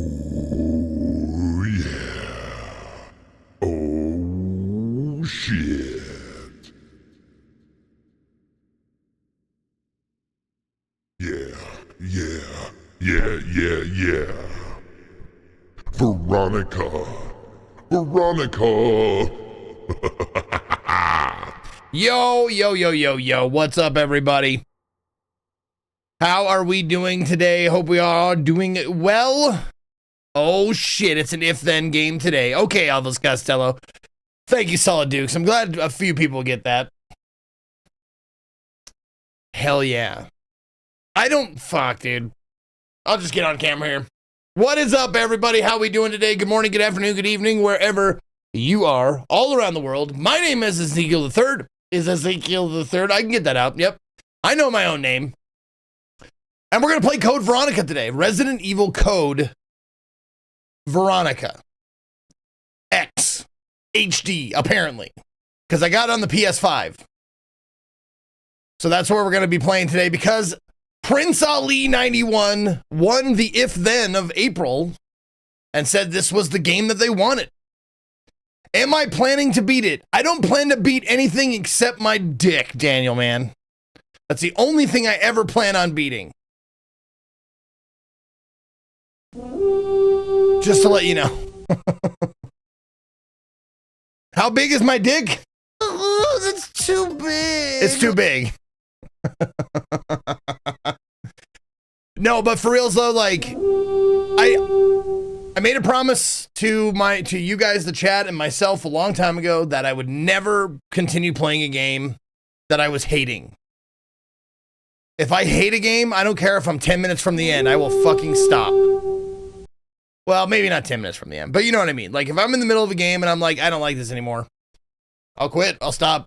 Oh, yeah. Oh, shit. Yeah, yeah, yeah. Veronica. Veronica. Yo. What's up, everybody? How are we doing today? Hope we are doing well. Oh, shit. It's an if-then game today. Okay, Elvis Costello. Thank you, Solid Dukes. I'm glad a few people get that. Hell yeah. Fuck, dude. I'll just get on camera here. What is up, everybody? How we doing today? Good morning, good afternoon, good evening, wherever you are, all around the world. My name is Ezekiel the Third. I can get that out. Yep. I know my own name. And we're going to play Code Veronica today. Resident Evil Code Veronica X HD, apparently. Because I got it on the PS5. So that's where we're going to be playing today because PrinceAli91 won the if-then of April and said this was the game that they wanted. Am I planning to beat it? I don't plan to beat anything except my dick, Daniel, man. That's the only thing I ever plan on beating. Just to let you know. How big is my dick? Oh, that's too big. It's too big. No, but for reals though, like I made a promise to you guys, the chat, and myself a long time ago that I would never continue playing a game that I was hating. If I hate a game, I don't care if I'm 10 minutes from the end, I will fucking stop. Well, maybe not 10 minutes from the end, but you know what I mean. Like, if I'm in the middle of a game and I'm like, I don't like this anymore, I'll quit. I'll stop.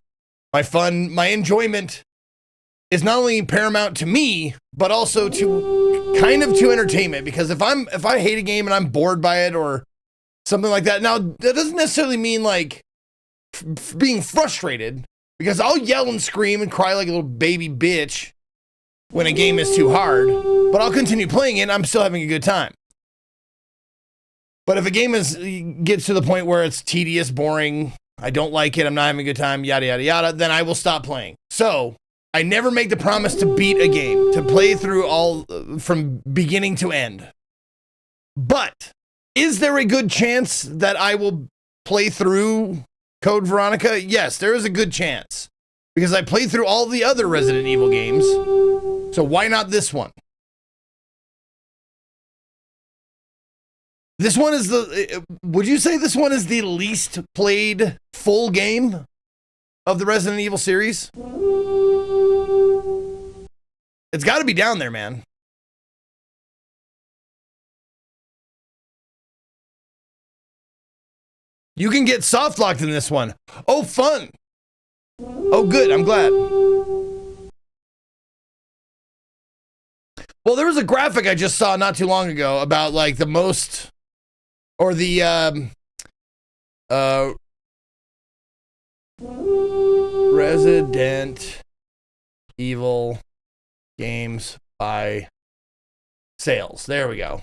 My fun, my enjoyment is not only paramount to me, but also to kind of to entertainment. Because if I hate a game and I'm bored by it or something like that, now that doesn't necessarily mean like being frustrated, because I'll yell and scream and cry like a little baby bitch when a game is too hard, but I'll continue playing it and I'm still having a good time. But if a game gets to the point where it's tedious, boring, I don't like it, I'm not having a good time, yada, yada, yada, then I will stop playing. So I never make the promise to beat a game, to play through all from beginning to end. But is there a good chance that I will play through Code Veronica? Yes, there is a good chance. Because I played through all the other Resident Evil games. So why not this one? This one is would you say this one is the least played full game of the Resident Evil series? It's got to be down there, man. You can get soft locked in this one. Oh, fun. Oh, good. I'm glad. Well, there was a graphic I just saw not too long ago about like the most, or the Resident Evil games by sales. There we go.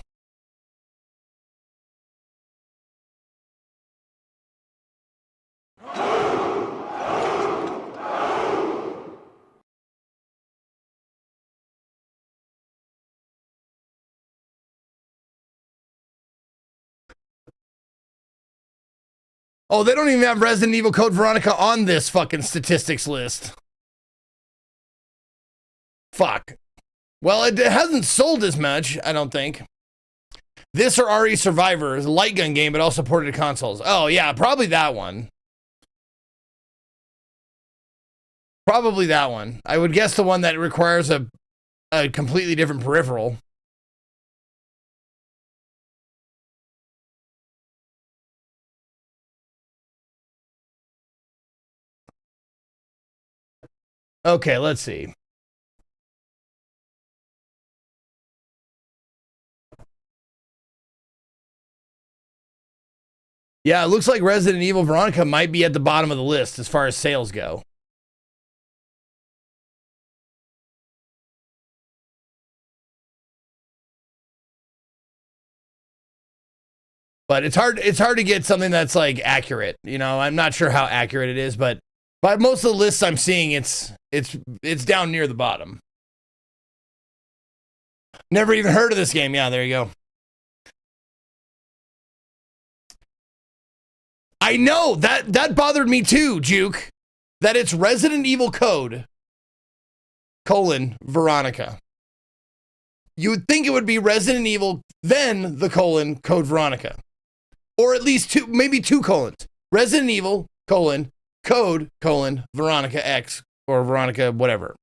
Oh, they don't even have Resident Evil Code Veronica on this fucking statistics list. Fuck. Well, it hasn't sold as much, I don't think. This or RE Survivor is a light gun game, but also ported to consoles. Oh, yeah, probably that one. Probably that one. I would guess the one that requires a completely different peripheral. Okay, let's see. Yeah, it looks like Resident Evil Veronica might be at the bottom of the list as far as sales go. But it's hard to get something that's like accurate. You know, I'm not sure how accurate it is, but by most of the lists I'm seeing, it's down near the bottom. Never even heard of this game. Yeah, there you go. I know that bothered me too, Juke. That it's Resident Evil Code, Veronica. You would think it would be Resident Evil, then the Code Veronica. Or at least maybe two colons. Resident Evil, Code, Veronica X, or Veronica whatever.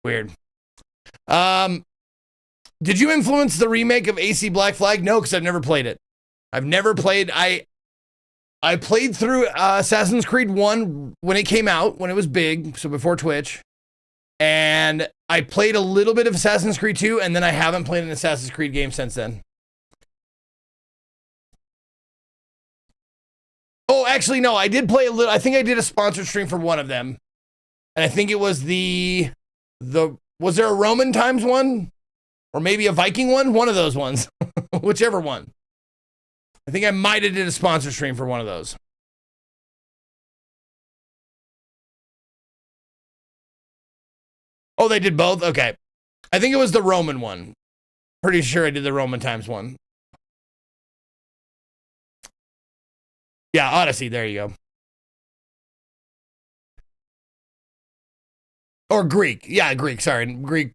Weird. Did you influence the remake of AC Black Flag? No, because I've never played it. I've never played. I played through Assassin's Creed 1 when it came out, when it was big, so before Twitch. And I played a little bit of Assassin's Creed 2, and then I haven't played an Assassin's Creed game since then. Oh, actually, no, I did play a little. I think I did a sponsored stream for one of them. And I think it was was there a Roman times one? Or maybe a Viking one? One of those ones. Whichever one. I think I might have did a sponsor stream for one of those. Oh, they did both? Okay. I think it was the Roman one. Pretty sure I did the Roman times one. Yeah, Odyssey. There you go. Or Greek. Yeah, Greek. Sorry. Greek,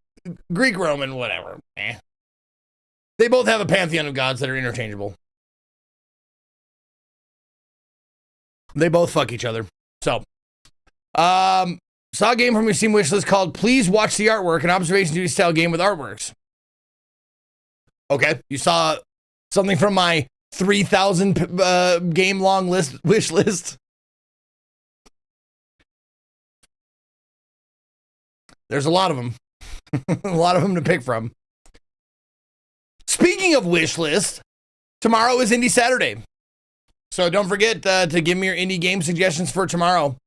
Roman, whatever. They both have a pantheon of gods that are interchangeable. They both fuck each other. So, saw a game from your Steam wishlist called Please Watch the Artwork, an observation duty style game with artworks. Okay, you saw something from my 3,000 game long wish list. There's a lot of them. A lot of them to pick from. Speaking of wish list, tomorrow is Indie Saturday. So don't forget to give me your indie game suggestions for tomorrow.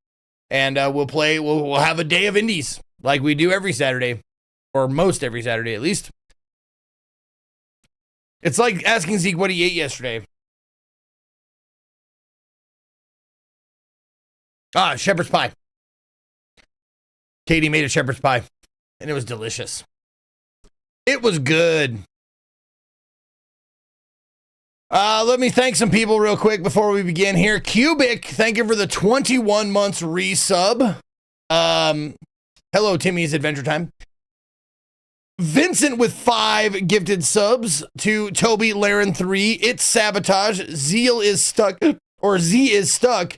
And we'll have a day of indies like we do every Saturday, or most every Saturday at least. It's like asking Zeke what he ate yesterday. Shepherd's pie. Katie made a shepherd's pie, and it was delicious. It was good. Let me thank some people real quick before we begin here. Cubic, thank you for the 21 months resub. Hello, Timmy's Adventure Time. Vincent with 5 gifted subs to Toby Laren 3. It's Sabotage. Zeal is stuck, or Z is stuck.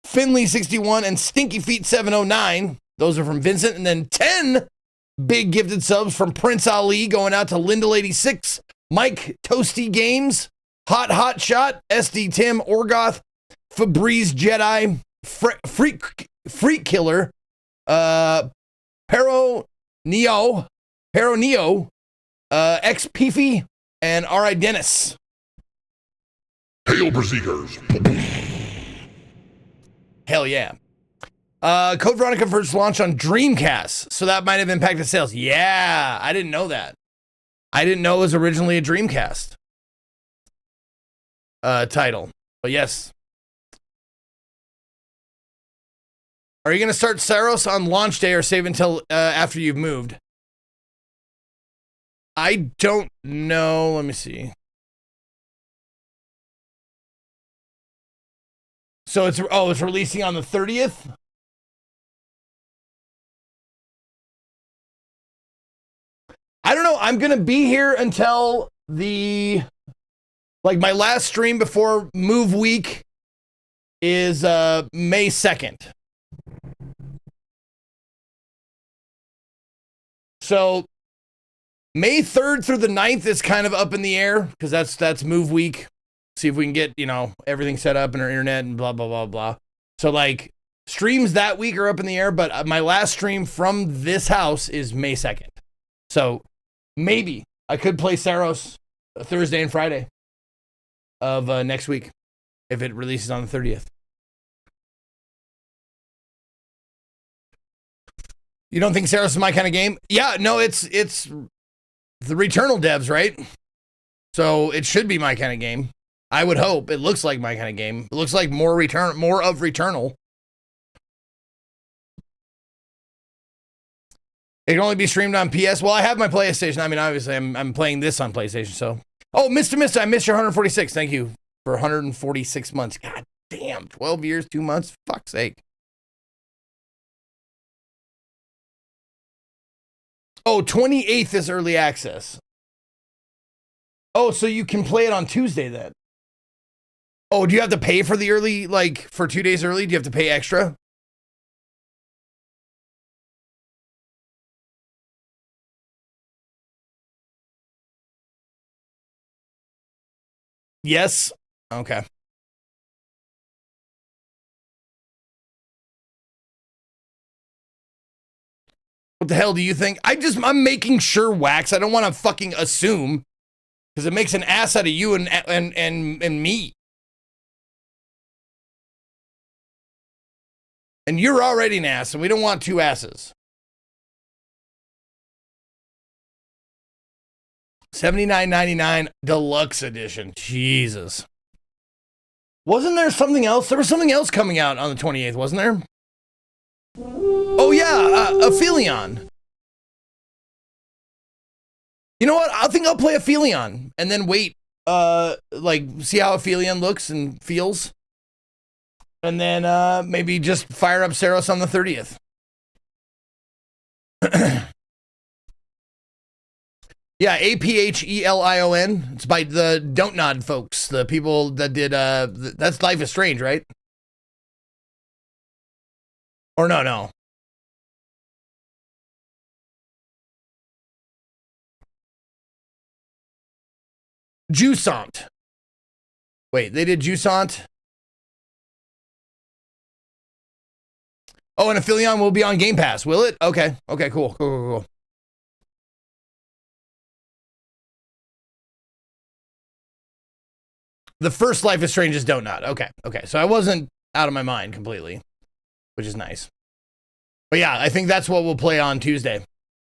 Finley 61 and Stinky Feet 709. Those are from Vincent. And then 10 big gifted subs from Prince Ali going out to Lindell 86, Mike Toasty Games, Hot Shot, SD Tim, Orgoth, Febreze Jedi, Freak Killer, Pero Neo, X Peefy, and R.I. Dennis. Hail, Berserkers! Hell yeah. Code Veronica first launched on Dreamcast, so that might have impacted sales. Yeah, I didn't know that. I didn't know it was originally a Dreamcast title. But yes. Are you going to start Saros on launch day or save until after you've moved? I don't know. Let me see. So it's releasing on the 30th? I don't know. I'm going to be here until my last stream before move week is May 2nd. So May 3rd through the 9th is kind of up in the air because that's move week. See if we can get, everything set up in our internet and blah, blah, blah, blah. So streams that week are up in the air, but my last stream from this house is May 2nd. So maybe I could play Saros Thursday and Friday of next week if it releases on the 30th. You don't think Saros is my kind of game? Yeah, no, it's the Returnal devs, right? So it should be my kind of game. I would hope. It looks like my kind of game. It looks like more of Returnal. It can only be streamed on PS. Well, I have my PlayStation. I mean, obviously, I'm playing this on PlayStation, so. Oh, Mr. I missed your 146. Thank you for 146 months. God damn, 12 years, 2 months. Fuck's sake. Oh, 28th is early access. Oh, so you can play it on Tuesday then. Oh, do you have to pay for the early, like, for 2 days early? Do you have to pay extra? Yes. Okay. What the hell do you think? I'm making sure, Wax. I don't want to fucking assume, because it makes an ass out of you and me. And you're already an ass, and we don't want two asses. $79.99 deluxe edition. Jesus. Wasn't there something else? There was something else coming out on the 28th, wasn't there? Oh yeah, Aphelion. You know what? I think I'll play Aphelion and then wait, like see how Aphelion looks and feels, and then maybe just fire up Saros on the 30th. Yeah, Aphelion. It's by the Don't Nod folks, the people that did that's Life is Strange, right? Or no. Jusant. Wait, they did Jusant? Oh, and Aphelion will be on Game Pass, will it? Okay, cool. The first Life is Strange is Don't Nod. Okay. So I wasn't out of my mind completely, which is nice. But yeah, I think that's what we'll play on Tuesday.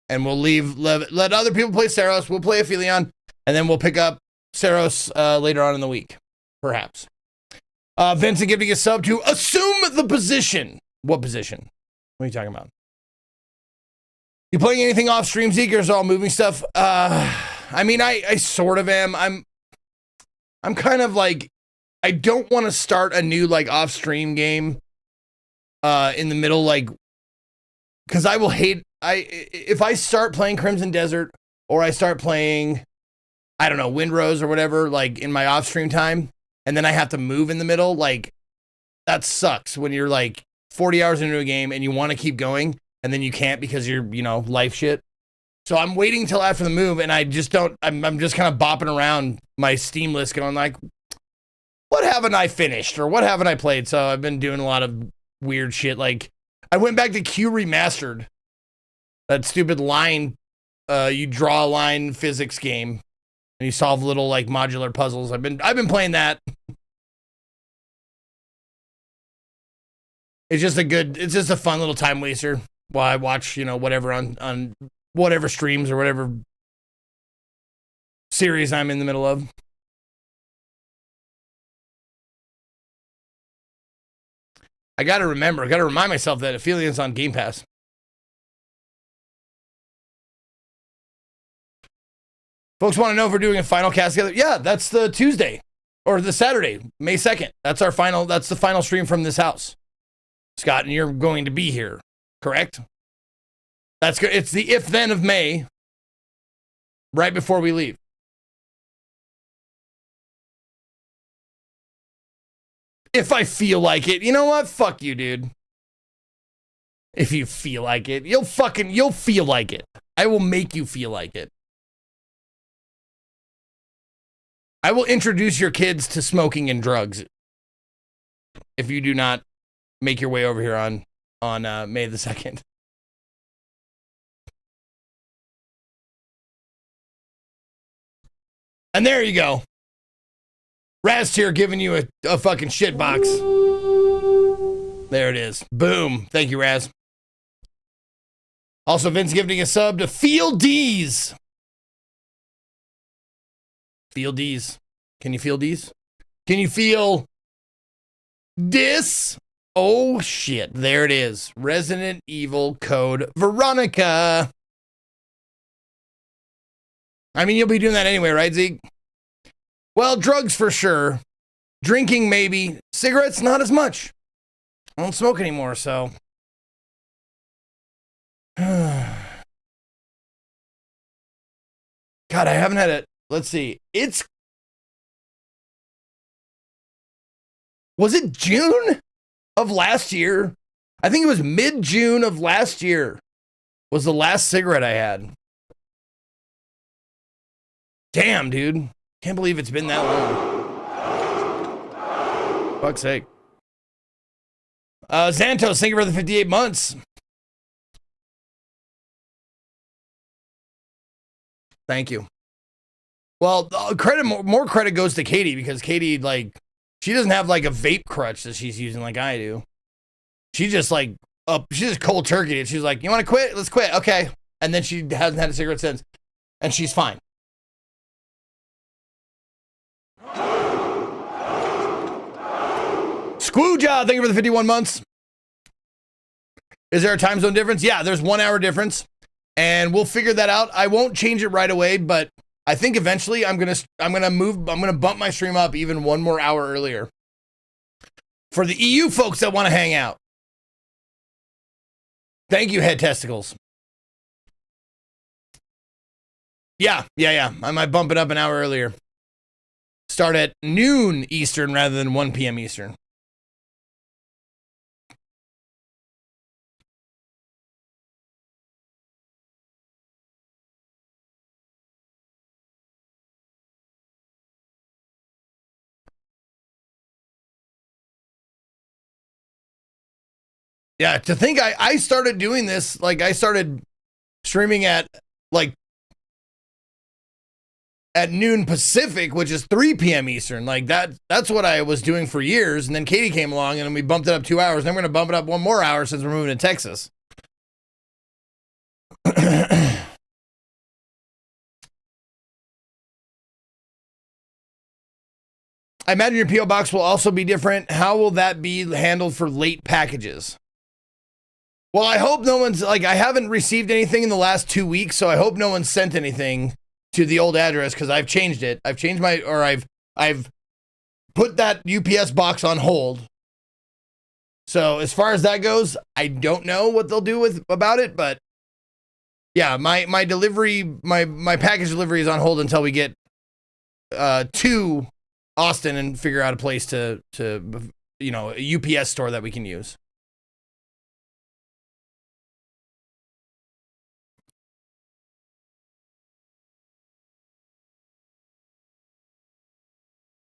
And we'll let other people play Saros. We'll play Aphelion, and then we'll pick up Saros later on in the week, perhaps. Vincent giving a sub to Assume the Position. What position? What are you talking about? You playing anything off stream, Zeke, or is it all moving stuff? I mean, I sort of am. I'm kind of like, I don't want to start a new like off stream game in the middle, like, because I will hate if I start playing Crimson Desert or I start playing, I don't know, Windrose or whatever, like in my off stream time, and then I have to move in the middle, like that sucks when you're like 40 hours into a game and you want to keep going and then you can't because you're, life shit. So I'm waiting till after the move, and I just don't, I'm just kind of bopping around my Steam list going like, what haven't I finished or what haven't I played? So I've been doing a lot of weird shit. Like I went back to Q Remastered, that stupid line, you draw a line physics game and you solve little like modular puzzles. I've been playing that. It's just a fun little time waster while I watch, whatever on whatever streams or whatever series I'm in the middle of. I gotta remind myself that Aphelion's on Game Pass. Folks want to know if we're doing a final cast together. Yeah, that's the Tuesday or the Saturday, May 2nd. That's the final stream from this house. Scott, and you're going to be here, correct? That's good. It's the if then of May, right before we leave. If I feel like it. You know what? Fuck you, dude. If you feel like it, you'll feel like it. I will make you feel like it. I will introduce your kids to smoking and drugs if you do not make your way over here on May the 2nd. And there you go. Raz Tier giving you a fucking shit box. There it is. Boom. Thank you, Raz. Also, Vince giving a sub to Field D's. Feel these. Can you feel these? Can you feel this? Oh, shit. There it is. Resident Evil Code Veronica. I mean, you'll be doing that anyway, right, Zeke? Well, drugs for sure. Drinking, maybe. Cigarettes, not as much. I don't smoke anymore, so. God, I haven't had it. Let's see. Was it June of last year? I think it was mid-June of last year was the last cigarette I had. Damn, dude. Can't believe it's been that long. Fuck's sake. Xantos, thank you for the 58 months. Thank you. Well, more credit goes to Katie because Katie, like, she doesn't have like a vape crutch that she's using like I do. She just like she just cold turkeyed it. She's like, "You want to quit? Let's quit." Okay. And then she hasn't had a cigarette since, and she's fine. Squooja, thank you for the 51 months. Is there a time zone difference? Yeah, there's 1 hour difference, and we'll figure that out. I won't change it right away, but I think eventually I'm gonna bump my stream up even 1 more hour earlier for the EU folks that want to hang out. Thank you, head testicles. Yeah. I might bump it up an hour earlier. Start at noon Eastern rather than 1 p.m. Eastern. Yeah, to think I started doing this, like I started streaming at noon Pacific, which is 3 p.m. Eastern. Like that's what I was doing for years. And then Katie came along and then we bumped it up 2 hours. And then we're going to bump it up 1 more hour since we're moving to Texas. I imagine your P.O. box will also be different. How will that be handled for late packages? Well, I hope no one's like, I haven't received anything in the last 2 weeks, so I hope no one sent anything to the old address because I've changed it. I've changed I've put that UPS box on hold. So as far as that goes, I don't know what they'll do about it, but yeah, my delivery, my package delivery is on hold until we get to Austin and figure out a place to a UPS store that we can use.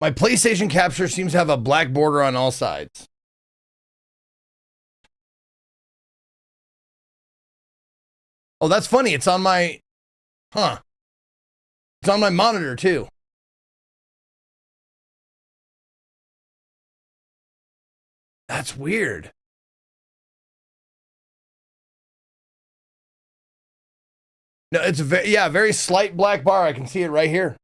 My PlayStation capture seems to have a black border on all sides. Oh, that's funny. It's on my, It's on my monitor too. That's weird. No, it's a very slight black bar. I can see it right here.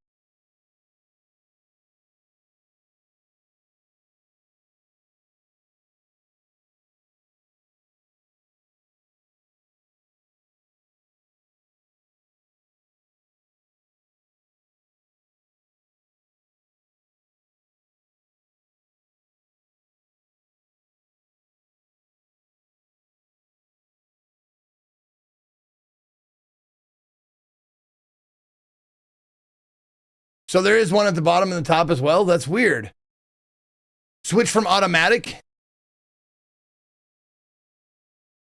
So there is one at the bottom and the top as well. That's weird. Switch from automatic.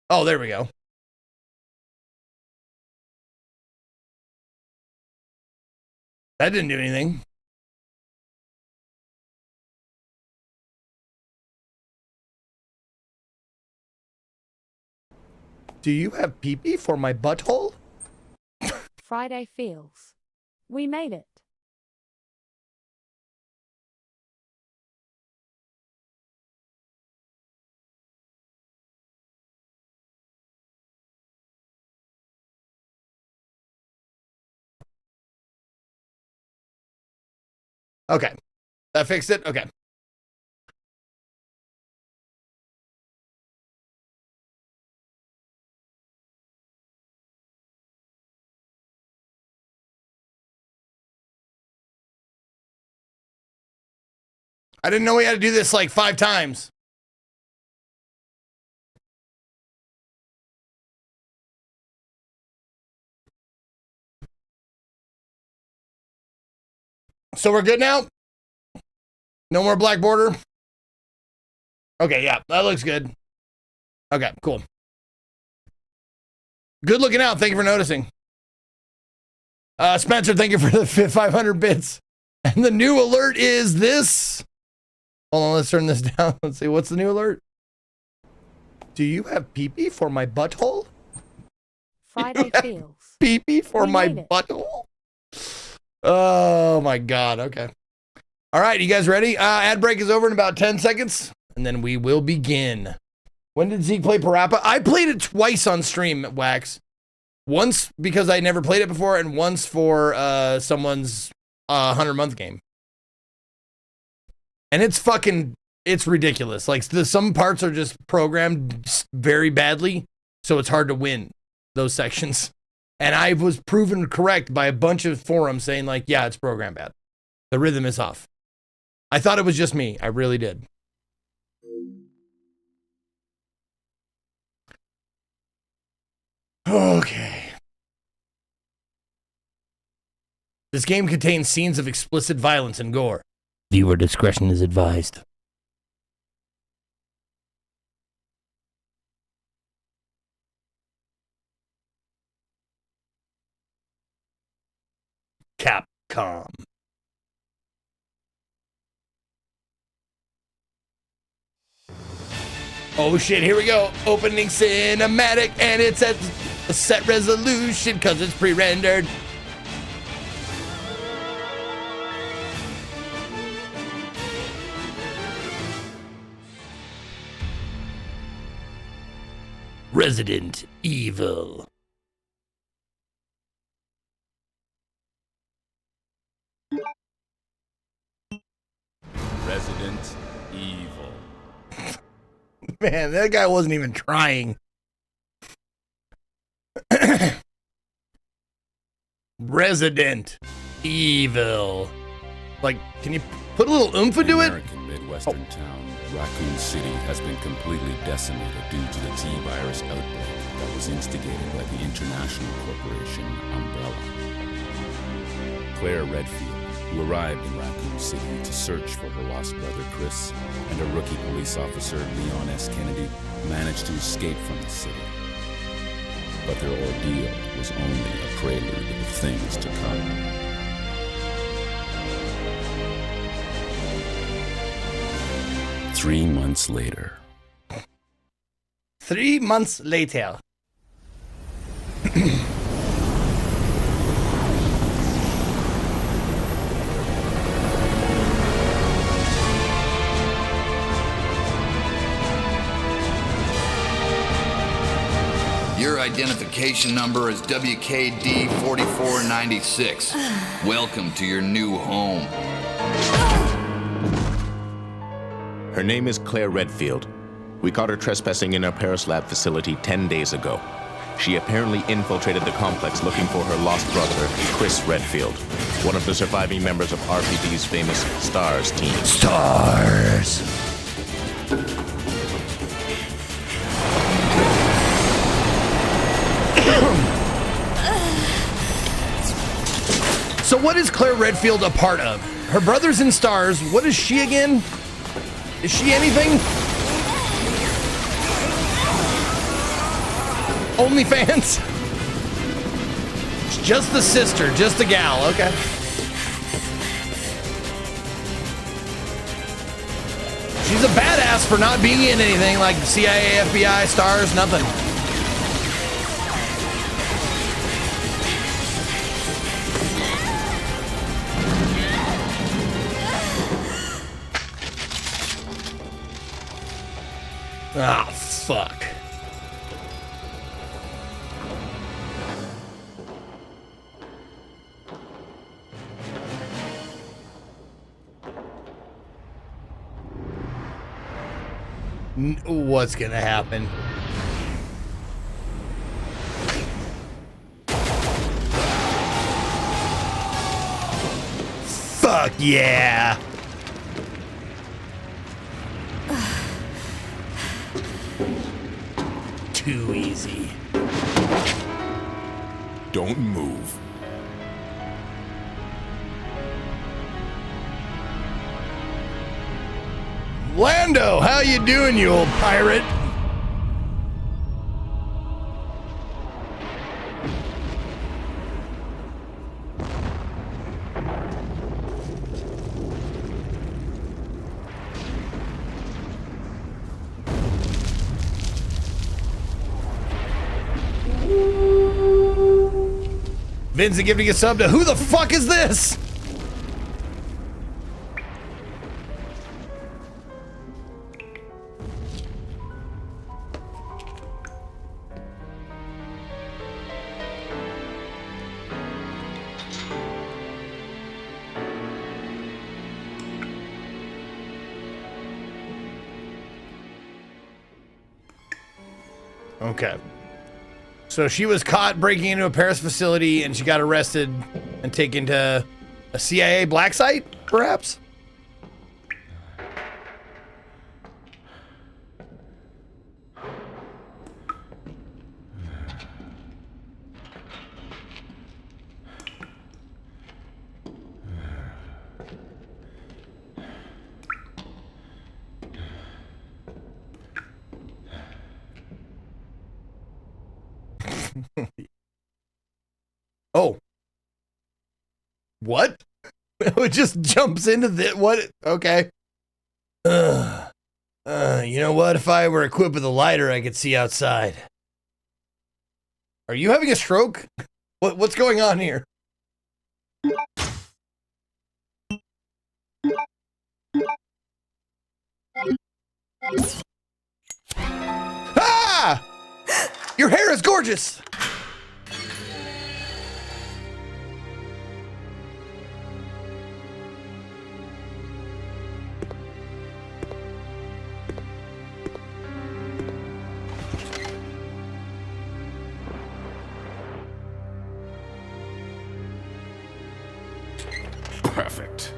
Oh, there we go. That didn't do anything. Do you have pee-pee for my butthole? Friday feels. We made it. Okay. That fixed it? Okay. I didn't know we had to do this like 5 times. So we're good now? No more black border? Okay, yeah, that looks good. Okay, cool. Good looking out. Thank you for noticing. Spencer, thank you for the 500 bits. And the new alert is this. Hold on, let's turn this down. Let's see, what's the new alert? Do you have pee-pee for my butthole? Friday feels. Pee-pee for We my made it. butthole? Oh my God, okay. All right, you guys ready? Ad break is over in about 10 seconds, and then we will begin. When did Zeke play Parappa? I played it twice on stream, Wax. Once because I never played it before, and once for someone's 100-month game. And it's ridiculous. Like, some parts are just programmed very badly, so it's hard to win those sections. And I was proven correct by a bunch of forums saying, like, yeah, it's programmed bad. The rhythm is off. I thought it was just me. I really did. Okay. This game contains scenes of explicit violence and gore. Viewer discretion is advised. Capcom. Oh shit, here we go. Opening cinematic, and it's at a set resolution because it's pre-rendered. Resident Evil. Resident Evil. Man, that guy wasn't even trying. Resident Evil. Like, can you put a little oomph into it? American Midwestern town, Raccoon City, has been completely decimated due to the T-virus outbreak that was instigated by the international corporation Umbrella. Claire Redfield, who arrived in Raccoon City to search for her lost brother Chris, and a rookie police officer, Leon S. Kennedy, managed to escape from the city. But their ordeal was only a prelude of things to come. Three months later. 3 months later. Your identification number is WKD4496. Welcome to your new home. Her name is Claire Redfield. We caught her trespassing in our Paris lab facility 10 days ago. She apparently infiltrated the complex looking for her lost brother, Chris Redfield, one of the surviving members of RPD's famous STARS team. Stars. So what is Claire Redfield a part of? Her brother's in Stars. What is she again? Is she anything? OnlyFans? It's just the sister, just the gal, okay. She's a badass for not being in anything like CIA, FBI, Stars, nothing. Ah, fuck. What's gonna happen? Fuck yeah! Too easy. Don't move. Lando, how you doing, you old pirate? Vincent giving a sub to who the fuck is this? Okay. So she was caught breaking into a Paris facility and she got arrested and taken to a CIA black site, perhaps? Oh. What? It just jumps into the what? Okay. You know what? If I were equipped with a lighter, I could see outside. Are you having a stroke? What's going on here? Ah! Your hair is gorgeous. Perfect.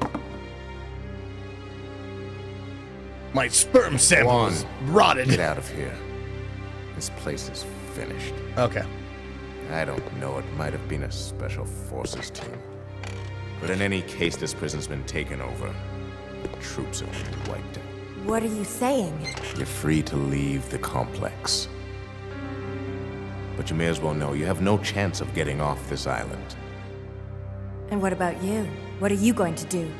My sperm sample is rotted. Get out of here. This place is finished. Okay. I don't know, it might have been a special forces team. But in any case, this prison's been taken over. The troops have been wiped out. What are you saying? You're free to leave the complex. But you may as well know you have no chance of getting off this island. And what about you? What are you going to do?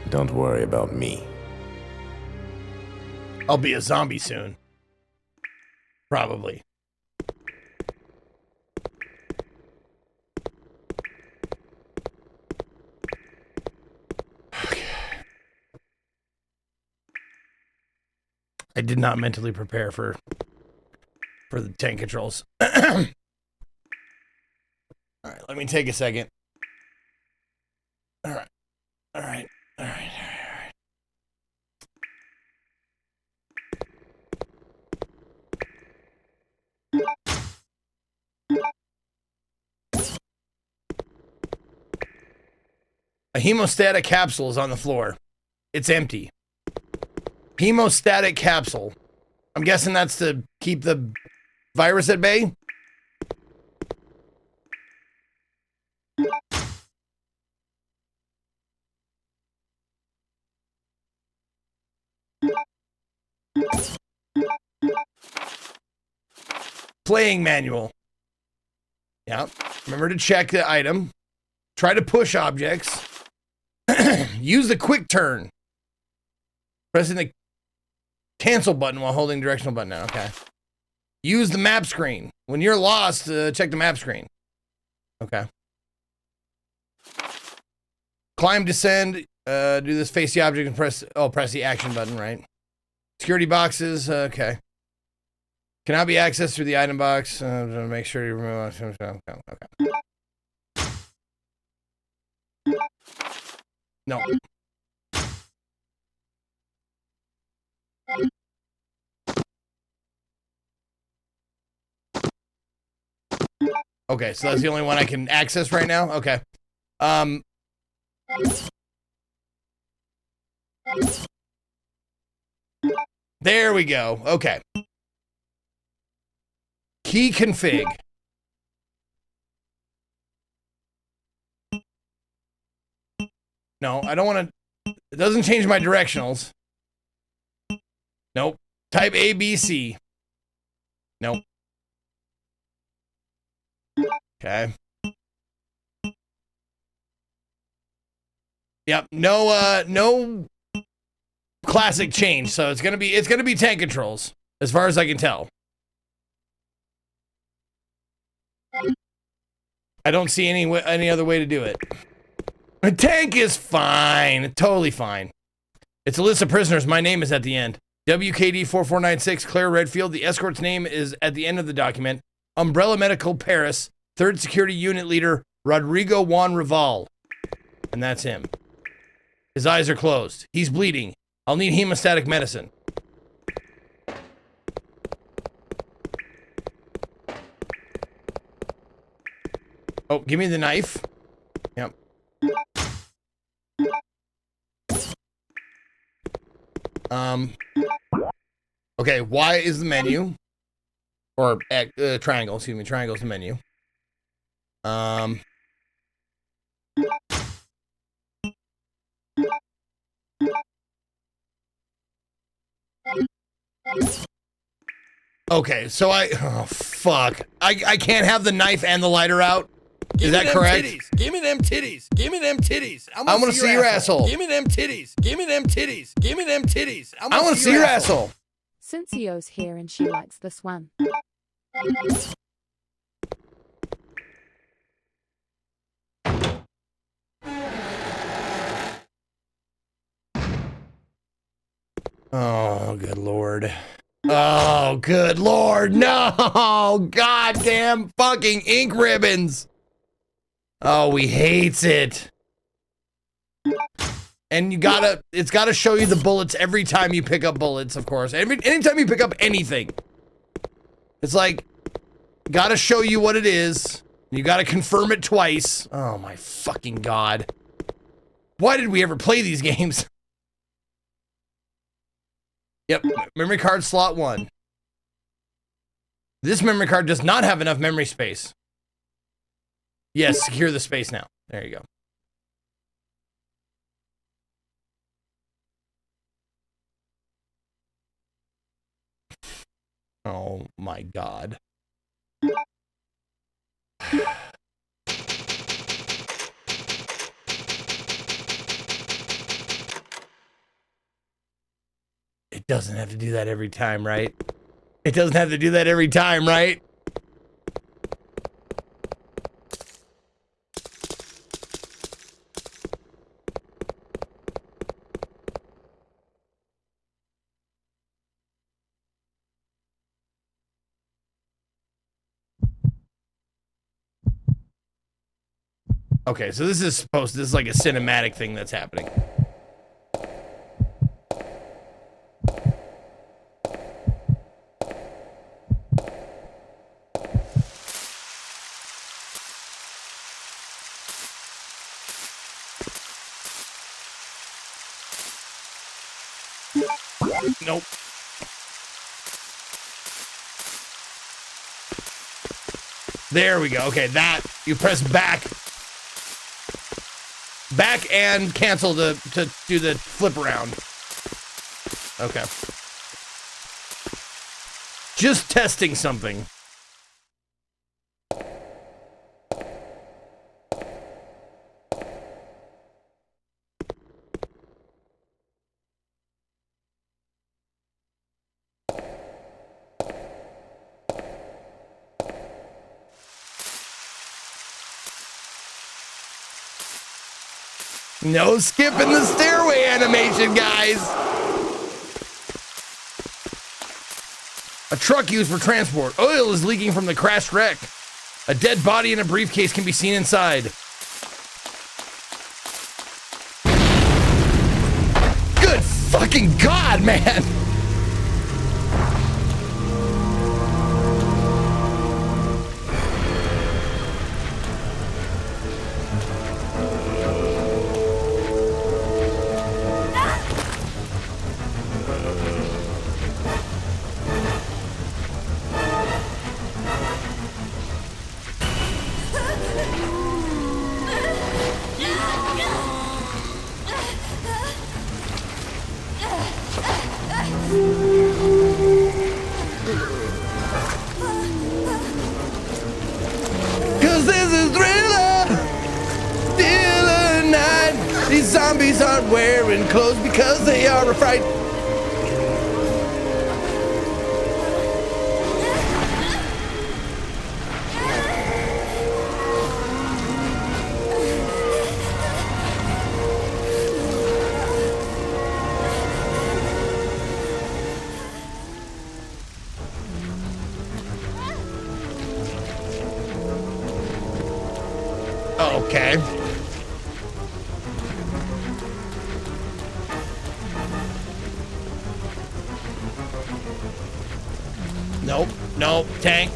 Don't worry about me. I'll be a zombie soon. Probably. Okay. I did not mentally prepare for the tank controls. All right, let me take a second. All right. All right. All right. All right. A hemostatic capsule is on the floor. It's empty. Hemostatic capsule. I'm guessing that's to keep the virus at bay. Playing manual. Yeah. Remember to check the item. Try to push objects. Use the quick turn. Pressing the cancel button while holding directional button down. Okay. Use the map screen. When you're lost, check the map screen. Okay. Climb, descend. Do this, face the object and press the action button, right? Security boxes. Okay. Cannot be accessed through the item box. Make sure you remove. Okay. No. Okay, so that's the only one I can access right now? Okay. There we go. Okay. Key config. No, I don't want to. It doesn't change my directionals. Nope. Type A, B, C. Nope. Okay. Yep. No classic change. So it's gonna be tank controls, as far as I can tell. I don't see any other way to do it. A tank is fine. Totally fine. It's a list of prisoners. My name is at the end. WKD 4496, Claire Redfield. The escort's name is at the end of the document. Umbrella Medical Paris. 3rd Security Unit Leader, Rodrigo Juan Raval. And that's him. His eyes are closed. He's bleeding. I'll need hemostatic medicine. Oh, give me the knife. Yep. Okay, Y is the menu. Or triangle, excuse me, triangle is the menu. Okay, so oh fuck. I can't have the knife and the lighter out. Is that correct? Titties. Give me them titties. Give me them titties. I want to see your asshole. Give me them titties. Give me them titties. Give me them titties. I want to see your asshole. Cincio's here and she likes this one. Oh, good lord. Oh, good lord. No. Goddamn fucking ink ribbons. Oh, he hates it. And it's gotta show you the bullets every time you pick up bullets, of course. Anytime you pick up anything. It's like, gotta show you what it is. You gotta confirm it twice. Oh my fucking god. Why did we ever play these games? Yep, memory card slot 1. This memory card does not have enough memory space. Yes, secure the space now. There you go. Oh my god. It doesn't have to do that every time, right? It doesn't have to do that every time, right? Okay, so this is like a cinematic thing that's happening. Nope. There we go. Okay, that you press back and cancel to do the flip around. Okay. Just testing something. No skipping the stairway animation, guys. A truck used for transport. Oil is leaking from the crashed wreck. A dead body in a briefcase can be seen inside. Good fucking God, man. Cause this is Thriller, Thriller night. These zombies aren't wearing clothes because they are afraid. Okay. Nope, nope. Tank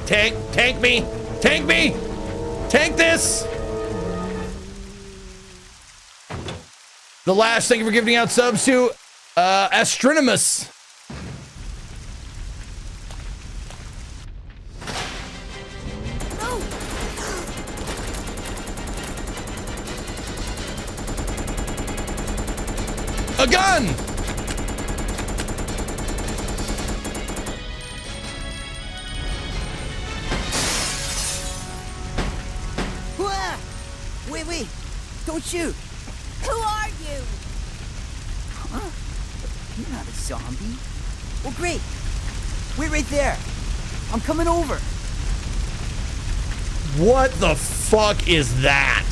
me! Tank me! Tank this! The last, thank you for giving out subs to Astronomus. A gun! Wait, don't shoot. Who are you? Huh? You're not a zombie. Well, great. Wait right there. I'm coming over. What the fuck is that?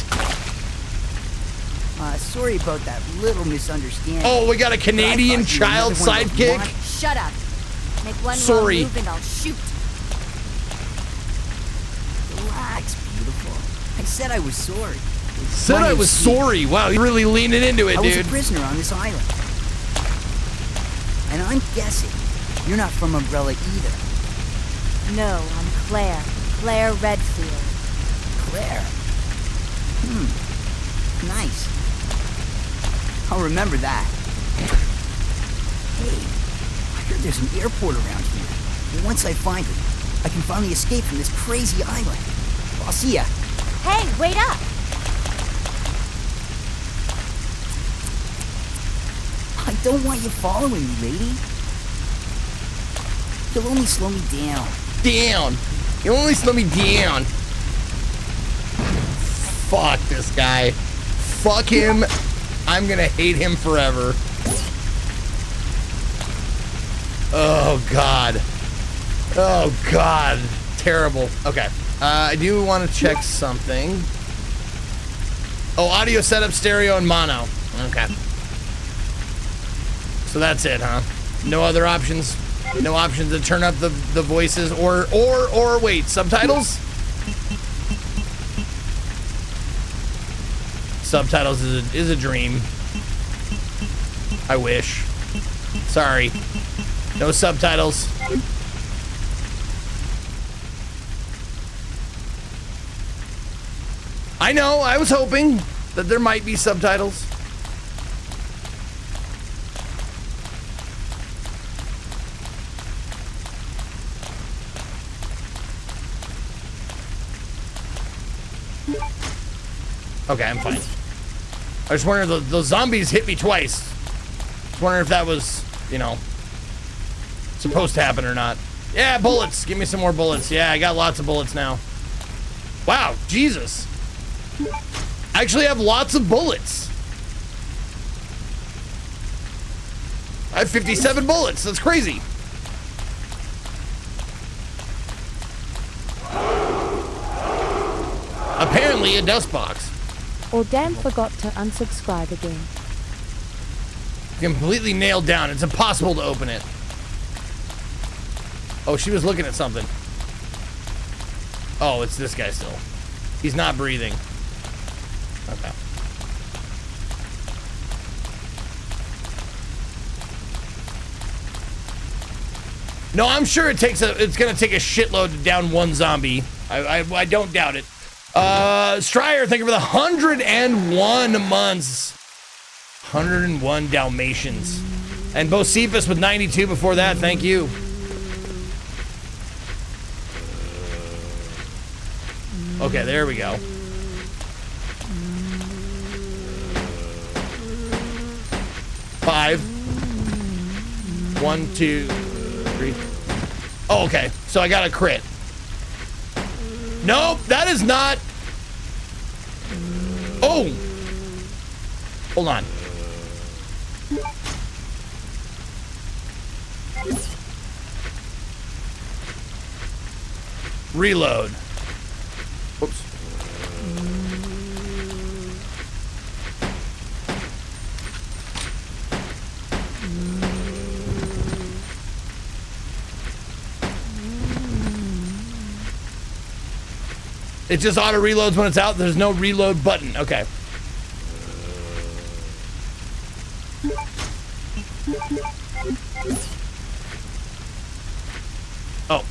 Sorry about that little misunderstanding. Oh, we got a Canadian child sidekick? Shut up. Make one Sorry. wrong move and I'll shoot. Relax, beautiful. I said I was sorry. Said I was sorry. Wow, you're really leaning into it, I dude. was a prisoner on this island. And I'm guessing you're not from Umbrella either. No, I'm Claire. Claire Redfield. Claire? Nice. I'll remember that. Hey, I heard there's an airport around here. And once I find it, I can finally escape from this crazy island. I'll see ya. Hey, wait up! I don't want you following me, lady. You'll only slow me down. Down. You only slow me down. Fuck this guy. Fuck him. I'm gonna hate him forever. Oh God. Oh God. Terrible. Okay. I do want to check something. Oh, audio setup, stereo, and mono. Okay. So that's it, huh? No other options? No options to turn up the voices or wait, subtitles? Subtitles is a dream. I wish. Sorry. No subtitles. I know, I was hoping that there might be subtitles. Okay, I'm fine. I was wondering, the zombies hit me twice. Just wondering if that was, you know, supposed to happen or not. Yeah, bullets. Give me some more bullets. Yeah, I got lots of bullets now. Wow, Jesus. I actually have lots of bullets. I have 57 bullets. That's crazy. Apparently a dust box. Or Dan forgot to unsubscribe again. Completely nailed down. It's impossible to open it. Oh, she was looking at something. Oh, it's this guy still. He's not breathing. Okay. No, I'm sure it's gonna take a shitload to down one zombie. I don't doubt it. Stryer, thank you for the 101 months. 101 Dalmatians. And Bocephus with 92 before that, thank you. Okay, there we go. Five. 1, 2, 3. Oh, okay. So I got a crit. Nope, that is not. Oh! Hold on. Reload. Whoops. It just auto reloads when it's out. There's no reload button. Okay. Oh.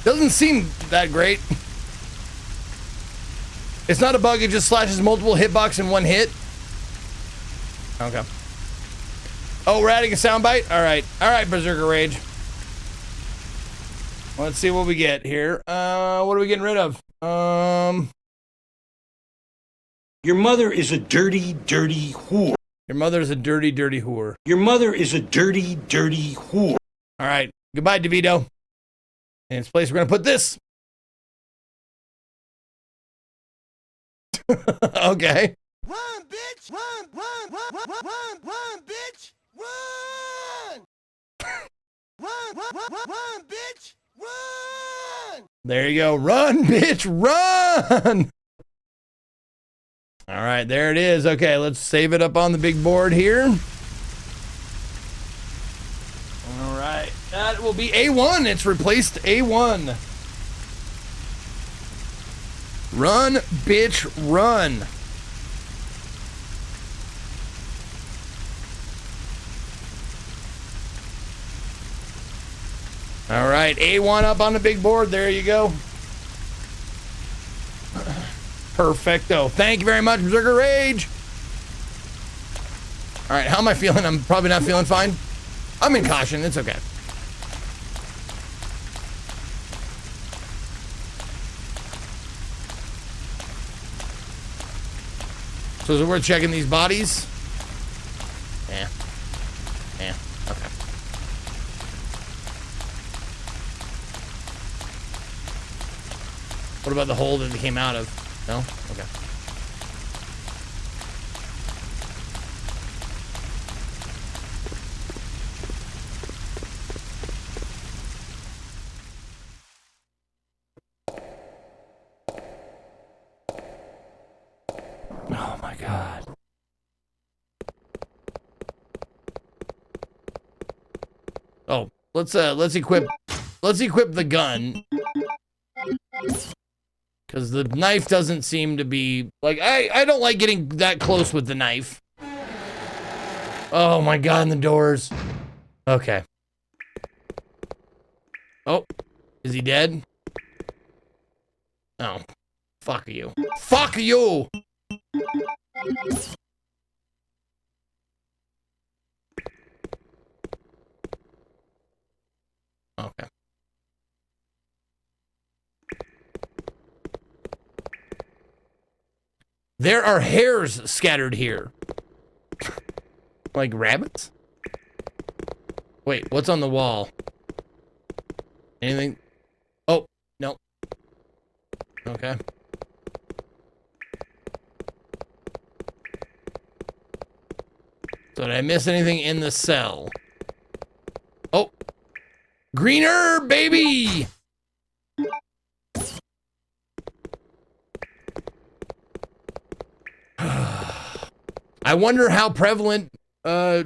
Doesn't seem that great. It's not a bug, it just slashes multiple hitbox in one hit. Okay. Oh, we're adding a soundbite? Alright. Alright, Berserker Rage. Let's see what we get here. What are we getting rid of? Your mother is a dirty, dirty whore. Your mother is a dirty, dirty whore. Your mother is a dirty, dirty whore. Alright. Goodbye, DeVito. In its place, we're gonna put this. Okay. Run, bitch! Run, run, run, run, run, run, bitch! Run! Run, run, run, run, bitch! Run! There you go. Run, bitch, run! All right, there it is. Okay, let's save it up on the big board here. All right, that will be A1. It's replaced A1. Run, bitch, run. All right, A1 up on the big board. There you go. Perfecto. Thank you very much, Berserker Rage. All right, how am I feeling? I'm probably not feeling fine. I'm in caution. It's okay. So is it worth checking these bodies? Yeah. Yeah. Okay. What about the hole that they came out of? No? Okay. Oh my God. Oh, let's equip the gun. Because the knife doesn't seem to be like I don't like getting that close with the knife. Oh my God, and the doors. Okay. Oh, is he dead? Oh, fuck you. Fuck you! Okay. There are hairs scattered here. Like rabbits? Wait, what's on the wall? Anything? Oh, no. Okay. So did I miss anything in the cell? Oh. Green herb, baby! I wonder how prevalent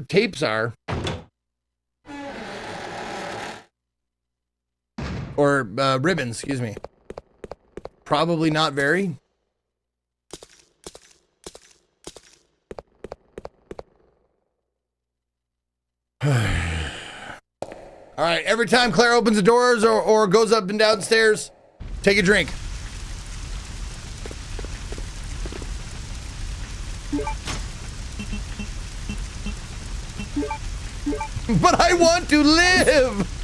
tapes are. Or ribbons, excuse me. Probably not very. All right, every time Claire opens the doors or goes up and down stairs, take a drink. But I want to live!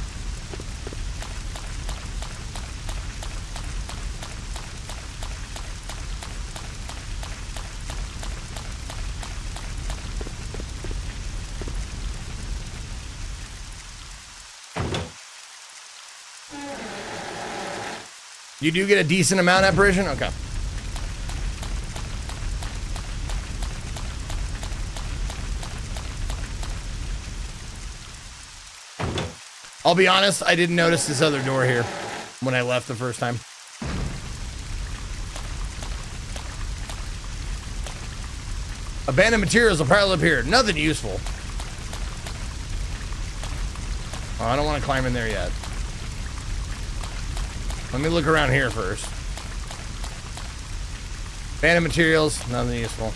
You do get a decent amount of apparition? Okay. I'll be honest, I didn't notice this other door here when I left the first time. Abandoned materials will probably up here. Nothing useful. Oh, I don't want to climb in there yet. Let me look around here first. Abandoned materials, nothing useful.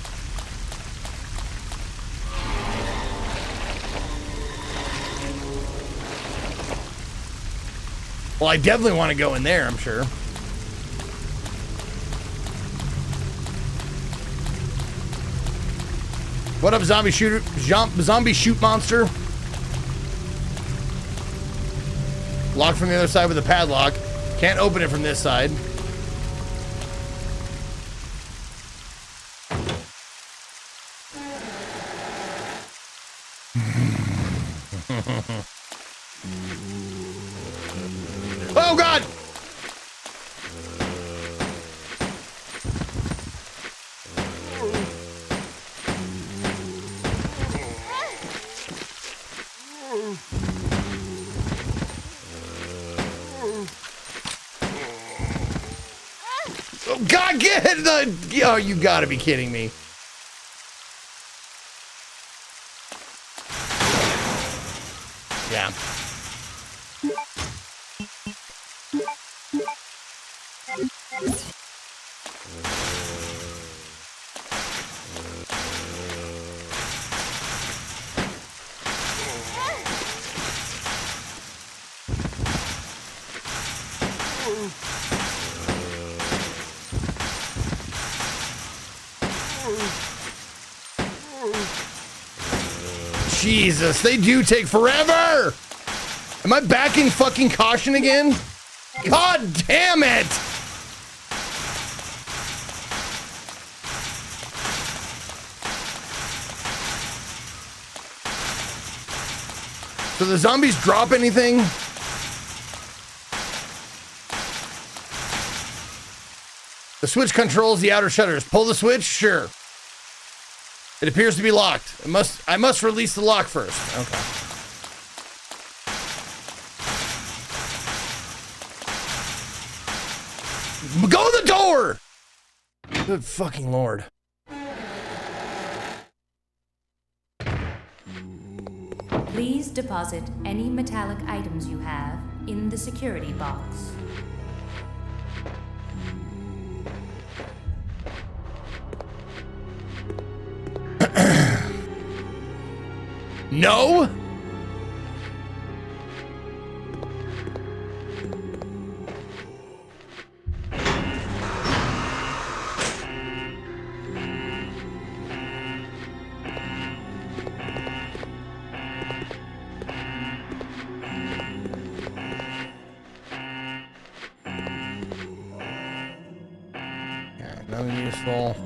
Well, I definitely want to go in there, I'm sure. What up, zombie shooter? Zombie shoot monster? Locked from the other side with a padlock. Can't open it from this side. Oh God! Oh God, get the... Oh, you gotta be kidding me. Yeah. Jesus, they do take forever! Am I backing fucking caution again? God damn it! So the zombies drop anything? The switch controls the outer shutters. Pull the switch? Sure. It appears to be locked. I must release the lock first. Okay. Go to the door! Good fucking Lord. Please deposit any metallic items you have in the security box. No? Yeah, nothing useful.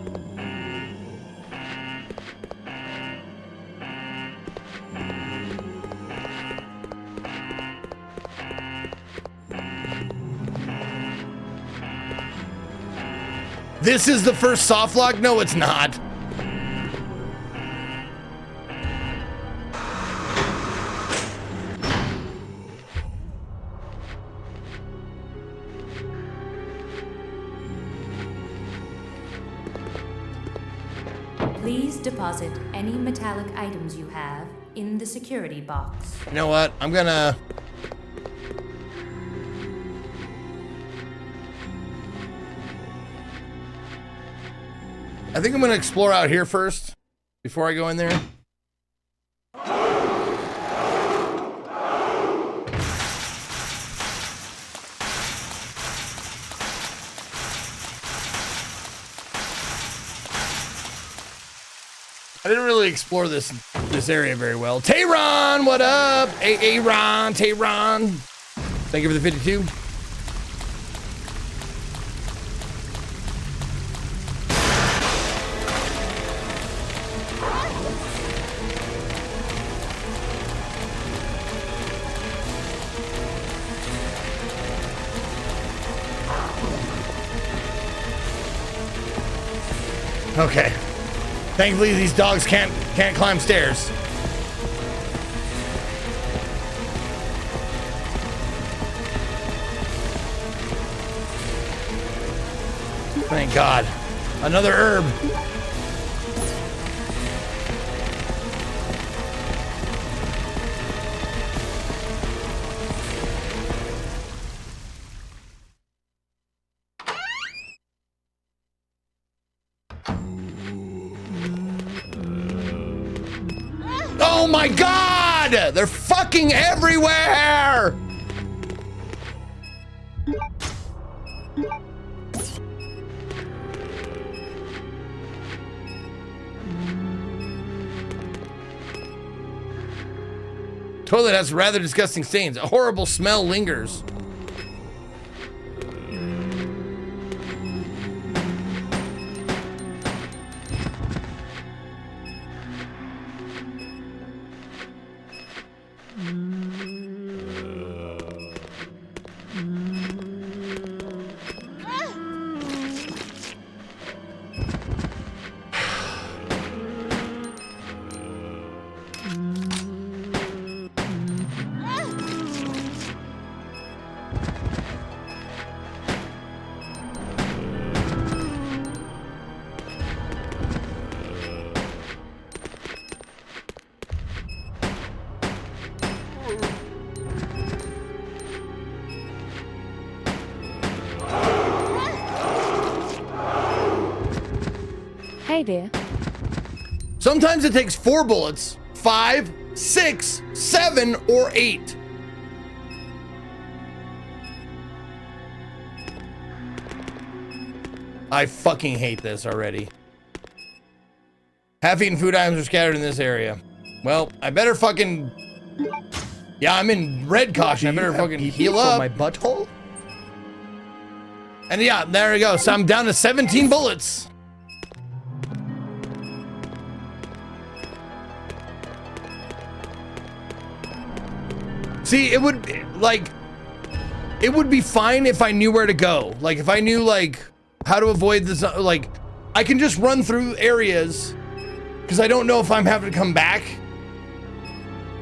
This is the first soft lock? No, it's not. Please deposit any metallic items you have in the security box. You know what? I'm gonna... I think I'm gonna explore out here first before I go in there. I didn't really explore this area very well. Tayron, what up? Aaron, Tayron. Thank you for the 52. Okay. Thankfully, these dogs can't climb stairs. Thank God. Another herb. Oh my God! They're fucking everywhere! Toilet has rather disgusting stains. A horrible smell lingers. Hey there. Sometimes it takes 4 bullets, 5, 6, 7, or 8. I fucking hate this already. Half-eaten food items are scattered in this area. Well, I better fucking... Yeah, I'm in red caution. I better fucking heal up. my butthole? And yeah, there we go. So I'm down to 17 bullets. See, it would be fine if I knew where to go. Like, if I knew, like, how to avoid this, like, I can just run through areas because I don't know if I'm having to come back,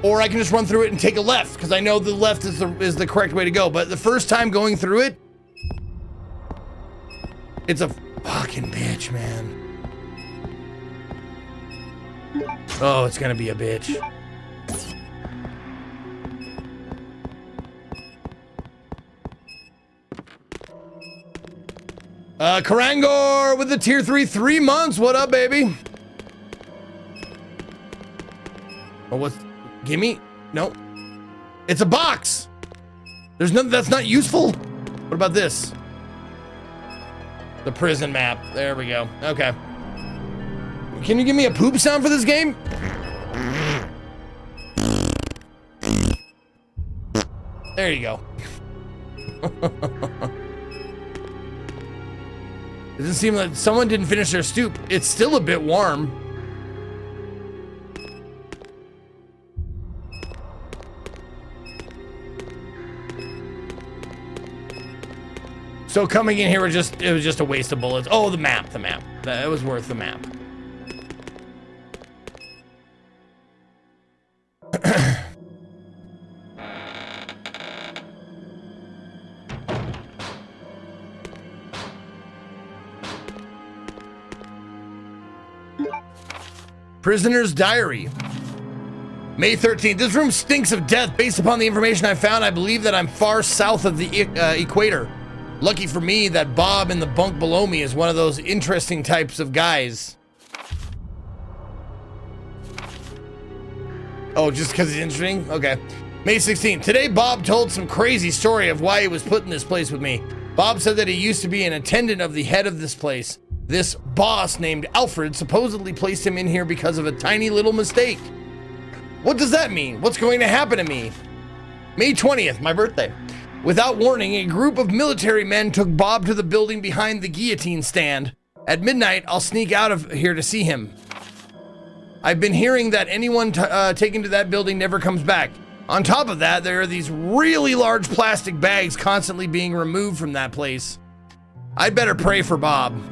or I can just run through it and take a left because I know the left is the correct way to go. But the first time going through it, it's a fucking bitch, man. Oh, it's gonna be a bitch. Karangor with the tier 3 months. What up, baby? Oh, what's... Gimme? No. It's a box. There's nothing that's not useful. What about this? The prison map. There we go. Okay. Can you give me a poop sound for this game? There you go. It doesn't seem like someone didn't finish their stoop. It's still a bit warm. So coming in here, it was just a waste of bullets. Oh, the map. That was worth the map. Prisoner's diary. May 13th. This room stinks of death. Based upon the information I found, I believe that I'm far south of the equator. Lucky for me that Bob in the bunk below me is one of those interesting types of guys. Oh, just because he's interesting? Okay. May 16th. Today, Bob told some crazy story of why he was put in this place with me. Bob said that he used to be an attendant of the head of this place. This boss named Alfred supposedly placed him in here because of a tiny little mistake. What does that mean? What's going to happen to me? May 20th, my birthday. Without warning, a group of military men took Bob to the building behind the guillotine stand. At midnight, I'll sneak out of here to see him. I've been hearing that anyone taken to that building never comes back. On top of that, there are these really large plastic bags constantly being removed from that place. I'd better pray for Bob.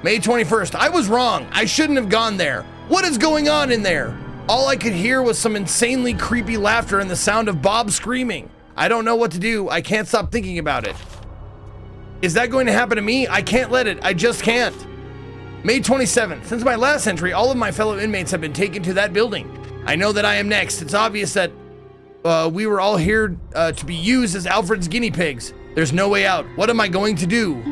May 21st, I was wrong. I shouldn't have gone there. What is going on in there? All I could hear was some insanely creepy laughter and the sound of Bob screaming. I don't know what to do. I can't stop thinking about it. Is that going to happen to me? I can't let it. I just can't. May 27th, since my last entry, all of my fellow inmates have been taken to that building. I know that I am next. It's obvious that we were all here to be used as Alfred's guinea pigs. There's no way out. What am I going to do?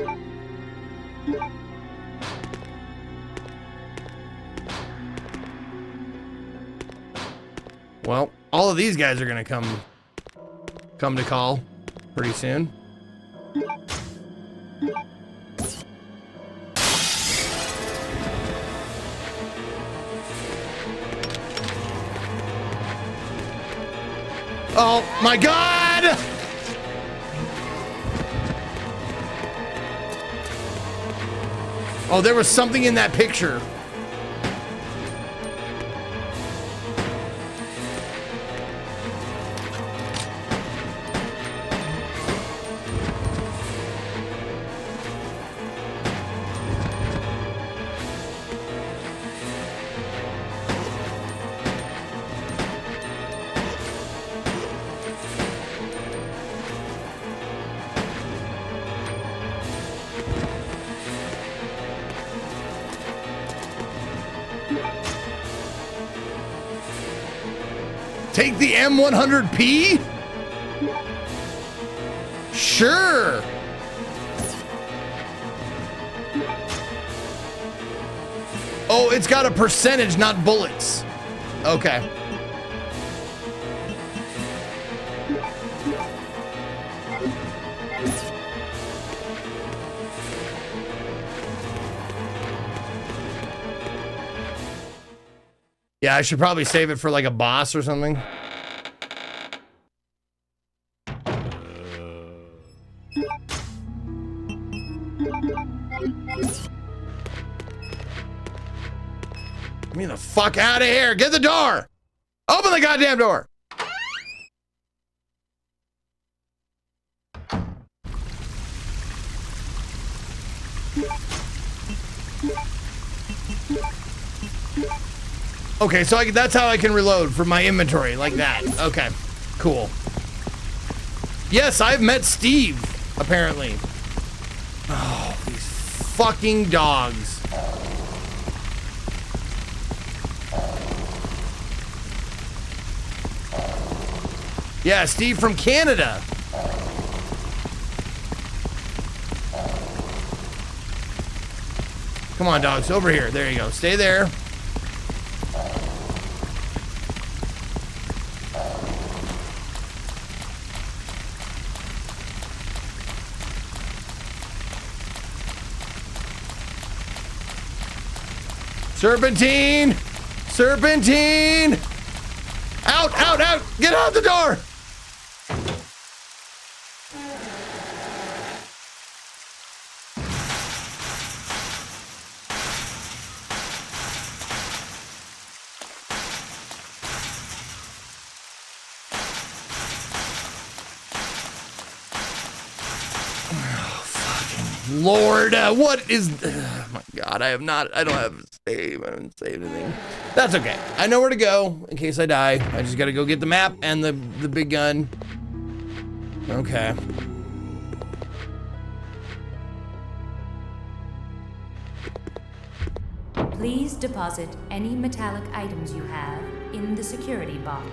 Well, all of these guys are gonna come to call pretty soon. Oh my God! Oh, there was something in that picture. Take the M100P? Sure. Oh, it's got a percentage, not bullets. Okay. Yeah, I should probably save it for like a boss or something. Get me the fuck out of here. Get the door. Open the goddamn door. Okay, so that's how I can reload from my inventory, like that. Okay, cool. Yes, I've met Steve, apparently. Oh, these fucking dogs. Yeah, Steve from Canada. Come on, dogs, over here. There you go. Stay there. Serpentine! Serpentine! Out, out, out! Get out the door! Lord, what is... Oh my God, I don't have a save. I haven't saved anything. That's okay. I know where to go in case I die. I just gotta go get the map and the big gun. Okay. Please deposit any metallic items you have in the security box.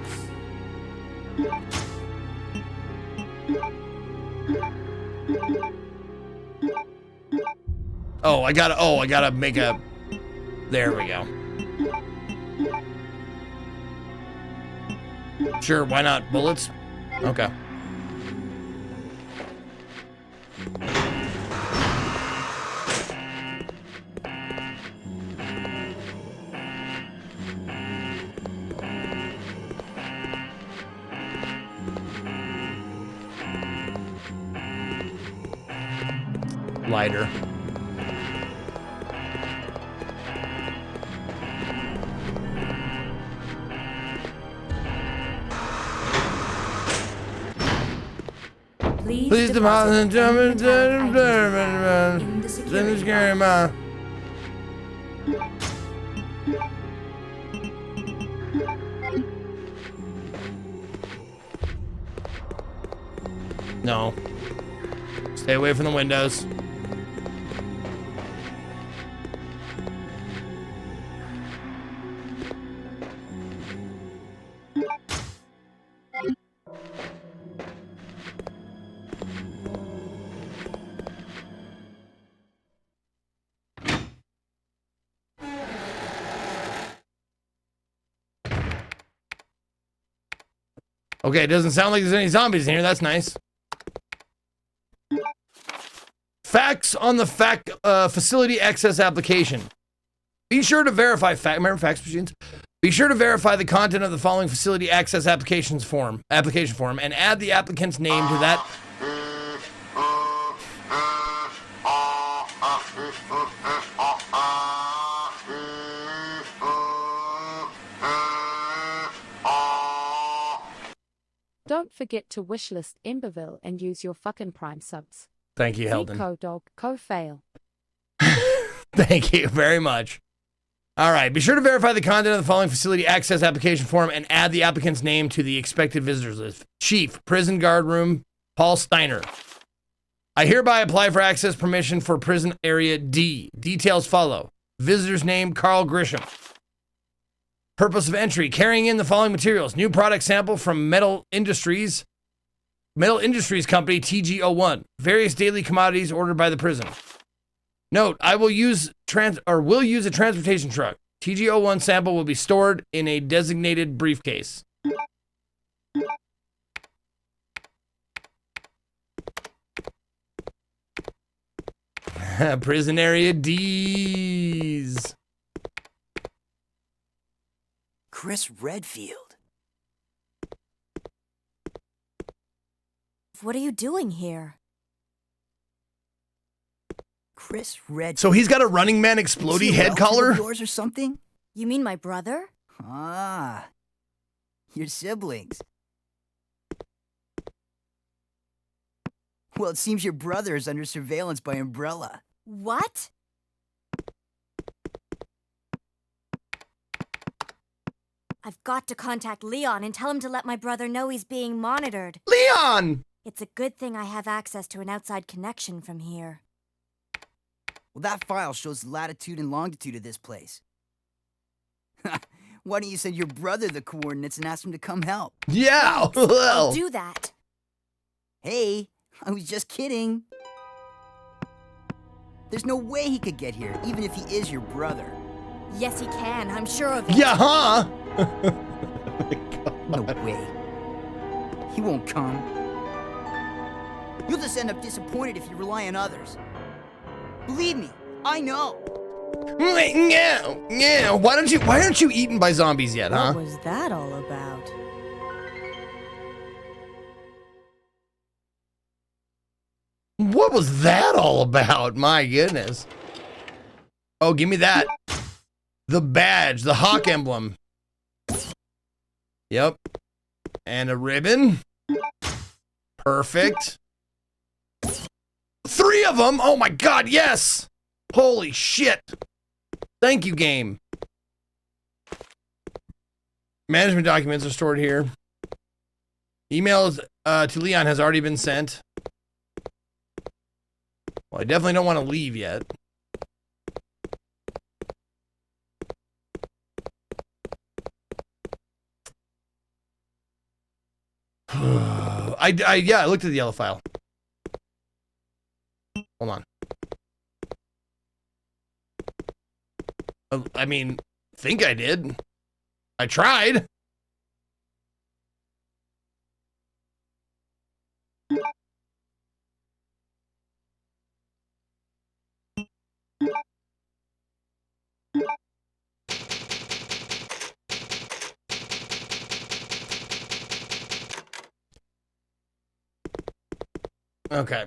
Oh, I gotta make a... There we go. Sure, why not? Bullets? Okay. Lighter. Please deposit any metallic items you have in the security box. No. Stay away from the windows. Okay, it doesn't sound like there's any zombies in here. That's nice. Facts on the facility access application. Be sure to verify remember fax machines? Be sure to verify the content of the following facility access application form and add the applicant's name to that. Don't forget to wishlist Emberville and use your fucking Prime subs. Thank you, Helden. Co-dog, co-fail. Thank you very much. All right, be sure to verify the content of the following facility access application form and add the applicant's name to the expected visitors list. Chief, Prison Guard Room, Paul Steiner. I hereby apply for access permission for Prison Area D. Details follow. Visitor's name, Carl Grisham. Purpose of entry, carrying in the following materials. New product sample from Metal Industries Company, TG01. Various daily commodities ordered by the prison. Note, I will use a transportation truck. TG01 sample will be stored in a designated briefcase. Prison Area D's. Chris Redfield. What are you doing here? Chris Redfield. So he's got a Running Man explodey head collar? Yours or something? You mean my brother? Ah, your siblings. Well, it seems your brother is under surveillance by Umbrella. What? I've got to contact Leon and tell him to let my brother know he's being monitored. Leon! It's a good thing I have access to an outside connection from here. Well, that file shows the latitude and longitude of this place. Why don't you send your brother the coordinates and ask him to come help? Yeah, I'll do that. Hey, I was just kidding. There's no way he could get here, even if he is your brother. Yes, he can. I'm sure of it. Yeah, huh? No way. He won't come. You'll just end up disappointed if you rely on others. Believe me, I know. Yeah. Why aren't you eaten by zombies yet, huh? What was that all about? What was that all about? My goodness. Oh, give me that. The badge, the hawk emblem. Yep. And a ribbon. Perfect. 3 of them. Oh my God, yes. Holy shit. Thank you, game. Management documents are stored here. Emails to Leon has already been sent. Well, I definitely don't want to leave yet. I looked at the yellow file. Hold on. I mean, think I did. I tried. Okay.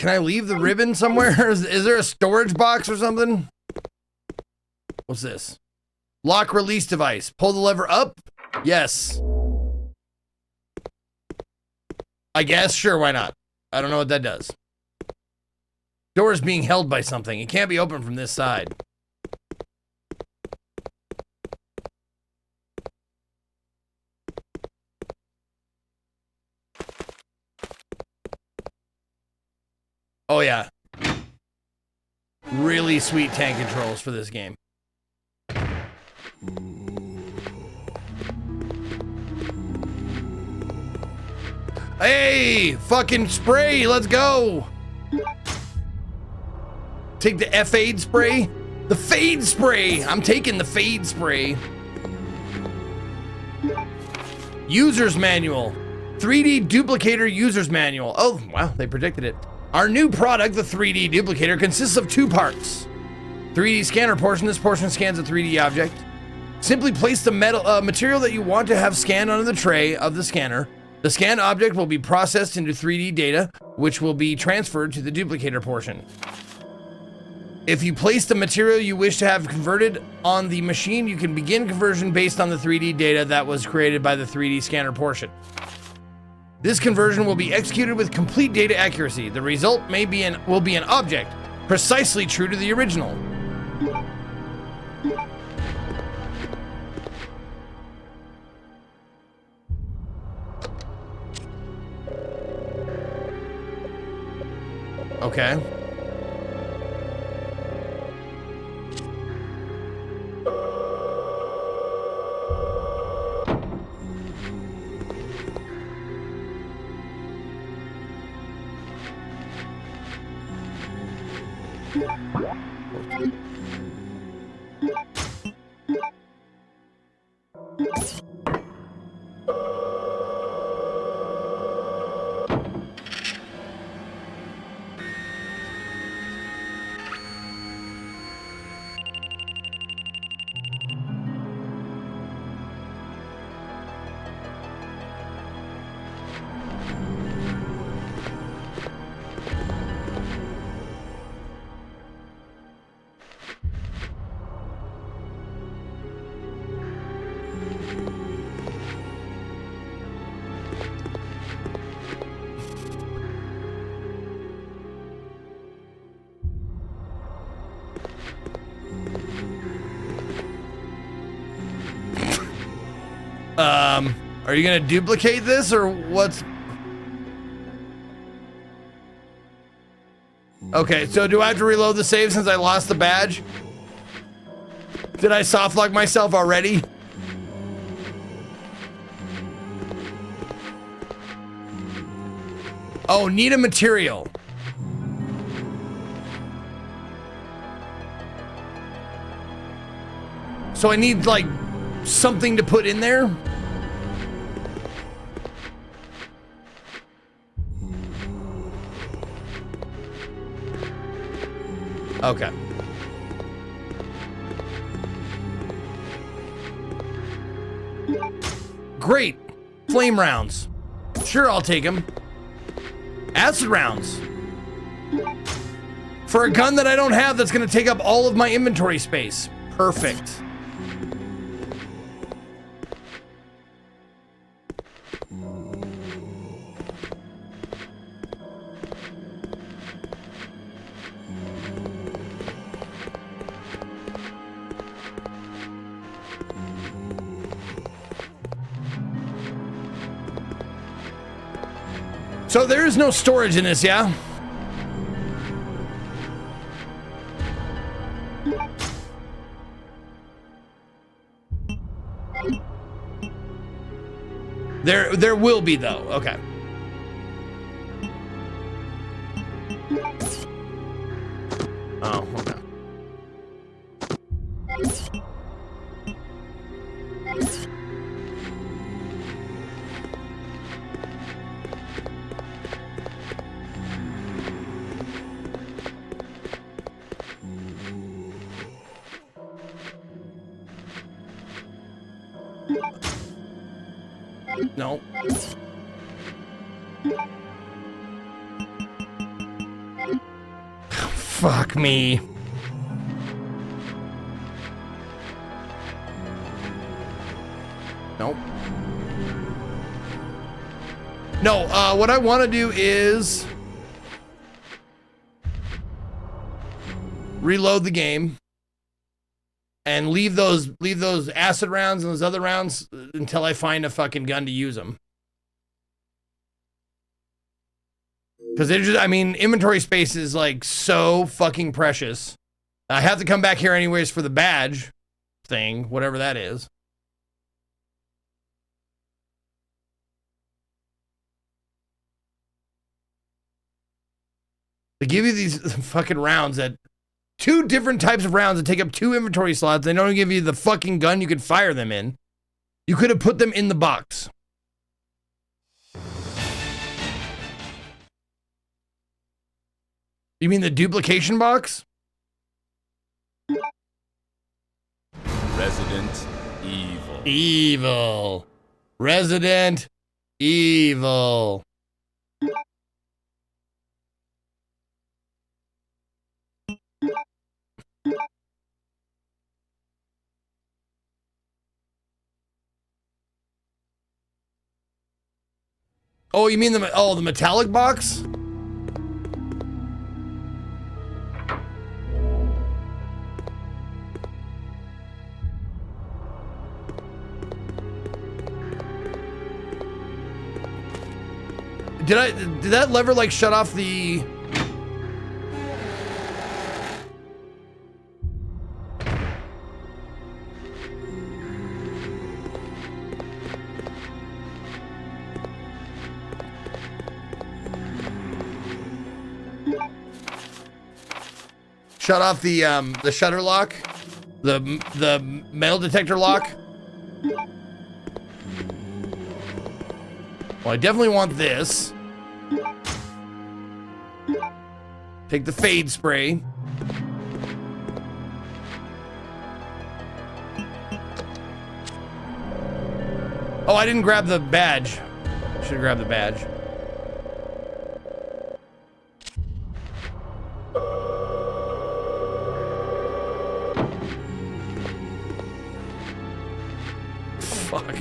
Can I leave the ribbon somewhere? Is there a storage box or something? What's this? Lock release device. Pull the lever up? Yes. I guess. Sure, why not? I don't know what that does. Door is being held by something. It can't be opened from this side. Oh yeah. Really sweet tank controls for this game. Hey, fucking spray, let's go. Take the F-Aid spray. The fade spray. I'm taking the fade spray. User's manual. 3D duplicator user's manual. Oh, wow, they predicted it. Our new product, the 3D duplicator, consists of 2 parts. 3D scanner portion. This portion scans a 3D object. Simply place the material that you want to have scanned onto the tray of the scanner. The scanned object will be processed into 3D data, which will be transferred to the duplicator portion. If you place the material you wish to have converted on the machine, you can begin conversion based on the 3D data that was created by the 3D scanner portion. This conversion will be executed with complete data accuracy. The result will be an object precisely true to the original. Okay. Are you gonna duplicate this or what's... Okay, so do I have to reload the save since I lost the badge? Did I softlock myself already? Oh, need a material. So I need like something to put in there? Okay. Great. Flame rounds. Sure, I'll take them. Acid rounds. For a gun that I don't have that's going to take up all of my inventory space. Perfect. So there is no storage in this, yeah? There will be though. Okay. Oh, okay. No. Fuck me. Nope. No, what I want to do is reload the game and leave those acid rounds and those other rounds until I find a fucking gun to use them. Because they're just, I mean, inventory space is like so fucking precious. I have to come back here anyways for the badge thing, whatever that is. They give you these fucking rounds that 2 different types of rounds that take up 2 inventory slots. They don't give you the fucking gun you could fire them in. You could have put them in the box. You mean the duplication box? Resident Evil. Evil. Resident Evil. Oh, you mean the metallic box? Did that lever like shut off the shutter lock? The metal detector lock? Well, I definitely want this. Take the fade spray. Oh, I didn't grab the badge. Should have grabbed the badge. Fuck.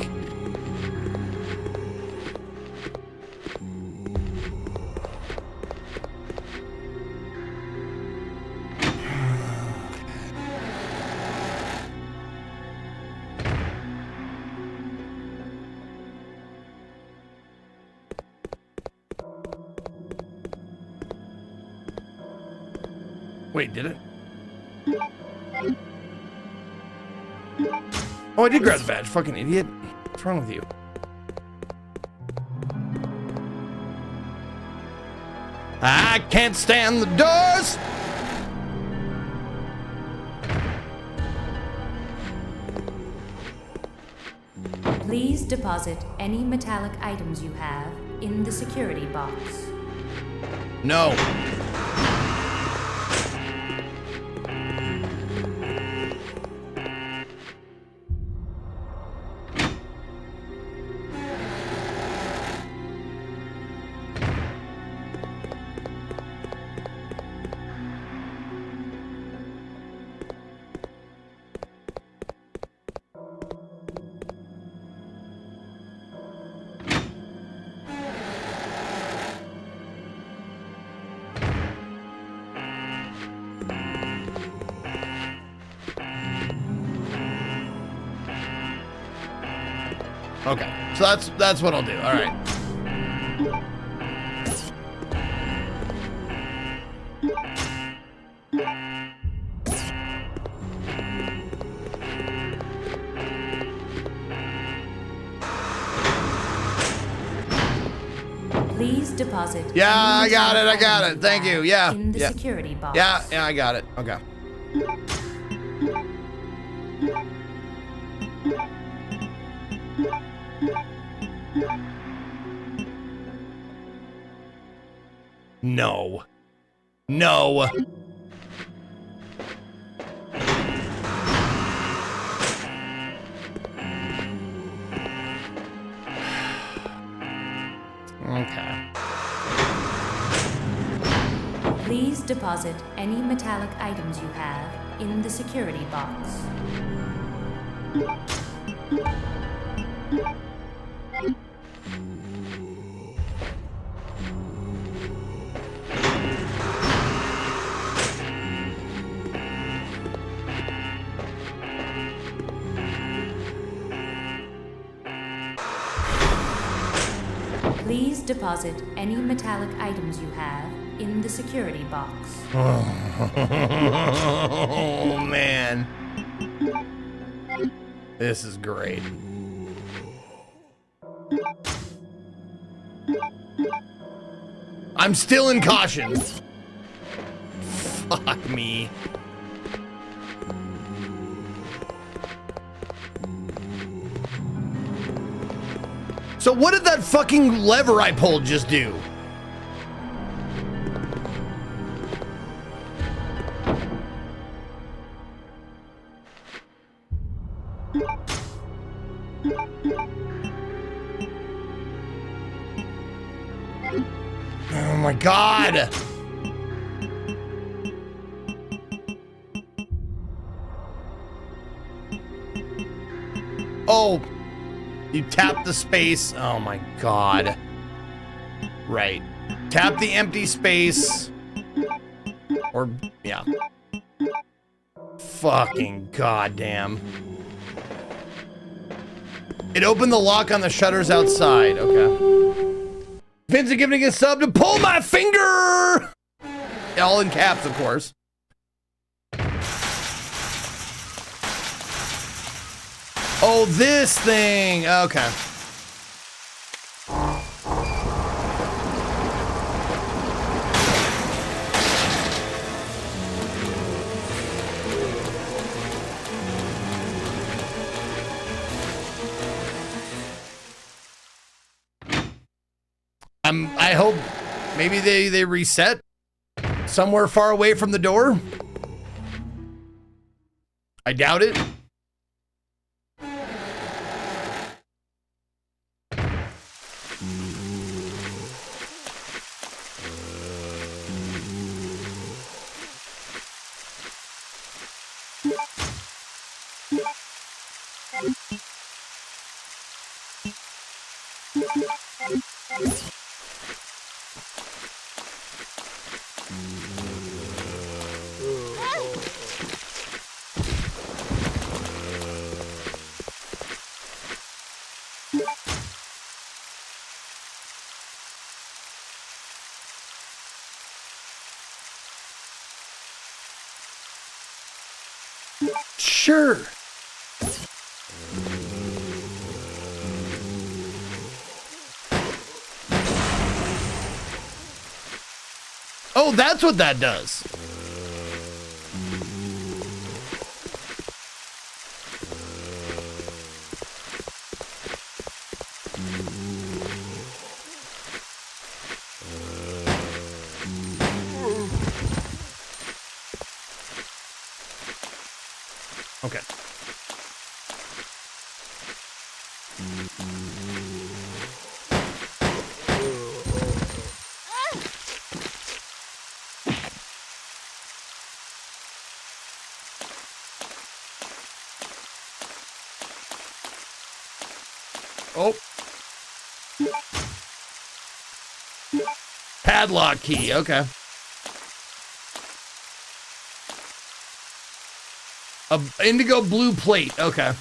Wait, did it? Oh, I did grab the badge, fucking idiot. What's wrong with you? I can't stand the doors. Please deposit any metallic items you have in the security box. No. Okay, so that's what I'll do. All right. Please deposit. Yeah, I got it. I got it. Thank you. Yeah. In the Yeah. security box. Yeah, I got it. Okay. No. No. Okay. Please deposit any metallic items you have in the security box. Please deposit any metallic items you have in the security box. Oh, man. This is great. I'm still in caution. Fuck me. So what did that fucking lever I pulled just do? Oh my God. Oh. You tap the space. Oh my God. Right. Tap the empty space. Or, yeah. Fucking goddamn. It opened the lock on the shutters outside. Okay. Vincent giving a sub to pull my finger! All in caps, of course. Oh, this thing. Okay. I hope maybe they reset somewhere far away from the door. I doubt it. Sure. Oh, that's what that does. Okay. Oh. Padlock key, okay. A indigo blue plate, okay.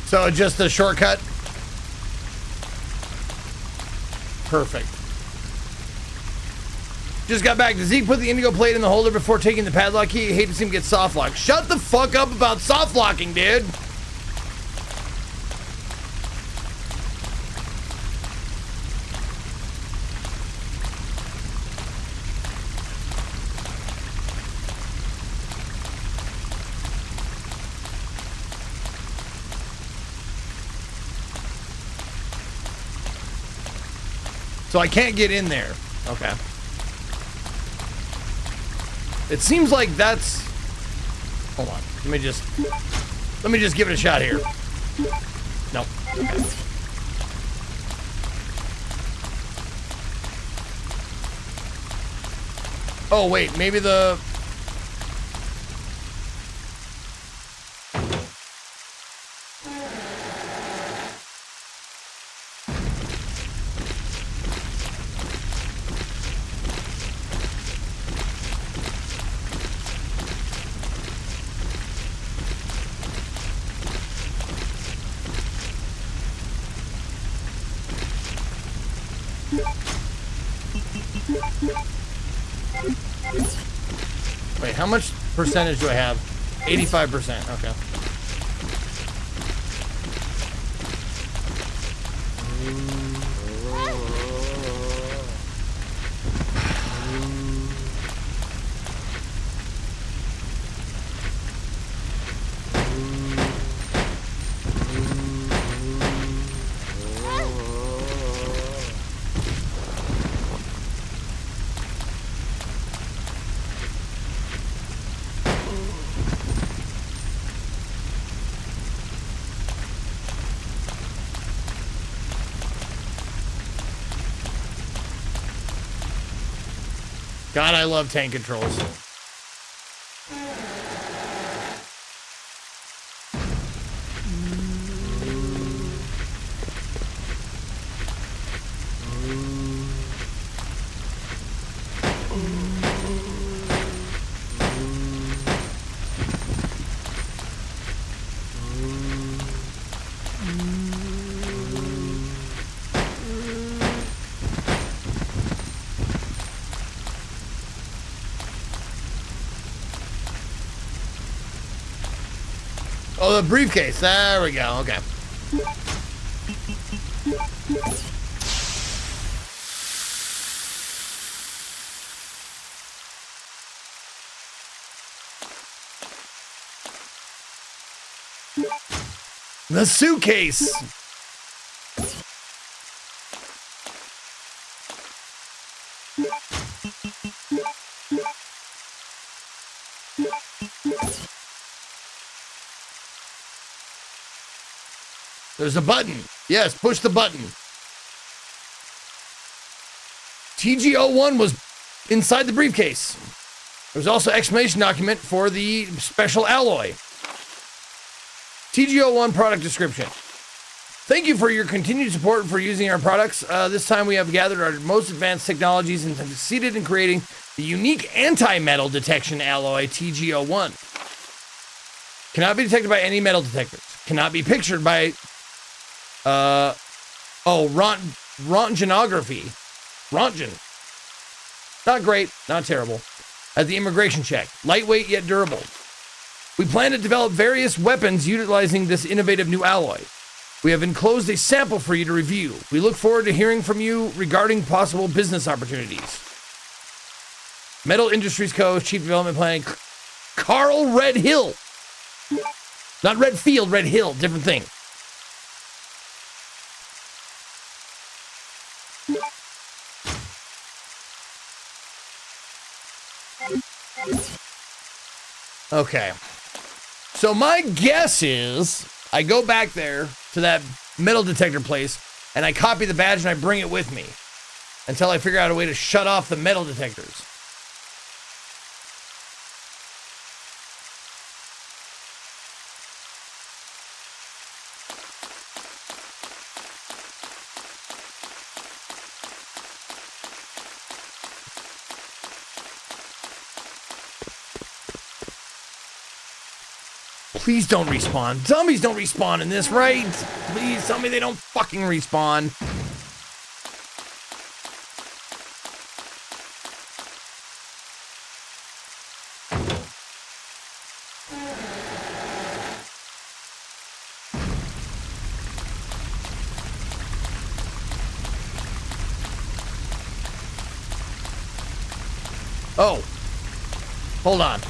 So just a shortcut? Perfect. Just got back. Does Zeke put the indigo plate in the holder before taking the padlock key? I hate to see him get soft locked. Shut the fuck up about soft locking, dude. So I can't get in there. Okay. It seems like that's... Hold on. Let me just give it a shot here. No. Okay. Oh, wait. Maybe the... Wait, how much percentage do I have? 85%. Okay. God, I love tank controls. Oh, the briefcase. There we go. Okay. The suitcase. There's a button. Yes, push the button. TG01 was inside the briefcase. There's also an explanation document for the special alloy. TG01 product description. Thank you for your continued support for using our products. This time we have gathered our most advanced technologies and have succeeded in creating the unique anti-metal detection alloy TG01. Cannot be detected by any metal detectors. Cannot be pictured by Rontgenography. Rontgen. Not great, not terrible. At the immigration check. Lightweight yet durable. We plan to develop various weapons utilizing this innovative new alloy. We have enclosed a sample for you to review. We look forward to hearing from you regarding possible business opportunities. Metal Industries Co. Chief Development Planning, Carl Red Hill. Not Redfield, Red Hill, different thing. Okay. So my guess is I go back there to that metal detector place and I copy the badge and I bring it with me until I figure out a way to shut off the metal detectors. Please don't respawn. Zombies don't respawn in this, right? Please tell me they don't fucking respawn. Oh, hold on.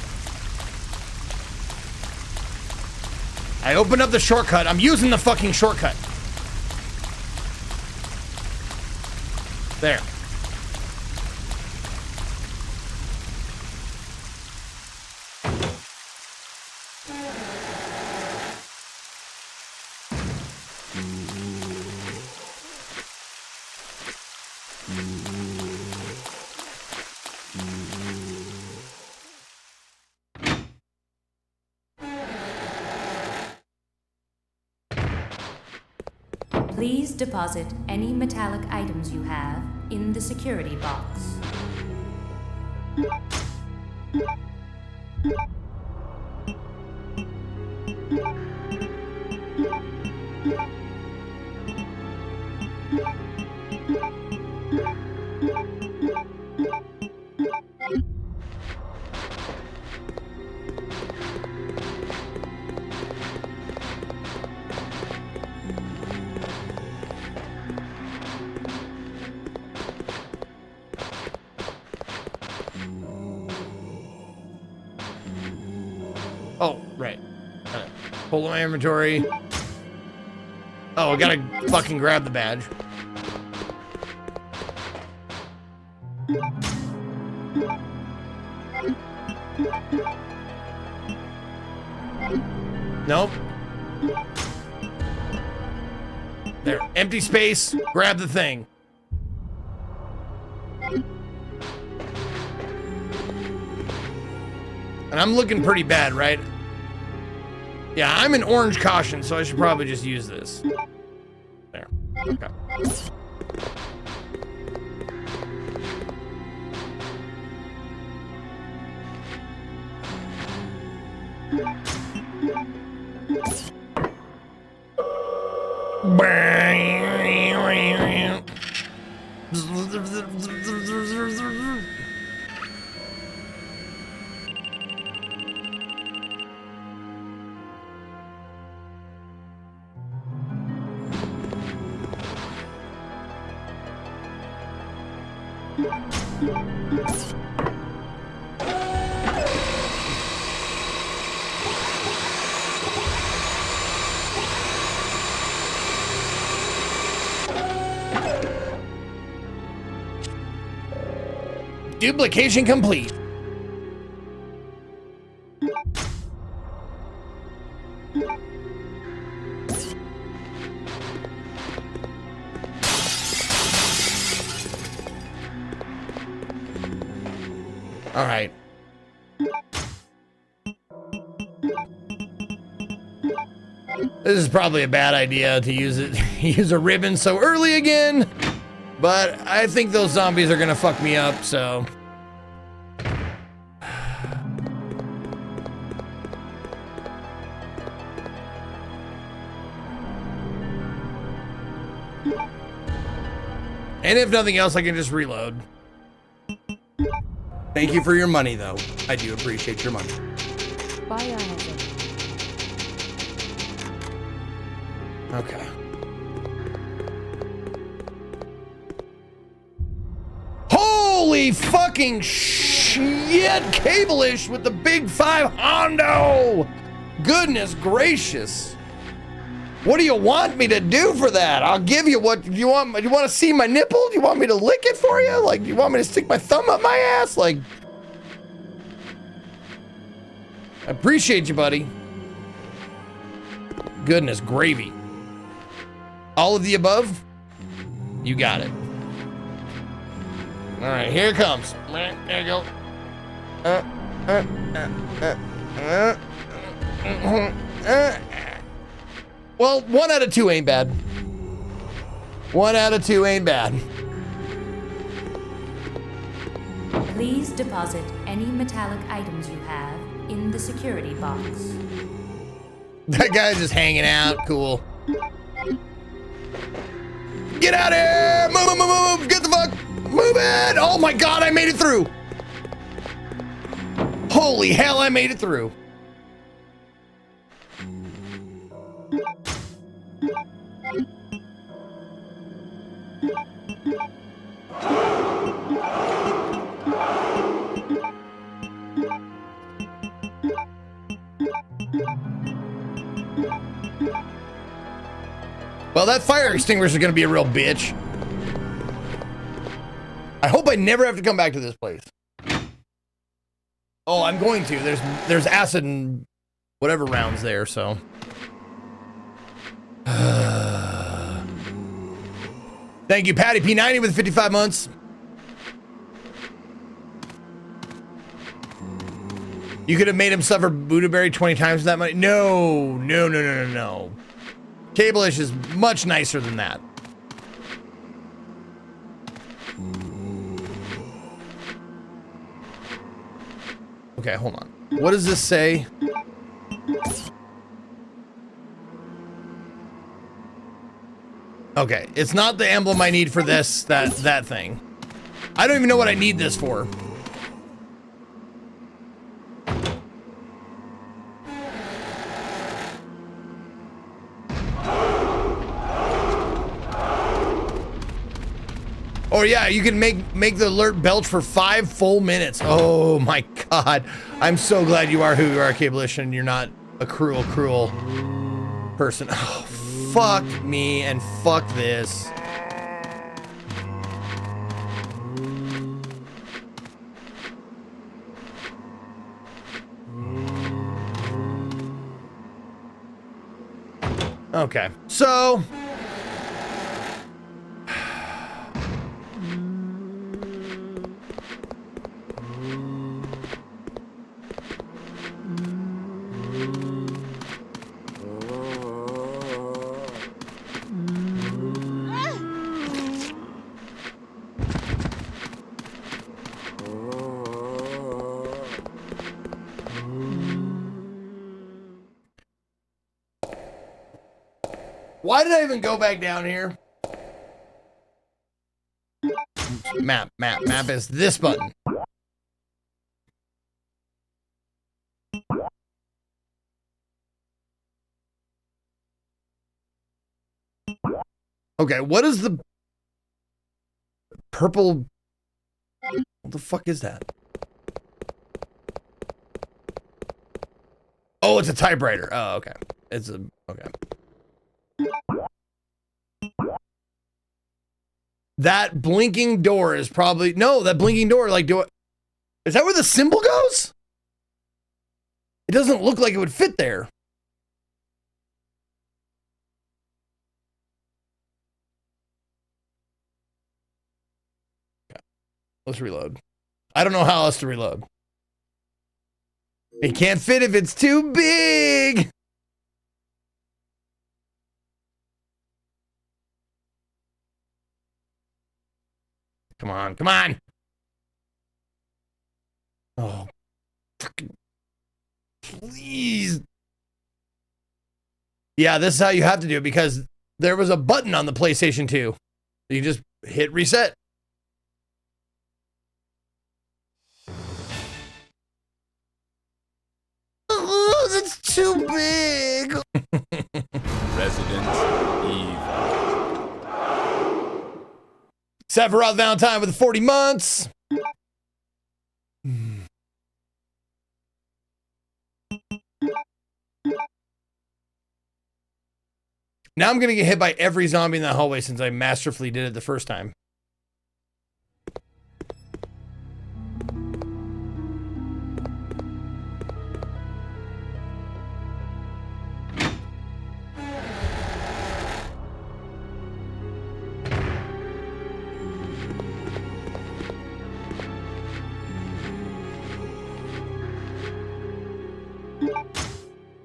I opened up the shortcut. I'm using the fucking shortcut. There. Please deposit any metallic items you have in the security box. Oh, right. Pull my inventory. Oh, I gotta fucking grab the badge. Nope. There, empty space, grab the thing. And I'm looking pretty bad, right? Yeah, I'm in orange caution, so I should probably just use this. There. Okay. Duplication complete. All right. This is probably a bad idea to use it. Use a ribbon so early again. But I think those zombies are gonna fuck me up, so. And if nothing else, I can just reload. Thank you for your money, though. I do appreciate your money. Biohazard. Okay. Holy fucking shit, Cable-ish with the big 5 Hondo! Goodness gracious. What do you want me to do for that? I'll give you what you want. You want to see my nipple? Do you want me to lick it for you? Like, you want me to stick my thumb up my ass? Like, I appreciate you, buddy. Goodness gravy. All of the above? You got it. All right, here it comes. There you go. Well, 1 out of 2 ain't bad. 1 out of 2 ain't bad. Please deposit any metallic items you have in the security box. That guy's just hanging out. Cool. Get out of here! Move, move, move, move! Get the fuck! Move it! Oh my god, I made it through! Holy hell, I made it through. Well, that fire extinguisher is going to be a real bitch. I hope I never have to come back to this place. Oh, I'm going to. There's acid and whatever rounds there, so. Thank you, Patty P90 with 55 months. You could have made him suffer Buddhaberry 20 times that money. No, no, no, no, no, no. Cable-ish is much nicer than that. Okay, hold on. What does this say? Okay, it's not the emblem I need for this, that thing. I don't even know what I need this for. Oh yeah, you can make the alert belch for 5 full minutes. Oh my god. I'm so glad you are who you are, Cable-ish, and you're not a cruel, cruel person. Oh, fuck me and fuck this. Okay, so why did I even go back down here? Map is this button. Okay, what is the purple? What the fuck is that? Oh, it's a typewriter. Oh, okay. It's a, okay. That blinking door is probably, no, that blinking door, like, is that where the symbol goes? It doesn't look like it would fit there. Okay. Let's reload. I don't know how else to reload. It can't fit if it's too big. Come on, come on. Oh, fucking please. Yeah, this is how you have to do it because there was a button on the PlayStation 2. You just hit reset. Oh, that's too big. Resident Evil. Sephiroth Valentine with 40 months. Now I'm going to get hit by every zombie in the hallway since I masterfully did it the first time.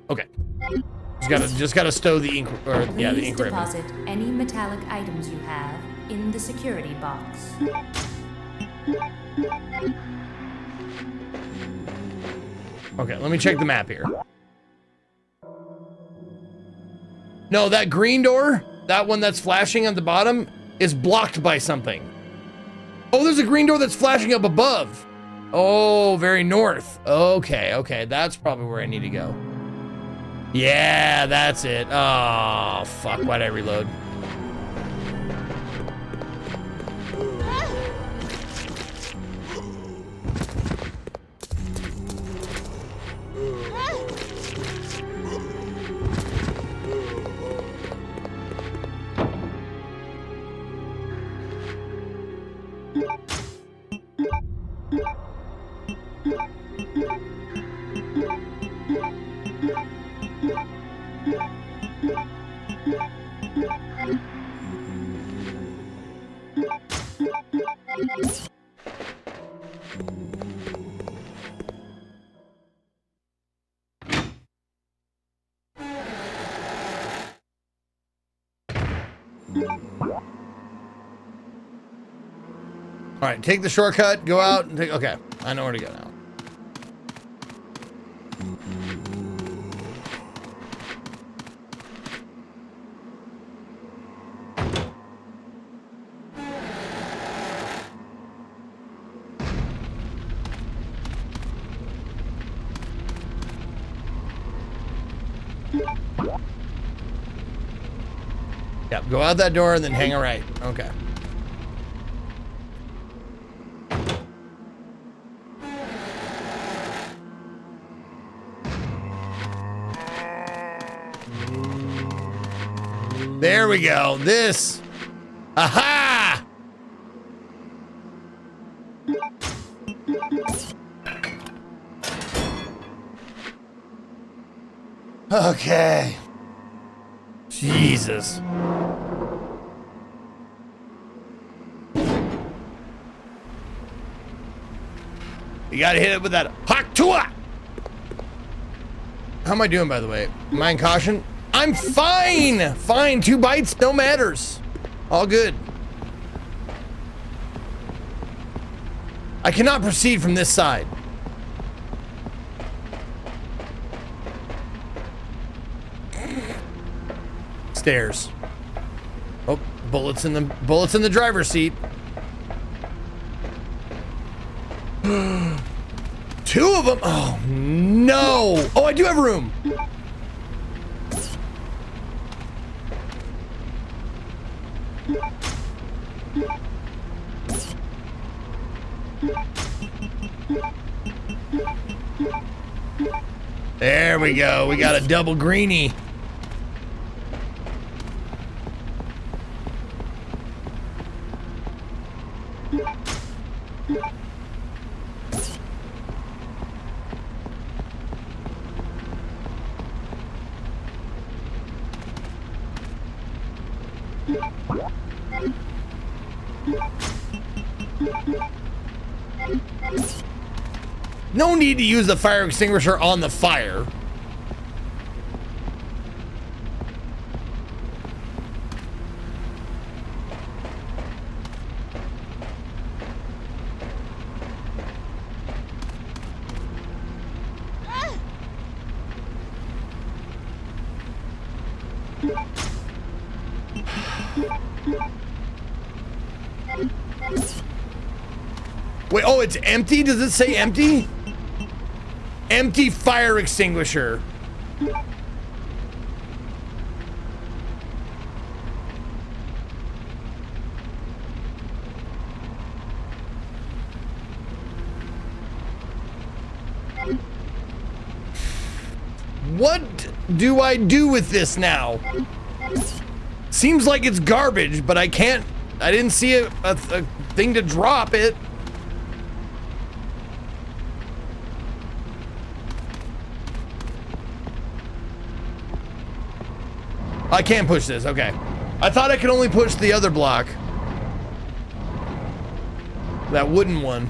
Okay. Just gotta stow the ink, or yeah, the ink ribbon. Deposit any metallic items you have in the security box. Okay, let me check the map here. No, that green door, that one that's flashing on the bottom, is blocked by something. Oh, there's a green door that's flashing up above. Oh, very north. Okay, okay, that's probably where I need to go. Yeah, that's it. Oh, fuck, why'd I reload? All right, take the shortcut, go out, and take, okay, I know where to go now. Yep, go out that door and then hang a right. Okay. There we go. This. Aha! Okay. Jesus. You gotta hit it with that Haktua! How am I doing, by the way? Am I in caution? I'm fine! Fine, 2 bites, no matters. All good. I cannot proceed from this side. Stairs. Oh, bullets in the driver's seat. 2 of them. Oh no. Oh, I do have room. There we go. We got a double greenie. No need to use the fire extinguisher on the fire. Wait, oh, it's empty? Does it say empty? Empty fire extinguisher. What do I do with this now? Seems like it's garbage, but I didn't see a thing to drop it. I can't push this, okay. I thought I could only push the other block. That wooden one.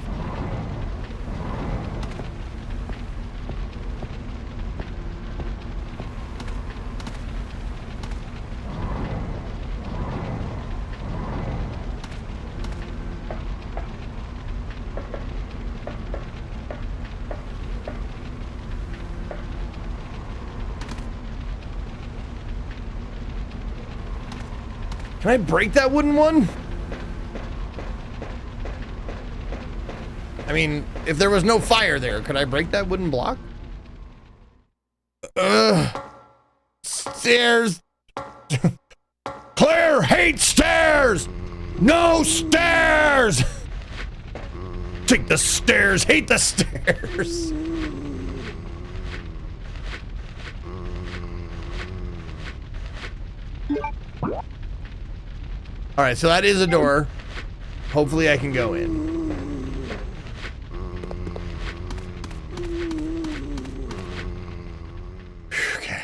Can I break that wooden one? I mean, if there was no fire there, could I break that wooden block? Stairs. Claire hates stairs. No stairs. Take the stairs, hate the stairs. All right, so that is a door. Hopefully I can go in. Okay.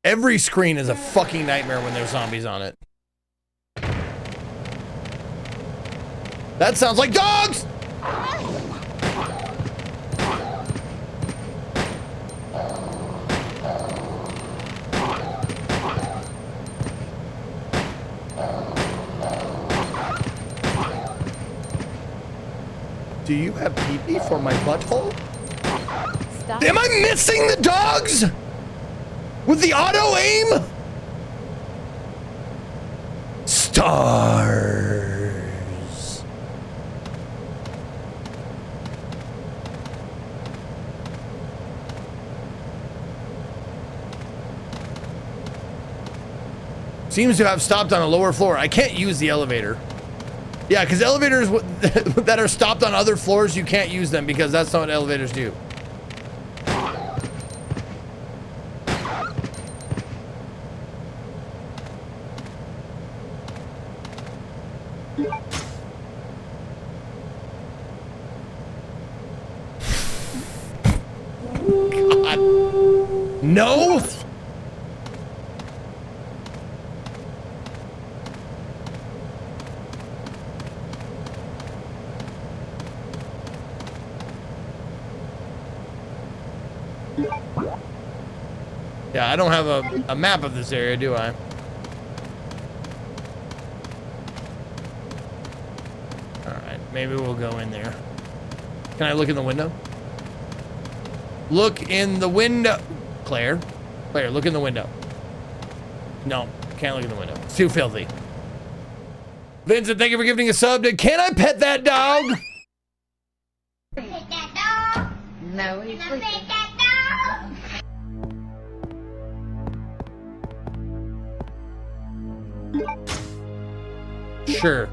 Every screen is a fucking nightmare when there's zombies on it. That sounds like dogs! Do you have pee-pee for my butthole? Stop. Am I missing the dogs? With the auto aim? Stars. Seems to have stopped on a lower floor. I can't use the elevator. Yeah, because elevators that are stopped on other floors, you can't use them because that's not what elevators do. God. No? Yeah, I don't have a map of this area, do I? Alright, maybe we'll go in there. Can I look in the window? Look in the window. Claire? Claire, look in the window. No, can't look in the window. It's too filthy. Vincent, thank you for giving a sub. Can I pet that dog? Pet that dog? No, he's Can I pet that dog? Sure.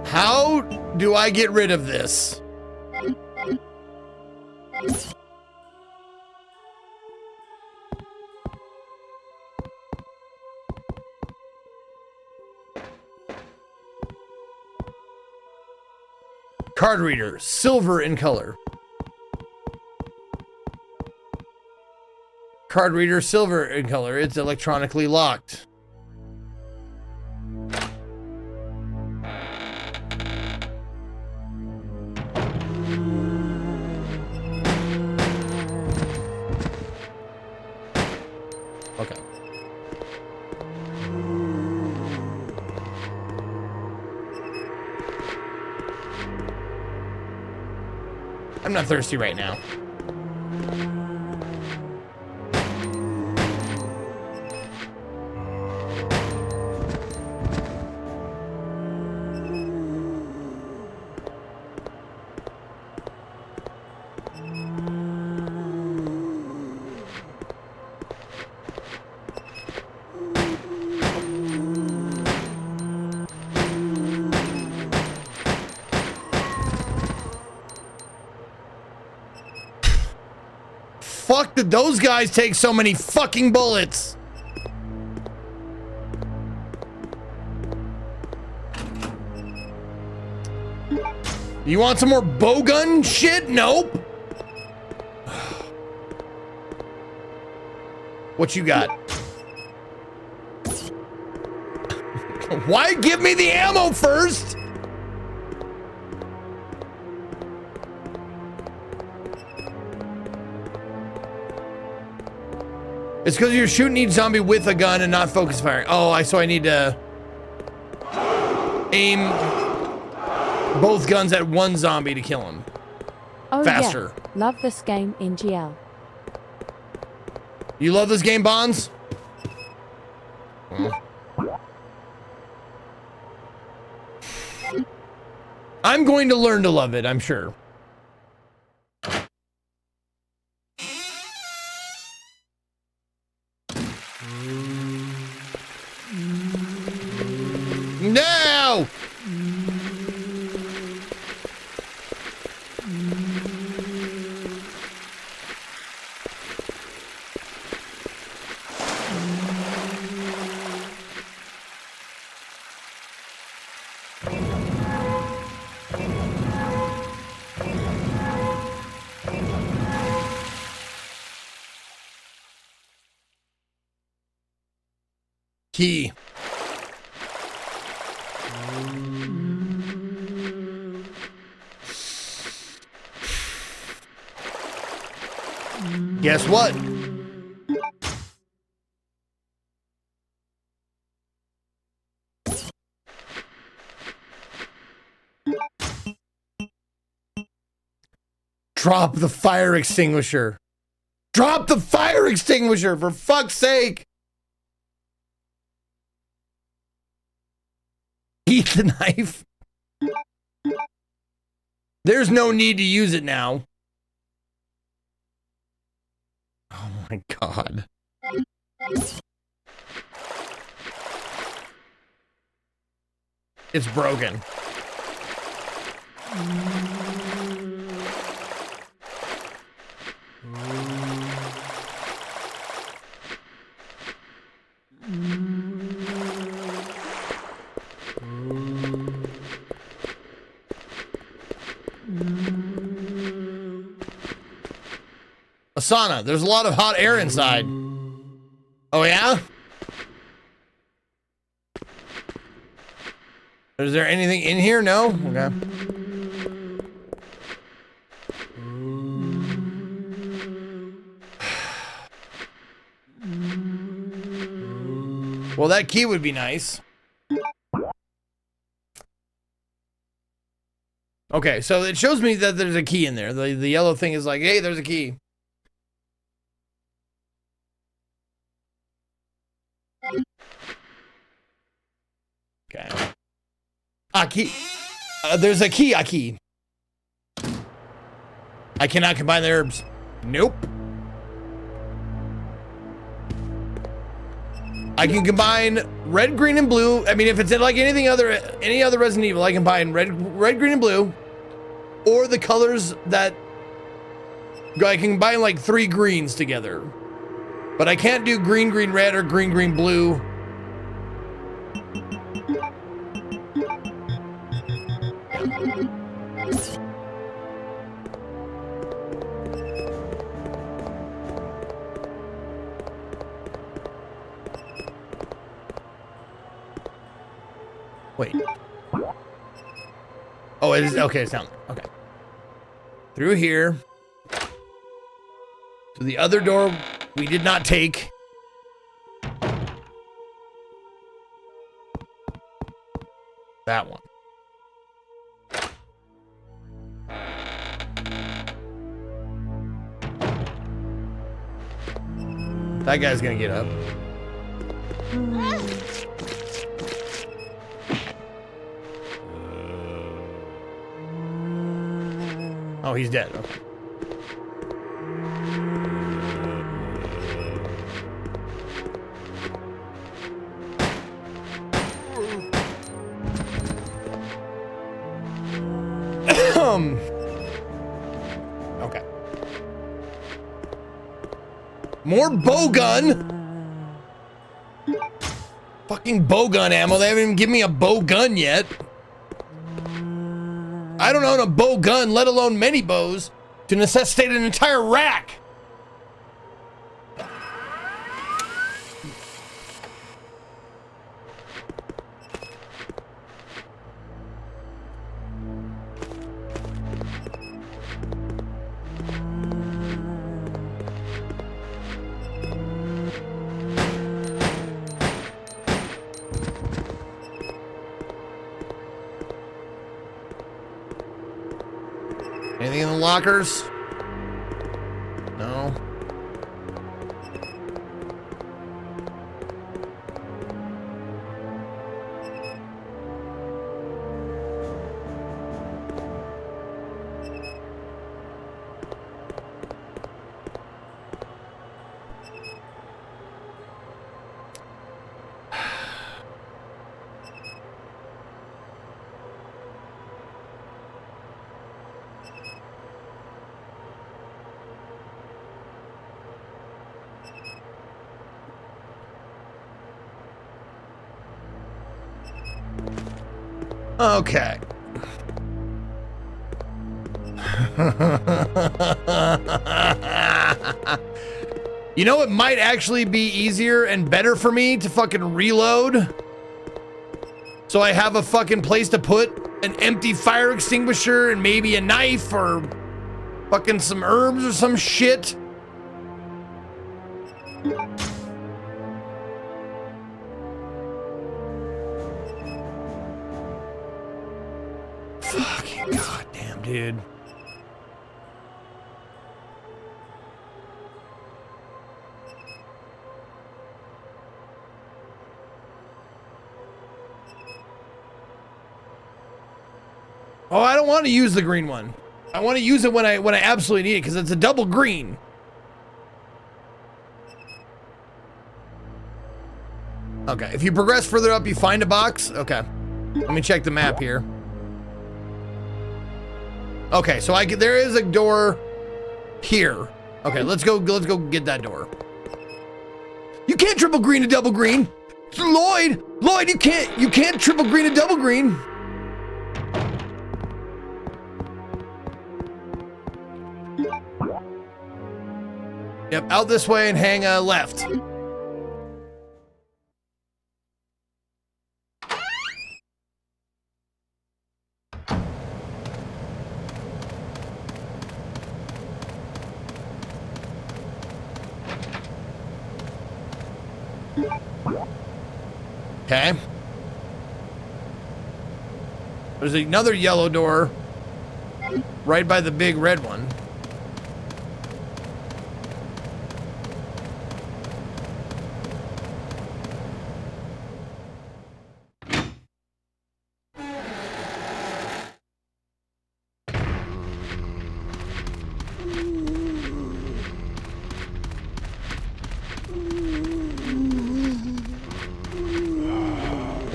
How do I get rid of this? Card reader, silver in color. Card reader, silver in color. It's electronically locked. Okay. I'm not thirsty right now. Fuck, did those guys take so many fucking bullets? You want some more bowgun shit? Nope. What you got? Why give me the ammo first? It's because you're shooting each zombie with a gun and not focus firing. Oh, so I need to aim both guns at one zombie to kill him. Oh faster. Yeah. Love this game in GL. You love this game, Bonds? I'm going to learn to love it, I'm sure. No! Key. Guess what? Drop the fire extinguisher. Drop the fire extinguisher, for fuck's sake. Eat the knife. There's no need to use it now. Oh my God. It's broken. A sauna. There's a lot of hot air inside. Oh, yeah? Is there anything in here? No? Okay. Well, that key would be nice. Okay, so it shows me that there's a key in there. The yellow thing is like, hey, there's a key. Okay. A key. There's a key, a key. I cannot combine the herbs. Nope. I can combine red, green, and blue. I mean, if it's like any other Resident Evil, I can combine red, green, and blue, or the colors that I can combine like 3 greens together. But I can't do green, green, red, or green, green, blue. Wait. Oh, it is. Okay, it's down. Okay. Through here. To the other door we did not take. That one. That guy's gonna get up. Oh, he's dead. Okay. Okay. More bowgun. Fucking bowgun ammo. They haven't even given me a bowgun yet. I don't own a bow gun, let alone many bows, to necessitate an entire rack. Anything in the lockers? No. Okay. You know, it might actually be easier and better for me to fucking reload. So I have a fucking place to put an empty fire extinguisher and maybe a knife or fucking some herbs or some shit. Fucking goddamn, dude. Oh, I don't want to use the green one. I want to use it when I absolutely need it because it's a double green. Okay, if you progress further up, you find a box. Okay, let me check the map here. Okay, so there is a door here. Okay, let's go get that door. You can't triple green a double green. Lloyd, you can't triple green a double green. Yep, out this way and hang left. Okay. There's another yellow door right by the big red one.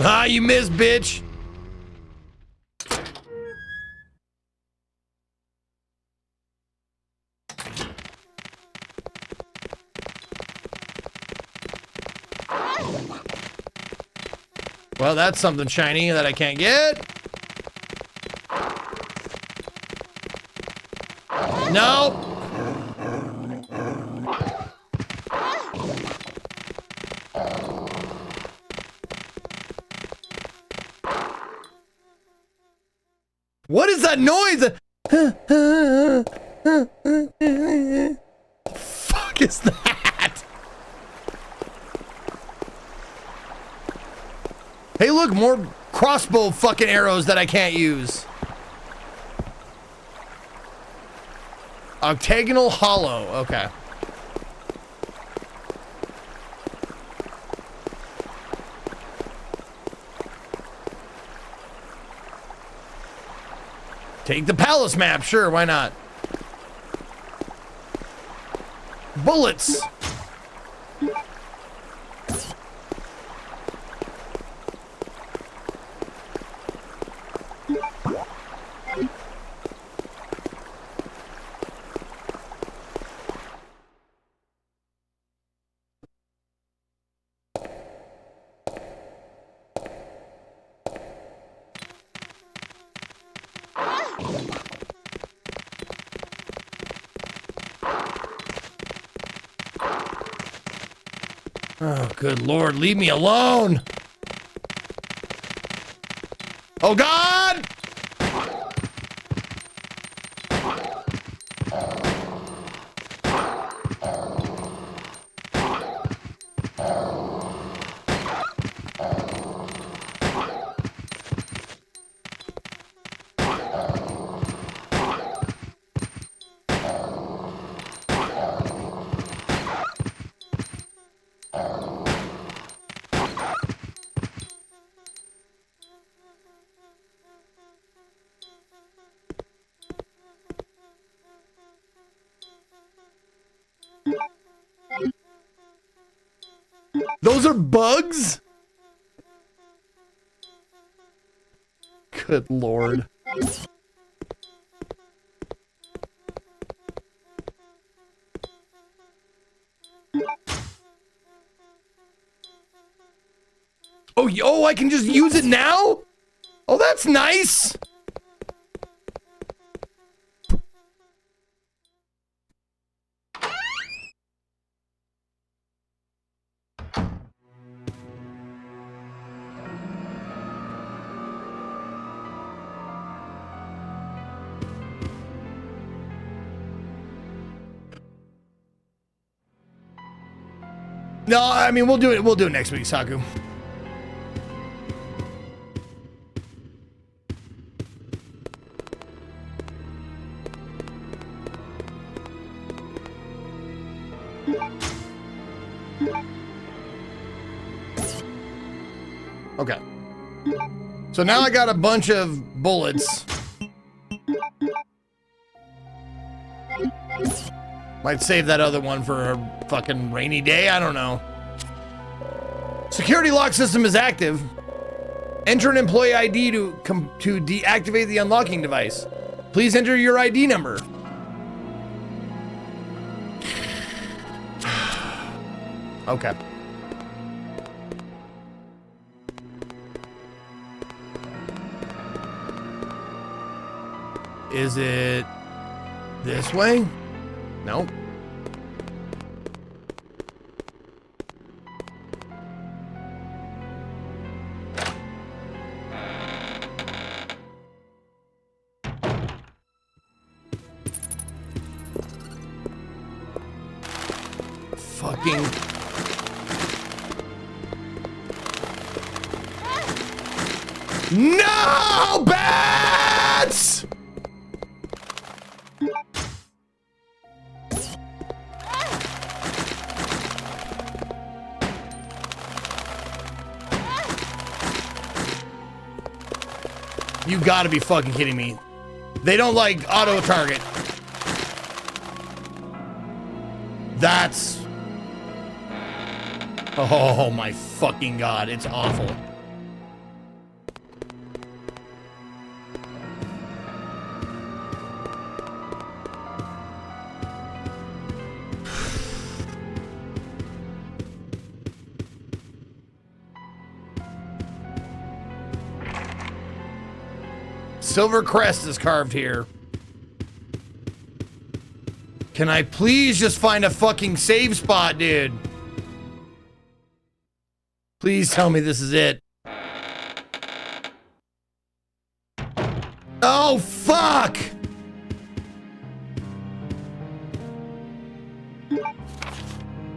Ah, you missed, bitch. Well, that's something shiny that I can't get. No. What is that noise? Fuck is that? Hey, look, more crossbow fucking arrows that I can't use. Octagonal hollow. Okay. Take the palace map, sure, why not? Bullets! Oh, good Lord, leave me alone! Oh, God! Those are bugs? Good Lord. Oh, I can just use it now? Oh, that's nice. No, I mean, we'll do it. We'll do it next week, Saku. Okay. So now I got a bunch of bullets. Might save that other one for a fucking rainy day. I don't know. Security lock system is active. Enter an employee ID to deactivate the unlocking device. Please enter your ID number. Okay. Is it this way? Nope. Fucking... No, bats! You gotta be fucking kidding me. They don't like auto target. That's... Oh my fucking God, it's awful. Silver crest is carved here. Can I please just find a fucking save spot, dude? Please tell me this is it. Oh, fuck!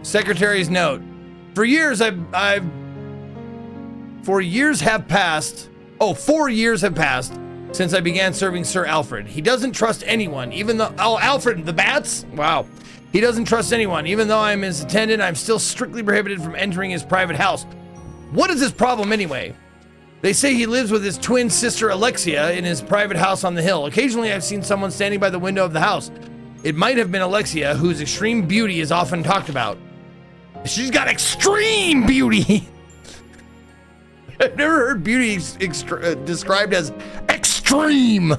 Secretary's note. For years have passed since I began serving Sir Alfred. He doesn't trust anyone, even though... Oh, Alfred, the bats? Wow. He doesn't trust anyone. Even though I'm his attendant, I'm still strictly prohibited from entering his private house. What is his problem anyway? They say he lives with his twin sister Alexia in his private house on the hill. Occasionally I've seen someone standing by the window of the house. It might have been Alexia, whose extreme beauty is often talked about. She's got extreme beauty! I've never heard beauty described as extreme.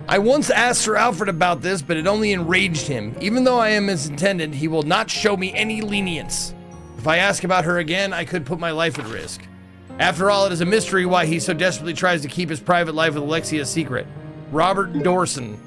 I once asked Sir Alfred about this, but it only enraged him. Even though I am his attendant, he will not show me any lenience. If I ask about her again, I could put my life at risk. After all, it is a mystery why he so desperately tries to keep his private life with Alexia a secret. Robert Dorson.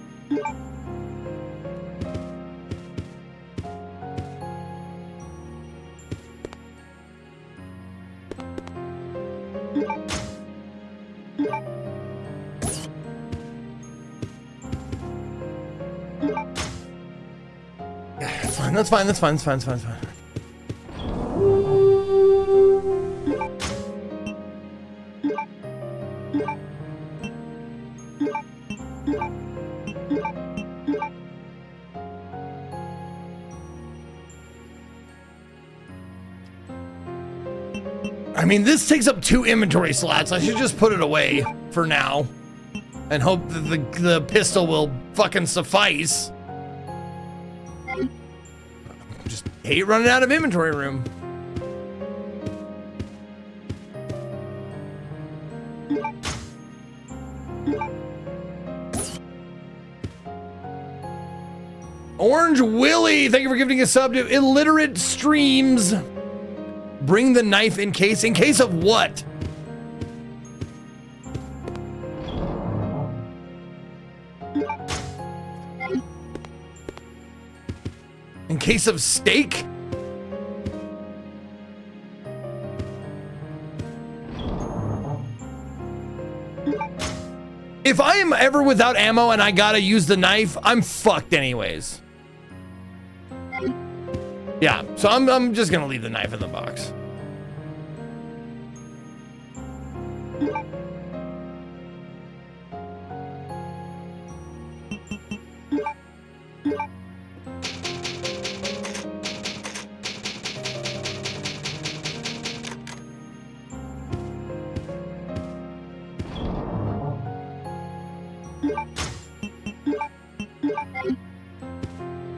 That's fine. I mean, this takes up 2 inventory slots. I should just put it away for now and hope that the pistol will fucking suffice. Just hate running out of inventory room. Orange Willie, thank you for giving a sub to Illiterate Streams. Bring the knife in case of what? In case of steak? If I am ever without ammo and I gotta use the knife, I'm fucked anyways. Yeah, so I'm just gonna leave the knife in the box.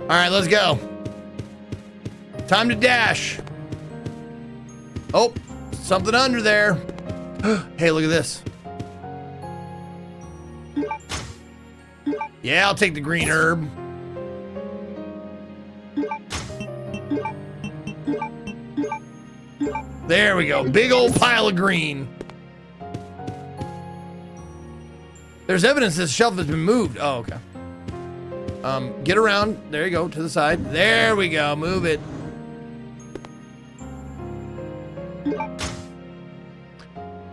All right, let's go. Time to dash. Oh, something under there. Hey, look at this. Yeah, I'll take the green herb. There we go. Big old pile of green. There's evidence this shelf has been moved. Oh, okay. Get around. There you go, to the side. There we go. Move it.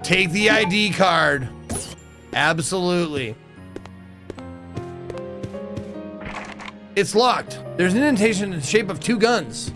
Take the ID card. Absolutely. It's locked. There's an indentation in the shape of 2 guns.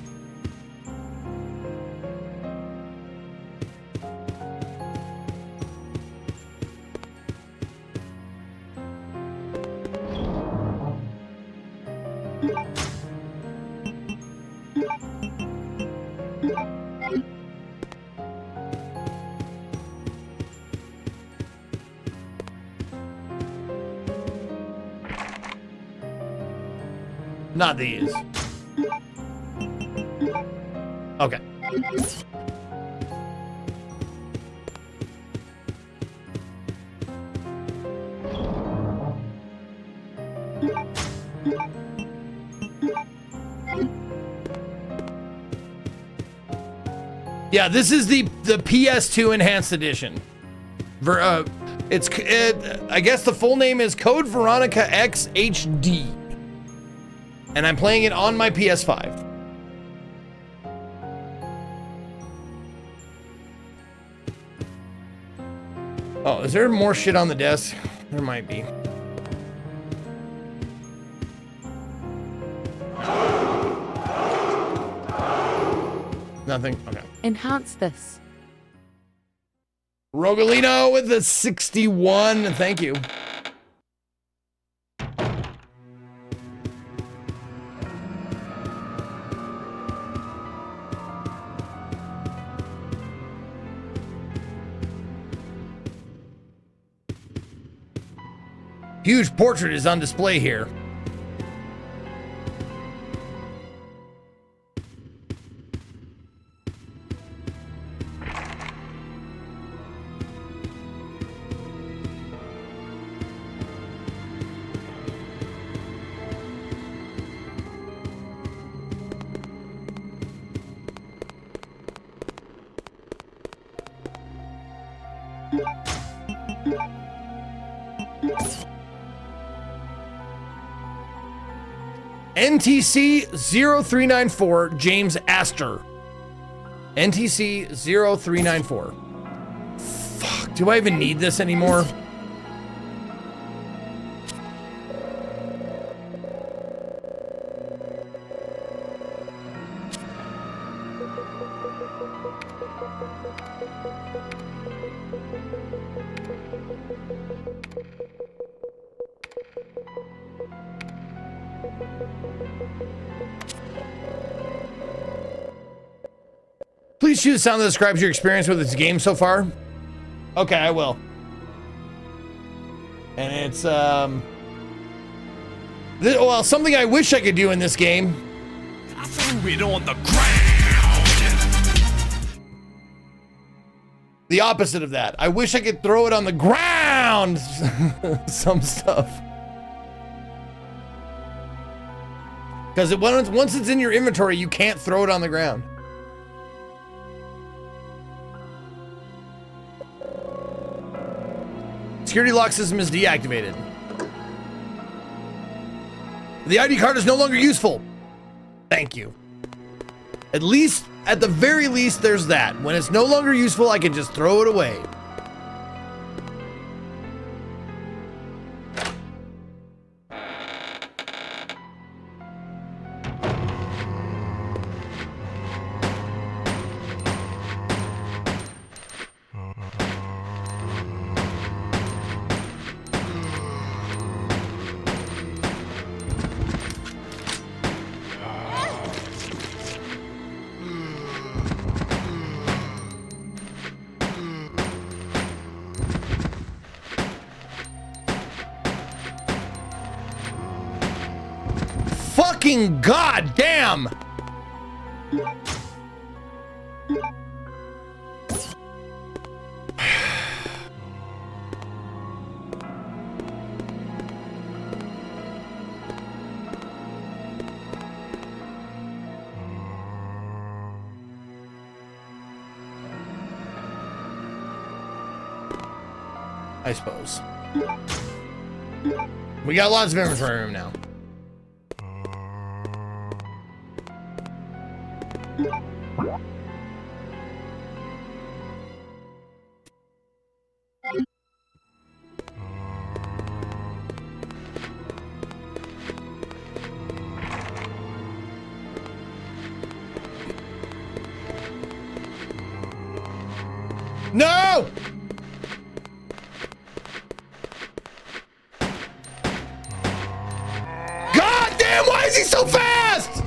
Not these. Okay. Yeah, this is the PS2 Enhanced Edition. I guess the full name is Code Veronica X HD. And I'm playing it on my PS5. Oh, is there more shit on the desk? There might be. Nothing? Okay. Enhance this. Rogalino with the 61. Thank you. Huge portrait is on display here. NTC 0394 James Astor. NTC 0394. Fuck, do I even need this anymore? Please choose a sound that describes your experience with this game so far. Okay, I will. And it's, well, something I wish I could do in this game. I threw it on the ground. The opposite of that. I wish I could throw it on the ground. Some stuff. Because once it's in your inventory, you can't throw it on the ground. Security lock system is deactivated. The ID card is no longer useful. Thank you. At least, at the very least, there's that. When it's no longer useful, I can just throw it away. Fucking goddamn! I suppose. We got lots of inventory room now. No! God damn, why is he so fast?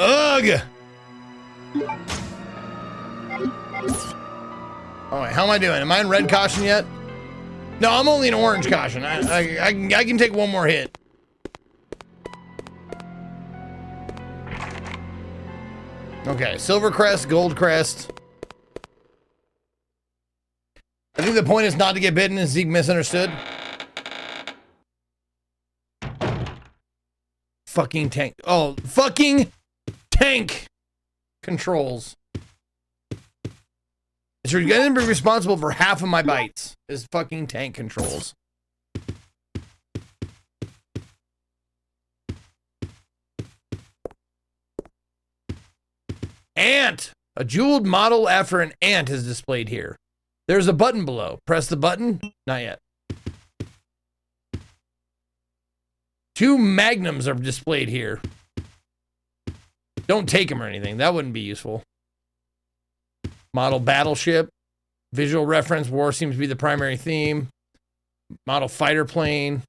Ugh! All right, how am I doing? Am I in red caution yet? No, I'm only in orange caution. I can take one more hit. Okay, silver crest, gold crest. I think the point is not to get bitten, and Zeke misunderstood. Fucking tank. Oh, fucking tank controls. So you're gonna be responsible for half of my bites. Is fucking tank controls. Ant! A jeweled model after an ant is displayed here. There's a button below. Press the button. Not yet. 2 magnums are displayed here. Don't take them or anything. That wouldn't be useful. Model battleship. Visual reference. War seems to be the primary theme. Model fighter plane.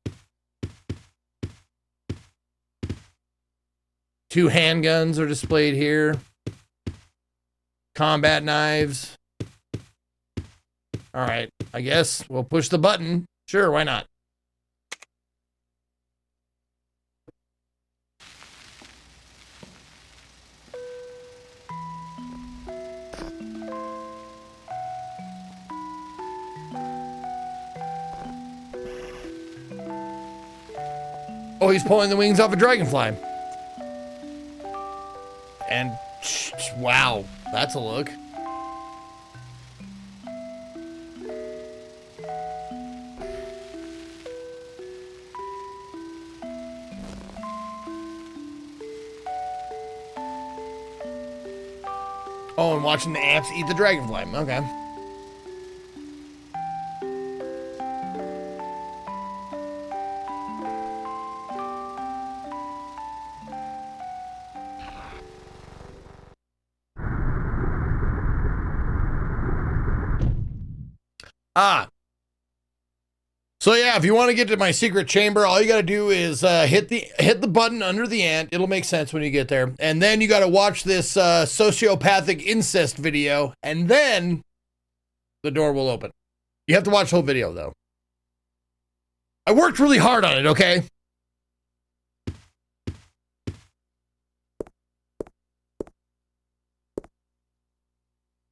2 handguns are displayed here. Combat knives. All right. I guess we'll push the button. Sure, why not? Oh, he's pulling the wings off a dragonfly. And wow, that's a look. Oh, and watching the ants eat the dragonfly. Okay. So yeah, if you want to get to my secret chamber, all you got to do is hit the button under the ant. It'll make sense when you get there. And then you got to watch this sociopathic incest video, and then the door will open. You have to watch the whole video, though. I worked really hard on it, okay?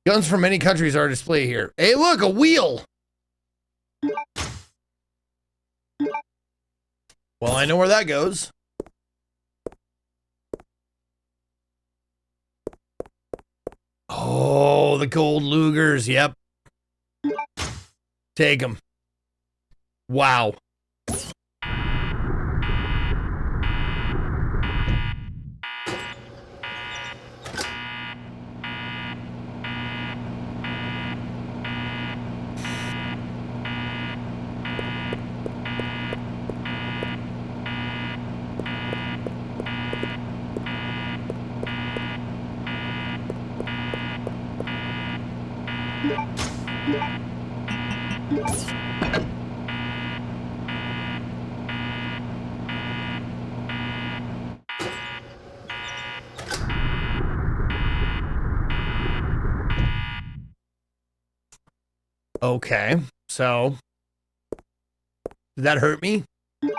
Guns from many countries are displayed here. Hey, look, a wheel. Well, I know where that goes. Oh, the gold Lugers. Yep. Take them. Wow. Okay, so did that hurt me? No.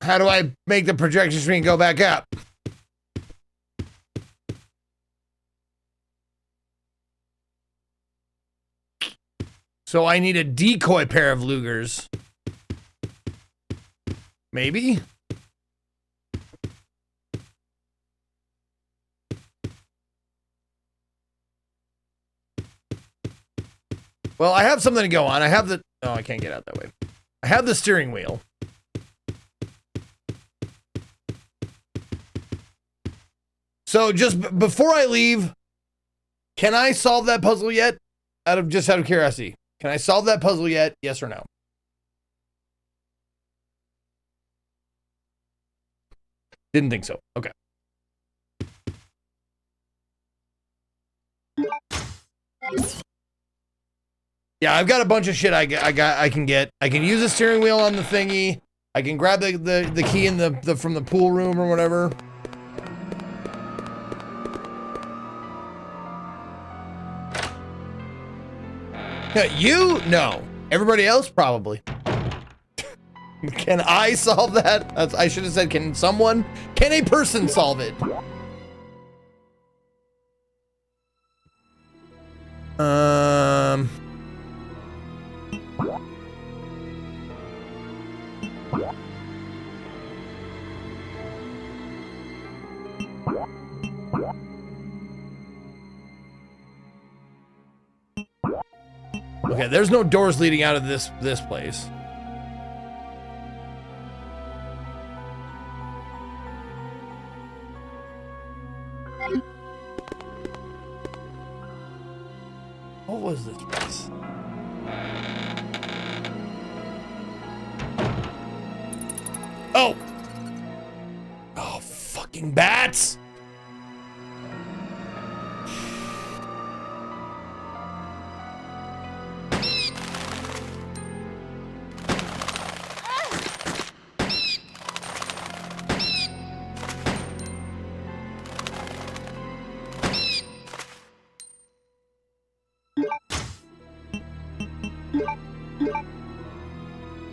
How do I make the projection screen go back up? So I need a decoy pair of Lugers. Maybe? Well, I have something to go on. I have the... Oh, I can't get out that way. I have the steering wheel. So just before I leave, can I solve that puzzle yet? Out of curiosity. Can I solve that puzzle yet? Yes or no? Didn't think so. Okay. Yeah, I've got a bunch of shit I can get. I can use a steering wheel on the thingy. I can grab the key in the from the pool room or whatever. You? No. Everybody else? Probably. Can I solve that? I should have said, can a person solve it? Okay, there's no doors leading out of this place. What was this place? Oh! Oh, fucking bats!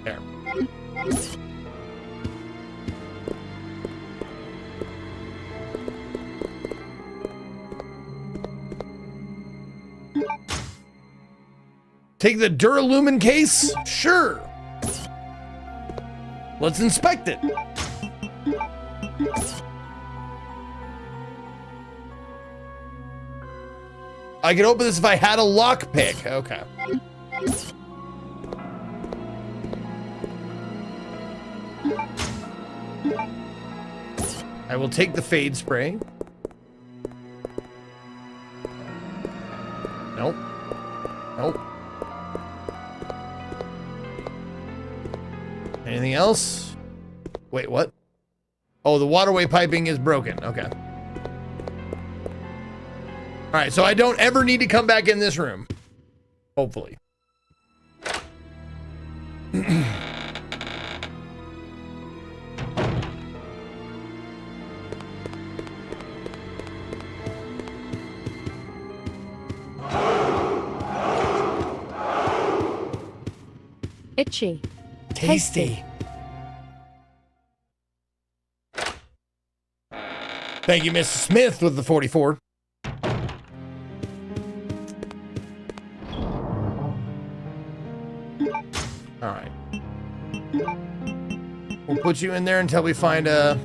There. Take the Duralumin case? Sure. Let's inspect it. I could open this if I had a lockpick. Okay. I will take the fade spray. Nope. Nope. Anything else? Wait, what? Oh, the waterway piping is broken. Okay. All right, so I don't ever need to come back in this room. Hopefully. Itchy. Tasty. Thank you, Mr. Smith, with the 44. All right. We'll put you in there until we find a...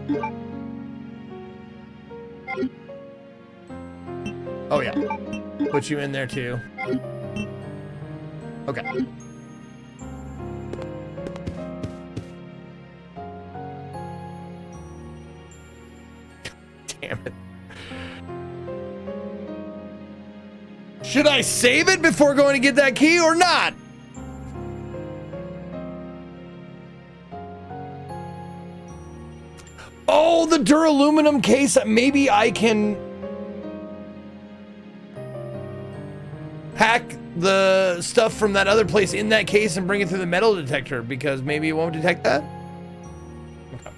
Oh, yeah. Put you in there, too. Okay. Damn it. Should I save it before going to get that key or not? Oh, the duraluminum case. Maybe I can pack the stuff from that other place in that case and bring it through the metal detector, because maybe it won't detect that. Okay.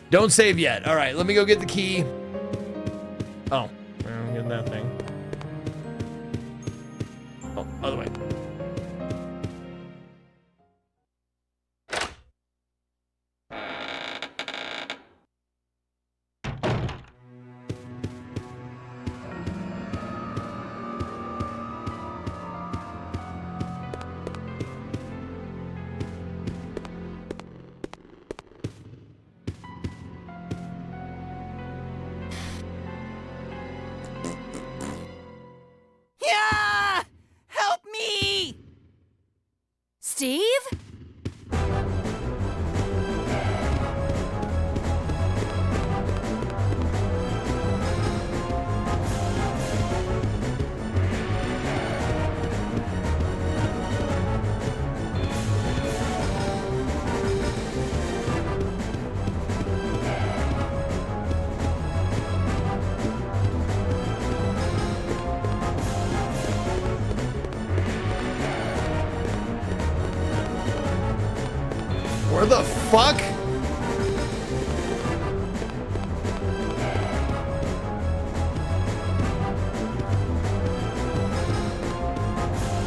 Don't save yet. All right, let me go get the key. Oh, I'm getting that thing. Oh, other way. Yeah! Help me! Steve? Where the fuck?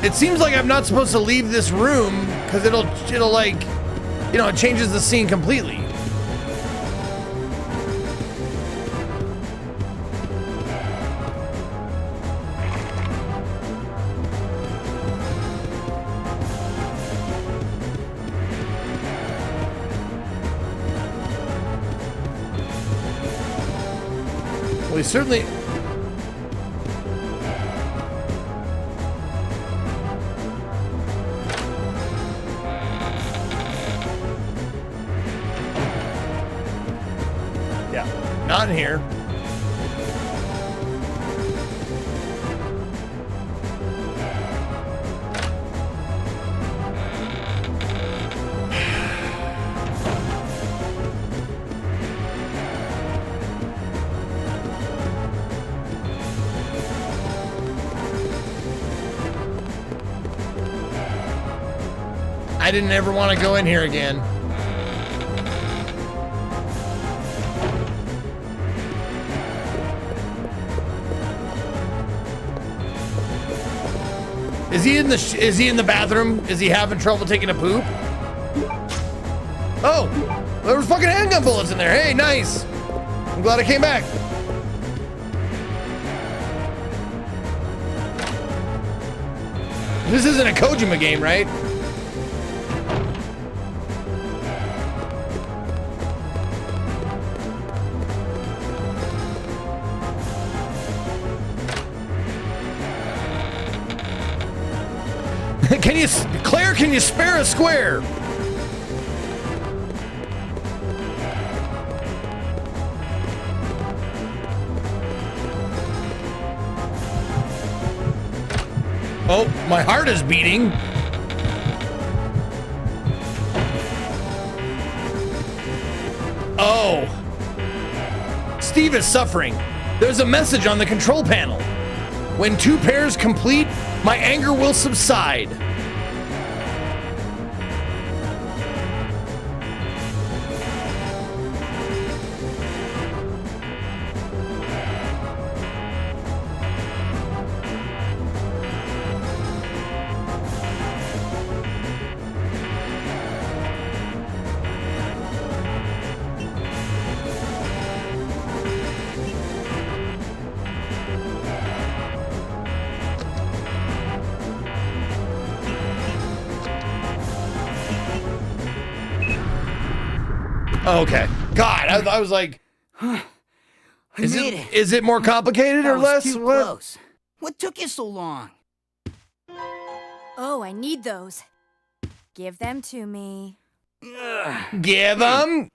It seems like I'm not supposed to leave this room because it'll like, you know, it changes the scene completely. Well, he certainly... Yeah, not in here. I didn't ever want to go in here again. Is he in the bathroom? Is he having trouble taking a poop? Oh, there was fucking handgun bullets in there. Hey, nice. I'm glad I came back. This isn't a Kojima game, right? Claire, can you spare a square? Oh, my heart is beating. Oh. Steve is suffering. There's a message on the control panel. When 2 pairs complete, my anger will subside. Okay. God, I was like, is it more complicated or less? Too close. What took you so long? Oh, I need those. Give them to me. Give them.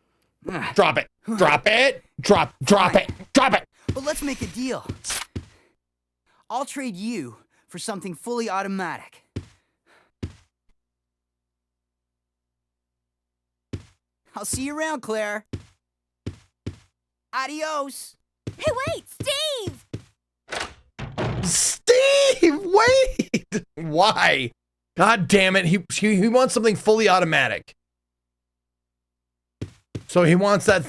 Drop it. Drop it. Drop it. Drop it. But let's make a deal. I'll trade you for something fully automatic. I'll see you around, Claire. Adios. Hey, wait, Steve! Steve, wait! Why? God damn it, he wants something fully automatic. So he wants that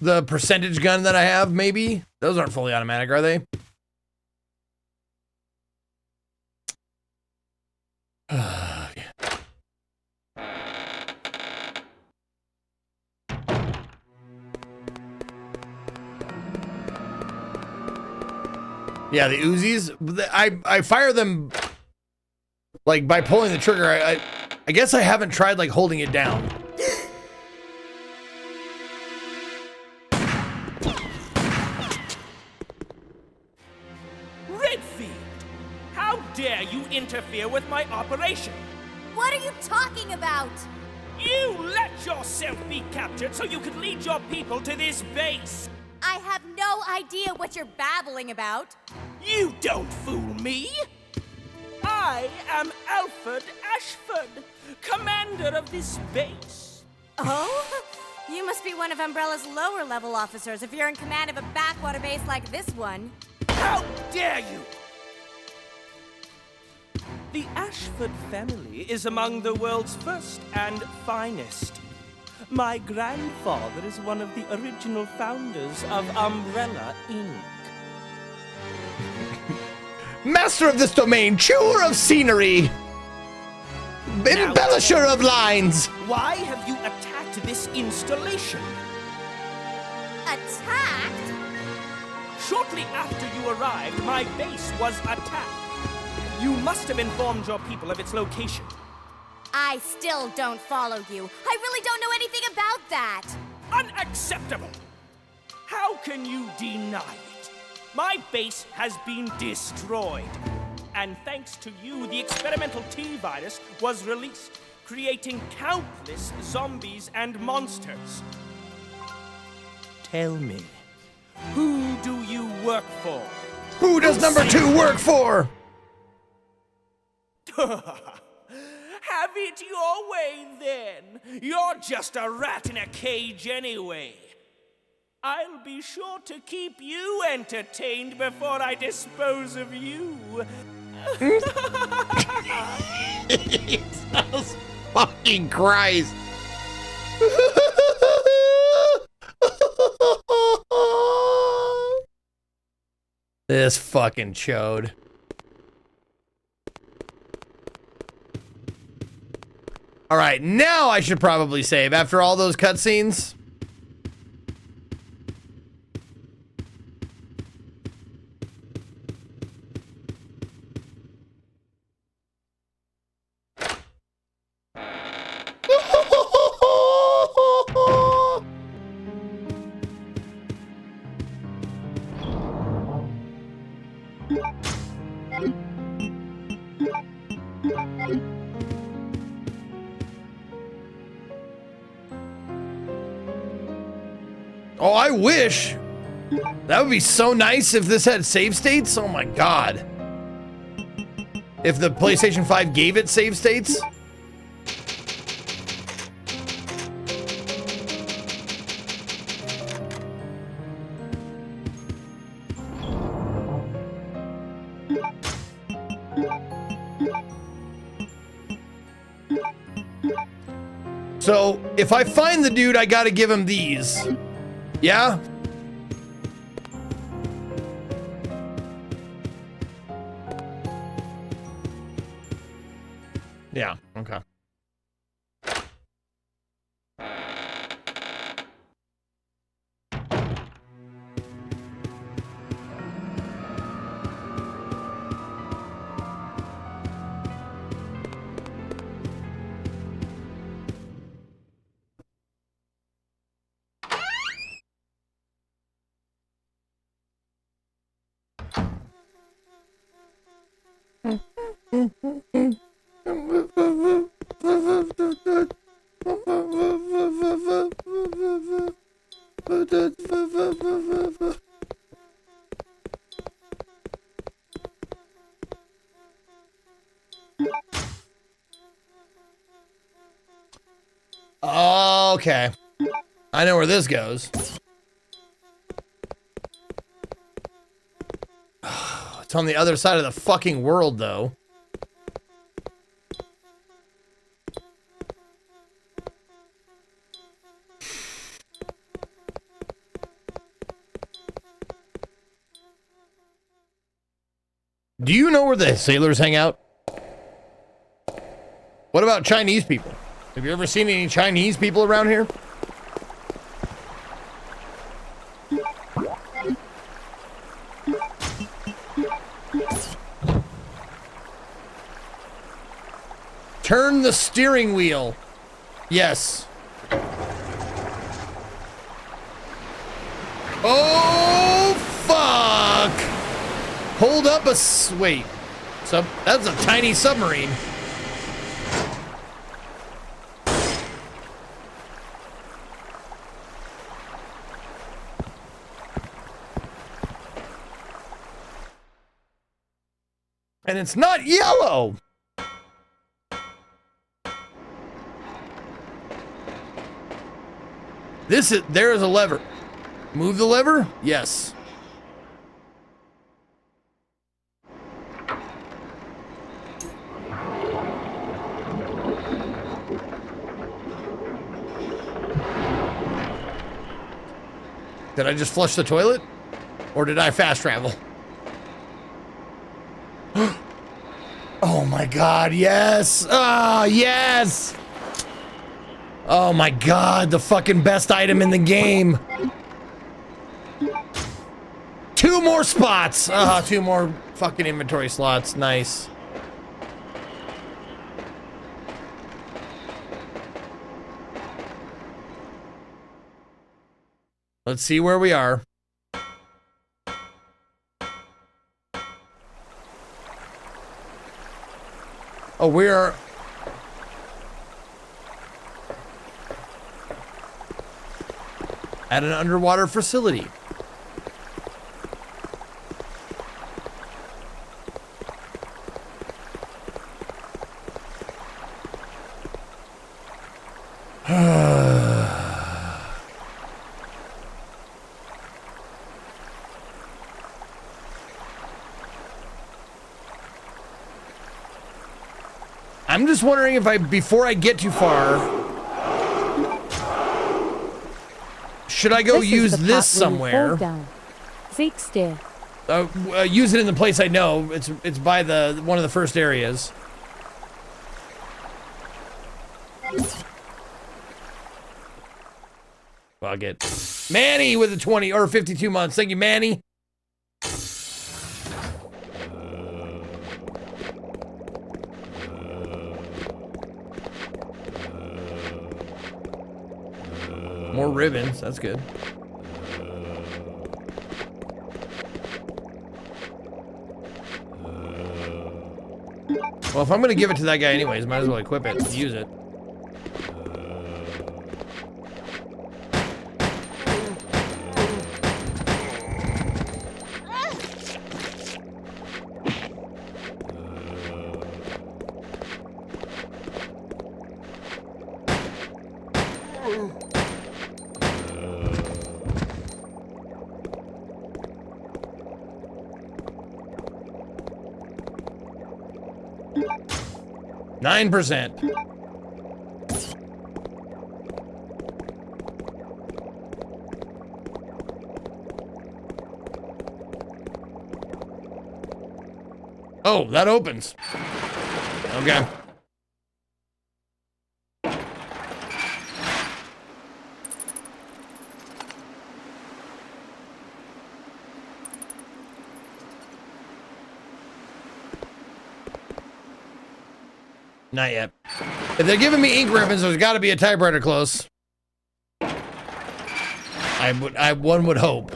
the percentage gun that I have, maybe? Those aren't fully automatic, are they? Yeah, the Uzis, I fire them like by pulling the trigger. I guess I haven't tried like holding it down. Redfield, how dare you interfere with my operation? What are you talking about? You let yourself be captured so you could lead your people to this base. I have no idea what you're babbling about. You don't fool me! I am Alfred Ashford, commander of this base. Oh? You must be one of Umbrella's lower level officers if you're in command of a backwater base like this one. How dare you! The Ashford family is among the world's first and finest. My grandfather is one of the original founders of Umbrella, Inc. Master of this domain, chewer of scenery, embellisher of lines. Why have you attacked this installation? Attacked? Shortly after you arrived, my base was attacked. You must have informed your people of its location. I still don't follow you. I really don't know anything about that. Unacceptable! How can you deny it? My base has been destroyed. And thanks to you, the experimental T-virus was released, creating countless zombies and monsters. Tell me, who do you work for? Who does number 2 work for? Have it your way, then. You're just a rat in a cage anyway. I'll be sure to keep you entertained before I dispose of you. Jesus fucking Christ. This fucking chode. All right, now I should probably save after all those cutscenes. Oh, I wish. That would be so nice if this had save states. Oh my god. If the PlayStation 5 gave it save states. So, if I find the dude, I gotta give him these. Yeah? Yeah, okay. Okay. I know where this goes. It's on the other side of the fucking world, though. Do you know where the sailors hang out? What about Chinese people? Have you ever seen any Chinese people around here? Turn the steering wheel. Yes. Oh, fuck. Hold up a... Wait. That's a tiny submarine. And it's not yellow. There is a lever. Move the lever? Yes. Did I just flush the toilet? Or did I fast travel? Oh my God, yes! Ah, yes! Oh my God, the fucking best item in the game. 2 more spots! 2 more fucking inventory slots, nice. Let's see where we are. Oh, we are... at an underwater facility. I'm just wondering if before I get too far, should I go use this somewhere? Zeke steer. Use it in the place I know. It's by one of the first areas. Fuck it. Manny with the 20 or 52 months. Thank you, Manny. More ribbons, that's good. Well, if I'm gonna give it to that guy anyways, might as well equip it and use it. %. Oh, that opens. Okay. Not yet. If they're giving me ink ribbons, there's got to be a typewriter close. One would hope.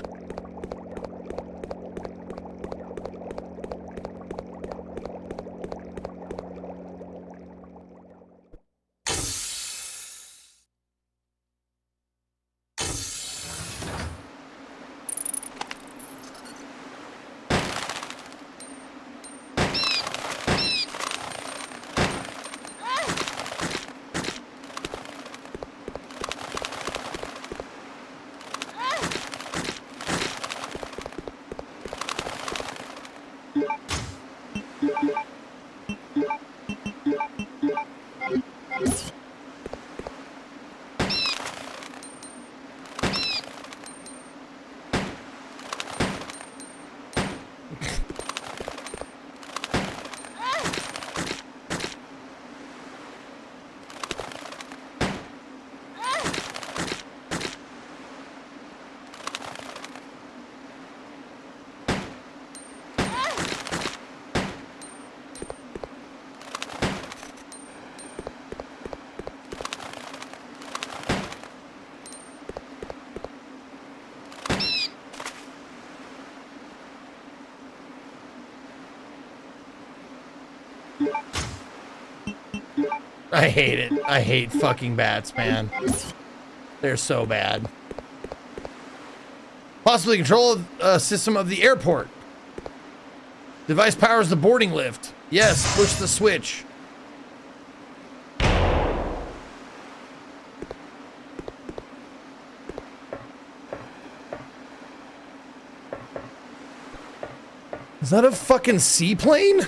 I hate it. I hate fucking bats, man. They're so bad. Possibly control a system of the airport. Device powers the boarding lift. Yes, push the switch. Is that a fucking seaplane?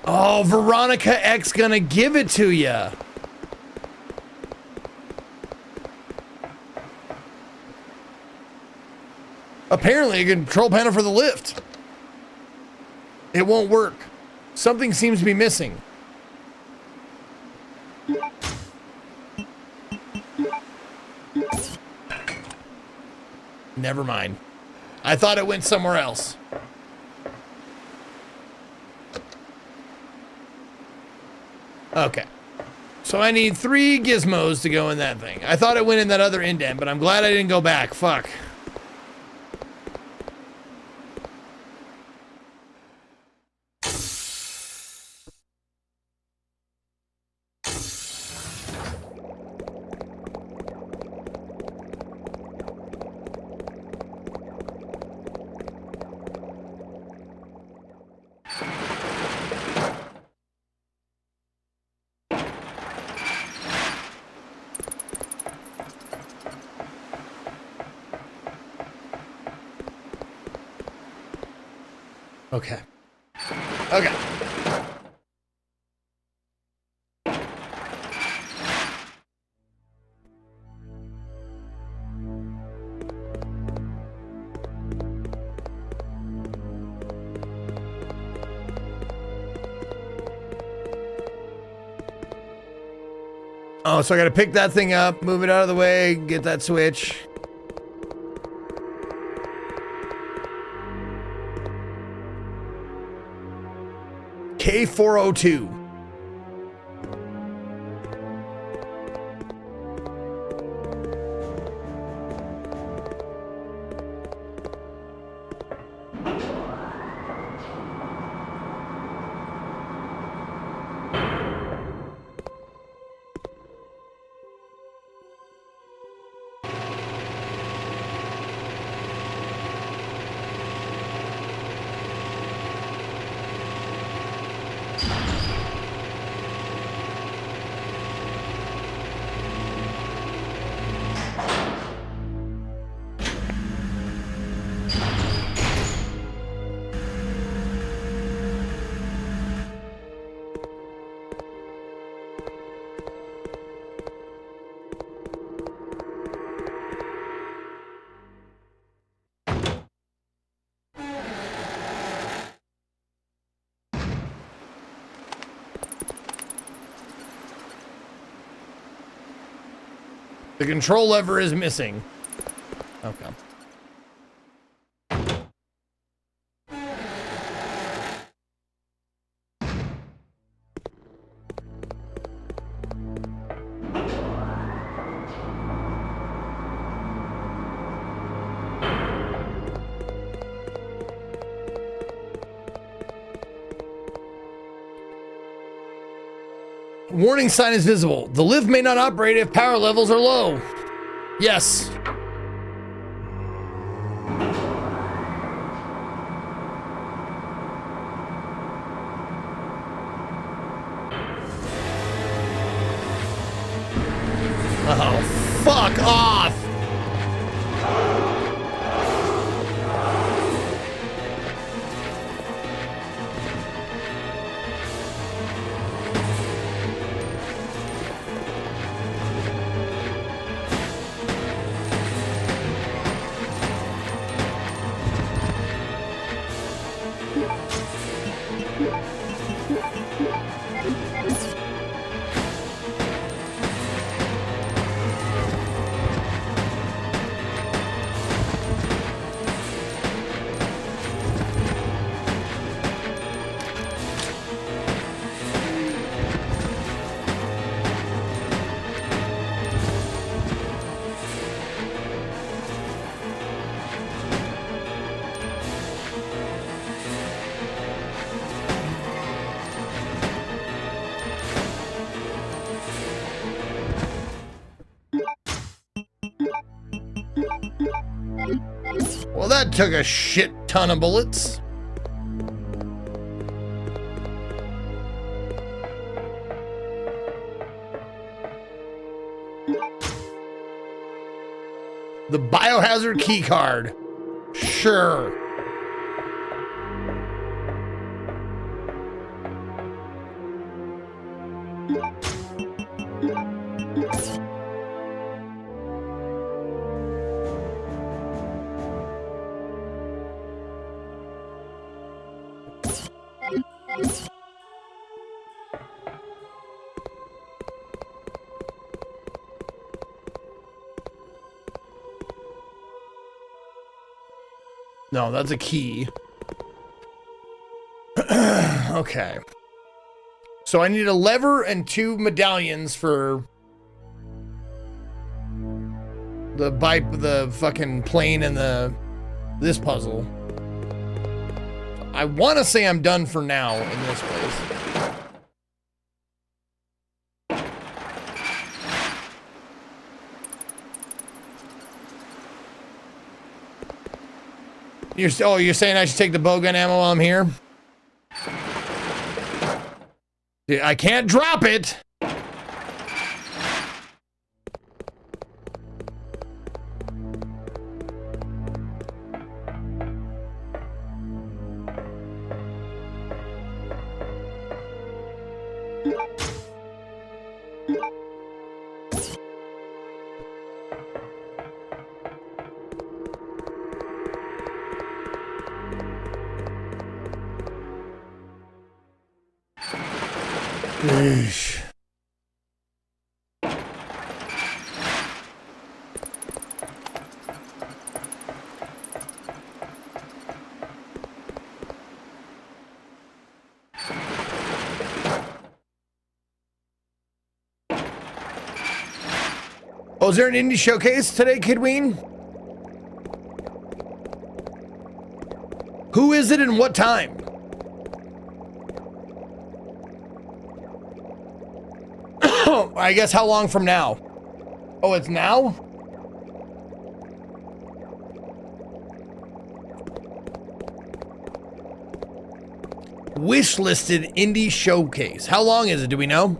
Oh, Veronica X gonna give it to ya. Apparently a control panel for the lift. It won't work. Something seems to be missing. Never mind. I thought it went somewhere else. Okay. So I need 3 gizmos to go in that thing. I thought it went in that other indent, but I'm glad I didn't go back. Fuck. Okay. Okay. Oh, so I gotta pick that thing up, move it out of the way, get that switch. K402. The control lever is missing. Okay. Warning sign is visible. The lift may not operate if power levels are low. Yes. Oh, fuck off. Well, that took a shit ton of bullets. The biohazard key card. Sure. No, that's a key. Okay. So I need a lever and 2 medallions for the fucking plane and this puzzle. I want to say I'm done for now in this place. You're saying I should take the bowgun ammo while I'm here? Dude, I can't drop it. Eesh. Oh, is there an indie showcase today, Kidween? Who is it and what time? I guess how long from now? Oh, it's now? Wishlisted indie showcase. How long is it? Do we know?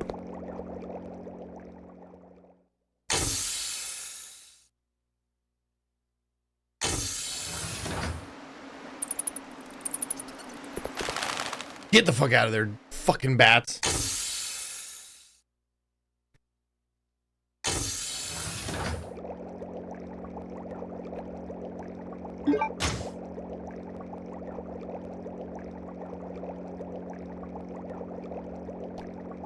Get the fuck out of there, fucking bats.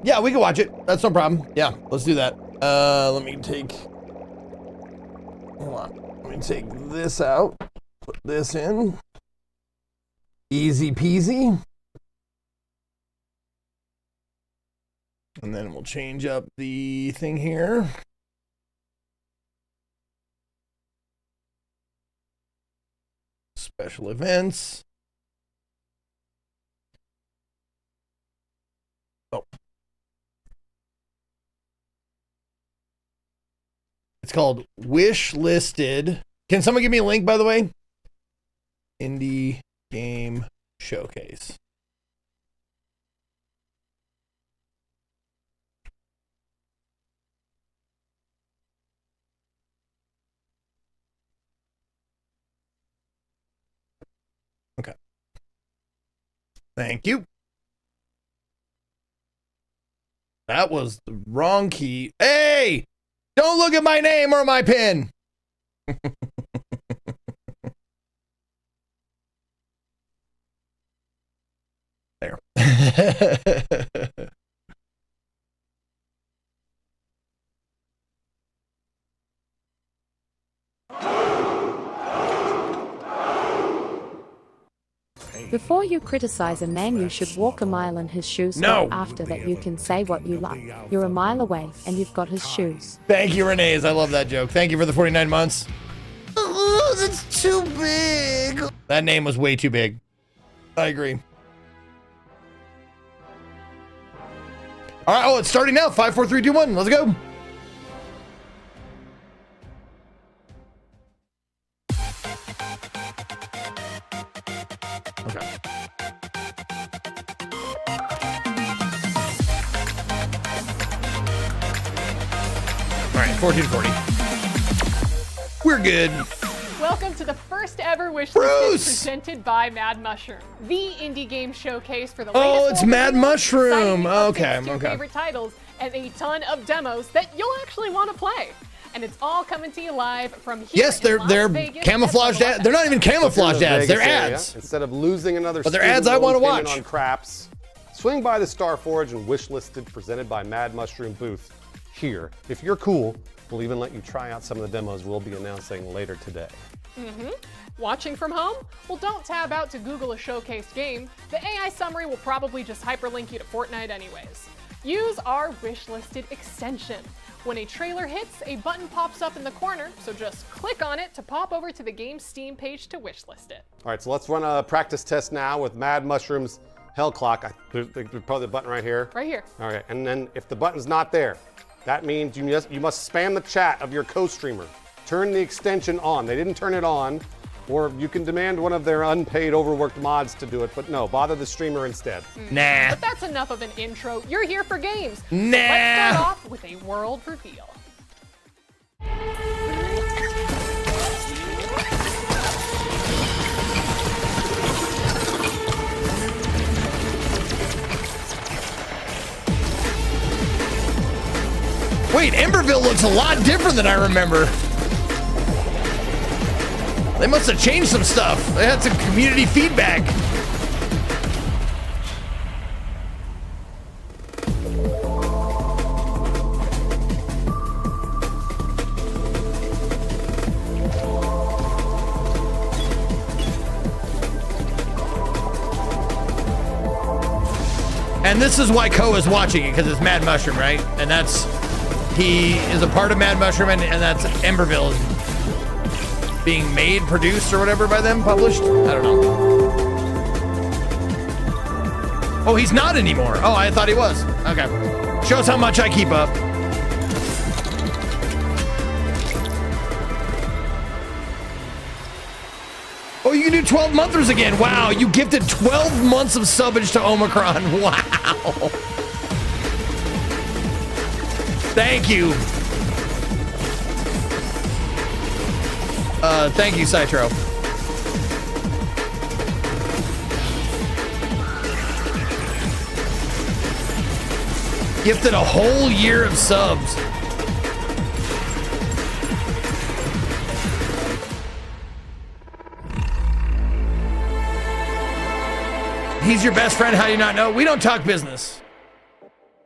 Yeah, we can watch it. That's no problem. Yeah, let's do that. Let me take... Hold on. Let me take this out. Put this in. Easy peasy. And then we'll change up the thing here. Special events. Oh. It's called Wish Listed. Can someone give me a link, by the way? Indie Game Showcase. Okay. Thank you. That was the wrong key. Hey! Don't look at my name or my pin. There. Before you criticize a man, you should walk a mile in his shoes. No. After that, you can say what you like. You're a mile away, and you've got his shoes. Thank you, Renee's. I love that joke. Thank you for the 49 months. Oh, that's too big. That name was way too big. I agree. All right. Oh, it's starting now. 5, 4, 3, 2, 1. Let's go. 1440. We're good. Welcome to the first ever wish Bruce! list presented by Mad Mushroom, the indie game showcase for the Oh, latest it's World Mad Review, Mushroom. exciting updates Okay, to your okay. favorite titles, and a ton of demos that you'll actually want to play. And it's all coming to you live from here. Yes, they're Vegas camouflaged ads. They're not even camouflaged ads. They're ads. Instead of losing another But they're ads I want to watch. on craps, swing by the Starforge and Wishlisted presented by Mad Mushroom booth here. If you're cool, we'll even let you try out some of the demos we'll be announcing later today. Watching from home? Well, don't tab out to Google a showcased game. The AI summary will probably just hyperlink you to Fortnite anyways. Use our wishlisted extension. When a trailer hits, a button pops up in the corner, so just click on it to pop over to the game's Steam page to wishlist it. All right, so let's run a practice test now with Mad Mushroom's Hell Clock. There's probably the button right here. Right here. All right, and then if the button's not there, that means you must spam the chat of your co-streamer. Turn the extension on. They didn't turn it on, or you can demand one of their unpaid, overworked mods to do it, but no, bother the streamer instead. Nah. But that's enough of an intro. You're here for games. Nah. So let's start off with a world reveal. Wait, Emberville looks a lot different than I remember. They must have changed some stuff. They had some community feedback. And this is why Ko is watching it, because it's Mad Mushroom, right? And he is a part of Mad Mushroom, and that's Emberville is being made, produced, or whatever by them, published? I don't know. Oh, he's not anymore. Oh, I thought he was. Okay. Shows how much I keep up. Oh, you can do 12 monthers again. Wow, you gifted 12 months of subbage to Omicron. Wow. Thank you. Thank you, Citro. Gifted a whole year of subs. He's your best friend. How do you not know? We don't talk business.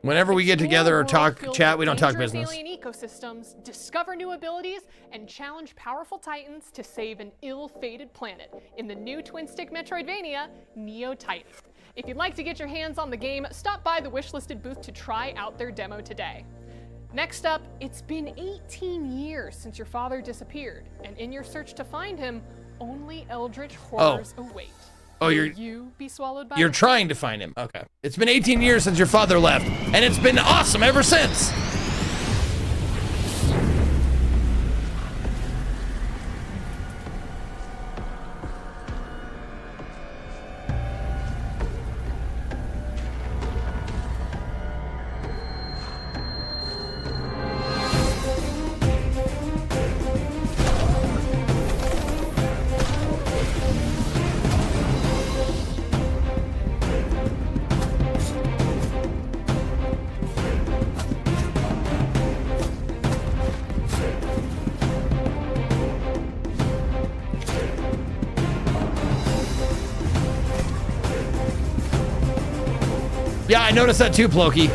Whenever we get together or chat, we don't talk business. Alien ecosystems, discover new abilities, and challenge powerful titans to save an ill-fated planet in the new twin-stick Metroidvania, Neo Titan. If you'd like to get your hands on the game, stop by the wishlisted booth to try out their demo today. Next up, it's been 18 years since your father disappeared, and in your search to find him, only eldritch horrors await. Oh, Will you be swallowed by you're trying to find him. Okay. It's been 18 years since your father left, and it's been awesome ever since. Yeah, I noticed that too, Ploki.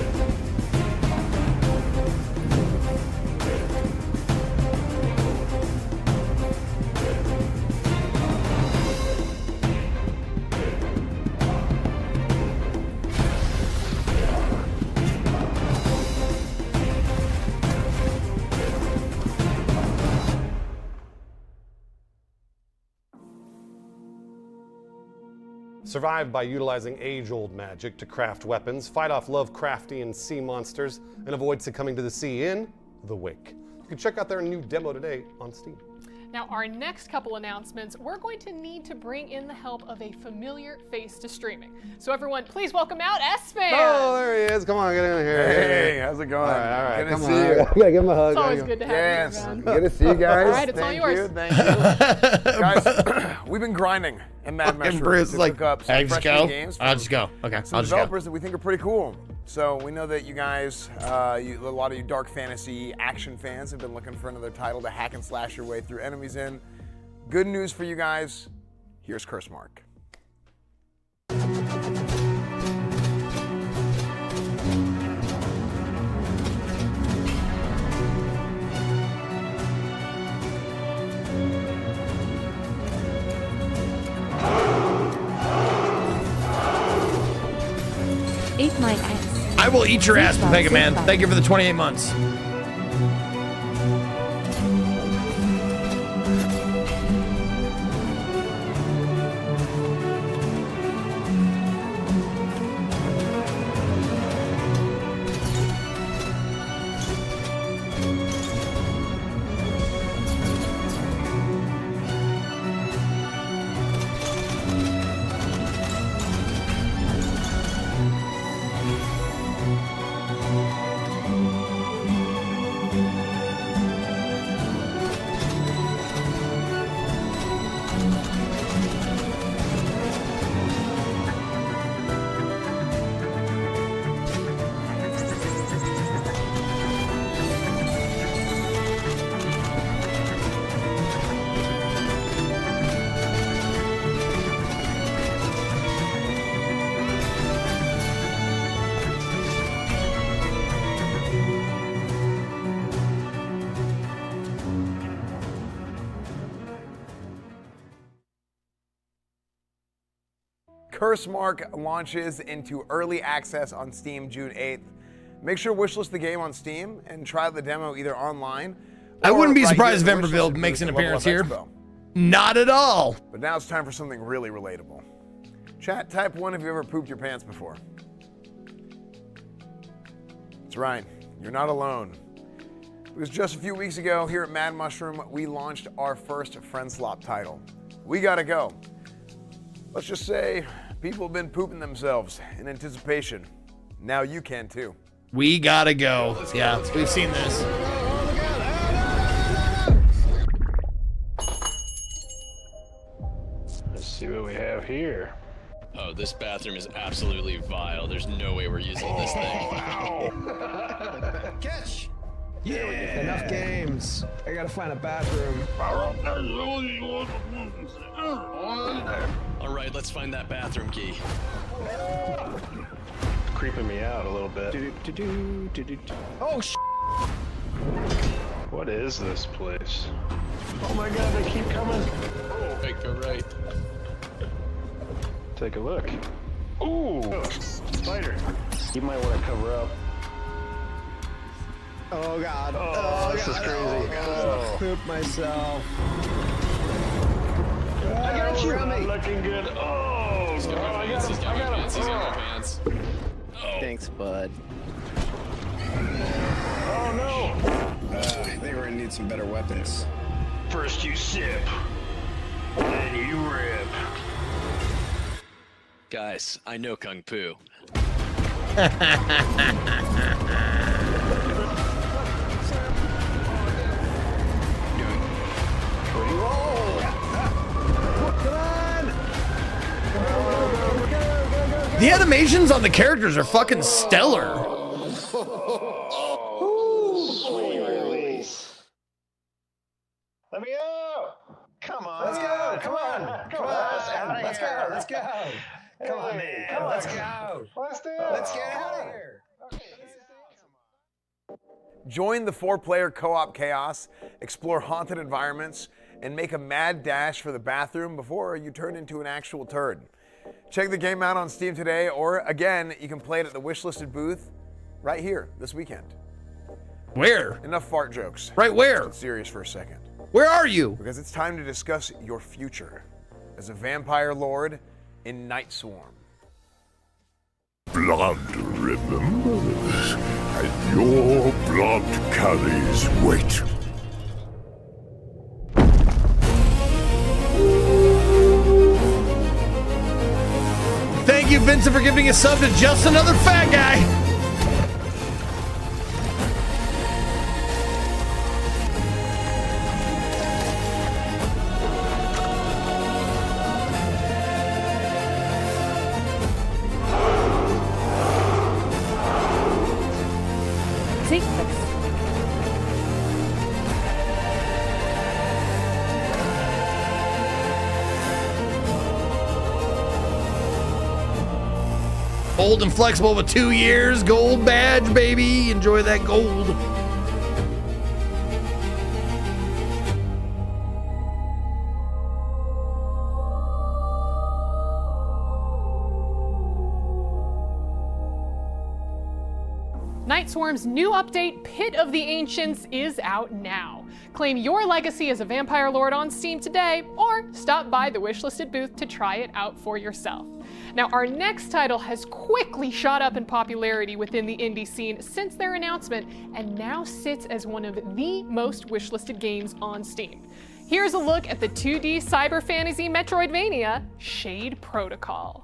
Survive by utilizing age-old magic to craft weapons, fight off Lovecraftian sea monsters, and avoid succumbing to the sea in The Wake. You can check out their new demo today on Steam. Now, our next couple announcements, we're going to need to bring in the help of a familiar face to streaming. So everyone, please welcome out S-Fan. Oh, there he is. Come on, get in here. Hey, how's it going? All right. Good Come to on. see you. I gotta give him a hug. It's always good to have you, man. Good to see you guys. All right, it's all yours. Thank you. Guys, we've been grinding in Mad Mushroom Bruce to like, cook up some I just fresh go. new games I'll from just go. Okay, some I'll just go. developers that we think are pretty cool. So we know that you guys, a lot of you dark fantasy action fans have been looking for another title to hack and slash your way through enemies in. Good news for you guys. Here's Curse Mark. Eat my ass. I will eat your ass, Mega Man. Thank you for the 28 months. Curse Mark launches into early access on Steam June 8th. Make sure to wishlist the game on Steam and try the demo either online. I wouldn't be right surprised if here at the Emberville wishlist makes an booth at appearance Level here. Up Expo. Not at all. But now it's time for something really relatable. Chat, type 1 if you ever pooped your pants before. That's right, you're not alone. It was just a few weeks ago here at Mad Mushroom, we launched our first Friend Slop title. We Gotta Go. Let's just say people have been pooping themselves in anticipation. Now you can too. We gotta go. Yeah, we've seen this. Let's see what we have here. Oh, this bathroom is absolutely vile. There's no way we're using this thing. Catch! Yeah, enough games. I gotta find a bathroom. All right, let's find that bathroom key. Creeping me out a little bit. Oh, What is this place? Oh my god, they keep coming. Oh, right, go right. Take a look. Ooh, spider. You might want to cover up. Oh god. Oh, this is crazy. Oh. Poop myself. I got you. Remy. Looking good. Oh, He's got my pants, he's got my pants, he's got my pants. Oh. Thanks, bud. Oh no. I think we're gonna need some better weapons. First you sip, then you rip. Guys, I know Kung Fu. The animations on the characters are fucking stellar. Sweet release. Let me out. Come on. Let's go. Come on. Come on. Let's go. Let's go. Come on, man. Come on. Let's go. Let's do it. Let's get out of here. Join the 4-player co-op chaos, explore haunted environments, and make a mad dash for the bathroom before you turn into an actual turd. Check the game out on Steam today, or again, you can play it at the wishlisted booth right here this weekend. Where? Enough fart jokes. Right where? Let's get serious for a second. Where are you? Because it's time to discuss your future as a vampire lord in Night Swarm. Blood remembers, and your blood carries weight. Thank you, Vincent, for giving a sub to Just Another Fat Guy. Old and flexible with 2 years, gold badge, baby. Enjoy that gold. Night Swarm's new update, Pit of the Ancients, is out now. Claim your legacy as a vampire lord on Steam today, or stop by the wishlisted booth to try it out for yourself. Now, our next title has quickly shot up in popularity within the indie scene since their announcement, and now sits as one of the most wishlisted games on Steam. Here's a look at the 2D cyber fantasy Metroidvania, Shade Protocol.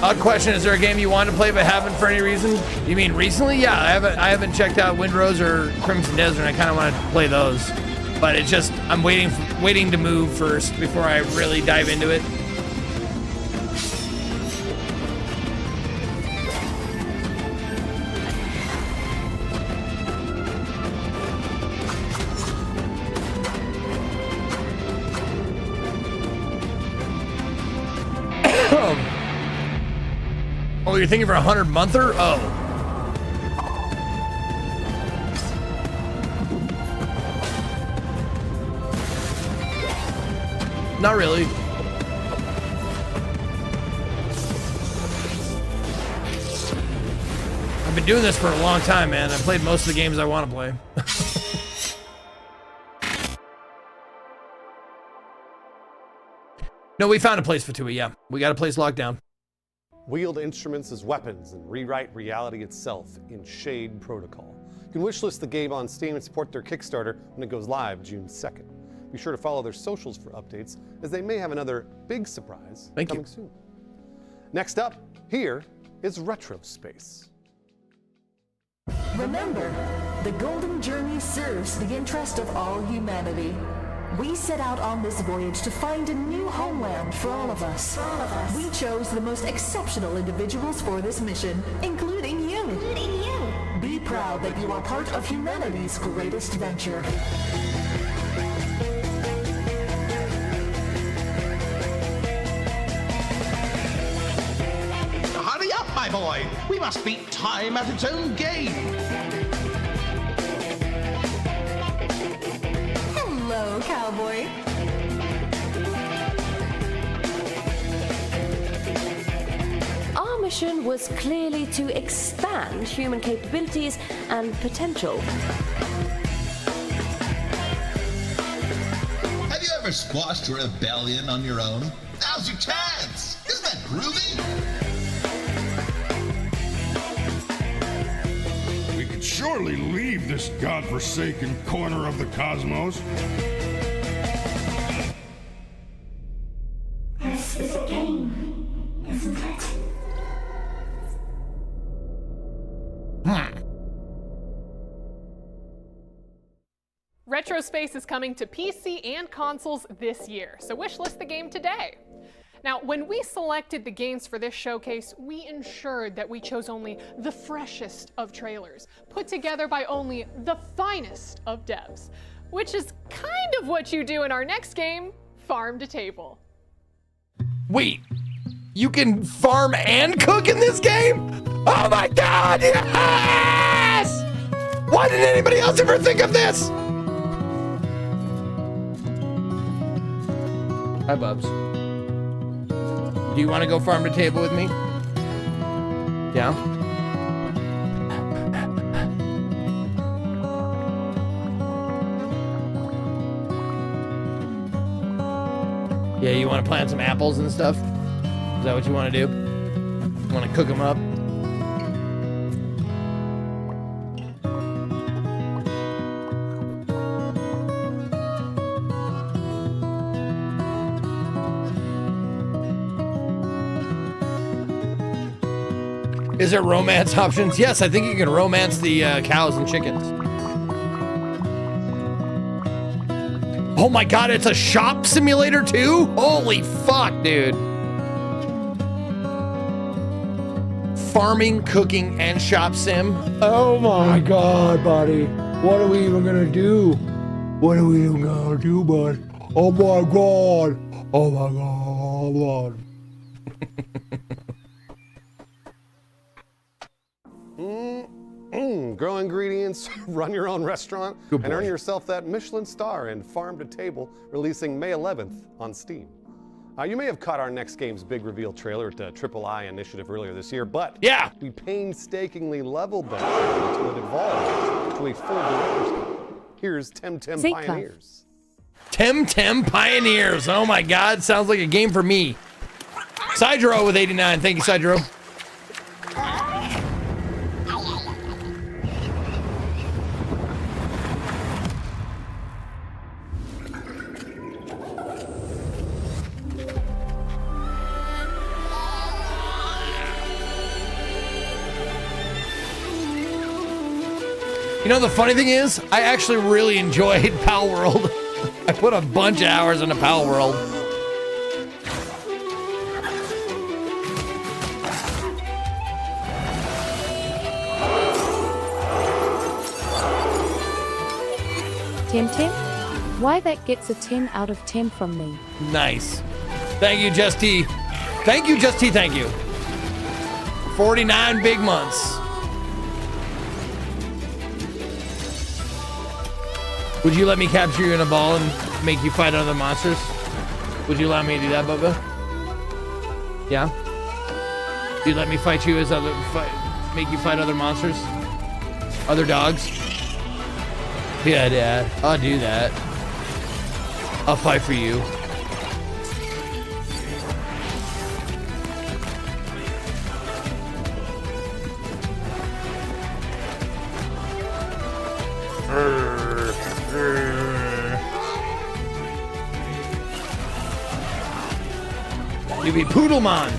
Odd question, is there a game you want to play but haven't for any reason? You mean recently? Yeah, I haven't checked out Windrose or Crimson Desert. I kind of want to play those. But it's just, I'm waiting to move first before I really dive into it. Oh, you're thinking for 100-monther? Oh. Not really. I've been doing this for a long time, man. I've played most of the games I want to play. No, we found a place for Tui, yeah. We got a place locked down. Wield instruments as weapons and rewrite reality itself in Shade Protocol. You can wishlist the game on Steam and support their Kickstarter when it goes live June 2nd. Be sure to follow their socials for updates, as they may have another big surprise coming soon. Next up, here is Retro Space. Remember, the Golden Journey serves the interest of all humanity. We set out on this voyage to find a new homeland for all of us. We chose the most exceptional individuals for this mission, including you. Be proud that you are part of humanity's greatest venture. Hurry up, my boy! We must beat time at its own game! Hello, cowboy. Our mission was clearly to expand human capabilities and potential. Have you ever squashed a rebellion on your own? Now's your chance! Isn't that groovy? We could surely leave this godforsaken corner of the cosmos. This is a game, isn't it? Retro Space is coming to PC and consoles this year, so wishlist the game today. Now, when we selected the games for this showcase, we ensured that we chose only the freshest of trailers, put together by only the finest of devs, which is kind of what you do in our next game, Farm to Table. Wait, you can farm and cook in this game? Oh my God, yes! Why didn't anybody else ever think of this? Hi, Bubs. Do you want to go farm to table with me? Yeah. Yeah, you want to plant some apples and stuff? Is that what you want to do? You want to cook them up? Is there romance options? Yes, I think you can romance the cows and chickens. Oh my god, it's a shop simulator too? Holy fuck, dude. Farming, cooking, and shop sim. Oh my god, buddy. What are we even gonna do? What are we even gonna do, bud? Oh my god. Oh my god. Grow ingredients, run your own restaurant, Good and boy. earn yourself that Michelin star in Farm to Table, releasing May 11th on Steam. You may have caught our next game's big reveal trailer at the III initiative earlier this year, but yeah, we painstakingly leveled that trailer until it evolved to a full director's cut. Here's Temtem Pioneers. Temtem Pioneers. Oh my god, sounds like a game for me. Sidro with 89. Thank you, Sidro. You know, the funny thing is, I actually really enjoyed Pal World. I put a bunch of hours into Pal World. Tim Tim? Why that gets a 10 out of 10 from me. Nice. Thank you, Just T. Thank you, Just T. Thank you. 49 big months. Would you let me capture you in a ball and make you fight other monsters? Would you allow me to do that, Bubba? Yeah? Do you let me fight you as make you fight other monsters? Other dogs? Yeah, Dad. I'll do that. I'll fight for you. You be Poodlemon.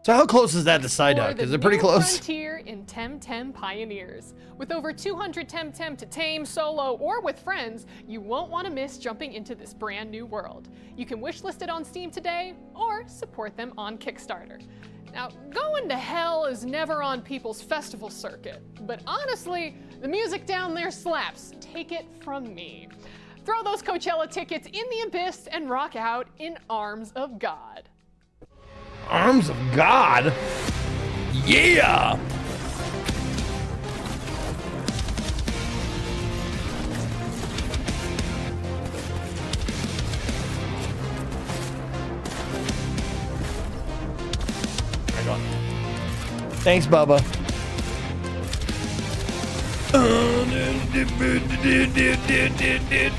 So how close is that to Psyduck? Is it pretty close? Frontier in Temtem Pioneers. With over 200 Temtem to tame, solo, or with friends, you won't want to miss jumping into this brand new world. You can wishlist it on Steam today, or support them on Kickstarter. Now, going to hell is never on people's festival circuit, but honestly, the music down there slaps. Take it from me. Throw those Coachella tickets in the abyss and rock out in Arms of God. Arms of God? Yeah! Thanks, Bubba.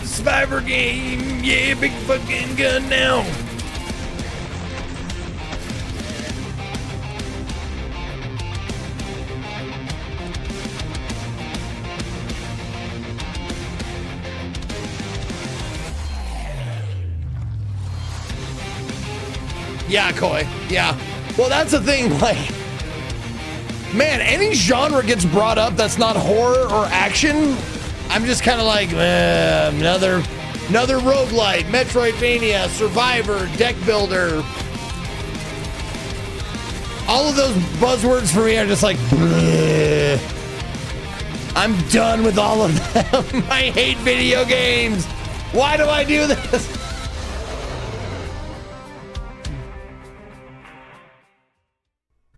Survivor game. Yeah, big fucking gun now. Yeah, Koi. Yeah. Well, that's the thing. Like, man, any genre gets brought up that's not horror or action, I'm just kind of like, another roguelite, Metroidvania, Survivor, Deck Builder. All of those buzzwords for me are just like, bleh. I'm done with all of them. I hate video games. Why do I do this?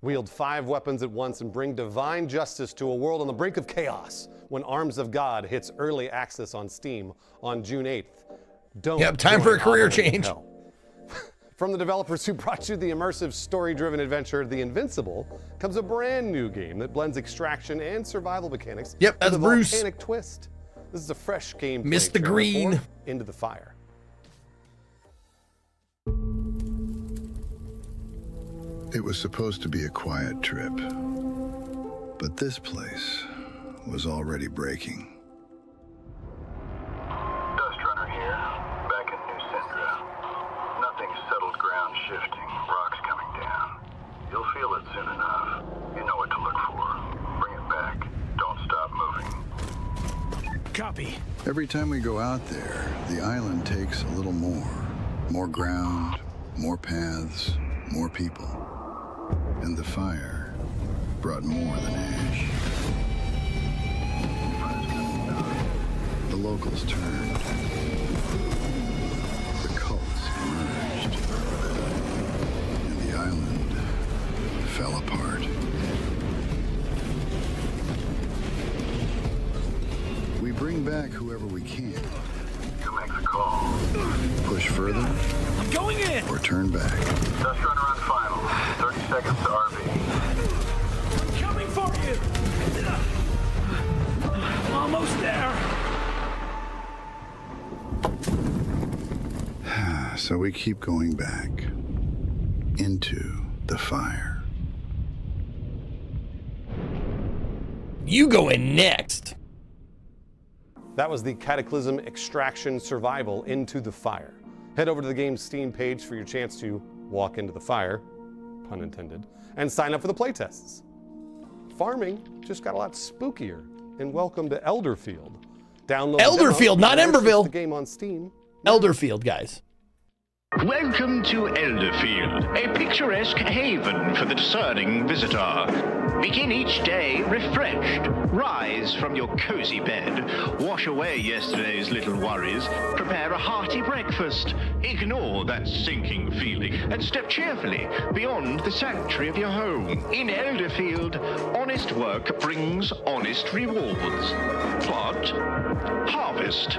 Wield 5 weapons at once and bring divine justice to a world on the brink of chaos when Arms of God hits early access on Steam on June 8th. Yep, time for a career change. From the developers who brought you the immersive, story-driven adventure The Invincible comes a brand new game that blends extraction and survival mechanics. Yep, that's with a Bruce. volcanic twist. This is a fresh game. Mr. Green. Into the Fire. It was supposed to be a quiet trip, but this place was already breaking. Dust Runner here, back in New Syndra. Nothing's settled ground shifting, rocks coming down. You'll feel it soon enough. You know what to look for. Bring it back. Don't stop moving. Copy. Every time we go out there, the island takes a little more. More ground, more paths, more people. And the fire brought more than ash. The locals turned. The cults emerged. And the island fell apart. We bring back whoever we can. You make the call. Push further. I'm going in. Or turn back. Dust Runner on final. 30 seconds to RV. Coming for you. Almost there. So we keep going back into the fire. You go in next. That was the Cataclysm Extraction Survival Into the Fire. Head over to the game's Steam page for your chance to walk into the fire, pun intended, and sign up for the playtests. Farming just got a lot spookier, and welcome to Elderfield. Download Elderfield, not Emberville. The game on Steam. Elderfield, guys. Welcome to Elderfield, a picturesque haven for the discerning visitor. Begin each day refreshed. Rise from your cozy bed. Wash away yesterday's little worries. Prepare a hearty breakfast. Ignore that sinking feeling and step cheerfully beyond the sanctuary of your home. In Elderfield, honest work brings honest rewards. Plant, harvest,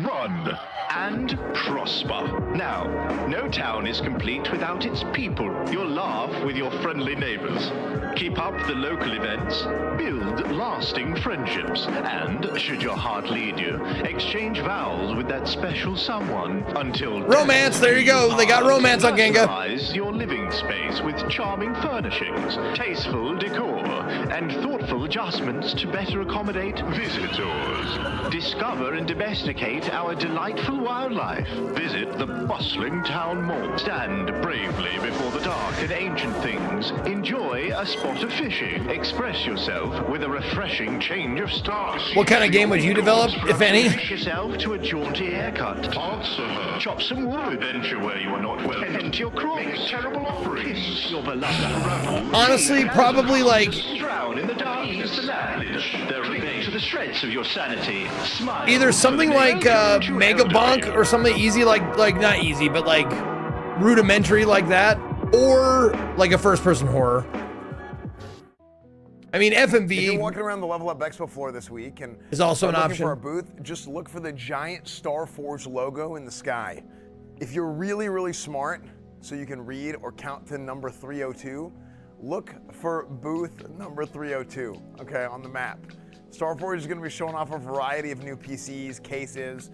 run, and prosper. Now, no town is complete without its people. You'll laugh with your friendly neighbors. Keep up the local events, build lasting friendships, and, should your heart lead you, exchange vows with that special someone until romance. There you go. They got romance on Genga. Personalize your living space with charming furnishings, tasteful decor, and thoughtful adjustments to better accommodate visitors. Discover and domesticate our delightful wildlife. Visit the bustling town mall. Stand bravely before the dark and ancient things. Enjoy a spot of fishing. Express yourself with a refreshing change of style. What kind of game would you develop, if any? Treat yourself to a jaunty haircut. Answer her. Chop some wood. Venture where you are not welcome. Tend to your crops. Make terrible offerings. Your beloved unravel. Honestly, probably like drown in the darkness and lavish. They're to the shreds of your sanity. Smile. either something like Mega Bonk or something easy, like not easy, but like rudimentary like that, or like a first-person horror. I mean, FMV. If you're walking around the Level Up Expo floor this week and is also an looking option for a booth, just look for the giant Starforge logo in the sky. If you're really, really smart, so you can read or count to number 302, look for booth number 302, okay, on the map. Starforge is going to be showing off a variety of new PCs, cases,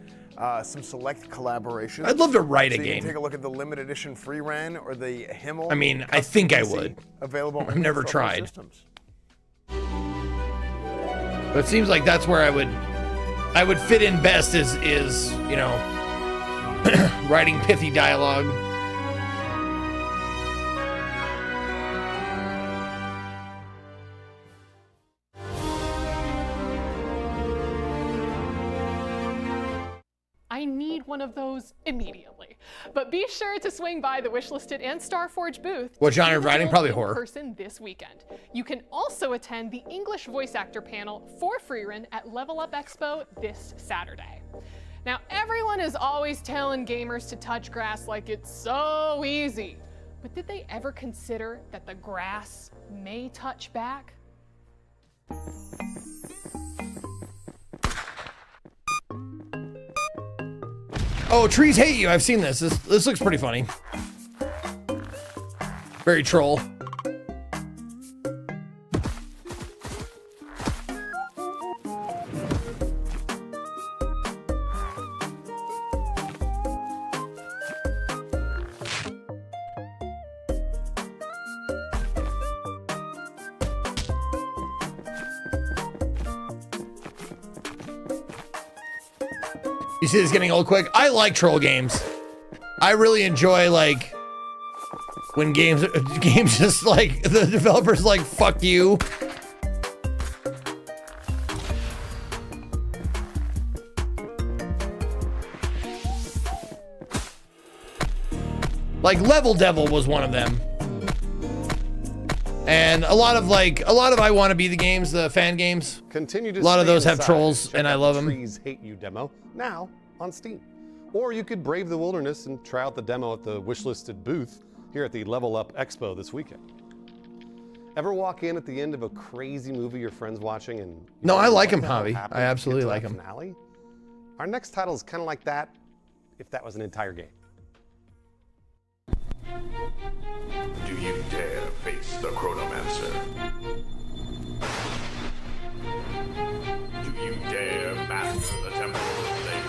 some select collaborations. I'd love to write a so you game. can take a look at the limited edition free ren or the Himmel. I mean, I think I would. Available. I've never tried. Systems. But it seems like that's where I would fit in best is you know, writing pithy dialogue. I need one of those immediately. But be sure to swing by the Wishlisted and Starforge booth. What genre of writing? Probably in horror. Person this weekend. You can also attend the English voice actor panel for Freerun at Level Up Expo this Saturday. Now, everyone is always telling gamers to touch grass like it's so easy. But did they ever consider that the grass may touch back? Oh, trees hate you. I've seen this. This looks pretty funny. Very troll. You see this getting old quick? I like troll games. I really enjoy like when games just like the developers like fuck you. Like Level Devil was one of them. And a lot of I Want to Be the games, the fan games. Continue to a lot of stay those have inside. trolls, Check and I out love the them. Trees Hate You demo now on Steam. Or you could brave the wilderness and try out the demo at the wishlisted booth here at the Level Up Expo this weekend. Ever walk in at the end of a crazy movie your friend's watching and... No, I like them, what the hell Javi. happened I absolutely to like that them. finale? Our next title is kind of like that, if that was an entire game. Do you dare face the Chronomancer? Do you dare master the Temple of Blade?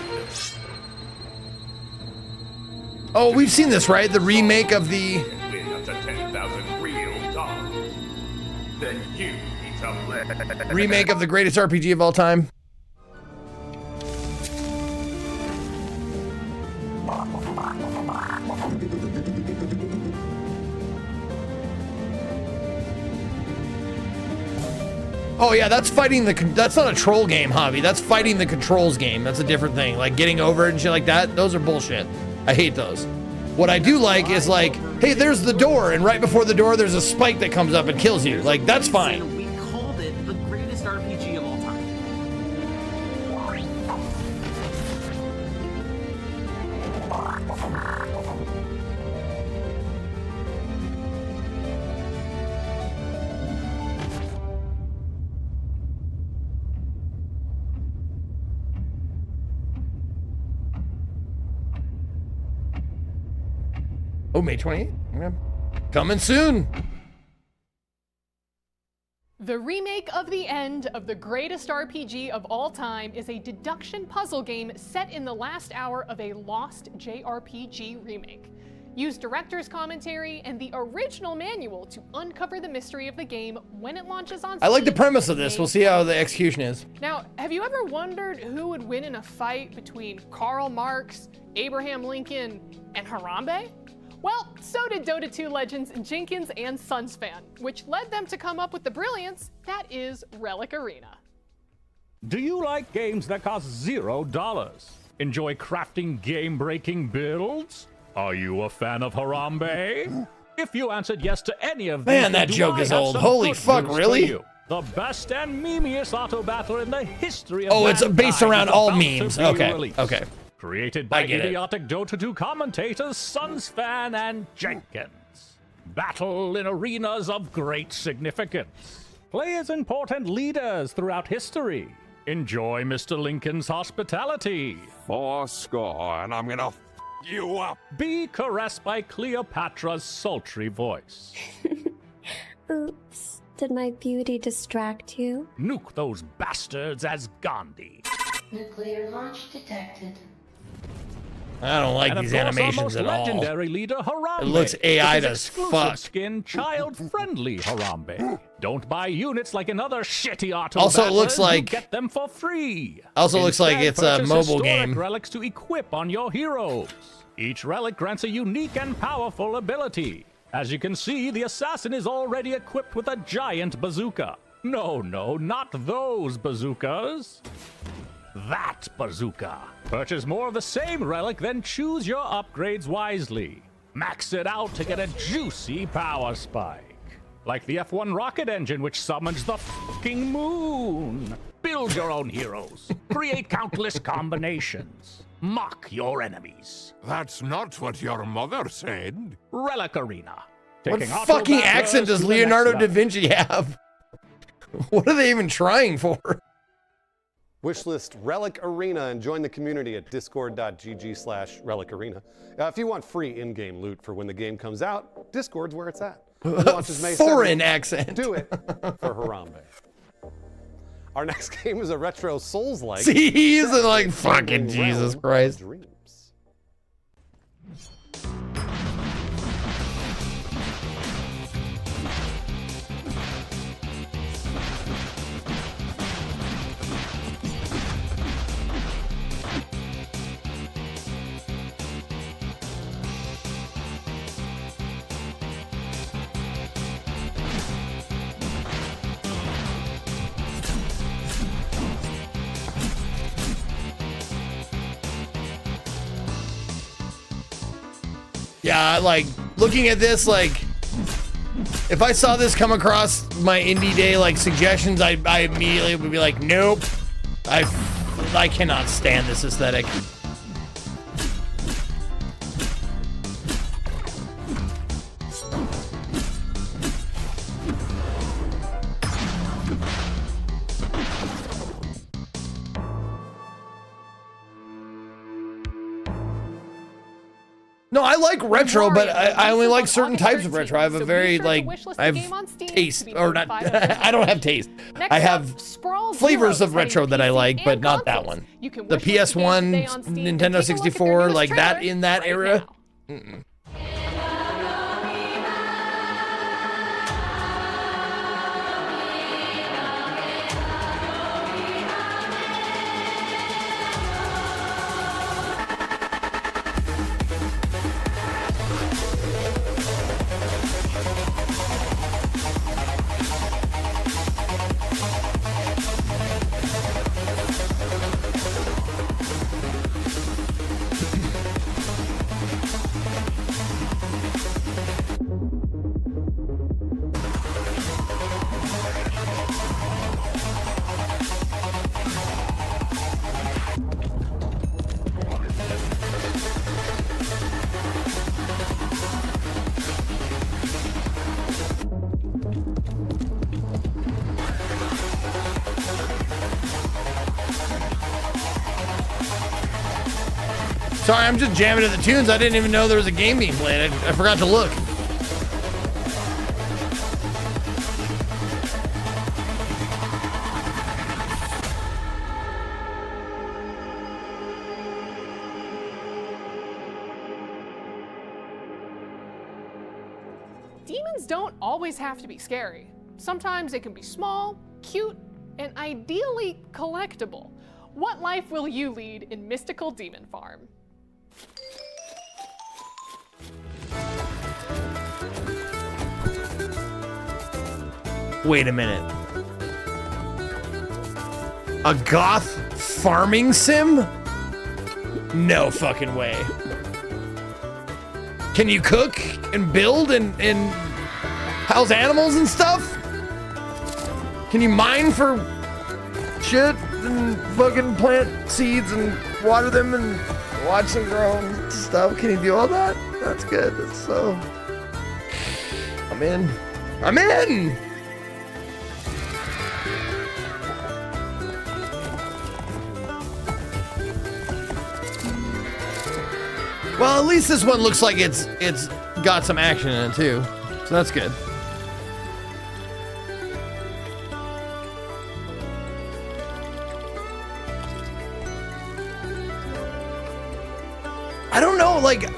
Oh, we've seen this, right? The remake of the... Win up to 10,000 real dollars. Then you eat a leg. remake of the greatest RPG of all time. Oh yeah, that's fighting the, that's not a troll game, Javi. That's fighting the controls game. That's a different thing. Like getting over it and shit like that. Those are bullshit. I hate those. What I do like is like, hey, there's the door, and right before the door, there's a spike that comes up and kills you. Like, that's fine. We called it the greatest RPG of all time. Oh, May 28th. Okay. Coming soon. The remake of the end of the greatest RPG of all time is a deduction puzzle game set in the last hour of a lost JRPG remake. Use director's commentary and the original manual to uncover the mystery of the game when it launches on Steam. I like the premise of this. We'll see how the execution is. Now, have you ever wondered who would win in a fight between Karl Marx, Abraham Lincoln, and Harambe? Well, so did Dota 2 legends Jenkins and Sunsfan, which led them to come up with the brilliance that is Relic Arena. Do you like games that cost $0? Enjoy crafting game-breaking builds? Are you a fan of Harambe? If you answered yes to any of these, Man, that joke is old. Holy fuck, really? The best and memeiest auto battler in the history of Oh, it's based mankind around is all about to memes. be Okay, released. okay. Created by I get it. idiotic Dota 2 commentators Sunsfan and Jenkins. Battle in arenas of great significance. Play as important leaders throughout history. Enjoy Mr. Lincoln's hospitality. 4 and I'm gonna f you up. Be caressed by Cleopatra's sultry voice. Oops. Did my beauty distract you? Nuke those bastards as Gandhi. Nuclear launch detected. I don't like And these of course, our animations most at all. legendary leader, Harambe. It looks AI'd With his as exclusive fuck. skin, child-friendly Harambe. Don't buy units like another shitty auto Also, it battlers, looks you like- get them for free. Also looks like Instead, it's a purchase mobile historic game. relics to equip on your heroes. Each relic grants a unique and powerful ability. As you can see, the assassin is already equipped with a giant bazooka. No, not those bazookas. That bazooka. Purchase more of the same relic, then choose your upgrades wisely. Max it out to get a juicy power spike. like the F1 rocket engine which summons the fucking moon. Build your own heroes. Create countless combinations. Mock your enemies. That's not what your mother said. Relic Arena. What Taking auto fucking battlers accent does to the Leonardo next da level. Vinci have? What are they even trying for? Wishlist Relic Arena and join the community at discord.gg/Relic Arena. If you want free in-game loot for when the game comes out, Discord's where it's at. Launches May 7th. Foreign accent. Do it for Harambe. Our next game is a retro Souls-like. See, he isn't like set fucking in Jesus realm of Christ. dreams. Yeah, like looking at this, like if I saw this come across my indie day like suggestions, I immediately would be like, nope, I cannot stand this aesthetic. No, I like retro, but I only like certain types of retro. I have a very like I have taste, or not. I don't have taste. I have flavors of retro that I like, but not that one. The PS1, Nintendo 64, like that in that era. Mm-mm. Sorry, I'm just jamming to the tunes. I didn't even know there was a game being played. I forgot to look. Demons don't always have to be scary. Sometimes they can be small, cute, and ideally collectible. What life will you lead in Mystical Demon Farm? Wait a minute. A goth farming sim? No fucking way. Can you cook and build and house animals and stuff? Can you mine for shit and fucking plant seeds and water them and watch them grow and stuff? Can you do all that? That's good. That's so... I'm in. I'm in! Well, at least this one looks like it's got some action in it too, so that's good. I don't know, like,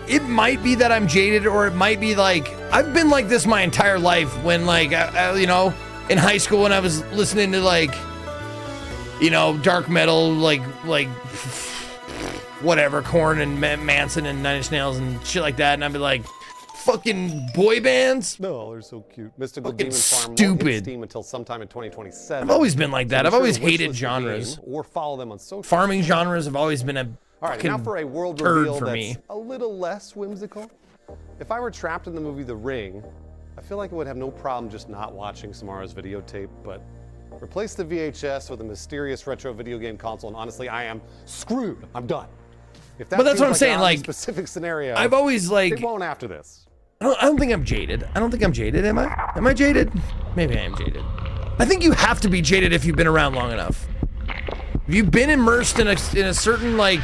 it might be that I'm jaded, or it might be like I've been like this my entire life. When like you know, in high school when I was listening to like, you know, dark metal, like whatever, Korn and Manson and Nine Inch Nails and shit like that, and I'd be like, fucking boy bands. No, they're so cute. Mystical Fucking Demon Farm won't stupid. hit Steam until sometime in 2027. I've always been like that. So I've be always sure to hated wishlist the genres. game or follow them on social. Farming genres have always been a All right, fucking now for a world turd reveal for that's me. a little less whimsical. If I were trapped in the movie The Ring, I feel like I would have no problem just not watching Samara's videotape, but replace the VHS with a mysterious retro video game console, and honestly, I am screwed. I'm done. If that But that's seems what I'm like saying, an like, specific scenario, I've always, like, they won't after this. I don't think I'm jaded. I don't think I'm jaded, am I? Am I jaded? Maybe I am jaded. I think you have to be jaded if you've been around long enough. If you've been immersed in a certain, like,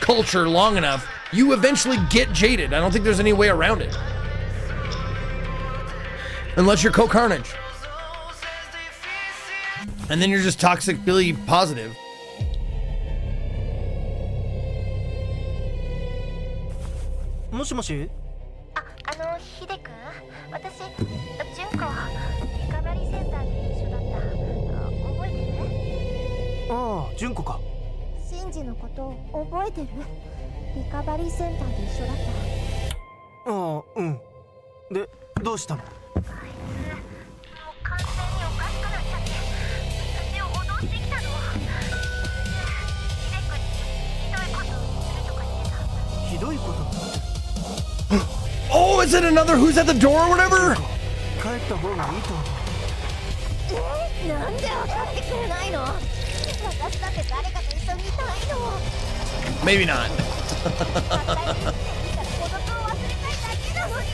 culture long enough, you eventually get jaded. I don't think there's any way around it. Unless you're Co-Carnage. And then you're just toxically positive. Moshi. ヒデ君、私、純子、リカバリーセンターで一緒だった。覚えてる？ああ、純子か。シンジのこと覚えてる？リカバリーセンターで一緒だった。ああ、うん。で、どうしたの？完全におかしくなっちゃって、私を脅してきたの。ヒデ君にひどいことするとか言ってた。ひどいこと？ Oh, is it another who's at the door or whatever? 帰った方がいいと思う。なんで分かってくれないの？私だって誰かと一緒にいたいの。Maybe not. 孤独を忘れたいだけなのに。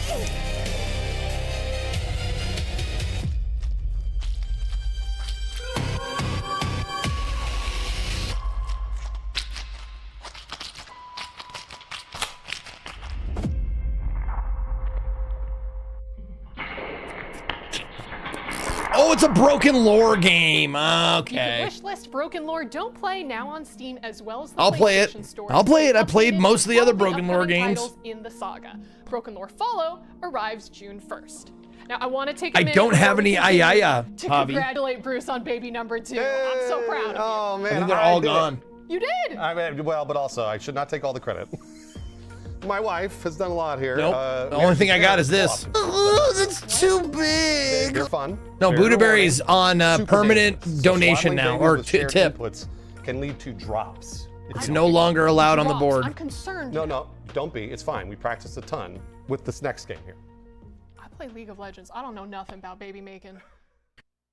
Oh, it's a broken lore game. Okay. You can wishlist Broken Lore Don't Play now on Steam as well as the I'll play it. PlayStation Store. I'll play it. I played most of the other Broken Lore upcoming games. titles in the saga. Broken Lore Follow arrives June 1st. Now I want to take a I minute don't have before we any continue Ayaya, to Javi. congratulate Bruce on baby number 2. I'm so proud of you. Oh man, I think they're all did it. gone. You did. I mean, well, but also I should not take all the credit. My wife has done a lot here. Nope. The only thing I got is this. Oh, that's too big. They're fun. No, They're Buddha Berry's rewarding. on Super permanent dangerous. donation Swaddling now, babies or with shared tip. inputs can lead to drops. It's no longer allowed on the board. I'm concerned. No, don't be. It's fine. We practiced a ton with this next game here. I play League of Legends. I don't know nothing about baby making.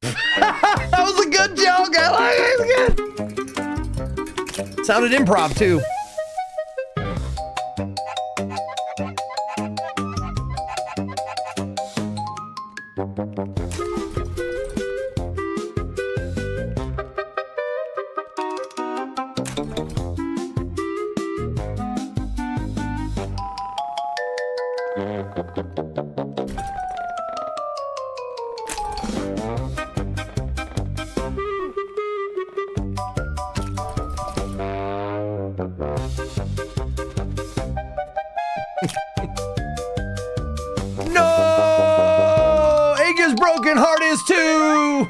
That was a good joke. I like it. Sounded improv too. No! Egg is broken, heart is too!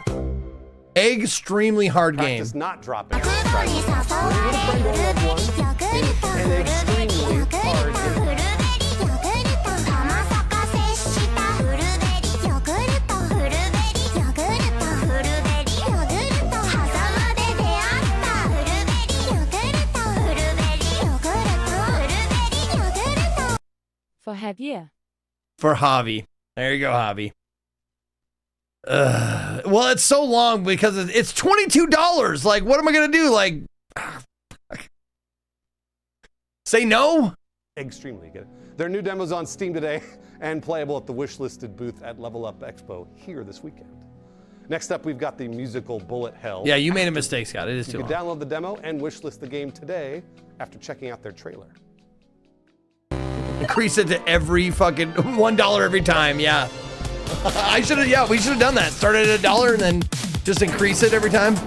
Egg, extremely hard game. Practice not dropping. For Javier. For Javi. There you go, Javi. Well, it's so long because it's $22. Like, what am I going to do? Like, say no? Extremely good. There are new demos on Steam today and playable at the wishlisted booth at Level Up Expo here this weekend. Next up, we've got the musical Bullet Hell. Yeah, you made a mistake, Scott. It is too You long. can download the demo and wishlist the game today after checking out their trailer. Increase it to every fucking $1 every time. Yeah. I should have, yeah, we should have done that. Started at $1 and then just increase it every time.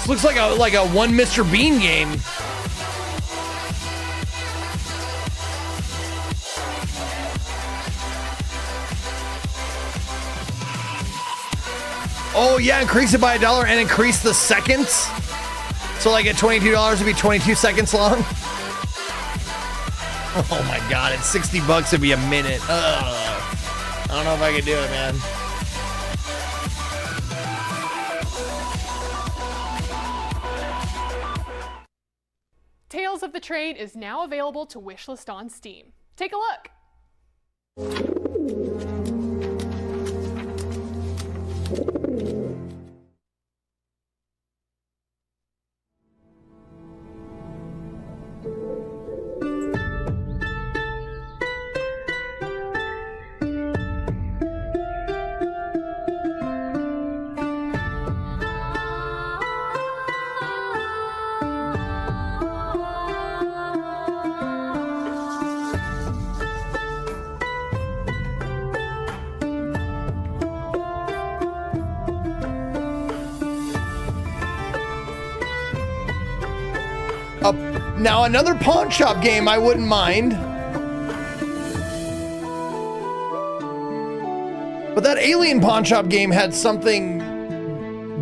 This looks like a one Mr. Bean game. Oh yeah, increase it by $1 and increase the seconds. So like at $22 it'd be 22 seconds long. Oh my god, at $60 it'd be a minute. I don't know if I could do it, man. Tales of the Trade is now available to wishlist on Steam. Take a look. Now another pawn shop game I wouldn't mind. But that Alien pawn shop game had something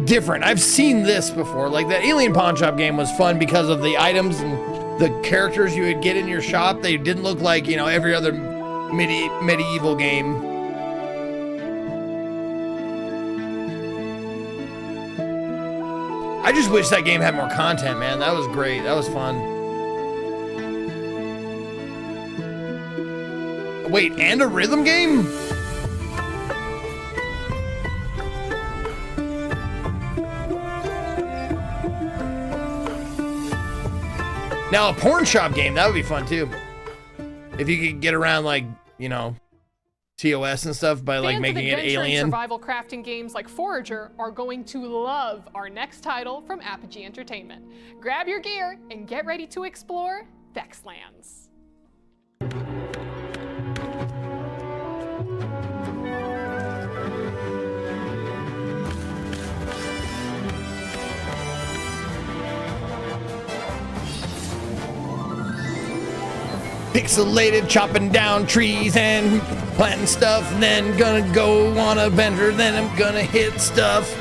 different. I've seen this before. Like that Alien pawn shop game was fun because of the items and the characters you would get in your shop. They didn't look like, you know, every other medieval game. I just wish that game had more content, man. That was great. That was fun. Wait, and a rhythm game? Now a porn shop game, that would be fun too. If you could get around like, you know, TOS and stuff by like making it alien. Survival crafting games like Forager are going to love our next title from Apogee Entertainment. Grab your gear and get ready to explore Vexlands. Pixelated, chopping down trees and planting stuff, and then gonna go on a bender, then I'm gonna hit stuff.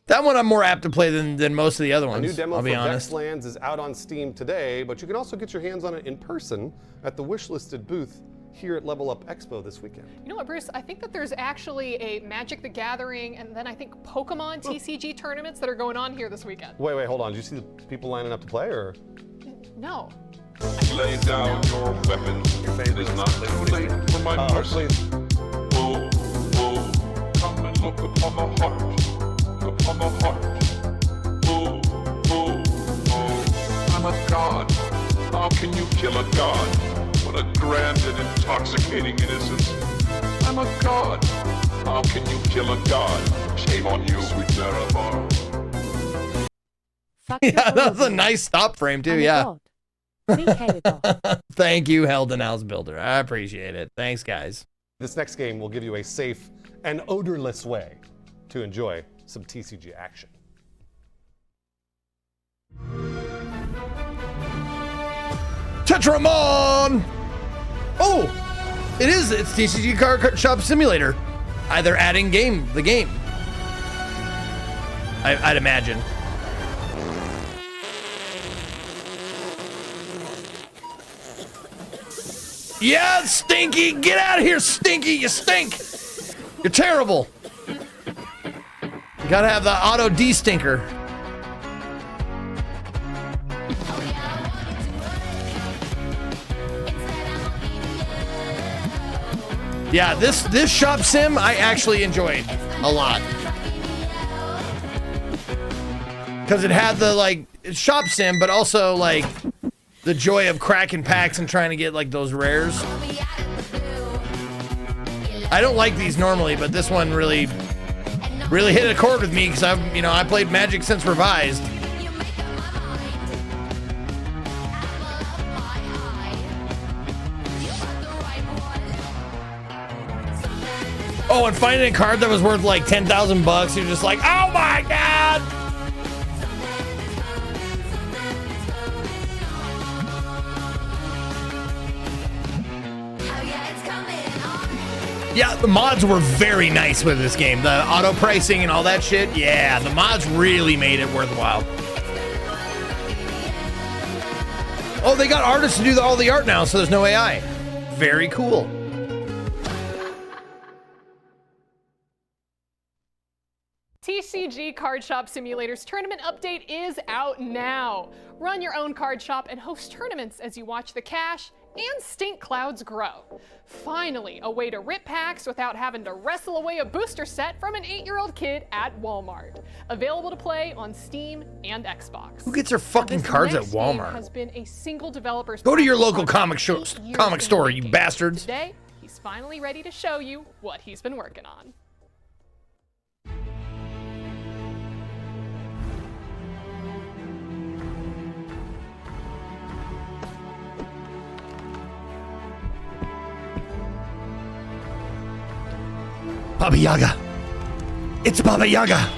That one I'm more apt to play than most of the other ones. A new demo I'll be for honest. Vexlands is out on Steam today, but you can also get your hands on it in person at the wishlisted booth here at Level Up Expo this weekend. You know what, Bruce? I think that there's actually a Magic the Gathering and then I think Pokemon TCG tournaments that are going on here this weekend. Wait, hold on. Did you see the people lining up to play, or? No. Lay down your weapons. It is not too late for my mercy. Whoa, whoa, come and look upon the heart. Upon the heart. Oh, oh, oh. I'm a god. How can you kill a god? What a grand and intoxicating innocence. I'm a god. How can you kill a god? Shame on you, sweet Marabar. Yeah, that was a nice stop frame too, yeah. Thank you, Helden House Builder. I appreciate it. Thanks, guys. This next game will give you a safe and odorless way to enjoy some TCG action. Tetramon! Oh, it's TCG Card Shop Simulator. They're adding the game. I'd imagine. Yeah, Stinky! Get out of here, Stinky! You stink! You're terrible. You gotta have the auto de-stinker. Yeah, this shop sim I actually enjoyed a lot. Because it had the like shop sim, but also like the joy of cracking packs and trying to get like those rares. I don't like these normally, but this one really hit a chord with me because I played Magic since Revised. Oh, and finding a card that was worth like 10,000 bucks, you're just like, oh my god! Yeah, the mods were very nice with this game. The auto pricing and all that shit. Yeah, the mods really made it worthwhile. Oh, they got artists to do all the art now, so there's no AI. Very cool. TCG Card Shop Simulator's tournament update is out now. Run your own card shop and host tournaments as you watch the cash and stink clouds grow. Finally, a way to rip packs without having to wrestle away a booster set from an 8-year-old kid at Walmart. Available to play on Steam and Xbox. Who gets their fucking cards at Walmart? Has been a single developer's Go to your local project comic store, you bastards. Today, he's finally ready to show you what he's been working on. Baba Yaga. It's Baba Yaga.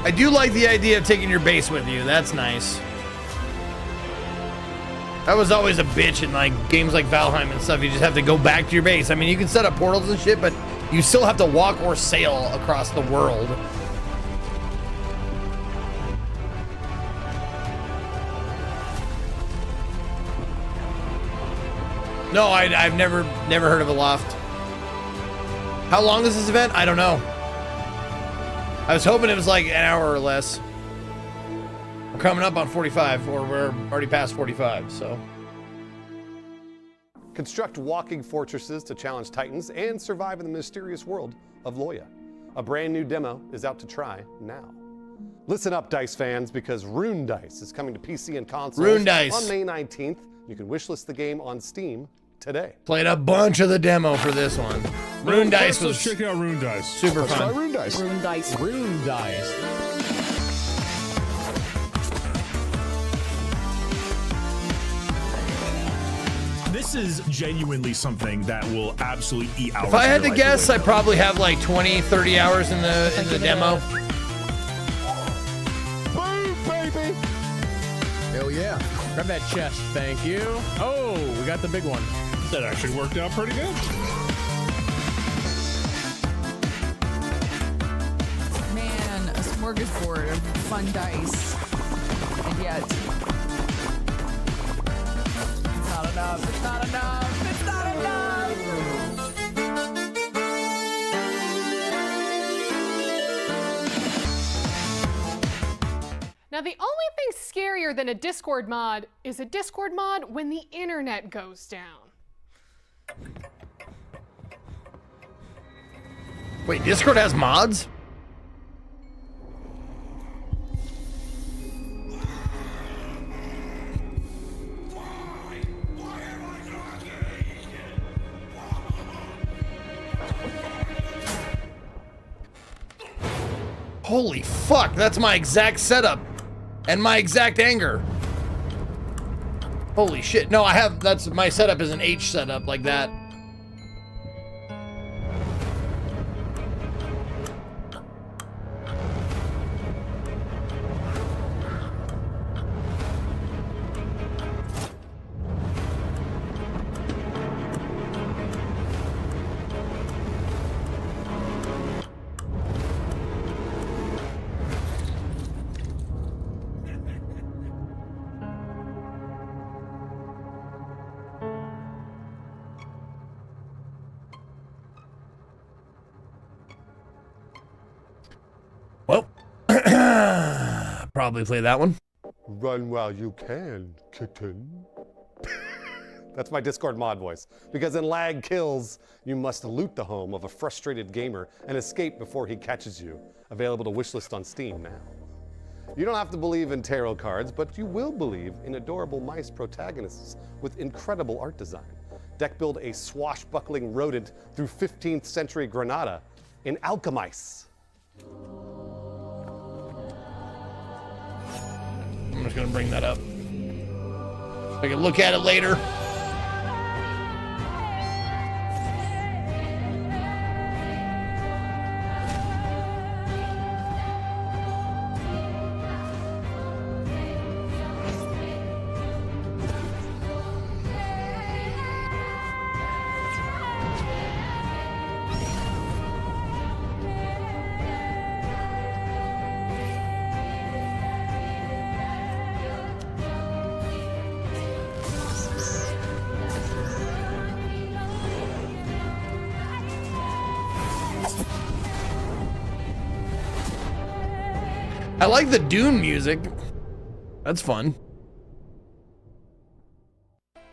I do like the idea of taking your base with you. That's nice. That was always a bitch in like games like Valheim and stuff. You just have to go back to your base. I mean, you can set up portals and shit, but you still have to walk or sail across the world. No, I've never heard of a loft. How long is this event? I don't know. I was hoping it was like an hour or less. We're coming up on 45, or we're already past 45, so. Construct walking fortresses to challenge titans and survive in the mysterious world of Loya. A brand new demo is out to try now. Listen up, Dice fans, because Rune Dice is coming to PC and consoles Rune Dice on May 19th. You can wishlist the game on Steam today. Played a bunch of the demo for this one. Rune Dice was let's check out Rune Dice. Super Let's fun. try Rune Dice. Rune Dice. Rune Dice. This is genuinely something that will absolutely eat hours. If I had of your to life guess, away. I probably have like 20, 30 hours in the demo. Boom, baby! Hell yeah. Grab that chest, thank you. Oh, we got the big one. That actually worked out pretty good. Man, a smorgasbord of fun dice. And yet, it's not enough. It's not enough. It's not enough. Now, the only thing scarier than a Discord mod is a Discord mod when the internet goes down. Wait, Discord has mods? Holy fuck, that's my exact setup and my exact anger. Holy shit. No, that's my setup is an H setup like that. Well, probably play that one. Run while you can, kitten. That's my Discord mod voice. Because in Lag Kills, you must loot the home of a frustrated gamer and escape before he catches you. Available to wishlist on Steam now. You don't have to believe in tarot cards, but you will believe in adorable mice protagonists with incredible art design. Deck build a swashbuckling rodent through 15th century Granada in Alchemice. I'm just gonna bring that up. I can look at it later. I like the Dune music. That's fun.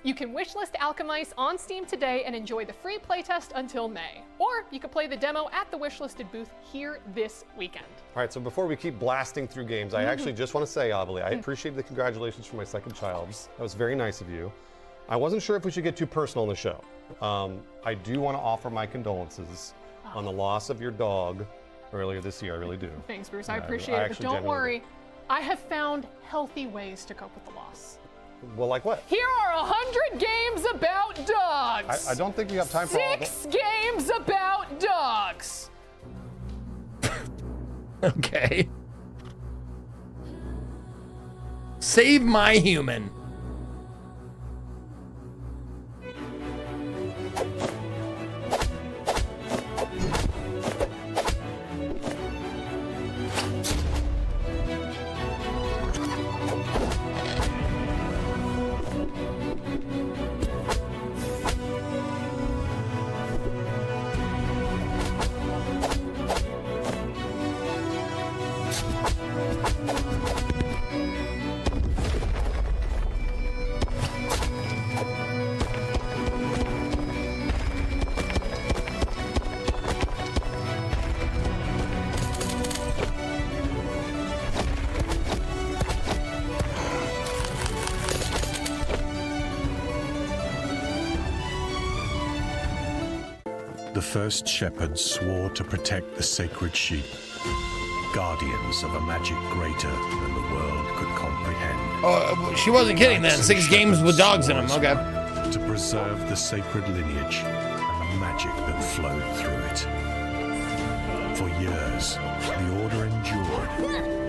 You can wishlist Alchemice on Steam today and enjoy the free playtest until May. Or you can play the demo at the wishlisted booth here this weekend. All right, so before we keep blasting through games, I actually just want to say, Avali, I appreciate the congratulations for my second child. That was very nice of you. I wasn't sure if we should get too personal in the show. I do want to offer my condolences on the loss of your dog earlier this year. I really do. Thanks, Bruce. I appreciate it. But don't worry, I have found healthy ways to cope with the loss. Well, like what? Here are 100 games about dogs. I don't think you have time for all 6 games about dogs. Okay. Save my human. The first shepherds swore to protect the sacred sheep, guardians of a magic greater than the world could comprehend. Oh, she wasn't kidding then. 6 games with dogs in them. Okay. To preserve the sacred lineage and the magic that flowed through it. For years, the order endured,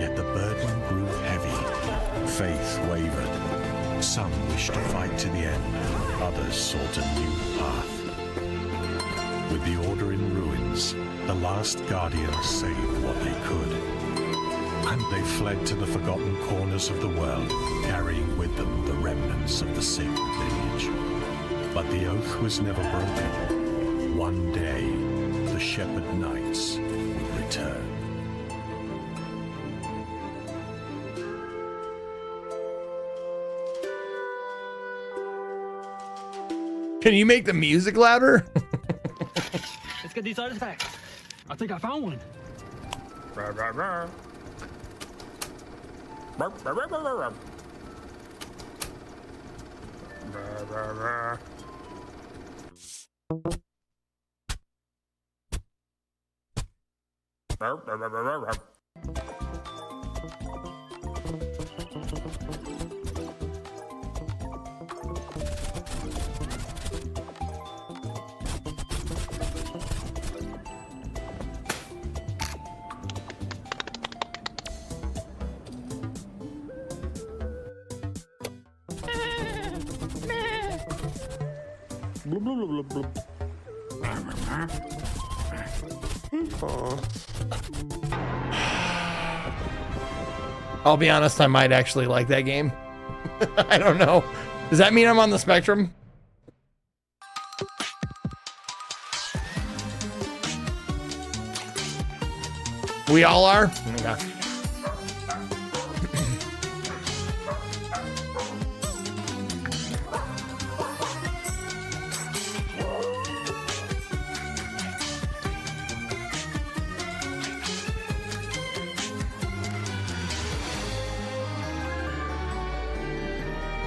yet the burden grew heavy. Faith wavered. Some wished to fight to the end, others sought a new path. With the Order in ruins, the last Guardians saved what they could. And they fled to the forgotten corners of the world, carrying with them the remnants of the sacred lineage. But the oath was never broken. One day, the Shepherd Knights would return. Can you make the music louder? Let's get these artifacts. I think I found one. I'll be honest, I might actually like that game. I don't know. Does that mean I'm on the spectrum? We all are? Okay.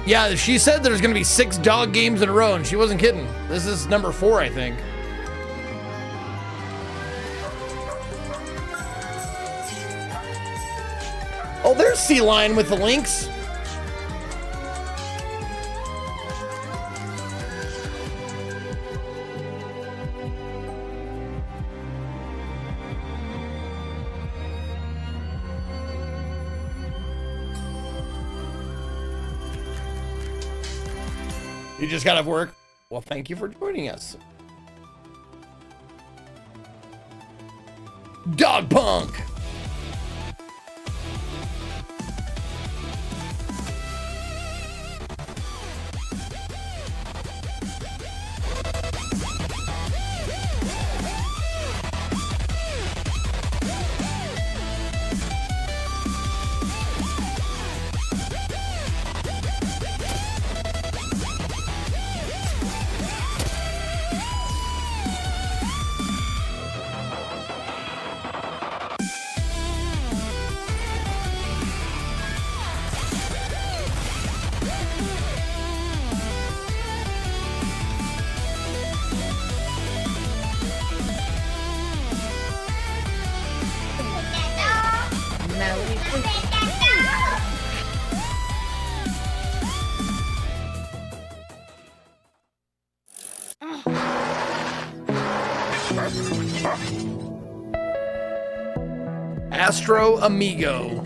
Yeah, she said there's gonna be 6 dog games in a row, and she wasn't kidding. This is number 4, I think. Oh, there's Sea Lion with the links. You just got off work? Well, thank you for joining us. Dog Punk! Astro Amigo.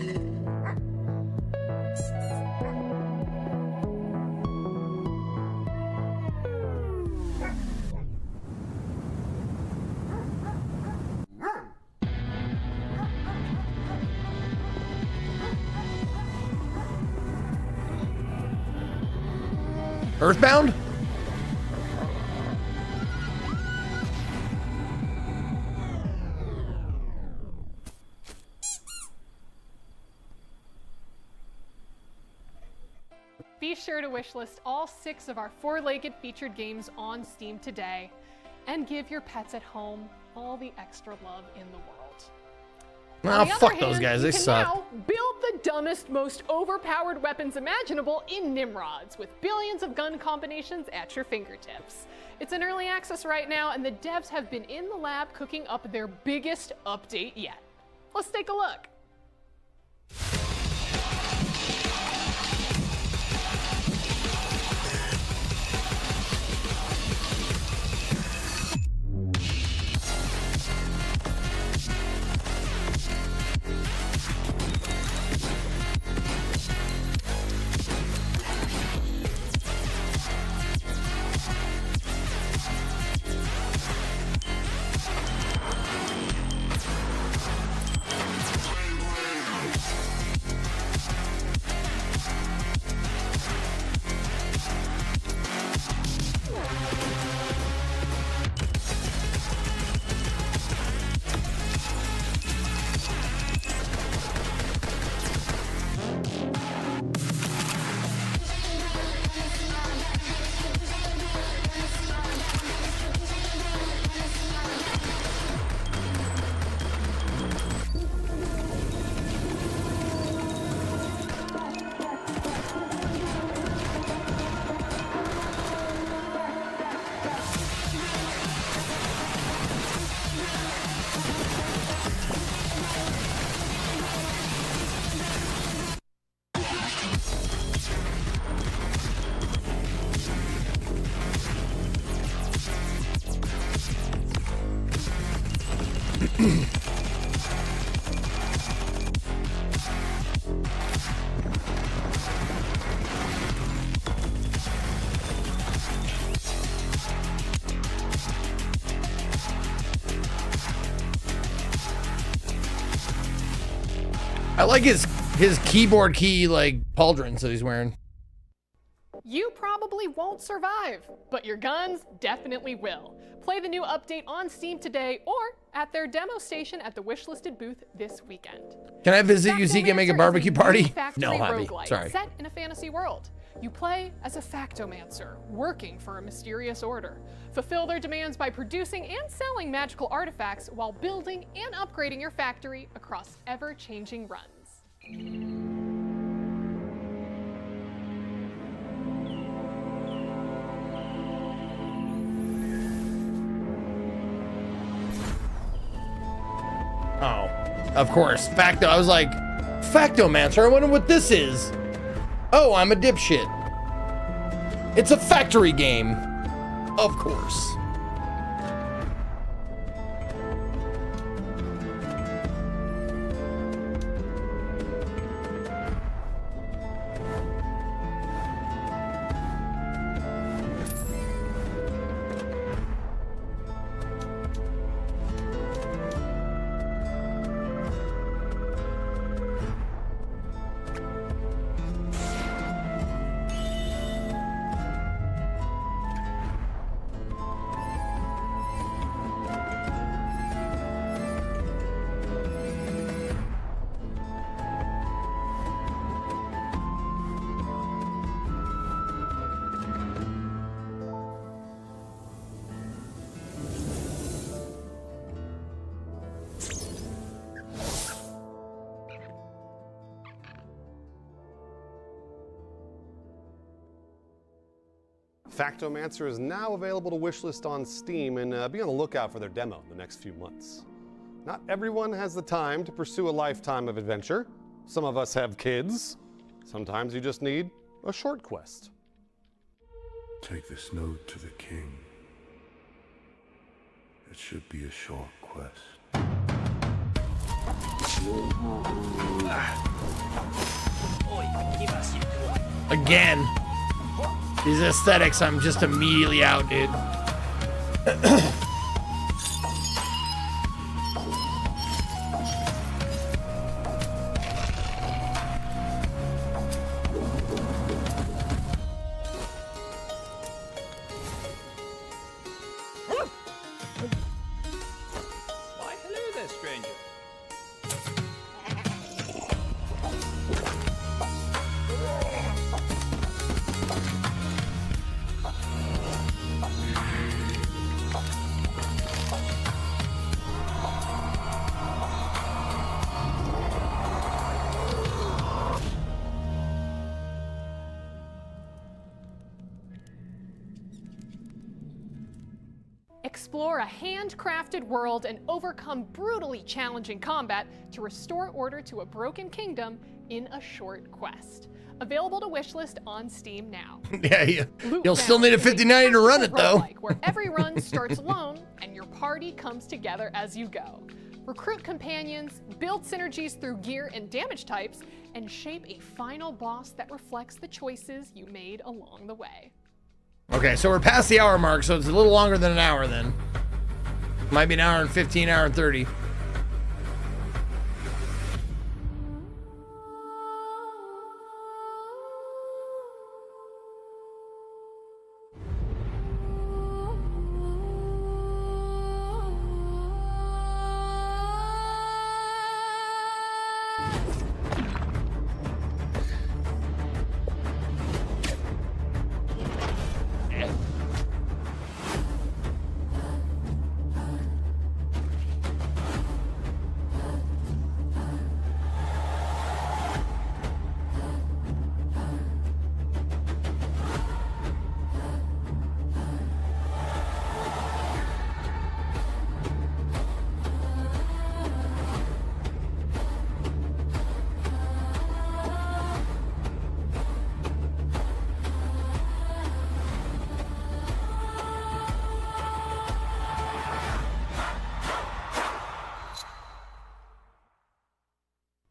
Earthbound? Be sure to wishlist all 6 of our 4-legged featured games on Steam today and give your pets at home all the extra love in the world. Oh, fuck those guys, they suck. Now build the dumbest, most overpowered weapons imaginable in Nimrods with billions of gun combinations at your fingertips. It's in early access right now, and the devs have been in the lab cooking up their biggest update yet. Let's take a look. I like his keyboard key, like, pauldrons that he's wearing. You probably won't survive, but your guns definitely will. Play the new update on Steam today or at their demo station at the wishlisted booth this weekend. Can I visit Uzika and make a barbecue party? No, hobby. Roguelite Sorry. set in a fantasy world. You play as a factomancer, working for a mysterious order. Fulfill their demands by producing and selling magical artifacts while building and upgrading your factory across ever-changing runs. Of course, Facto. I was like, Factomancer, I wonder what this is. Oh, I'm a dipshit. It's a factory game. Of course. Factomancer is now available to wishlist on Steam, and be on the lookout for their demo in the next few months. Not everyone has the time to pursue a lifetime of adventure. Some of us have kids. Sometimes you just need a short quest. Take this note to the king. It should be a short quest. Again. These aesthetics, I'm just immediately out, dude. Why, hello there, stranger. Explore a handcrafted world and overcome brutally challenging combat to restore order to a broken kingdom in a short quest. Available to wishlist on Steam now. Yeah, you'll still need a 5090 to run it though. Where every run starts alone and your party comes together as you go. Recruit companions, build synergies through gear and damage types, and shape a final boss that reflects the choices you made along the way. Okay, so we're past the hour mark, so it's a little longer than an hour then. Might be an hour and 15, hour and 30.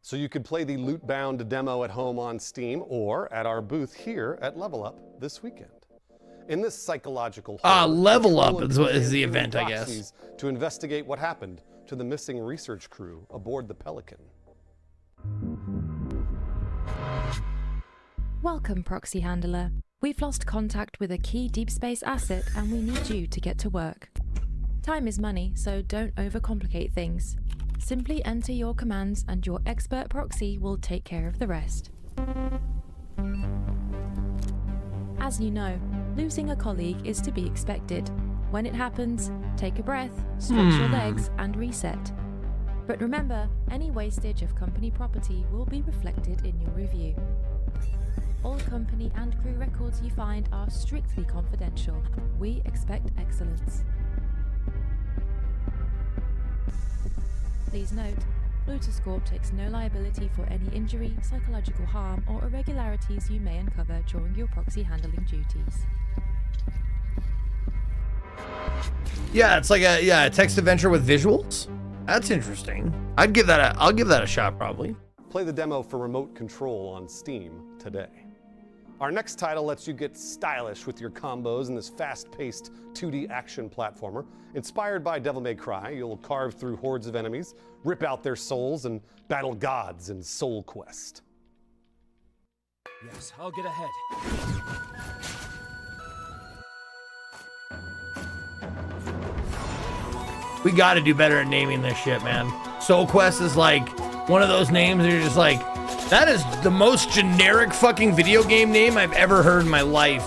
So you could play the Loot-Bound demo at home on Steam or at our booth here at Level Up this weekend. In this psychological Level Up is the event, I guess. To investigate what happened to the missing research crew aboard the Pelican. Welcome, Proxy Handler. We've lost contact with a key deep space asset and we need you to get to work. Time is money, so don't overcomplicate things. Simply enter your commands and your expert proxy will take care of the rest. As you know, losing a colleague is to be expected. When it happens, take a breath, stretch your legs, and reset. But remember, any wastage of company property will be reflected in your review. All company and crew records you find are strictly confidential. We expect excellence. Please note, Lootoscorp takes no liability for any injury, psychological harm, or irregularities you may uncover during your proxy handling duties. Yeah, it's like a text adventure with visuals. That's interesting. I'll give that a shot probably. Play the demo for remote control on Steam today. Our next title lets you get stylish with your combos in this fast-paced 2D action platformer. Inspired by Devil May Cry, you'll carve through hordes of enemies, rip out their souls, and battle gods in Soul Quest. Yes, I'll get ahead. We gotta do better at naming this shit, man. Soul Quest is like one of those names that you're just like, that is the most generic fucking video game name I've ever heard in my life.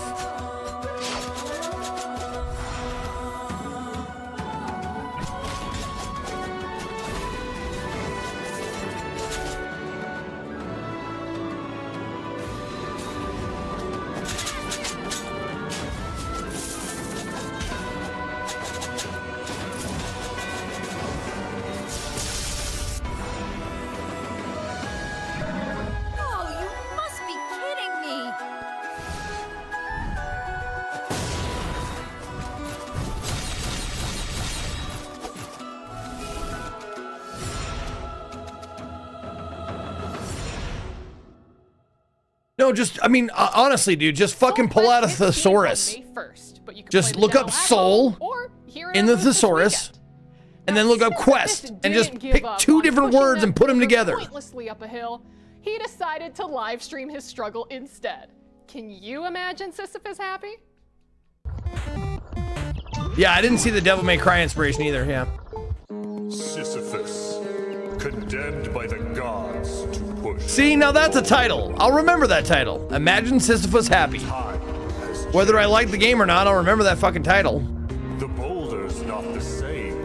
No, just, I mean, honestly, dude, just fucking pull out a thesaurus. Just look up soul in the thesaurus, and then look up quest, and just pick two different words and put them together. Pointlessly up a hill, he decided to live stream his struggle instead. Can you imagine Sisyphus happy? Yeah, I didn't see the Devil May Cry inspiration either, yeah. Sisyphus, condemned by the gods to push. See, now that's a title. I'll remember that title. Imagine Sisyphus happy. Whether I like the game or not, I'll remember that fucking title. The boulder's not the same.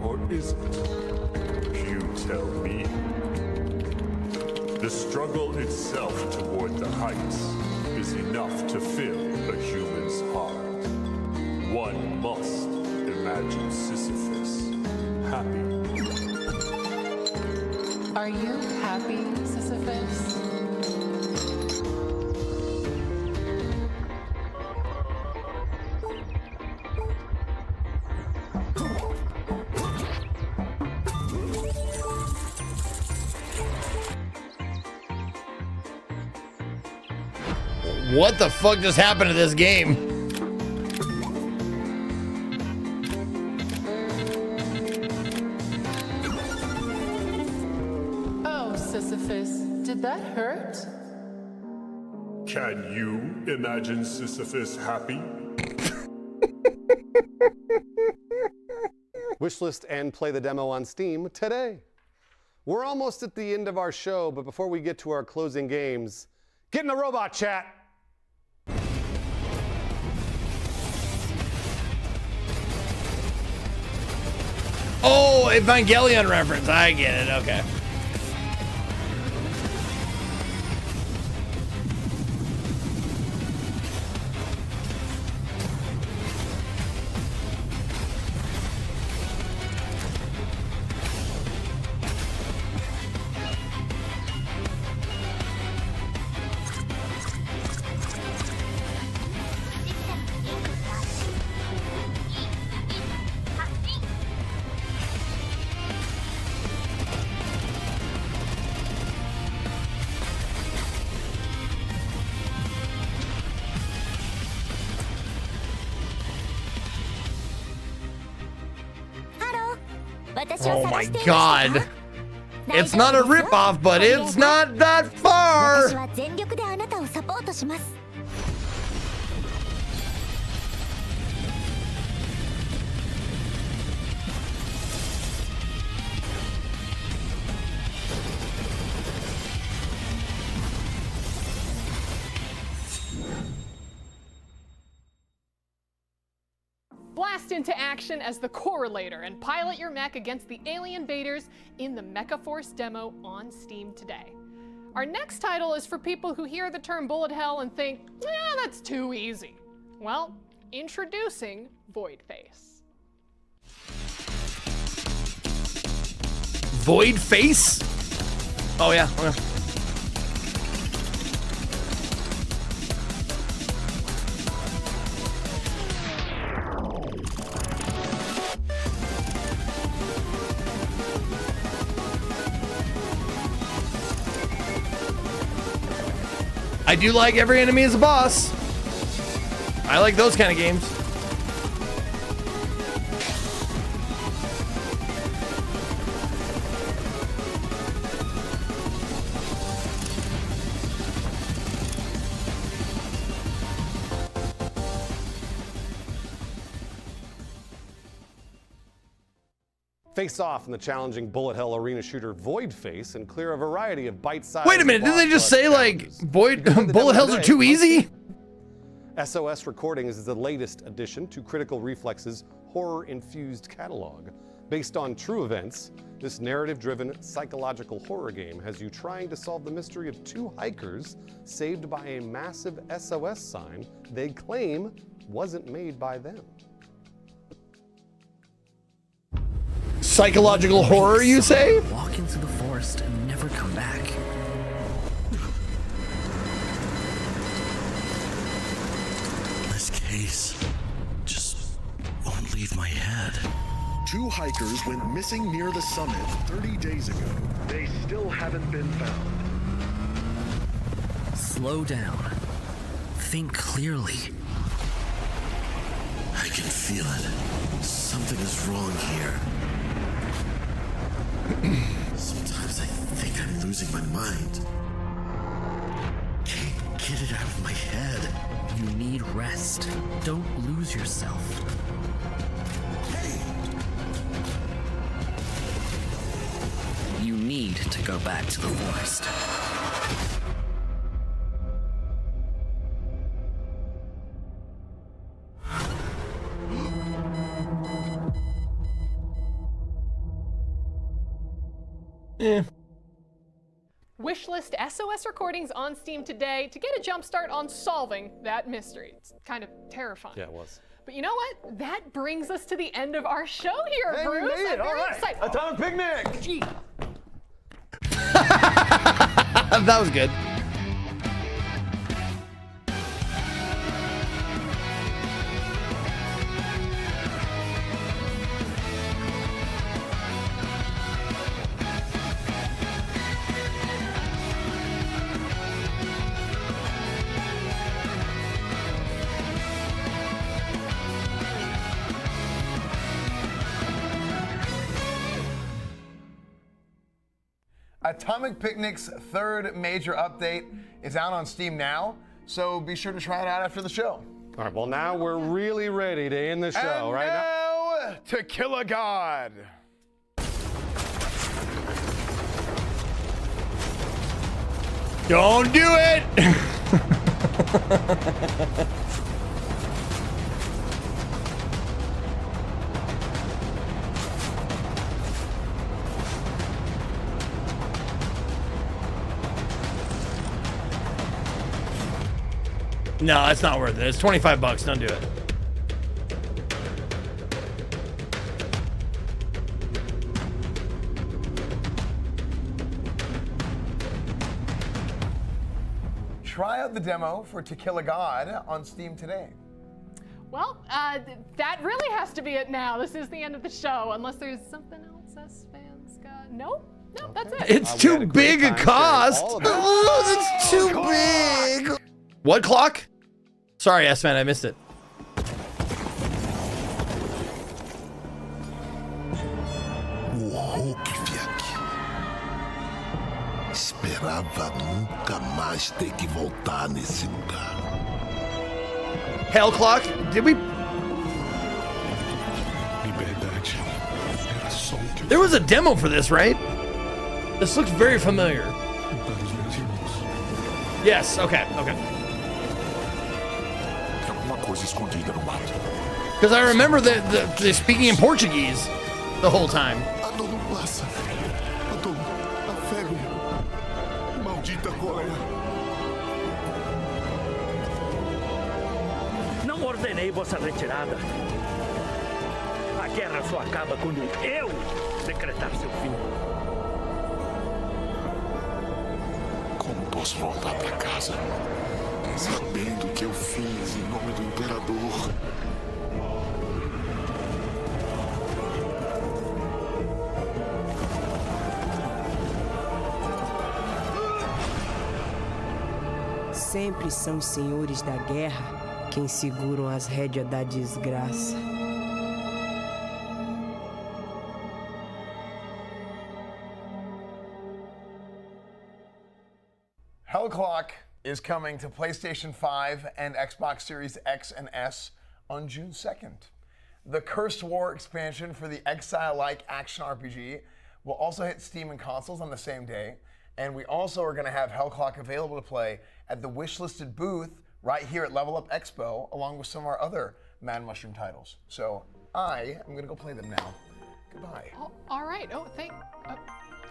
Or is it? You tell me. The struggle itself toward the heights is enough to fill a human's heart. One must imagine Sisyphus happy. Are you happy, Sisyphus? What the fuck just happened to this game? Oh, Sisyphus, did that hurt? Can you imagine Sisyphus happy? Wishlist and play the demo on Steam today. We're almost at the end of our show, but before we get to our closing games, get in the robot chat. Oh, Evangelion reference. I get it. Okay. Oh my god. It's not a ripoff, but it's not that far. Blast into action as the Correlator and pilot your mech against the alien invaders in the Mecha Force demo on Steam today. Our next title is for people who hear the term bullet hell and think, that's too easy. Well, introducing Voidface. Void Face? Oh, yeah. Okay. I do like every enemy is a boss. I like those kind of games. Face off in the challenging bullet hell arena shooter Void Face and clear a variety of bite-sized. Wait a minute, didn't they just say like bullet hells are too easy? SOS Recordings is the latest addition to Critical Reflex's horror-infused catalog. Based on true events, this narrative-driven psychological horror game has you trying to solve the mystery of two hikers saved by a massive SOS sign they claim wasn't made by them. Psychological horror, you say? Walk into the forest and never come back. This case just won't leave my head. Two hikers went missing near the summit 30 days ago. They still haven't been found. Slow down. Think clearly. I can feel it. Something is wrong here. Sometimes I think I'm losing my mind. Can't get it out of my head. You need rest. Don't lose yourself. You need to go back to the forest. Wishlist SOS Recordings on Steam today to get a jump start on solving that mystery. It's kind of terrifying. Yeah, it was. But you know what? That brings us to the end of our show here, Hey, we Bruce. made it. I'm All very right. excited. Atomic Picnic. Gee. That was good. Atomic Picnic's third major update is out on Steam now, so be sure to try it out after the show. All right, well, now we're really ready to end the show, And right? now, To Kill a God. Don't do it! No, it's not worth it. It's 25 bucks. Don't do it. Try out the demo for To Kill a God on Steam today. Well, that really has to be it now. This is the end of the show, unless there's something else us fans got. Nope. No, that's it. It's too big a cost. It's too big. What clock? Sorry, S-Man, I missed it. Esperava nunca mais ter que voltar nesse lugar. Hell clock? Did we? Liberdade era só o que There was a demo for this, right? This looks very familiar. para os meus irmãos. Yes. Okay. Okay. Alguma coisa escondida no mato. Because I remember the speaking in Portuguese the whole time. A dor não passa. A dor, a febre. Maldita cólera. Não ordenei vossa retirada. A guerra só acaba quando eu decretar seu fim. posso voltar pra casa sabendo o que eu fiz em nome do Imperador. Sempre são os senhores da guerra quem seguram as rédeas da desgraça. Hellclock is coming to PlayStation 5 and Xbox Series X and S on June 2nd. The Cursed War expansion for the Exile-like action RPG will also hit Steam and consoles on the same day. And we also are going to have Hellclock available to play at the wishlisted booth right here at Level Up Expo, along with some of our other Mad Mushroom titles. So I am going to go play them now. Goodbye. Oh, all right. Oh,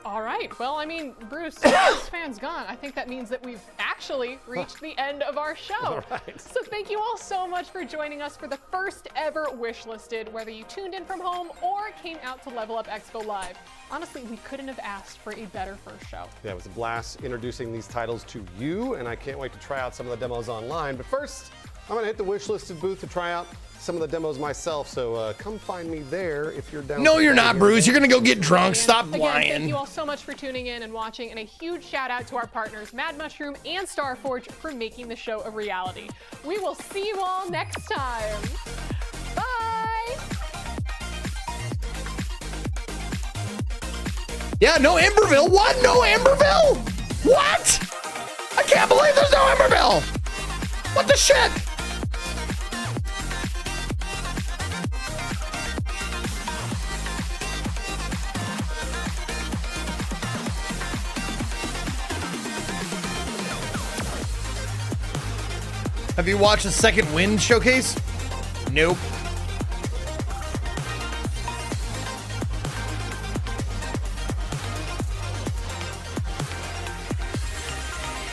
all right. Well, I mean, Bruce, this fan's gone. I think that means that we've actually reached the end of our show. All right. So thank you all so much for joining us for the first ever Wishlisted, whether you tuned in from home or came out to Level Up Expo Live. Honestly, we couldn't have asked for a better first show. Yeah, it was a blast introducing these titles to you, and I can't wait to try out some of the demos online. But first, I'm gonna hit the Wishlisted booth to try out some of the demos myself, so come find me there if you're down. No, you're not, Bruce. You're gonna go get drunk. Stop Again, lying. thank you all so much for tuning in and watching, and a huge shout out to our partners, Mad Mushroom and Starforge, for making the show a reality. We will see you all next time. Bye! Yeah, no Emberville. What? No Emberville? What? I can't believe there's no Emberville. What the shit? Have you watched the Second Wind showcase? Nope.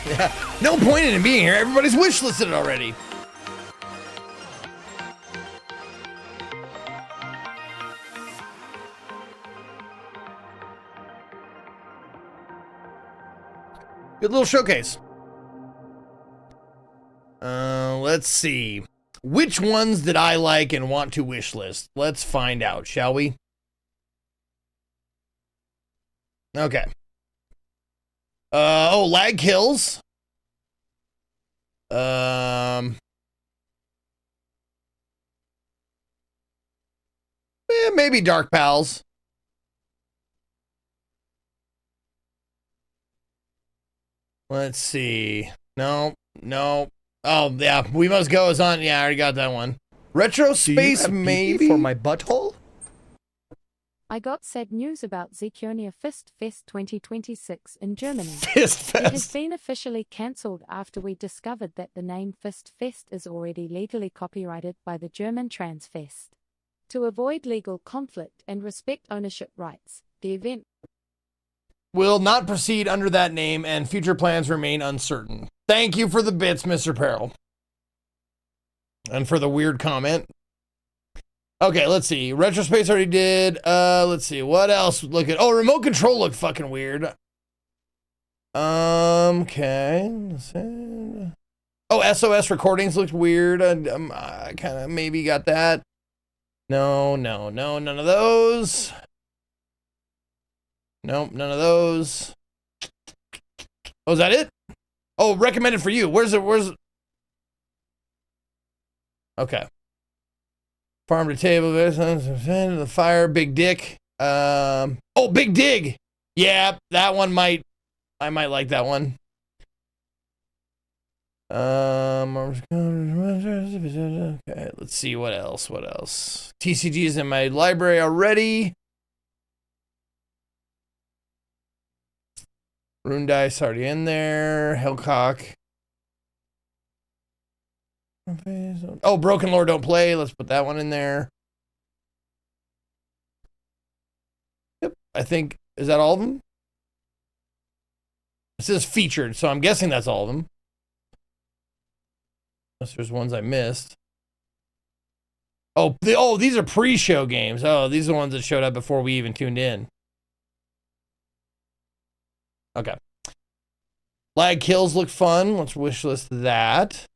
Yeah, no point in it being here. Everybody's wishlisted already. Good little showcase. Let's see. Which ones did I like and want to wishlist? Let's find out, shall we? Okay. Lag Kills. Maybe Dark Pals. Let's see. No. Oh, yeah. We Must Go is on. Yeah, I already got that one. Retro Space, maybe? For my butthole? I got sad news about Zikionia Fist Fest 2026 in Germany. Fist Fest. It has been officially cancelled after we discovered that the name Fist Fest is already legally copyrighted by the German Trans Fest. To avoid legal conflict and respect ownership rights, the event will not proceed under that name and future plans remain uncertain. Thank you for the bits, Mr. Peril. And for the weird comment. Okay, let's see. Retro Space already did. Let's see. What else? Look at. Oh, Remote Control looked fucking weird. Okay. Oh, SOS Recordings looked weird. I kind of maybe got that. No, none of those. Nope, none of those. Oh, is that it? Oh, recommended for you. Where's it? Okay. Farm to Table, the Fire, Big Dick. Oh, Big Dig. Yeah, that one I might like that one. Okay, let's see what else. TCG is in my library already. Rune Dice already in there. Hellcock. Oh, Broken Lore Don't Play. Let's put that one in there. Yep, I think, is that all of them? It says featured, so I'm guessing that's all of them. Unless there's ones I missed. Oh, these are pre-show games. Oh, these are the ones that showed up before we even tuned in. Okay. Lag kills look fun. Let's wishlist that.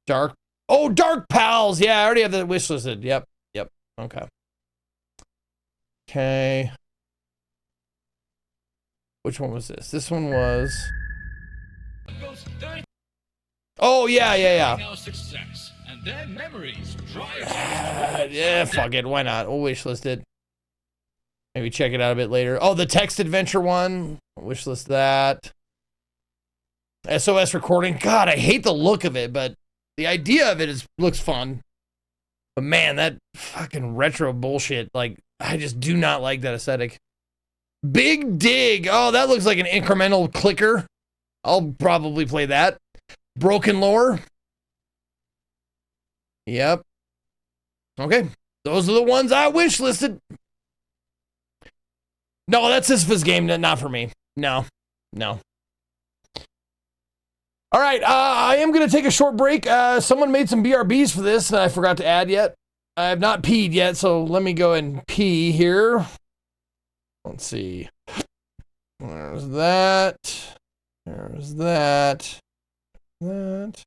Dark. Oh, Dark Pals. Yeah, I already have that wishlisted. Yep. Yep. Okay. Okay. Which one was this? This one was. Oh, yeah, yeah, yeah. Yeah, fuck it. Why not? We'll wishlist it. Maybe check it out a bit later. Oh, the text adventure one. Wishlist that. SOS recording. God, I hate the look of it, but the idea of it looks fun. But man, that fucking retro bullshit. Like, I just do not like that aesthetic. Big Dig. Oh, that looks like an incremental clicker. I'll probably play that. Broken Lore. Yep. Okay. Those are the ones I wish listed. No, that's Sisyphus game, not for me. No. No. All right, I am going to take a short break. Someone made some BRBs for this that I forgot to add yet. I have not peed yet, so let me go and pee here. Let's see. There's that. There's that. That.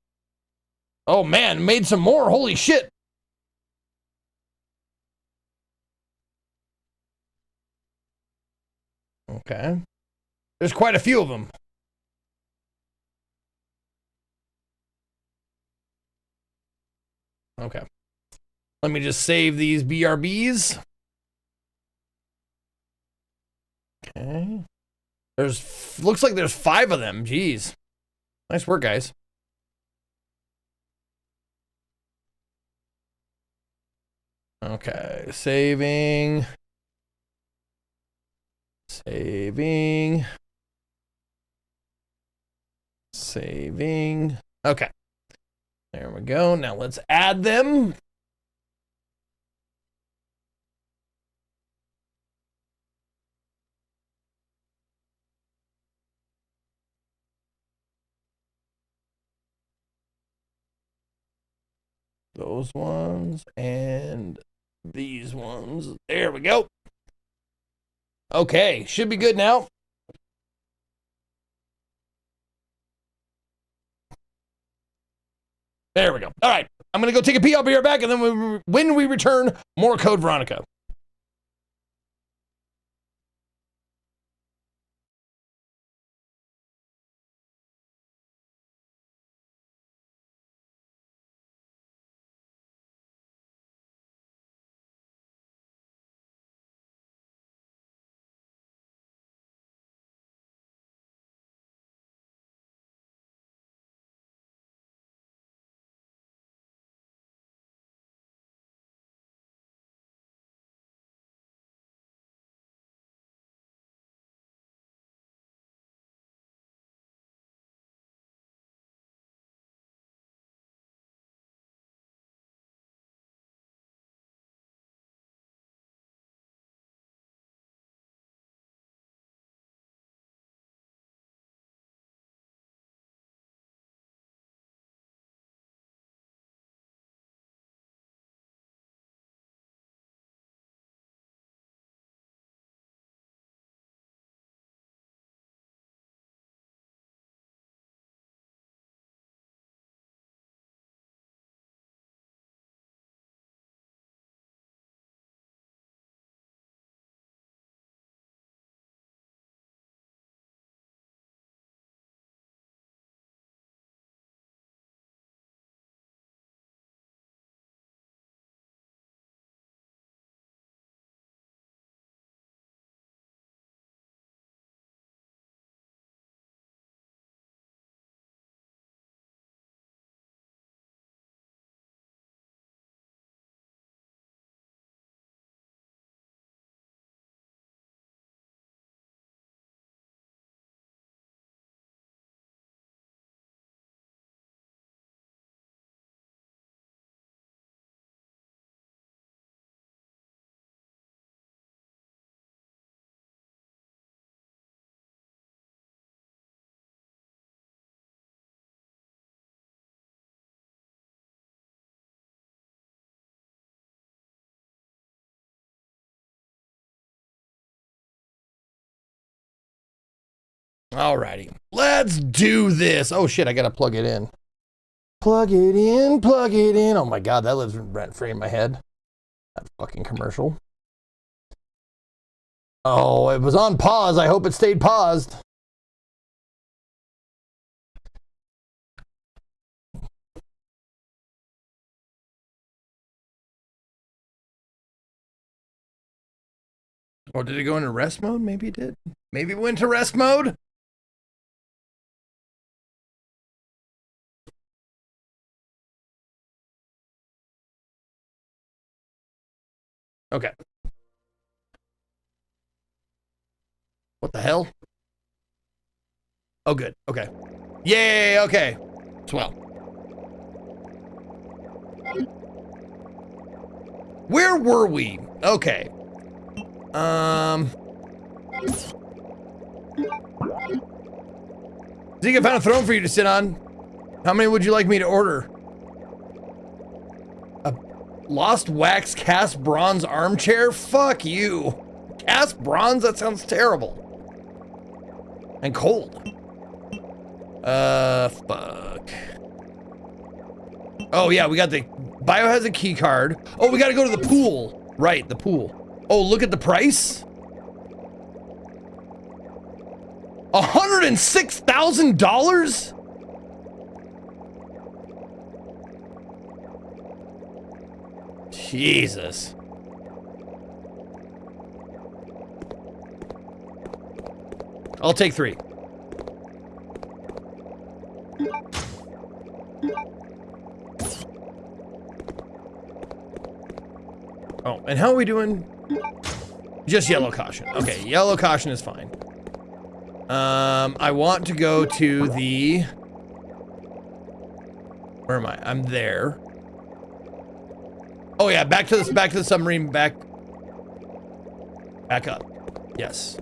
Oh, man, made some more. Holy shit. Okay. There's quite a few of them. Okay. Let me just save these BRBs. Okay. Looks like there's 5 of them. Jeez. Nice work, guys. Okay. Saving. Saving. Saving. Okay. There we go. Now let's add them. Those ones and these ones. There we go. Okay, should be good now. There we go. All right, I'm going to go take a pee. I'll be right back. And then when we return, more Code Veronica. Alrighty, let's do this. Oh shit, I gotta plug it in. Plug it in, plug it in. Oh my god, that lives rent free in my head. That fucking commercial. Oh, it was on pause. I hope it stayed paused. Or did it go into rest mode? Maybe it did. Maybe it went to rest mode. Okay. What the hell? Oh, good. Okay. Yay, okay. Swell. Where were we? Okay. Zeke, I found a throne for you to sit on. How many would you like me to order? A lost wax cast bronze armchair? Fuck you. Cast bronze? That sounds terrible. And cold. Fuck. Oh yeah, we got the biohazard key card. Oh, we gotta go to the pool. Right, the pool. Oh, look at the price. $106,000? Jesus. I'll take 3. Oh, and how are we doing? Just yellow caution. Okay, yellow caution is fine. I want to go to the... Where am I? I'm there. Oh yeah, back to the submarine, back up. Yes.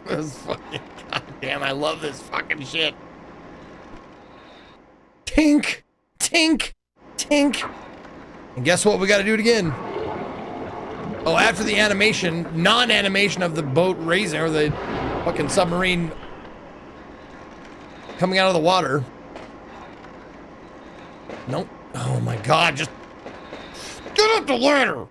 This fucking goddamn, I love this fucking shit. Tink, tink, tink. And guess what? We got to do it again. Oh, after the animation, non-animation of the boat raising or the fucking submarine coming out of the water. Nope. Oh my god, just get up the ladder.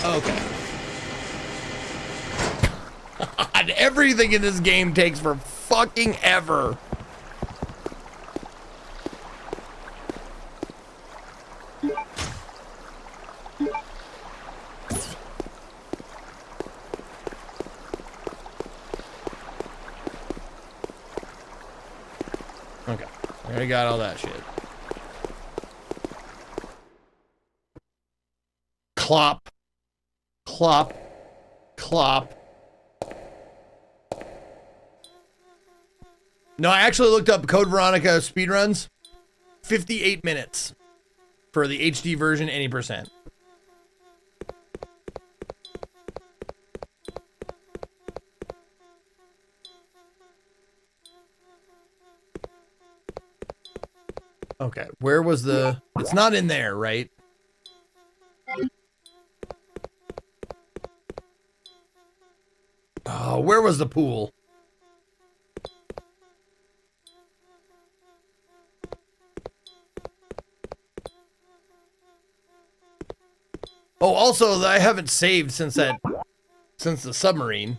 Okay. God, everything in this game takes for fucking ever. Okay, I already got all that shit. Clop. Clop. Clop. No, I actually looked up Code Veronica speedruns. 58 minutes for the HD version, any percent. Okay, where was the... It's not in there, right? Oh, where was the pool? Oh, also, I haven't saved since the submarine.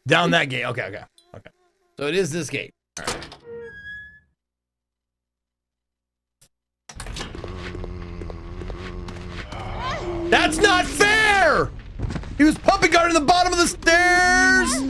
Down that gate. Okay. So it is this gate. All right. That's not fair! He was puppy guarding the bottom of the stairs!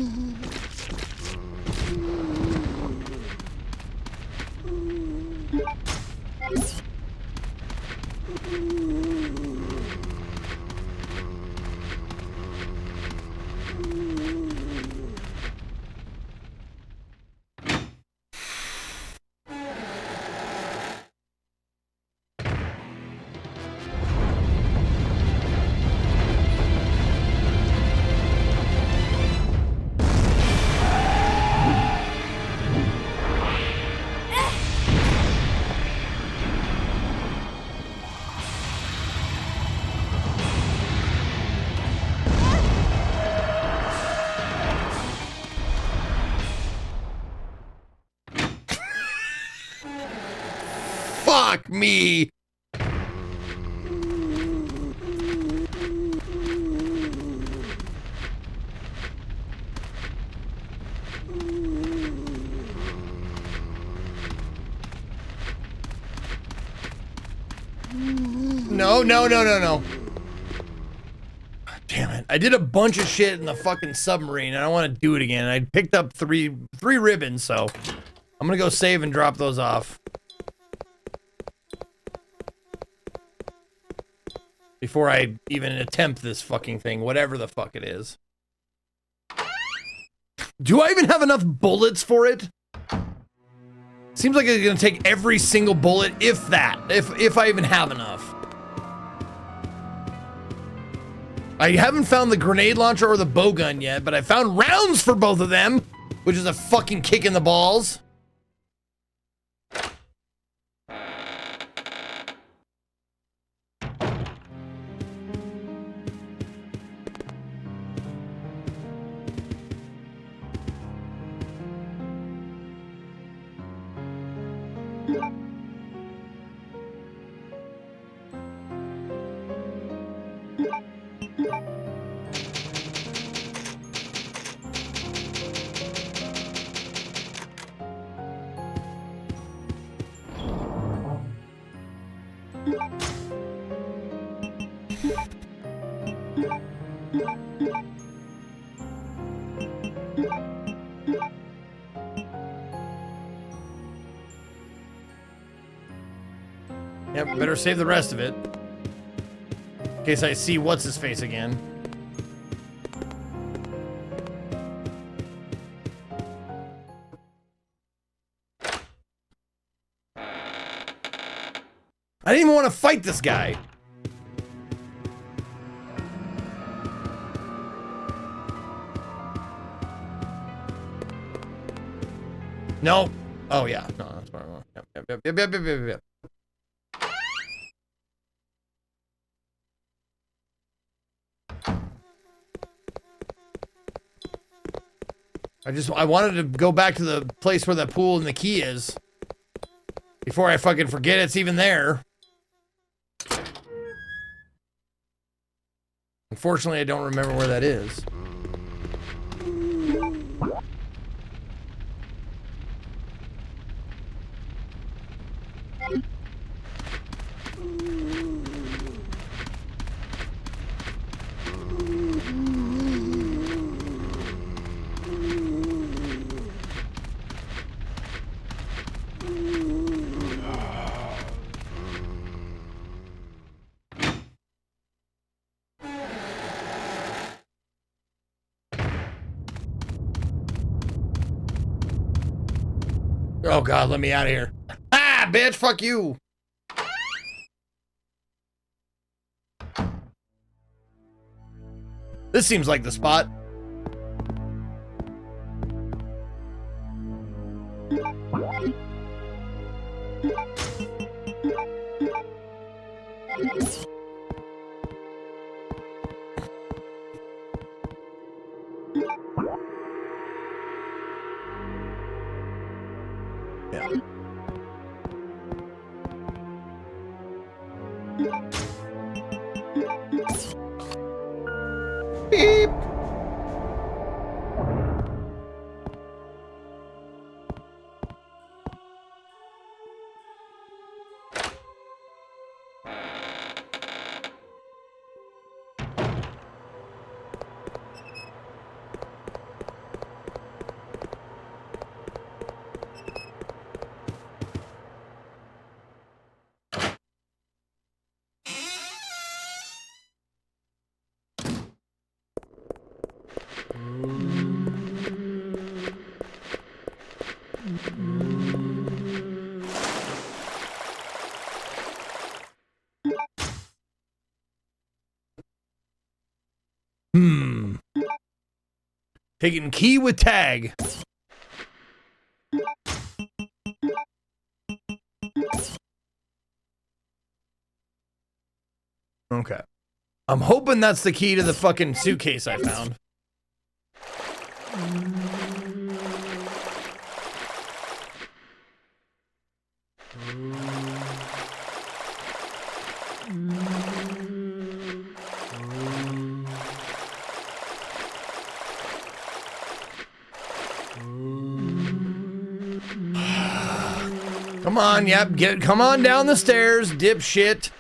Fuck me! No, no, no, no, no. Damn it. I did a bunch of shit in the fucking submarine and I want to do it again. I picked up three ribbons, so I'm gonna go save and drop those off. Before I even attempt this fucking thing, whatever the fuck it is. Do I even have enough bullets for it? Seems like it's gonna take every single bullet, if that, if I even have enough. I haven't found the grenade launcher or the bow gun yet, but I found rounds for both of them, which is a fucking kick in the balls. Yep, better save the rest of it. In case I see what's his face again. I didn't even want to fight this guy. No. Oh yeah. No, that's what I want. Yep. I wanted to go back to the place where the pool and the key is. Before I fucking forget it's even there. Unfortunately, I don't remember where that is. Oh god, let me out of here. Ah, bitch, fuck you. This seems like the spot. Taking key with tag. Okay. I'm hoping that's the key to the fucking suitcase I found. Come on, yep, come on down the stairs, dipshit.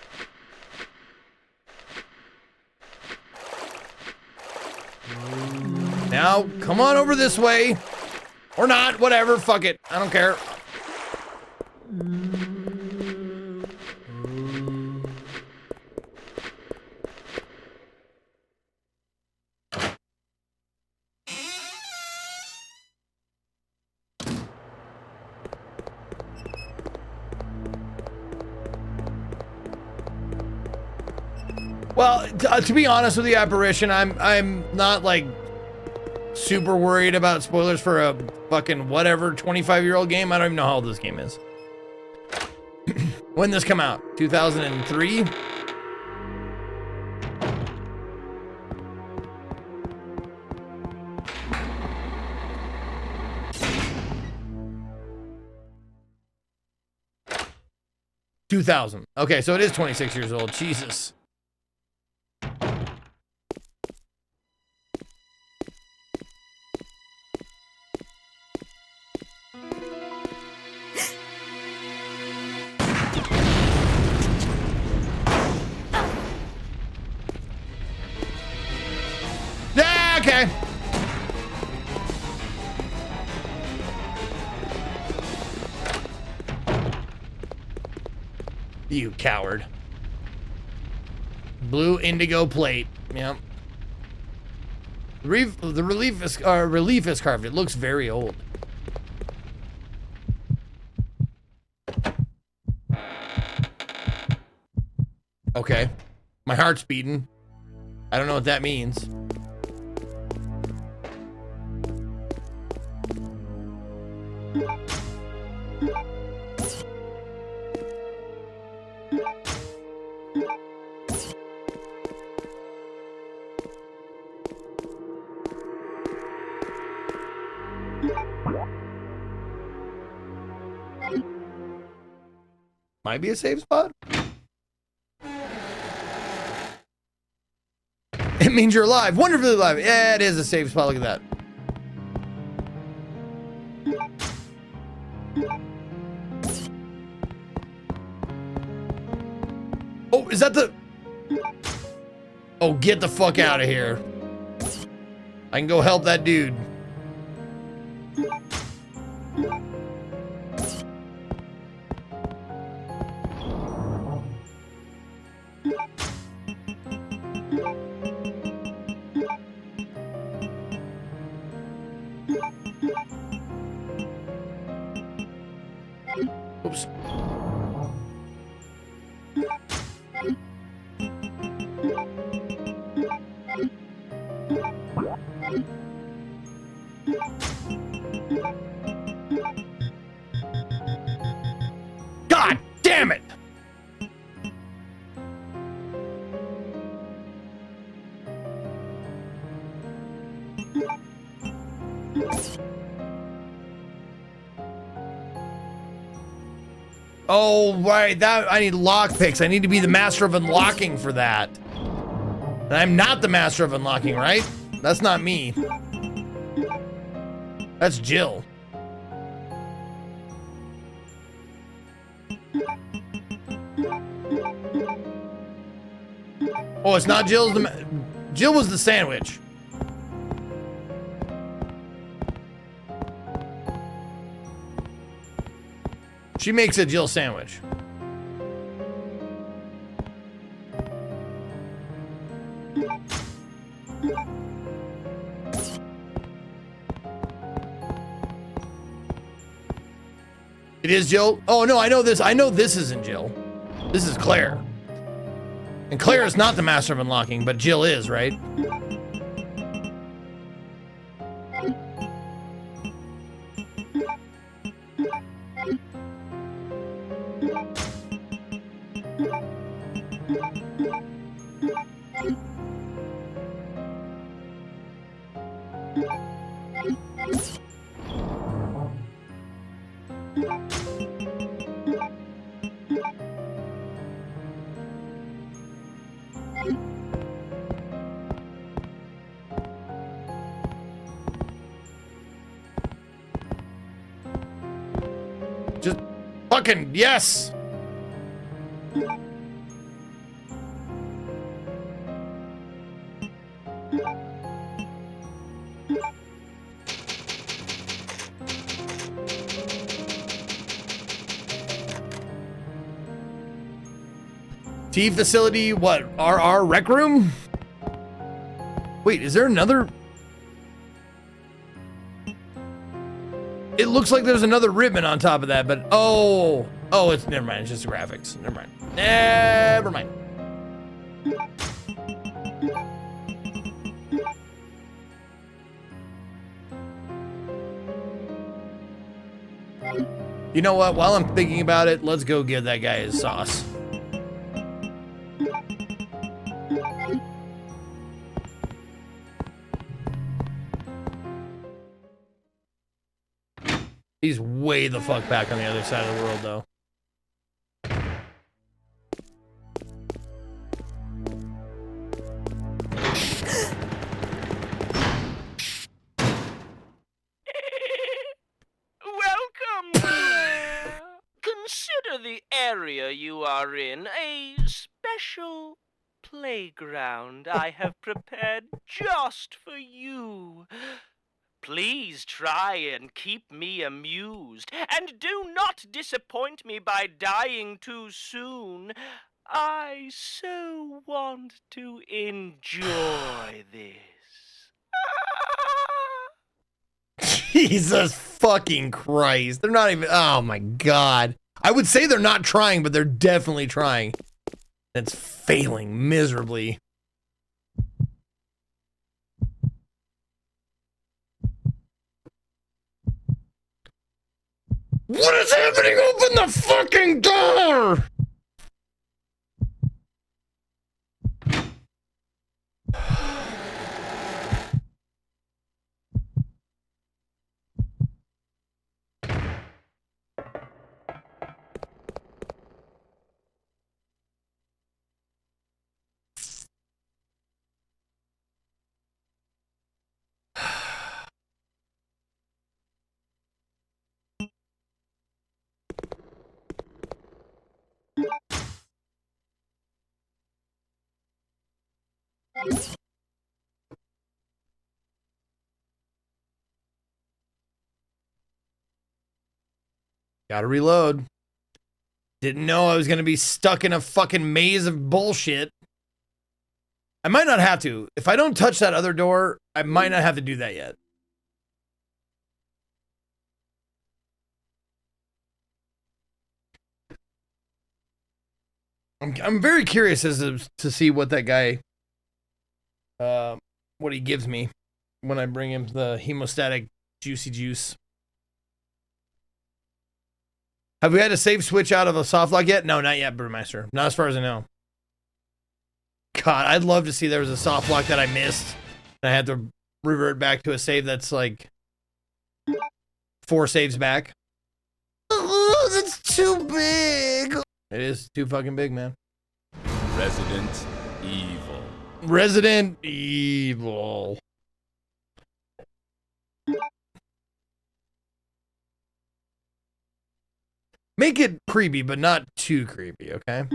Now, come on over this way. Or not, whatever, fuck it. I don't care. Well, to be honest with the apparition, I'm not like super worried about spoilers for a fucking whatever 25-year-old game. I don't even know how old this game is. When did this come out? 2003? $2000. Okay, so it is 26 years old. Jesus. Okay. You coward. Blue indigo plate. Yep. The relief is carved. It looks very old. Okay. My heart's beating. I don't know what that means. Might be a safe spot. It means you're alive. Wonderfully alive. Yeah, it is a safe spot. Look at that. Oh, is that the... Oh, get the fuck out of here. I can go help that dude. Oops. God damn it! Oh, right, that I need lockpicks. I need to be the master of unlocking for that. And I'm not the master of unlocking, right? That's not me. That's Jill. Oh, it's not Jill's. Jill was the sandwich. She makes a Jill sandwich. It is Jill? Oh, no, I know this. I know this isn't Jill. This is Claire. And Claire is not the master of unlocking, but Jill is, right? Just fucking yes. Tea facility, what? RR rec room? Wait, is there another? It looks like there's another ribbon on top of that, but oh, it's never mind. It's just graphics. Never mind. Never mind. You know what? While I'm thinking about it, let's go give that guy his sauce. He's way the fuck back on the other side of the world, though. Welcome. Consider the area you are in a special playground I have prepared just for you. Please try and keep me amused, and do not disappoint me by dying too soon. I so want to enjoy this. Jesus fucking Christ. They're not even, oh my God. I would say they're not trying, but they're definitely trying. It's failing miserably. What is happening? Open the fucking door! Gotta reload. Didn't know I was gonna be stuck in a fucking maze of bullshit. I might not have to. If I don't touch that other door, I might not have to do that yet. I'm very curious as to see what that guy, what he gives me when I bring him the hemostatic juicy juice. Have we had a save switch out of a soft lock yet? No, not yet, Brewmaster. Not as far as I know. God, I'd love to see there was a soft lock that I missed. And I had to revert back to a save that's like 4 saves back. Oh, that's too big. It is too fucking big, man. Resident Evil. Resident Evil. Make it creepy, but not too creepy, okay?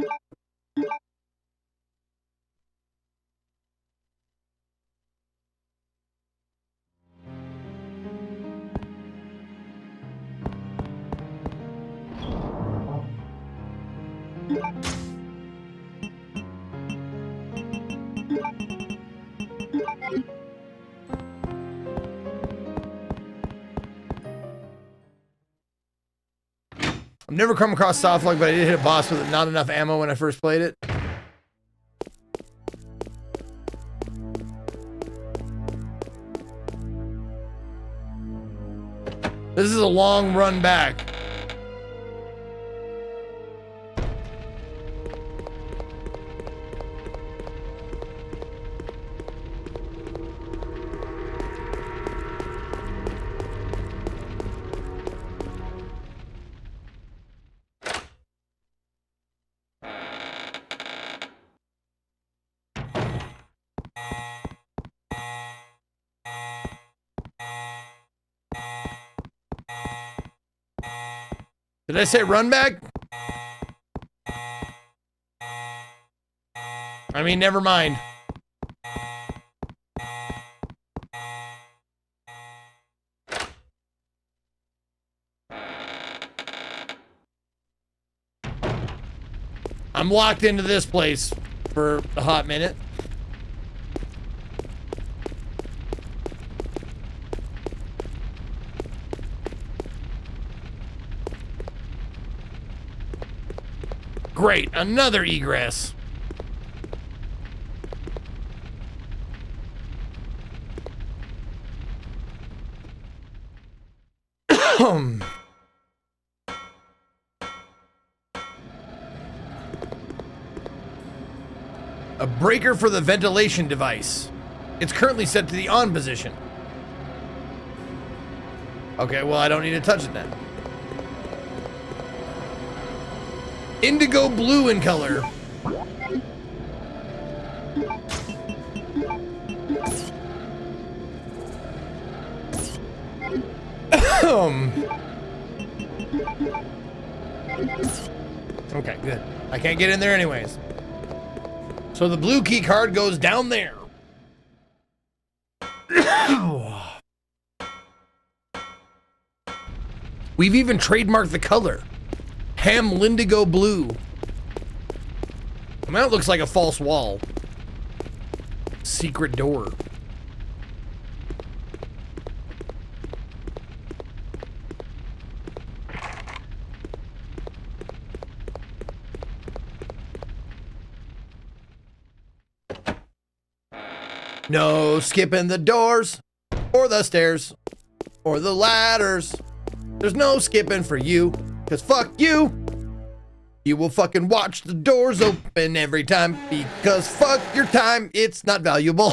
I've never come across soft lock, but I did hit a boss with not enough ammo when I first played it. This is a long run back. Did I say run back? I mean, never mind. I'm locked into this place for a hot minute. Great, another egress. A breaker for the ventilation device. It's currently set to the on position. Okay, well, I don't need to touch it then. Indigo blue in color. Okay, good. I can't get in there anyways. So the blue key card goes down there. We've even trademarked the color. Ham Lindigo blue. I mean, that looks like a false wall. Secret door. No skipping the doors, or the stairs, or the ladders. There's no skipping for you, cause fuck you. You will fucking watch the doors open every time, because fuck your time, it's not valuable.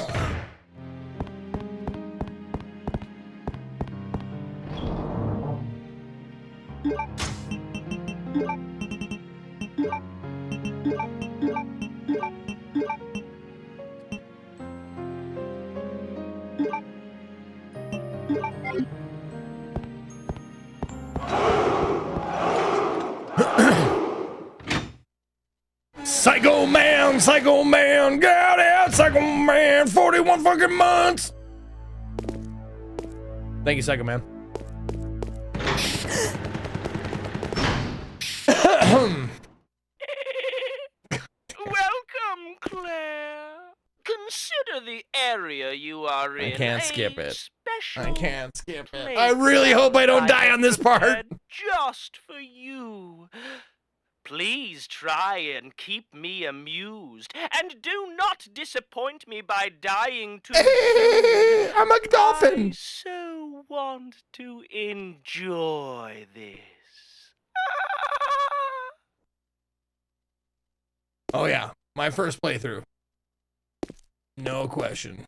Psycho Man, get out, Psycho Man, 41 fucking months. Thank you, Psycho Man. Welcome, Claire. Consider the area you are in. I can't skip it. Special I can't skip it. I really hope I don't die on this part. Just for you. Please try and keep me amused, and do not disappoint me by dying too soon. I'm a dolphin. I so want to enjoy this. Oh yeah, my first playthrough. No question.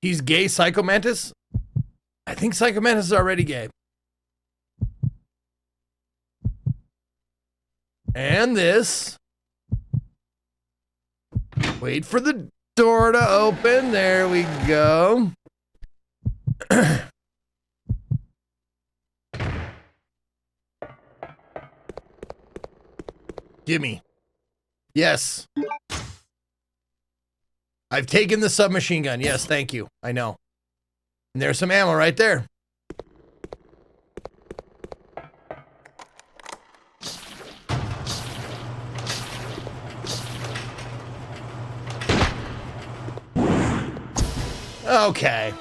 He's gay, Psycho Mantis? I think Psycho Mantis is already gay. And this. Wait for the door to open. There we go. Gimme. Yes. I've taken the submachine gun. Yes, thank you. I know. And there's some ammo right there. Okay.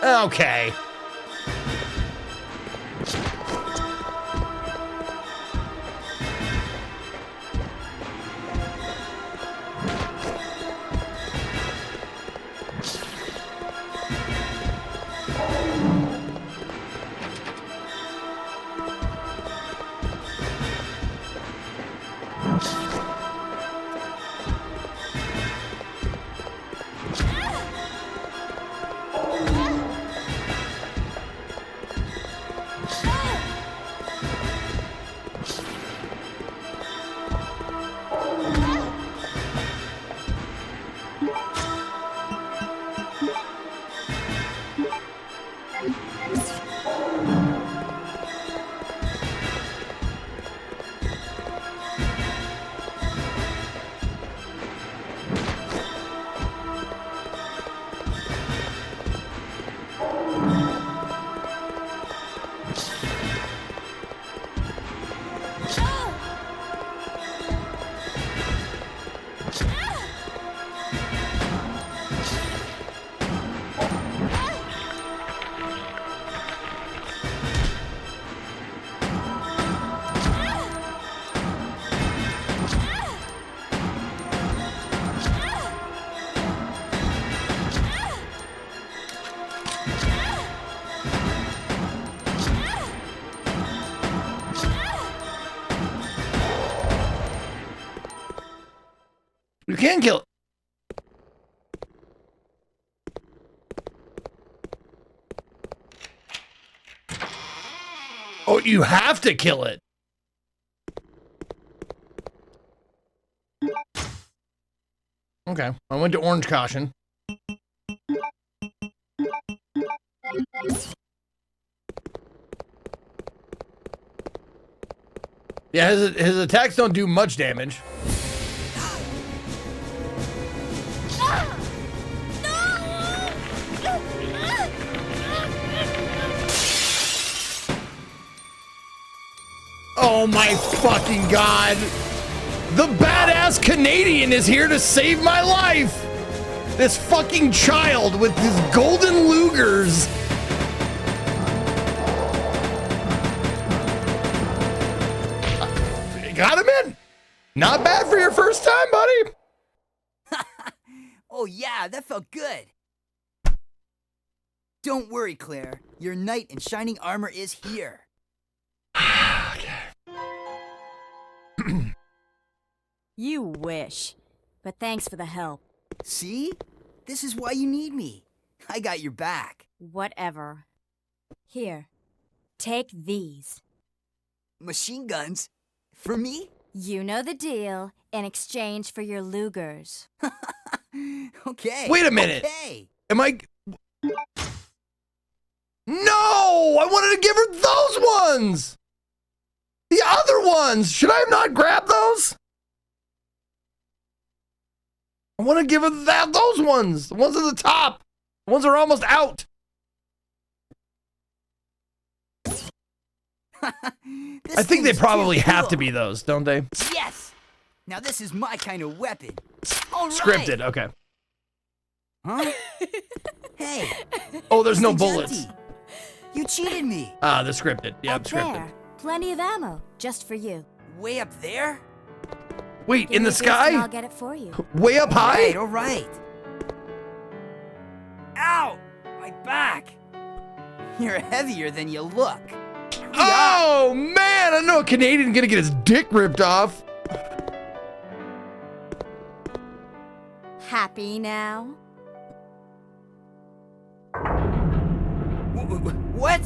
Okay. You can kill it. Oh, you have to kill it. Okay, I went to orange caution. Yeah, his attacks don't do much damage. Oh my fucking god! The badass Canadian is here to save my life! This fucking child with his golden Lugers! Got him in! Not bad for your first time, buddy! Oh yeah, that felt good. Don't worry, Claire. Your knight in shining armor is here. You wish. But thanks for the help. See? This is why you need me. I got your back. Whatever. Here. Take these. Machine guns? For me? You know the deal. In exchange for your Lugers. Okay. Wait a minute. Okay. Am I... No! I wanted to give her those ones! The other ones! Should I have not grabbed those? I want to give her those ones! The ones at the top! The ones that are almost out! I think they probably have to be those, don't they? Yes! Now this is my kind of weapon. All right. Scripted, okay. Huh? Hey. Oh, there's no Thing's bullets. empty. You cheated me. Ah, they're scripted. Yeah, Up scripted. there. Plenty of ammo. Just for you. Way up there? Wait, Give in me the a gift sky? and I'll get it for you. Way up high? All right. Ow! My back. You're heavier than you look. Oh, man! I know a Canadian gonna get his dick ripped off. Happy now? What?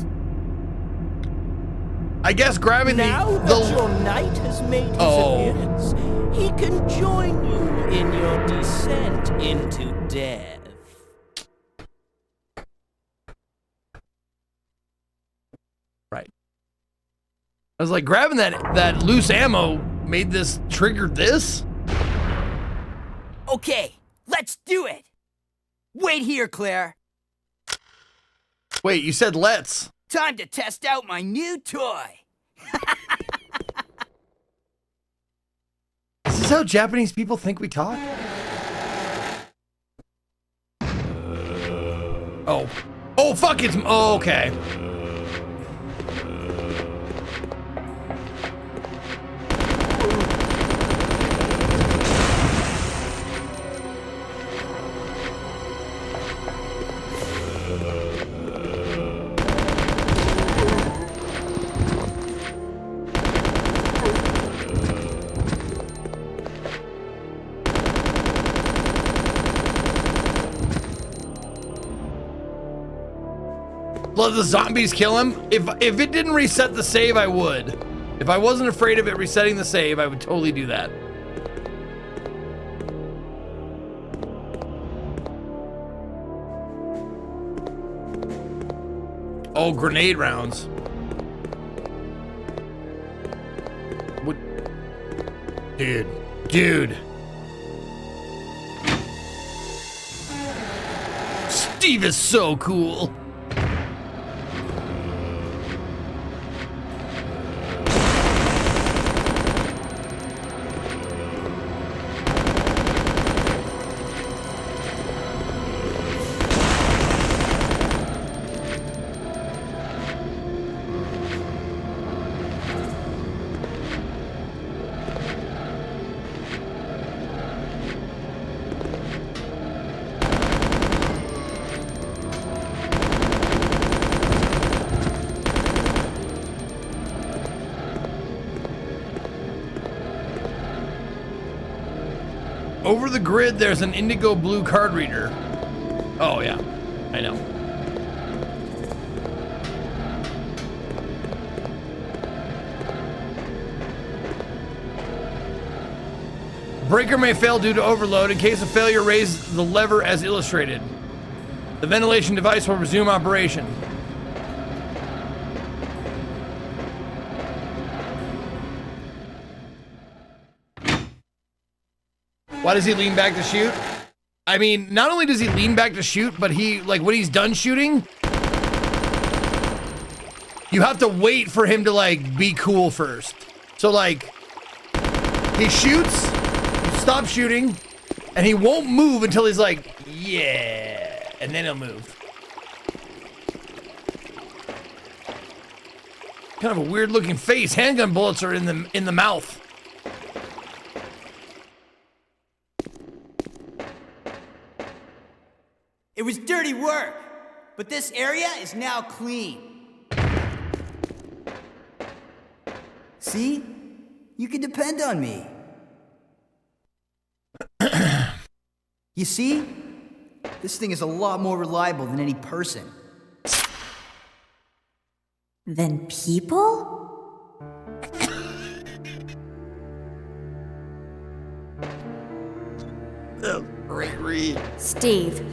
I guess grabbing now the... that your knight has made his appearance, he can join you in your descent into death. Right. I was like, grabbing that loose ammo made this, triggered this? Okay, let's do it. Wait here, Claire. Wait, you said let's. Time to test out my new toy. Is this how Japanese people think we talk? Oh. Oh, fuck, it's... Oh, okay. Let the zombies kill him? If it didn't reset the save, I would. If I wasn't afraid of it resetting the save, I would totally do that. Oh, grenade rounds. What? Dude. Steve is so cool. Over the grid, there's an indigo blue card reader. Oh, yeah. I know. Breaker may fail due to overload. In case of failure, raise the lever as illustrated. The ventilation device will resume operation. Why does he lean back to shoot? I mean, not only does he lean back to shoot, but he, like, when he's done shooting, you have to wait for him to, like, be cool first. So, like, he shoots, you stop shooting, and he won't move until he's like, yeah, and then he'll move. Kind of a weird looking face. Handgun bullets are in the mouth. It was dirty work, but this area is now clean. See? You can depend on me. You see? This thing is a lot more reliable than any person. Than people? Great read. Steve,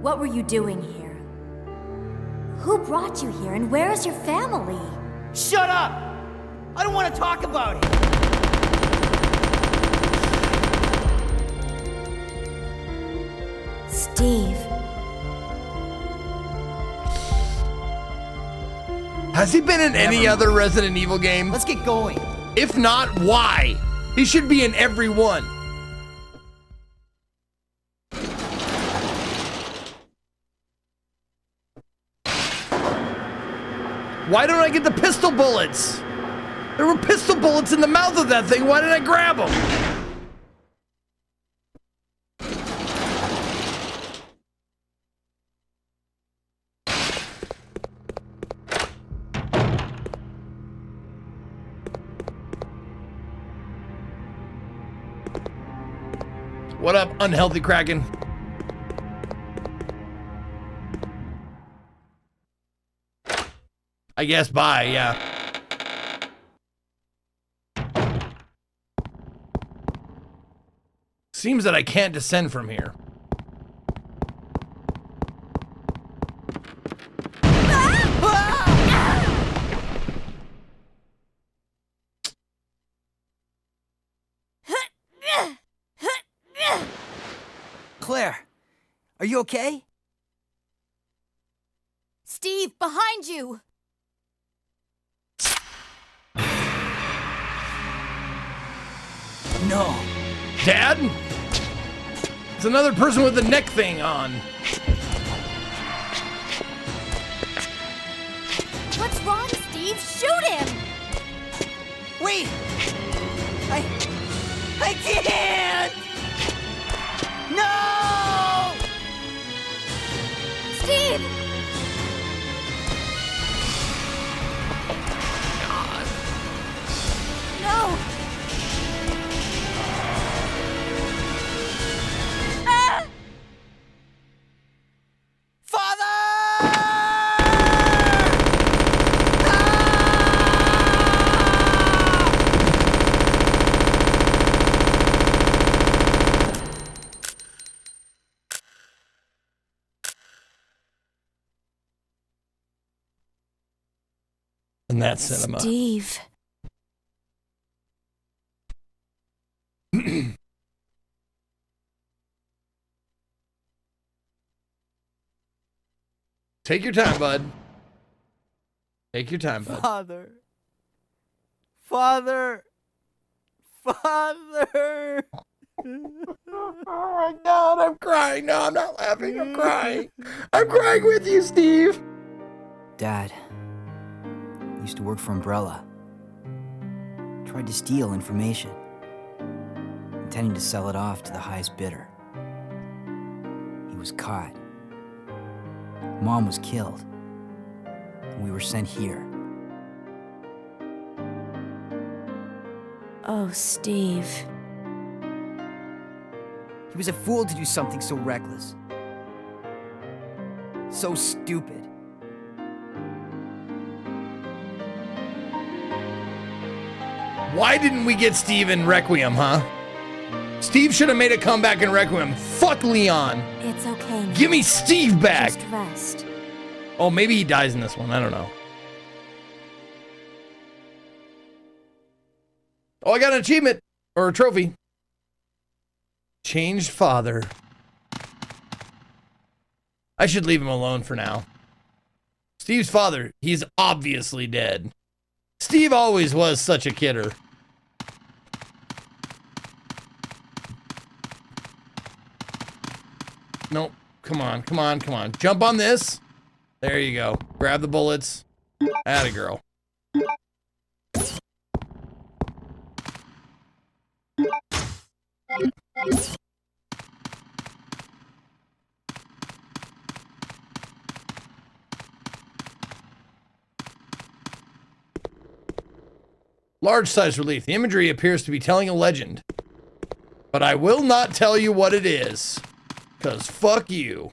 what were you doing here? Who brought you here, and where is your family? Shut up! I don't want to talk about it! Steve. Has he been in any other Resident Evil game? Let's get going. If not, why? He should be in every one. Why don't I get the pistol bullets? There were pistol bullets in the mouth of that thing. Why didn't I grab them? What up, unhealthy Kraken? I guess bye, yeah. Seems that I can't descend from here. Claire, are you okay? Steve, behind you! No. Dad? It's another person with the neck thing on. What's wrong, Steve? Shoot him! Wait! I can't! No! Steve! God. No! Ah! And that's cinema. Steve. Take your time, bud. Take your time, bud. Father. Father. Father. Oh my God, I'm crying. No, I'm not laughing. I'm crying. I'm crying with you, Steve. Dad used to work for Umbrella. Tried to steal information, intending to sell it off to the highest bidder. He was caught. Mom was killed. And we were sent here. Oh, Steve. He was a fool to do something so reckless. So stupid. Why didn't we get Steve in Requiem, huh? Steve should have made a comeback in Requiem. Fuck Leon. It's okay. Give me Steve back. Just rest. Oh, maybe he dies in this one. I don't know. Oh, I got an achievement. Or a trophy. Changed father. I should leave him alone for now. Steve's father, he's obviously dead. Steve always was such a kidder. Nope. Come on, come on, come on. Jump on this. There you go. Grab the bullets. Atta girl. Large size relief. The imagery appears to be telling a legend. But I will not tell you what it is. 'Cause fuck you.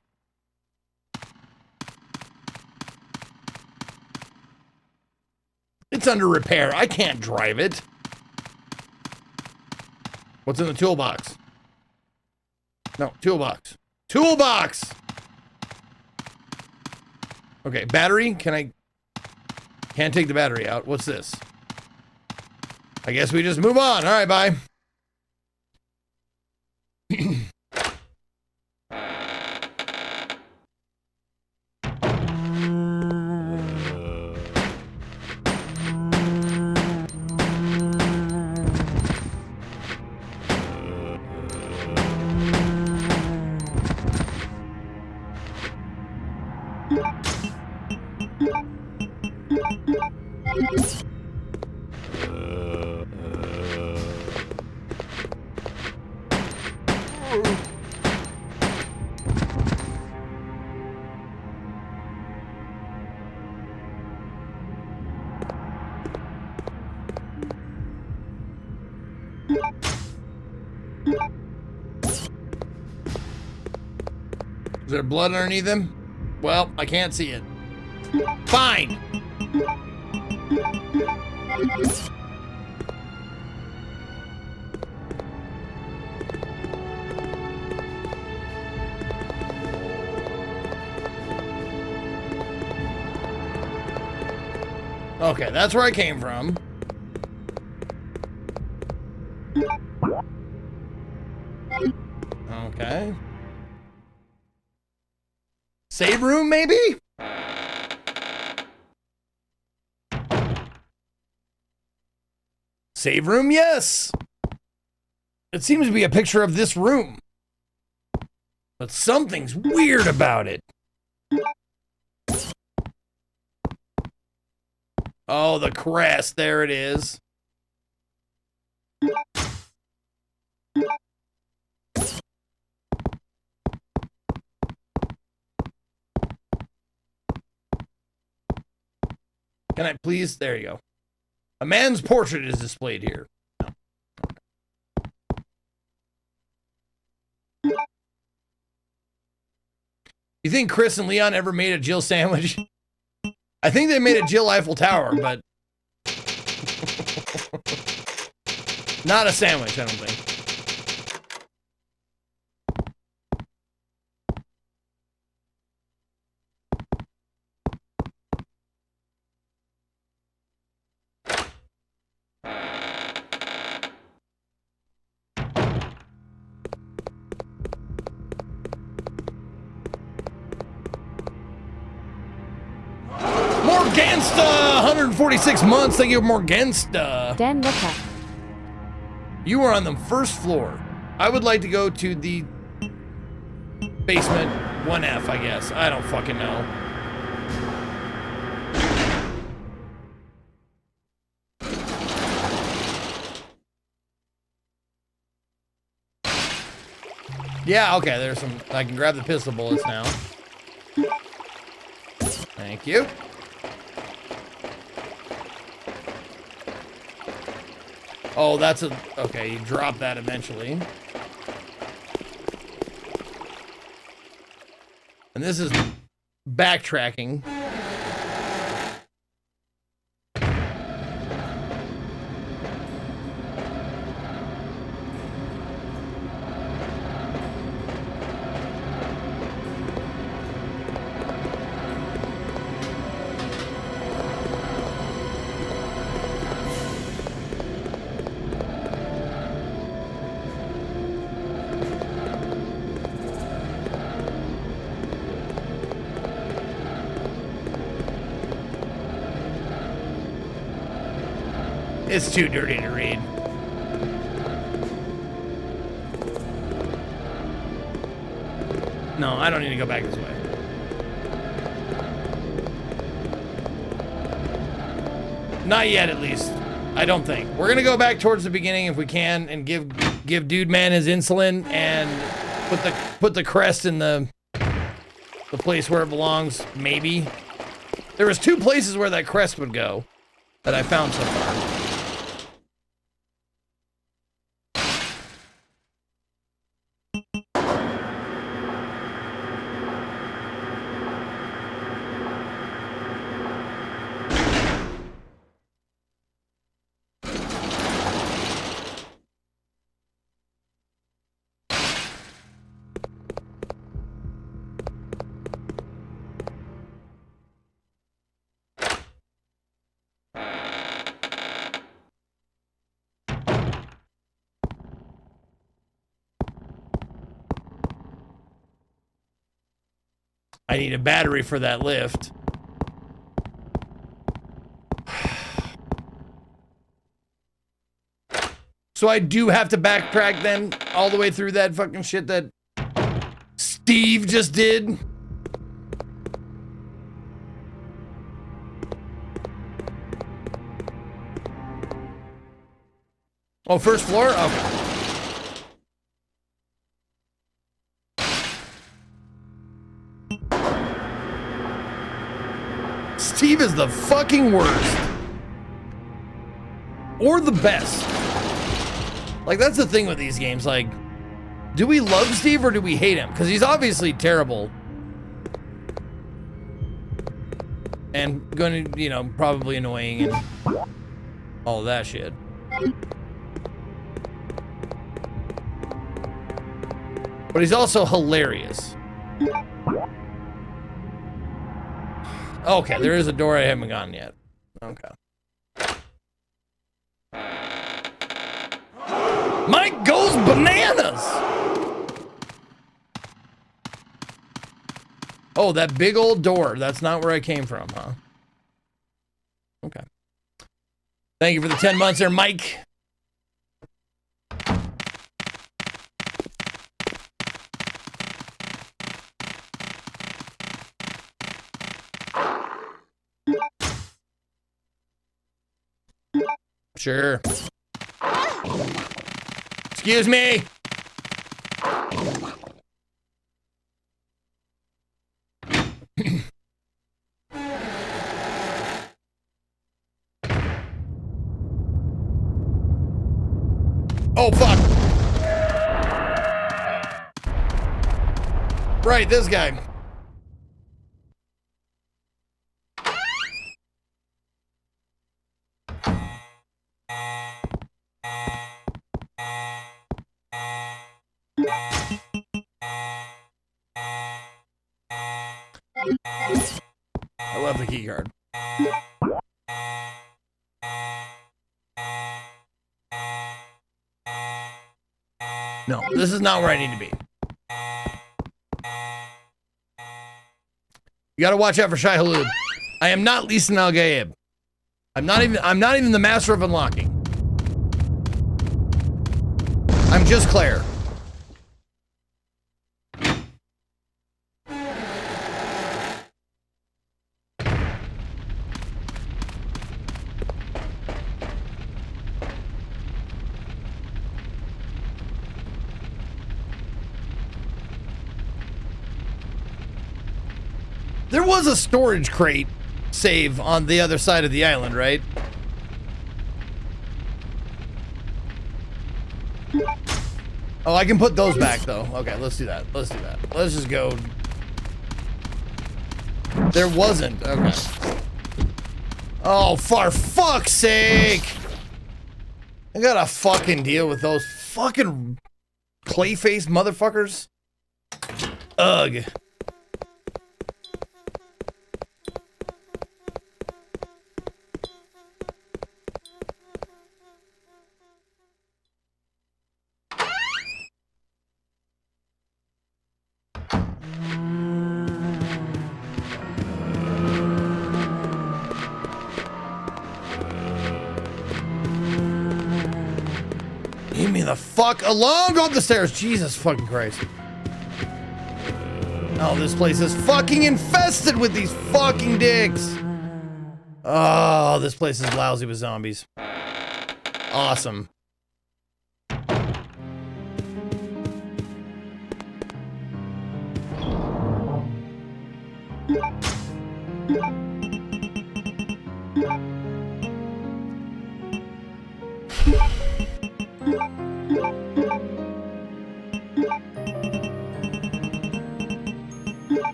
It's under repair. I can't drive it. What's in the toolbox? No, toolbox. Toolbox! Okay, battery. Can't take the battery out. What's this? I guess we just move on. All right, bye. Is there blood underneath him? Well, I can't see it. Fine. Okay, that's where I came from. Okay. Save room, maybe? Save room, yes. It seems to be a picture of this room. But something's weird about it. Oh, the crest. There it is. Can I please? There you go. A man's portrait is displayed here. You think Chris and Leon ever made a Jill sandwich? I think they made a Jill Eiffel Tower, but not a sandwich, I don't think. Morgansta, 146 months. Thank you, Morgansta. Dan Lookup. You are on the first floor. I would like to go to the basement 1F, I guess. I don't fucking know. Yeah, okay, there's some. I can grab the pistol bullets now. Thank you. Oh, that's a. Okay, you drop that eventually. And this is backtracking. It's too dirty to read. No, I don't need to go back this way. Not yet, at least. I don't think. We're gonna go back towards the beginning if we can and give Dude Man his insulin and put the crest in the place where it belongs, maybe. There was 2 places where that crest would go that I found so far. I need a battery for that lift. So I do have to backtrack then all the way through that fucking shit that Steve just did. Oh, first floor? Okay. Steve is the fucking worst. Or the best. Like, that's the thing with these games. Like, do we love Steve or do we hate him? Because he's obviously terrible. And going to, you know, probably annoying and all of that shit. But he's also hilarious. Okay, there is a door I haven't gotten yet. Okay. Mike goes bananas! Oh, that big old door. That's not where I came from, huh? Okay. Thank you for the 10 months there, Mike. Sure. Excuse me. Oh, fuck. Right, this guy. I love the key card. No, this is not where I need to be. You gotta watch out for Shai Hulud. I am not Lisa Nalgaib. I'm not even the master of unlocking. I'm just Claire. There was a storage crate save on the other side of the island, right? Oh, I can put those back, though. Okay, let's do that. Let's do that. Let's just go. There wasn't. Okay. Oh, for fuck's sake! I gotta fucking deal with those fucking clay-faced motherfuckers. Ugh. Leave me the fuck alone! Go up the stairs! Jesus fucking Christ. Oh, this place is fucking infested with these fucking dicks! Oh, this place is lousy with zombies. Awesome.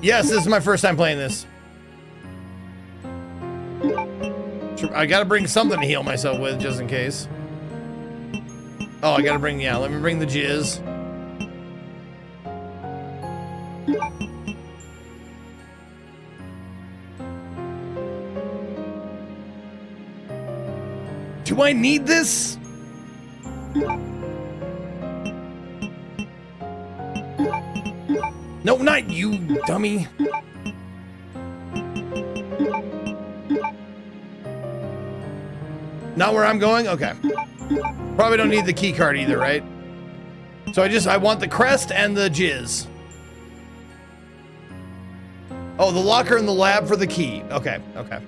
Yes, this is my first time playing this. I gotta bring something to heal myself with, just in case. Oh, I gotta bring, yeah, let me bring the jizz. Do I need this? No, not you, dummy. Not where I'm going? Okay. Probably don't need the key card either, right? So I want the crest and the jizz. Oh, the locker in the lab for the key. Okay, okay.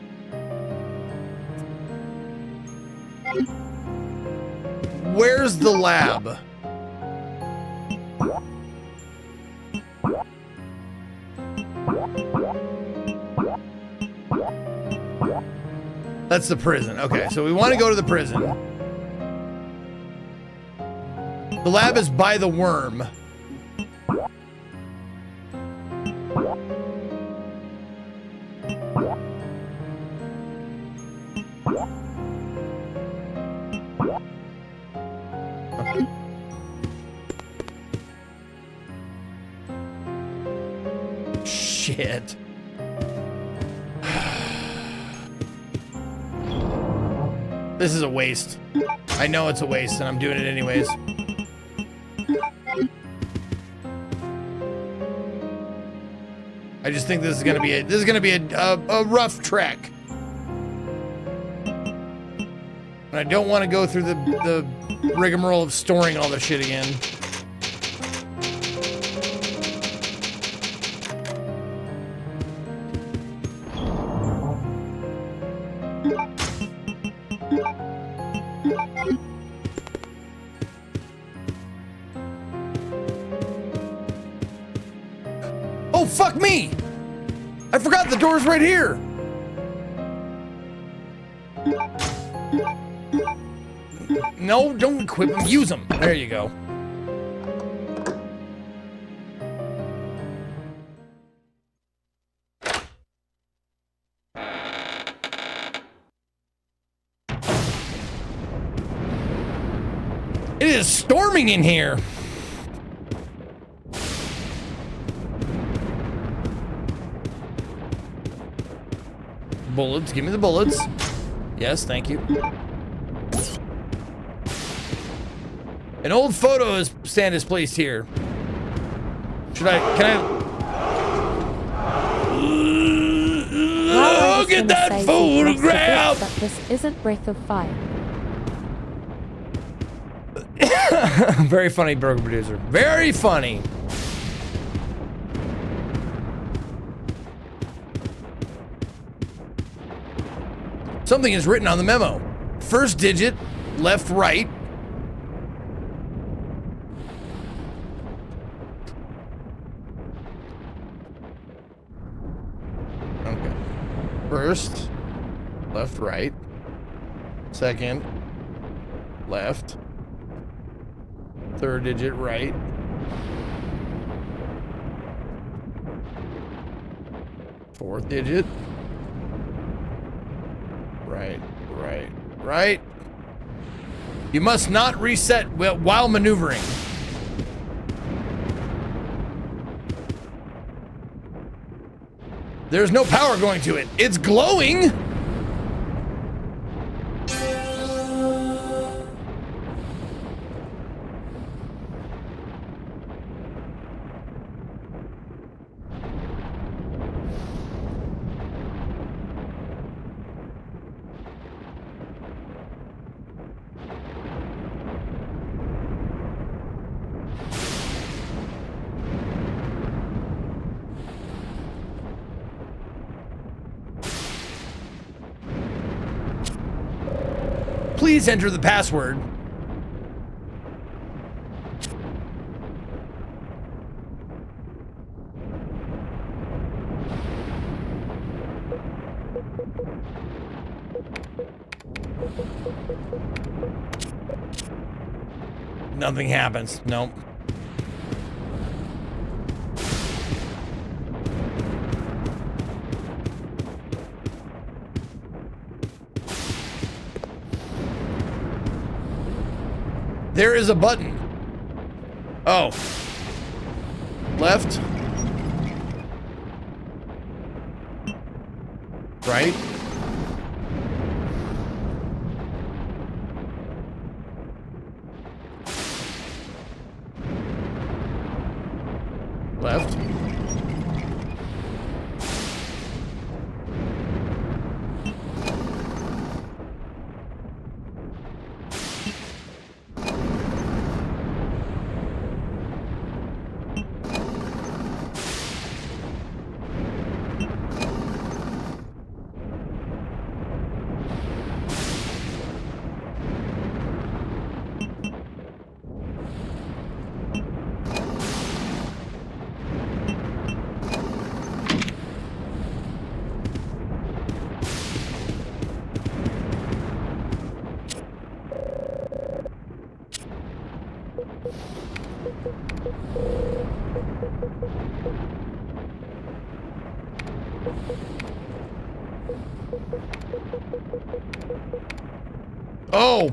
Where's the lab? That's the prison. Okay, so we want to go to the prison. The lab is by the worm. Okay. Shit. This is a waste. I know it's a waste, and I'm doing it anyways. I just think this is gonna be a rough trek. And I don't want to go through the rigmarole of storing all this shit again. Oh, fuck me! I forgot the door's right here! No, don't equip them, use them. There you go. It is storming in here. Bullets, give me the bullets. Yes, thank you. An old photo stand is placed here. Can I? Oh, get that photograph! But this isn't Breath of Fire. Very funny, Burger Producer. Very funny. Something is written on the memo. First digit, left, right. Okay. First, left, right. Second, left. Third digit, right. Fourth digit. Right, right, right. You must not reset while maneuvering. There's no power going to it. It's glowing. Please enter the password. Nothing happens. Nope. There is a button. Oh. Left. Right. Left. Oh.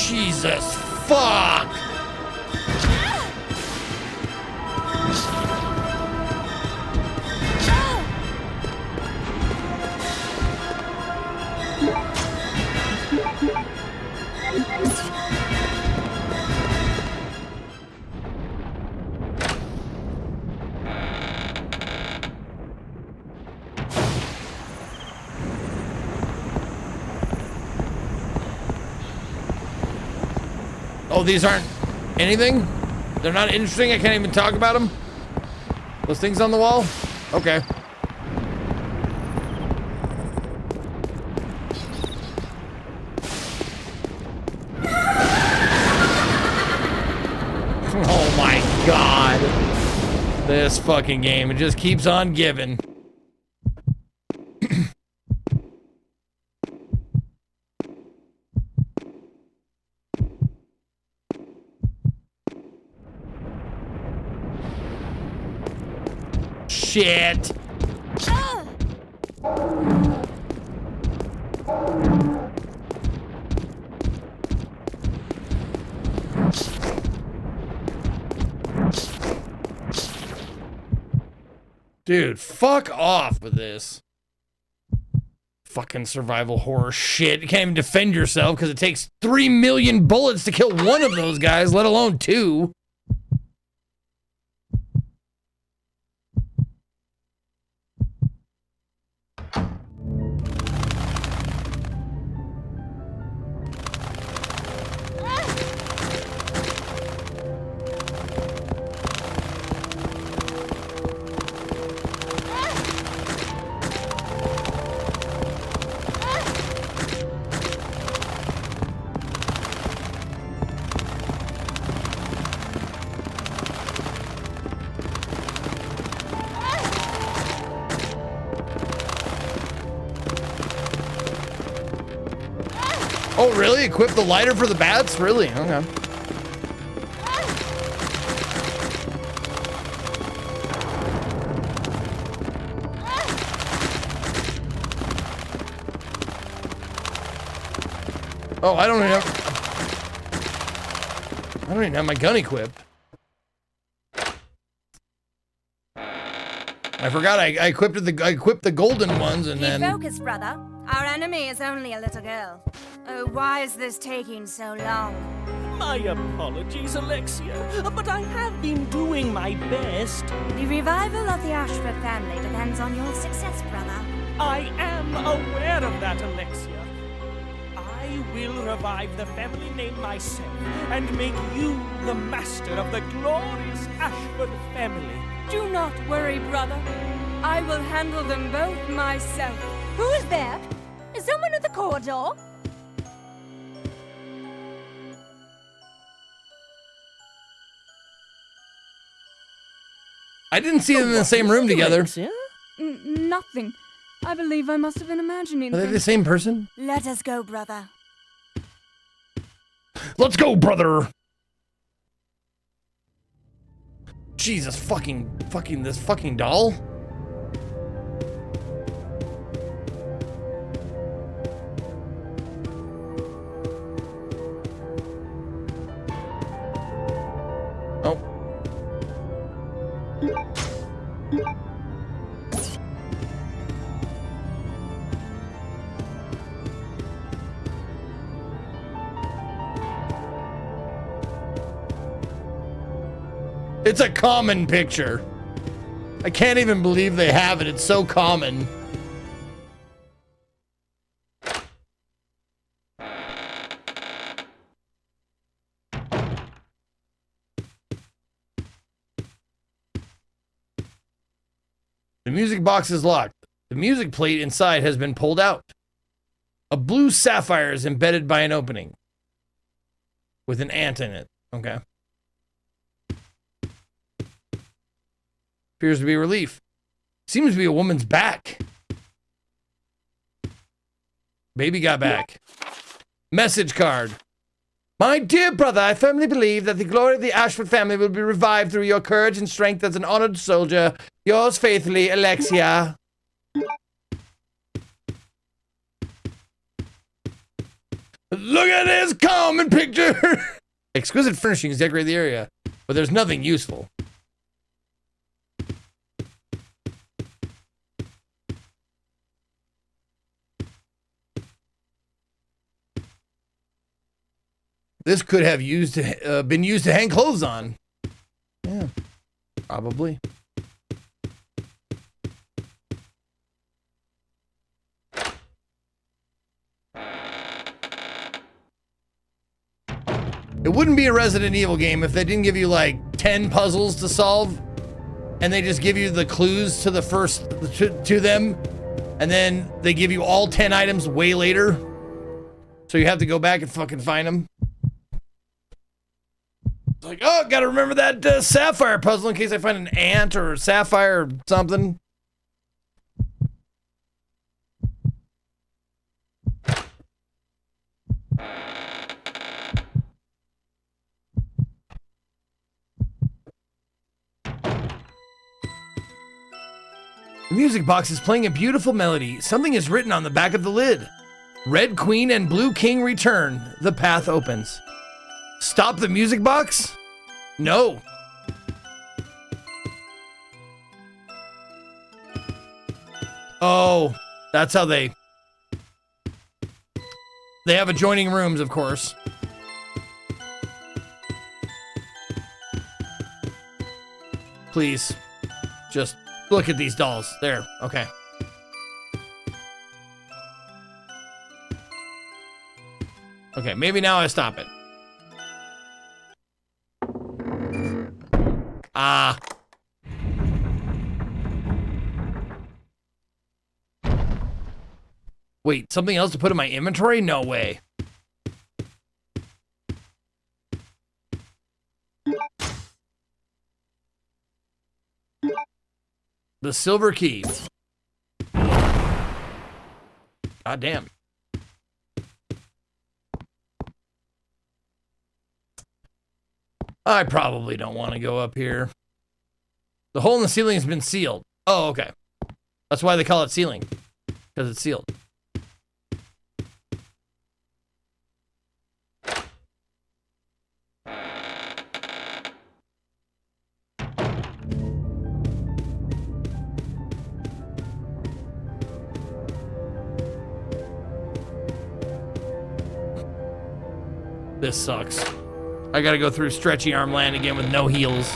Jesus, fuck! Oh, these aren't anything? They're not interesting? I can't even talk about them? Those things on the wall? Okay. Oh my God. This fucking game, it just keeps on giving. Shit. Dude, fuck off with this. Fucking survival horror shit. You can't even defend yourself because it takes 3 million bullets to kill one of those guys, let alone 2. Oh, really? Equip the lighter for the bats? Really? Okay. Oh, I don't even have my gun equipped. I forgot I equipped the golden ones and then. Keep focused, brother. Our enemy is only a little girl. Oh, why is this taking so long? My apologies, Alexia, but I have been doing my best. The revival of the Ashford family depends on your success, brother. I am aware of that, Alexia. I will revive the family name myself and make you the master of the glorious Ashford family. Do not worry, brother. I will handle them both myself. Who is there? Is someone at the corridor? I didn't see them in the same room together. Nothing. I believe I must have been imagining Are they things. the same person? Let us go, brother. Let's go, brother! Jesus fucking this fucking doll. Oh. It's a common picture. I can't even believe they have it. It's so common. The music box is locked. The music plate inside has been pulled out. A blue sapphire is embedded by an opening with an ant in it. Okay. Appears to be a relief. Seems to be a woman's back. Baby got back. Message card. My dear brother, I firmly believe that the glory of the Ashford family will be revived through your courage and strength as an honored soldier. Yours faithfully, Alexia. Look at this common picture. Exquisite furnishings decorate the area, but there's nothing useful. This could have been used to hang clothes on. Yeah, probably. It wouldn't be a Resident Evil game if they didn't give you like 10 puzzles to solve and they just give you the clues to the first to them and then they give you all 10 items way later. So you have to go back and fucking find them. It's like, oh, gotta remember that sapphire puzzle in case I find an ant or a sapphire or something. The music box is playing a beautiful melody. Something is written on the back of the lid. Red Queen and Blue King return. The path opens. Stop the music box? No. Oh, that's how they have adjoining rooms, of course. Please, just look at these dolls. There, okay. Okay, maybe now I stop it. Ah. Wait, something else to put in my inventory? No way. The silver key. God damn. I probably don't want to go up here. The hole in the ceiling has been sealed. Oh, okay. That's why they call it ceiling. Because it's sealed. This sucks. I gotta go through stretchy arm land again with no heals.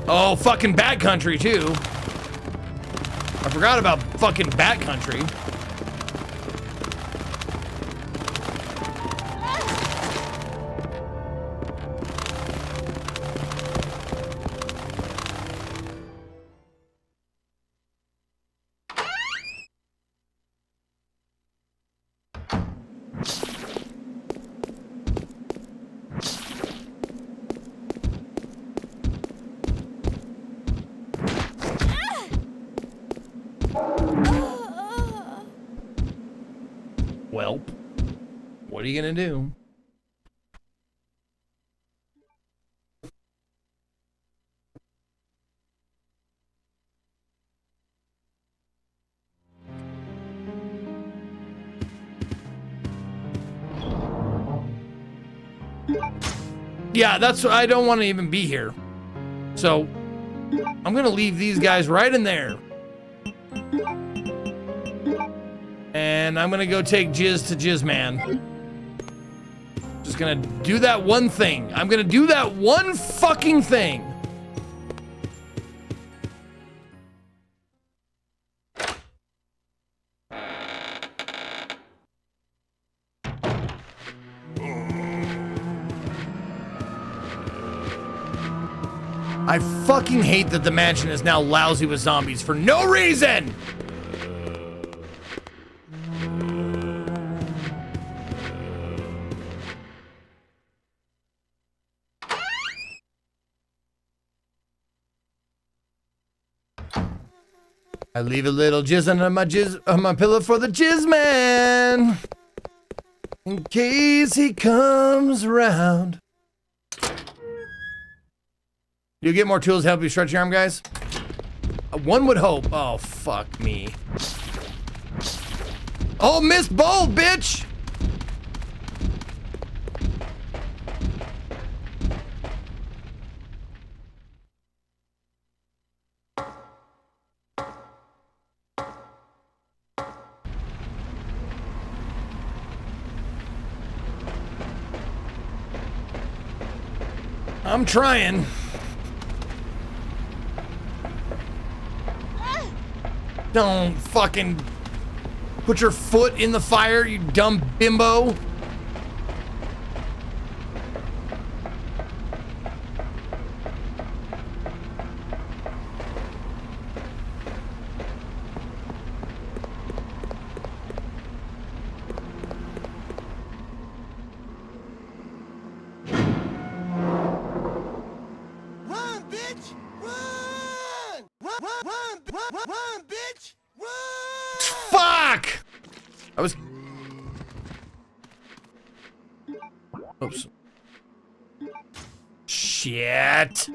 Oh, fucking Bat Country, too. I forgot about fucking Bat Country. Welp, what are you gonna do? Yeah, that's, I don't want to even be here. So, I'm gonna leave these guys right in there. And I'm gonna go take Jizz to Jizzman. Just gonna do that one thing. I'm gonna do that one fucking thing. I fucking hate that the mansion is now lousy with zombies for no reason! I leave a little jizz on my pillow for the jizz man, in case he comes around. You get more tools to help you stretch your arm, guys? One would hope. Oh, fuck me. Oh, missed bowl, bitch! I'm trying. Don't fucking put your foot in the fire, you dumb bimbo. was... Oops. Shit.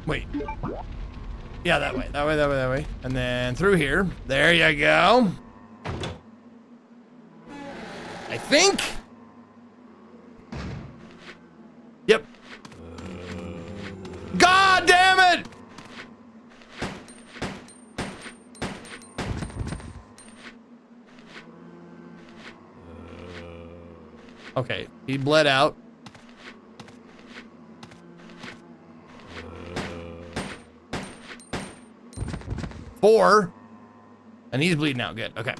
Wait. Yeah, that way. That way, that way, that way. And then through here. There you go. I think. Yep. God damn it! Okay, he bled out. Four. And he's bleeding out. Good. Okay.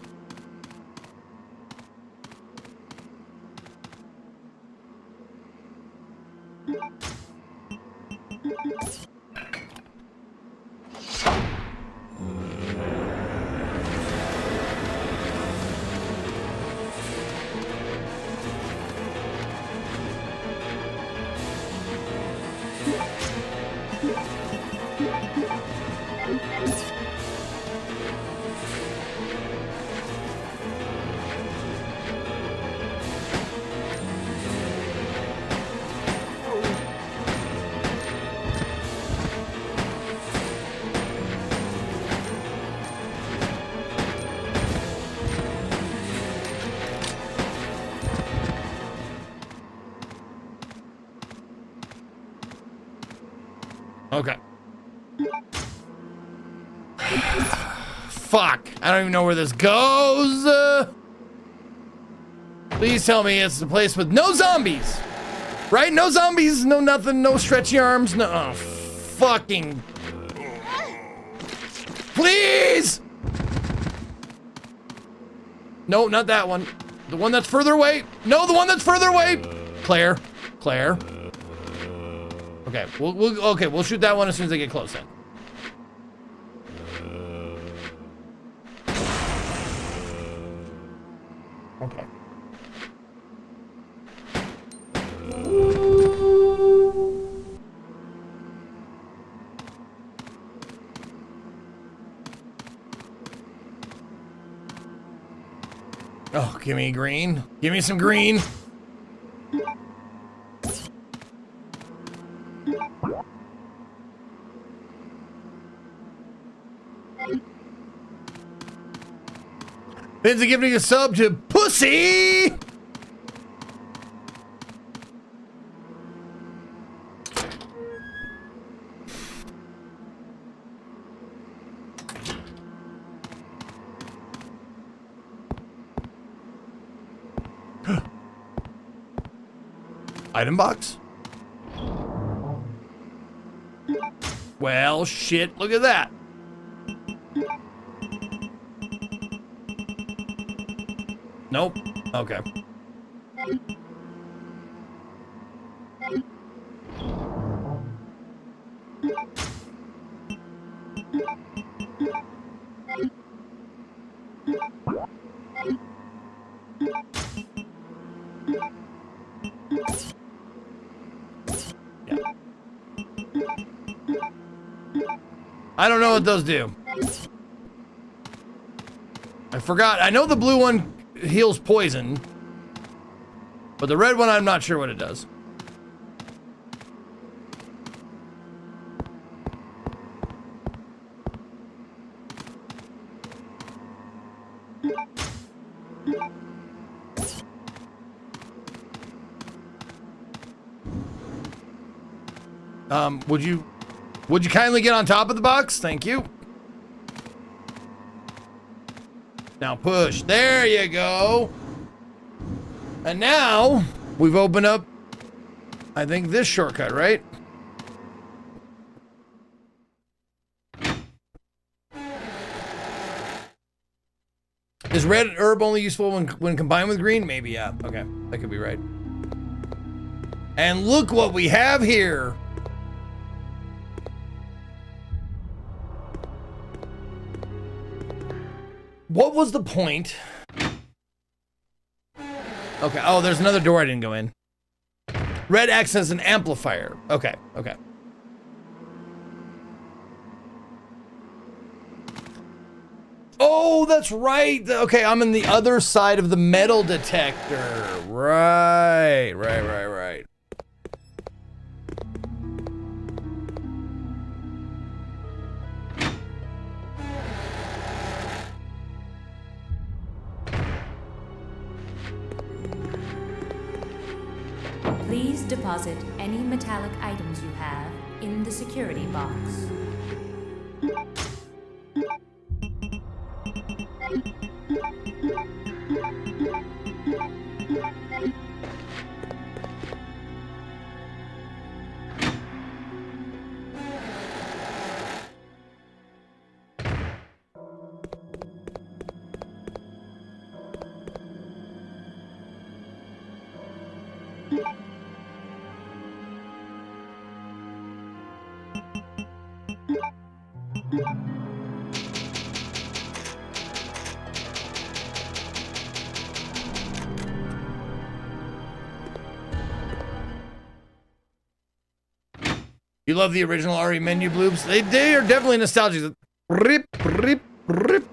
Okay. Fuck. I don't even know where this goes. Please tell me it's the place with no zombies. Right? No zombies, no nothing, no stretchy arms, no. Oh, fucking. Please! No, not that one. The one that's further away. No, the one that's further away. Claire. Claire. Okay, we'll shoot that one as soon as they get close then. Okay. Oh, give me green. Give me some green. Ben's giving a sub to Pussy. Item box? Well, shit, look at that. Nope. Okay. I don't know what those do. I forgot. I know the blue one heals poison, but the red one, I'm not sure what it does. Would you kindly get on top of the box? Thank you. Now push. There you go. And now we've opened up, I think, this shortcut, right? Is red herb only useful when combined with green? Maybe, yeah. Okay, that could be right. And look what we have here. What was the point? Okay, oh, there's another door I didn't go in. Red X as an amplifier. Okay, okay. Oh, that's right. Okay, I'm in the other side of the metal detector. Right. Please deposit any metallic items you have in the security box. You love the original RE menu bloops? They are definitely nostalgic. Rip, rip, rip.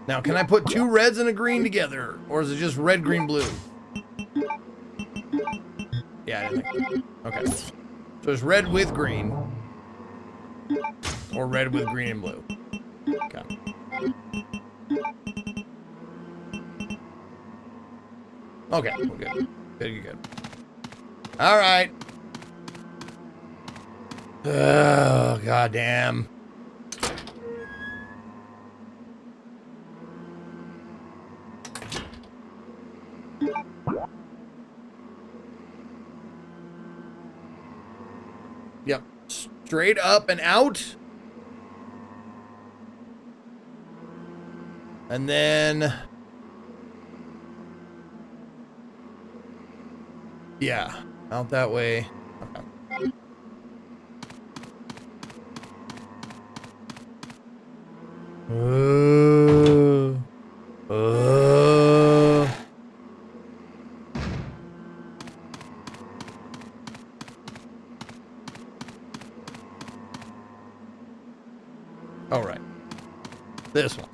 Now, can I put two reds and a green together? Or is it just red, green, blue? Yeah, I didn't think. Okay. So it's red with green. Or red with green and blue. Okay. Okay, we're good. Good. All right. Oh, goddamn. Yep. Straight up and out. And then, yeah, out that way. Okay. All right. This one.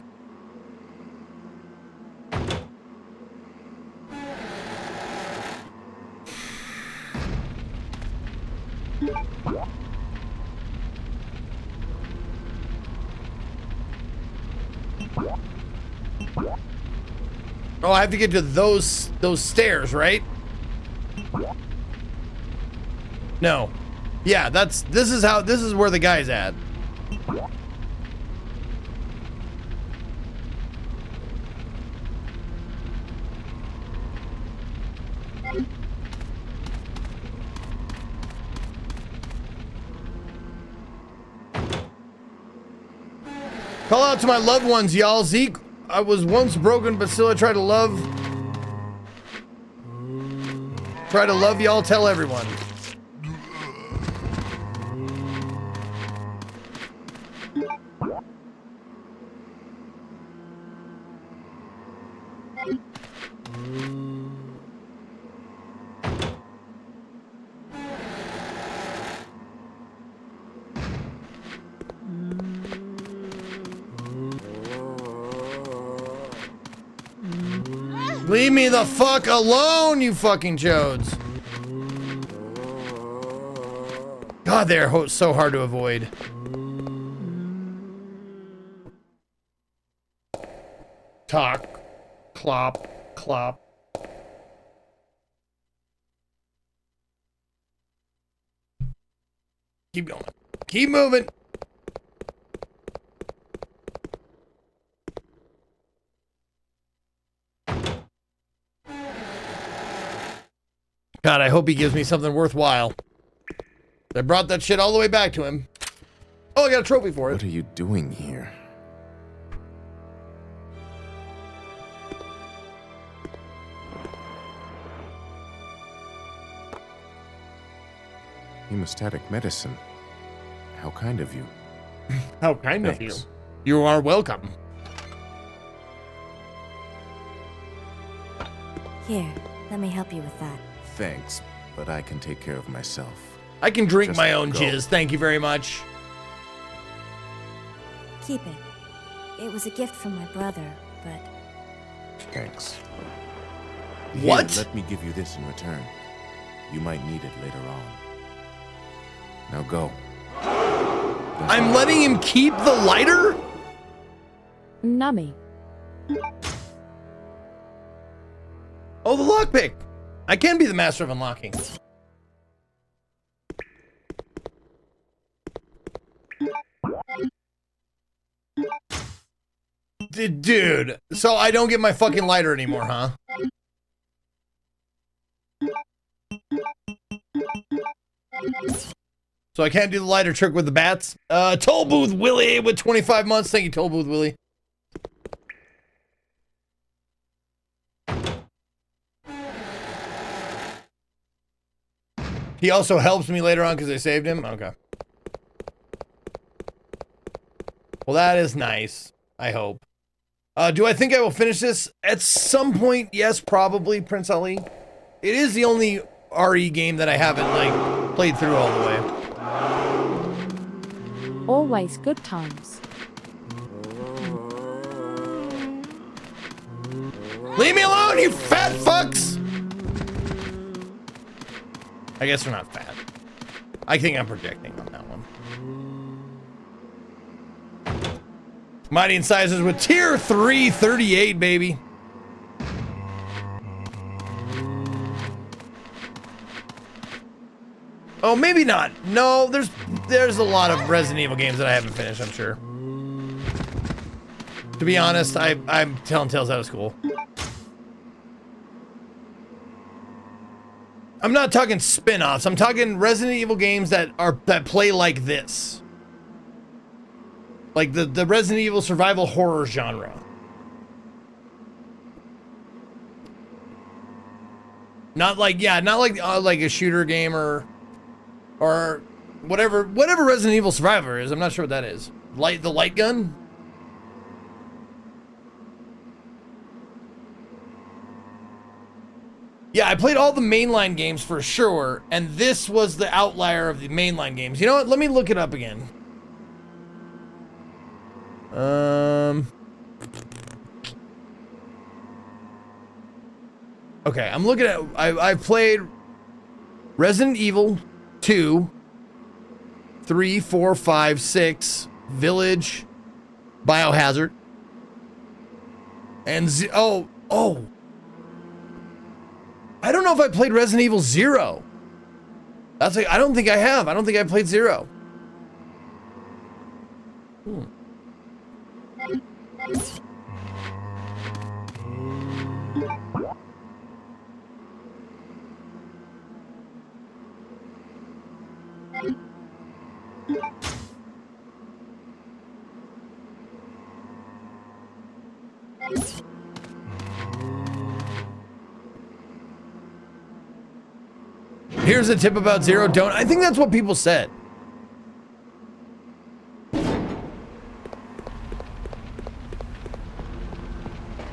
Oh, I have to get to those stairs, right? No. Yeah, this is where the guy's at. Call out to my loved ones, y'all. Zeke, I was once broken, but still I try to love. Try to love y'all, tell everyone. Leave me the fuck alone, you fucking chodes. God, they're so hard to avoid. Talk, clop, clop. Keep going. Keep moving. God, I hope he gives me something worthwhile. I brought that shit all the way back to him. Oh, I got a trophy for it. What are you doing here? Hemostatic medicine. How kind of you. How kind of Thanks. you. You are welcome. Here, let me help you with that. Thanks, but I can take care of myself. I can drink Just my own go. jizz. Thank you very much. Keep it. It was a gift from my brother, but Thanks. What? Here, let me give you this in return. You might need it later on. Now go. I'm letting him keep the lighter? Nummy. Oh, the lockpick. I can be the master of unlocking. Dude, so I don't get my fucking lighter anymore, huh? So I can't do the lighter trick with the bats? Toll Booth Willie with 25 months. Thank you, Toll Booth Willie. He also helps me later on because I saved him? Okay. Well, that is nice. I hope. Do I think I will finish this? At some point, yes, probably, Prince Ali. It is the only RE game that I haven't, like, played through all the way. Always good times. Leave me alone, you fat fucks! I guess they're not fat. I think I'm projecting on that one. Mighty Incisors with tier 3, 38, baby. Oh, maybe not. No, there's a lot of Resident Evil games that I haven't finished, I'm sure. To be honest, I'm telling tales out of school. I'm not talking spin-offs. I'm talking Resident Evil games that play like this. Like the Resident Evil survival horror genre. Not like a shooter game or whatever Resident Evil Survivor is. I'm not sure what that is. The light gun? Yeah, I played all the mainline games for sure, and this was the outlier of the mainline games. You know what? Let me look it up again. Okay, I'm looking at. I played Resident Evil 2, 3, 4, 5, 6, Village, Biohazard, and oh. I don't know if I played Resident Evil 0. That's like, I don't think I have. I don't think I played 0. Here's a tip about 0. Don't. I think that's what people said.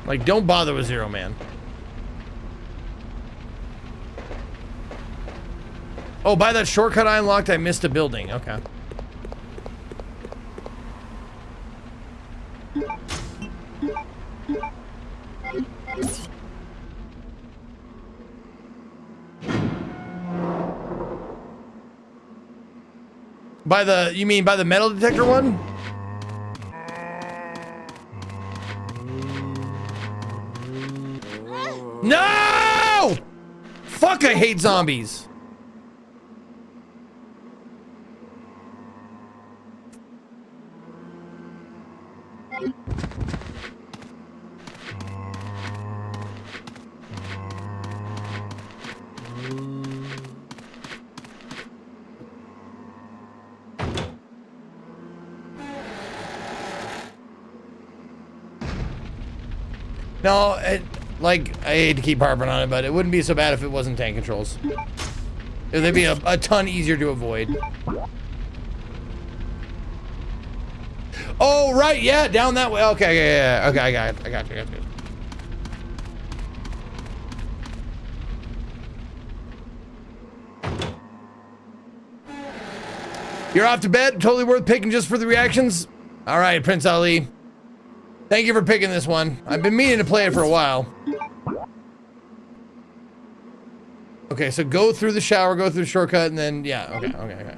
Like, don't bother with 0, man. Oh, by that shortcut I unlocked, I missed a building. Okay. You mean by the metal detector one? No! Fuck, I hate zombies. No, like, I hate to keep harping on it, but it wouldn't be so bad if it wasn't tank controls. They'd be a ton easier to avoid. Oh, right, yeah, down that way. Okay, yeah. Okay, I got you. You're off to bed? Totally worth picking just for the reactions? All right, Prince Ali. Thank you for picking this one. I've been meaning to play it for a while. Okay, so go through the shower, go through the shortcut, and then, yeah, okay.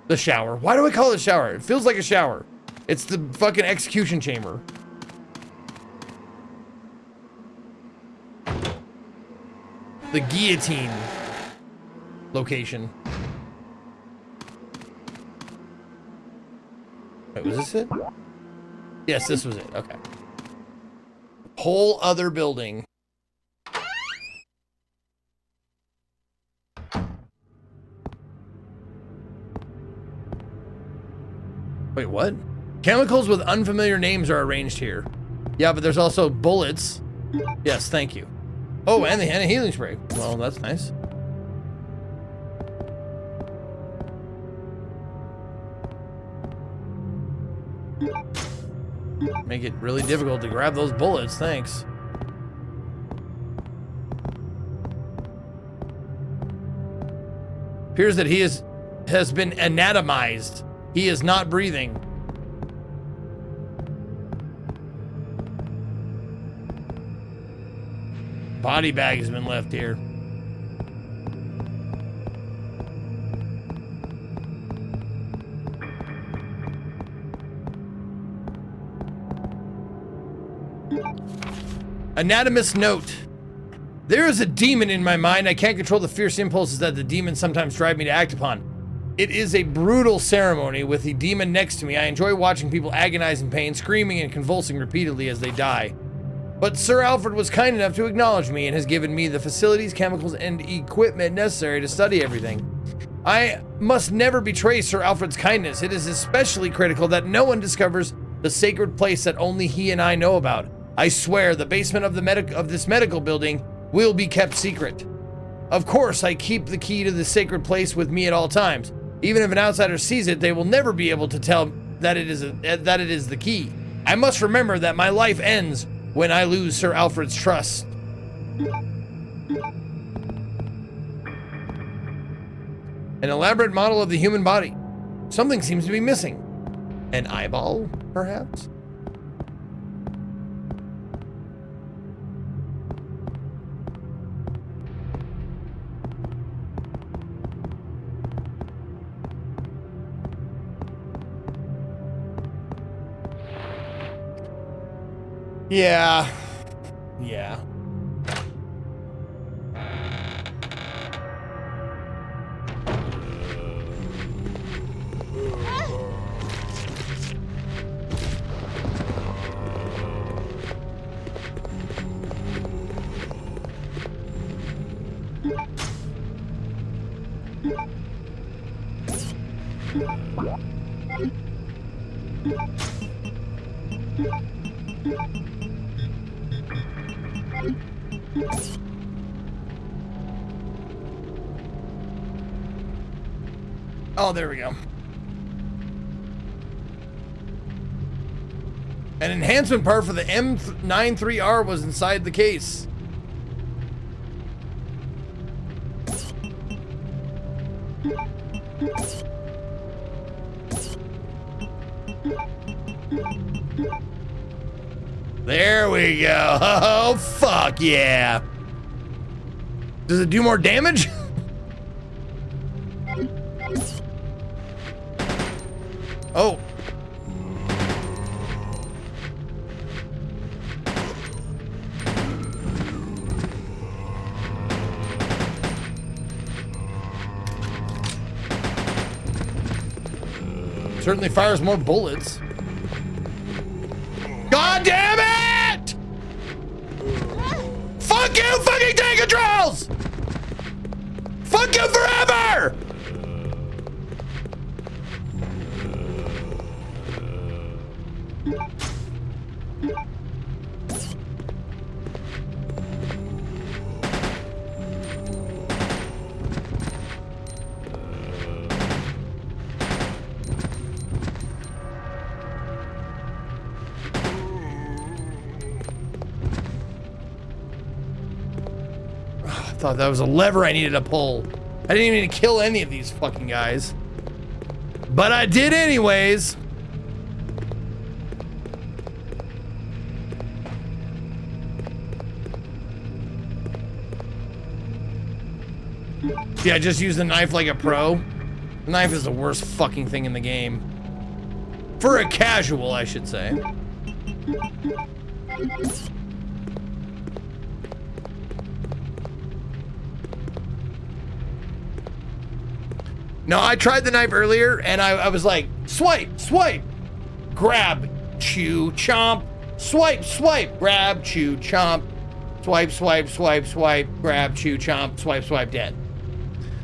The shower. Why do I call it a shower? It feels like a shower. It's the fucking execution chamber. The guillotine location. Wait, was this it? Yes, this was it. Okay. Whole other building. Wait, what? Chemicals with unfamiliar names are arranged here. Yeah, but there's also bullets. Yes, thank you. Oh, and the healing spray. Well, that's nice. Make it really difficult to grab those bullets, thanks. Appears that he has been anatomized. He is not breathing. Body bag has been left here. Anatomist note. There is a demon in my mind. I can't control the fierce impulses that the demons sometimes drive me to act upon. It is a brutal ceremony with the demon next to me. I enjoy watching people agonize in pain, screaming and convulsing repeatedly as they die. But Sir Alfred was kind enough to acknowledge me and has given me the facilities, chemicals, and equipment necessary to study everything. I must never betray Sir Alfred's kindness. It is especially critical that no one discovers the sacred place that only he and I know about. I swear the basement of this medical building will be kept secret. Of course, I keep the key to the sacred place with me at all times. Even if an outsider sees it, they will never be able to tell that it is the key. I must remember that my life ends when I lose Sir Alfred's trust. An elaborate model of the human body. Something seems to be missing. An eyeball, perhaps? Yeah. Oh, there we go. An enhancement part for the M93R was inside the case. There we go. Oh, fuck yeah. Does it do more damage? Oh. Certainly fires more bullets. God damn it! Fuck you, fucking tank controls! Fuck you forever! thought that was a lever I needed to pull. I didn't even need to kill any of these fucking guys. But I did anyways. Yeah, just use the knife like a pro. The knife is the worst fucking thing in the game. For a casual, I should say. No, I tried the knife earlier and I was like, swipe, swipe, grab, chew, chomp, swipe, swipe, grab, chew, chomp, swipe, swipe, swipe, swipe, grab, chew, chomp, swipe, swipe, dead.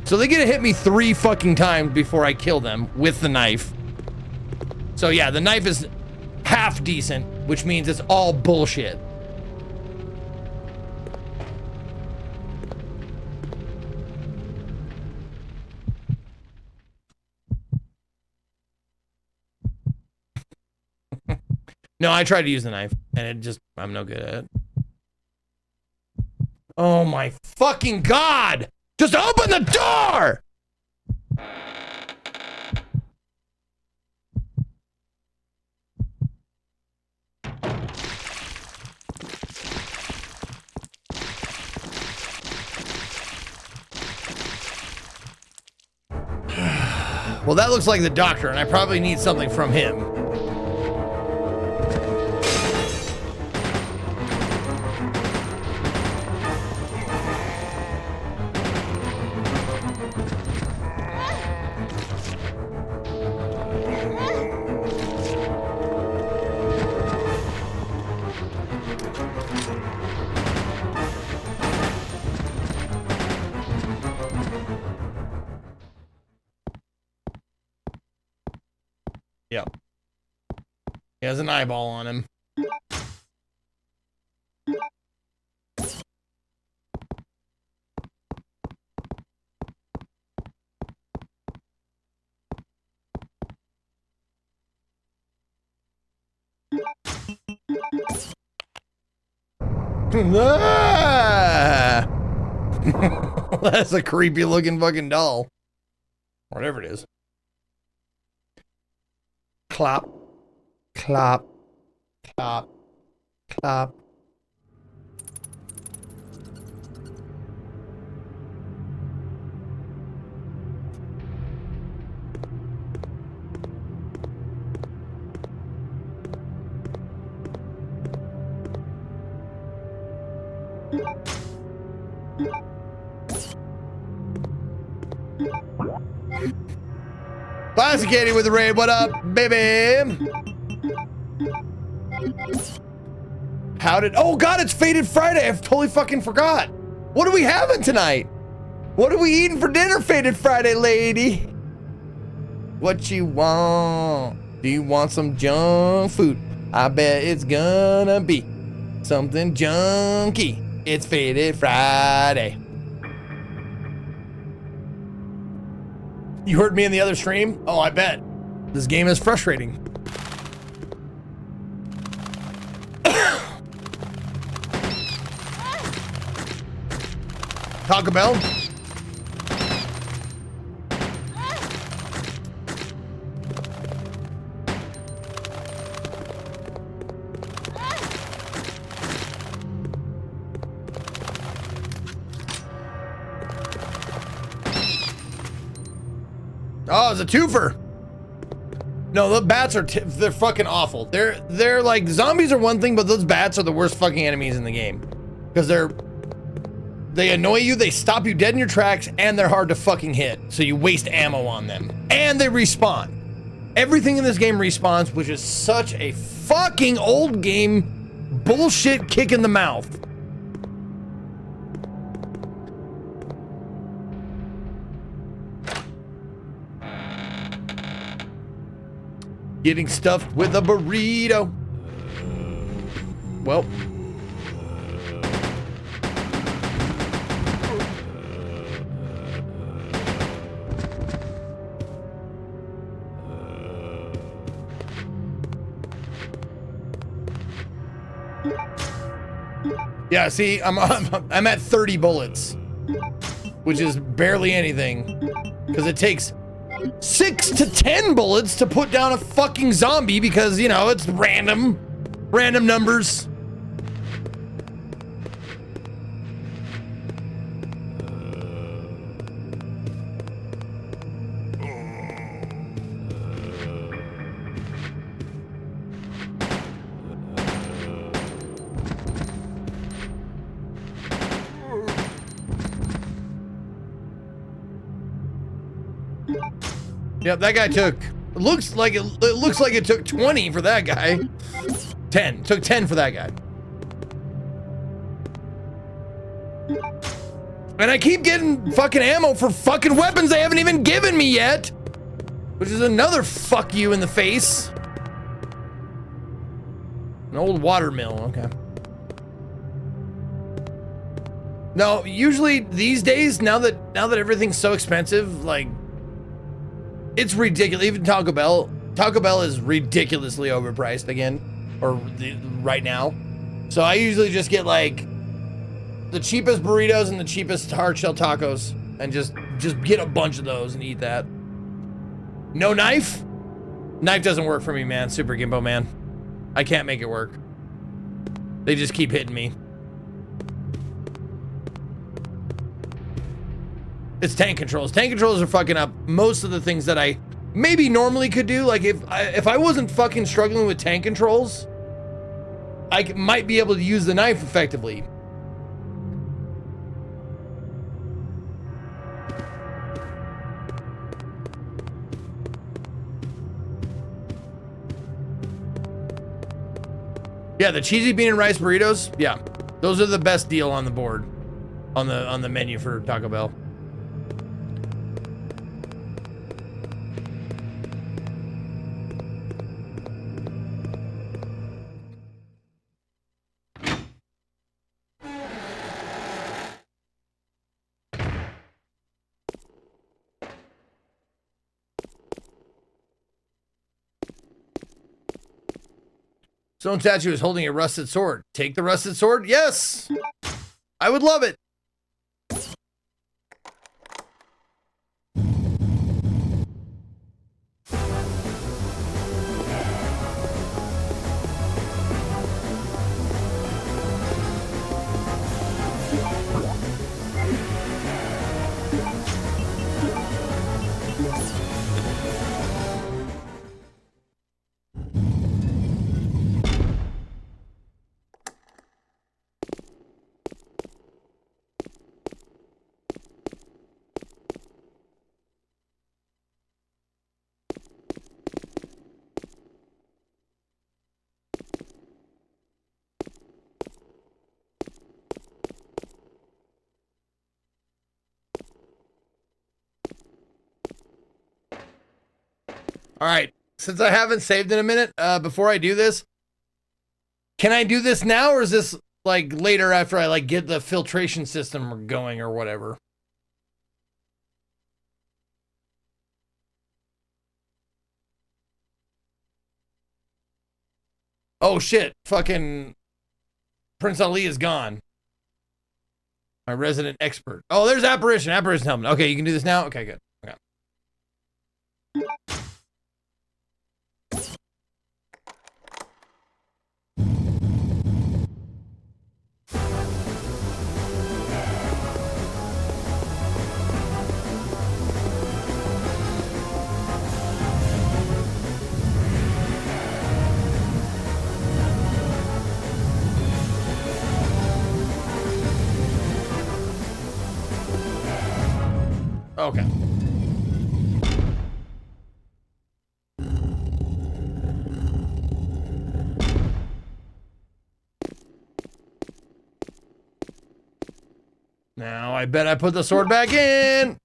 So they get to hit me 3 fucking times before I kill them with the knife. So yeah, the knife is half decent, which means it's all bullshit. No, I tried to use the knife, and it just, I'm no good at it. Oh my fucking God! Just open the door! Well, that looks like the doctor, and I probably need something from him. Yep. He has an eyeball on him. Ah! That's a creepy looking fucking doll. Whatever it is. Clap, clap, clap, clap. Classic Katie with the raid. What up, baby? How did... Oh, God, it's Faded Friday. I've totally fucking forgot. What are we having tonight? What are we eating for dinner, Faded Friday, lady? What you want? Do you want some junk food? I bet it's gonna be something junky. It's Faded Friday. You heard me in the other stream? Oh, I bet. This game is frustrating. Taco Bell? Oh, it's a twofer. No, the bats are they're fucking awful. They're like, zombies are one thing, but those bats are the worst fucking enemies in the game. Because they annoy you, they stop you dead in your tracks, and they're hard to fucking hit. So you waste ammo on them. And they respawn. Everything in this game respawns, which is such a fucking old game bullshit kick in the mouth. Getting stuffed with a burrito. Well. Yeah, see, I'm at 30 bullets. which is barely anything, because it takes 6 to 10 bullets to put down a fucking zombie because, you know, it's random numbers. Yep, that guy took, looks like it took 20 for that guy. 10, took 10 for that guy. And I keep getting fucking ammo for fucking weapons they haven't even given me yet. Which is another fuck you in the face. An old watermill, okay. No, usually these days, now that everything's so expensive, like, it's ridiculous. Even Taco Bell is ridiculously overpriced again, or right now. So I usually just get like the cheapest burritos and the cheapest hard shell tacos, and just get a bunch of those and eat that. No knife? Knife doesn't work for me, man. Super Gimbo, man. I can't make it work. They just keep hitting me. It's tank controls. Tank controls are fucking up most of the things that I maybe normally could do. Like if I wasn't fucking struggling with tank controls, I might be able to use the knife effectively. Yeah, the cheesy bean and rice burritos. Yeah, those are the best deal on the board, on the menu for Taco Bell. Stone statue is holding a rusted sword. Take the rusted sword? Yes! I would love it. All right, since I haven't saved in a minute, before I do this, can I do this now, or is this like later after I like get the filtration system going or whatever? Oh shit, fucking Prince Ali is gone. My resident expert. Oh, there's Apparition. Apparition helmet. Okay, you can do this now? Okay, good. Okay. Okay. Now I bet I put the sword back in.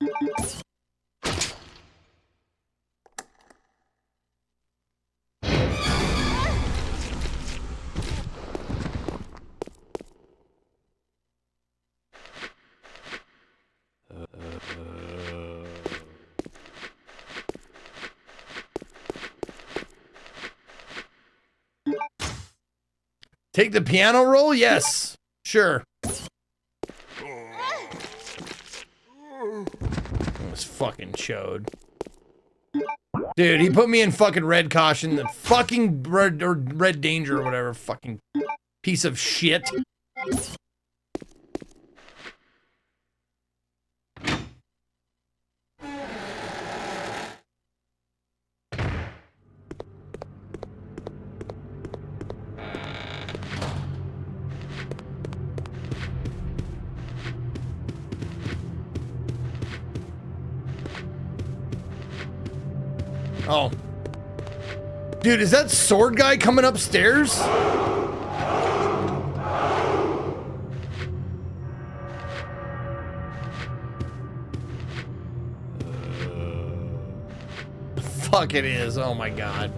Take the piano roll? Yes. Sure. fucking chode. Dude, he put me in fucking red caution, the fucking red danger or whatever, fucking piece of shit. Oh. Dude, is that sword guy coming upstairs? Fuck it is. Oh my god.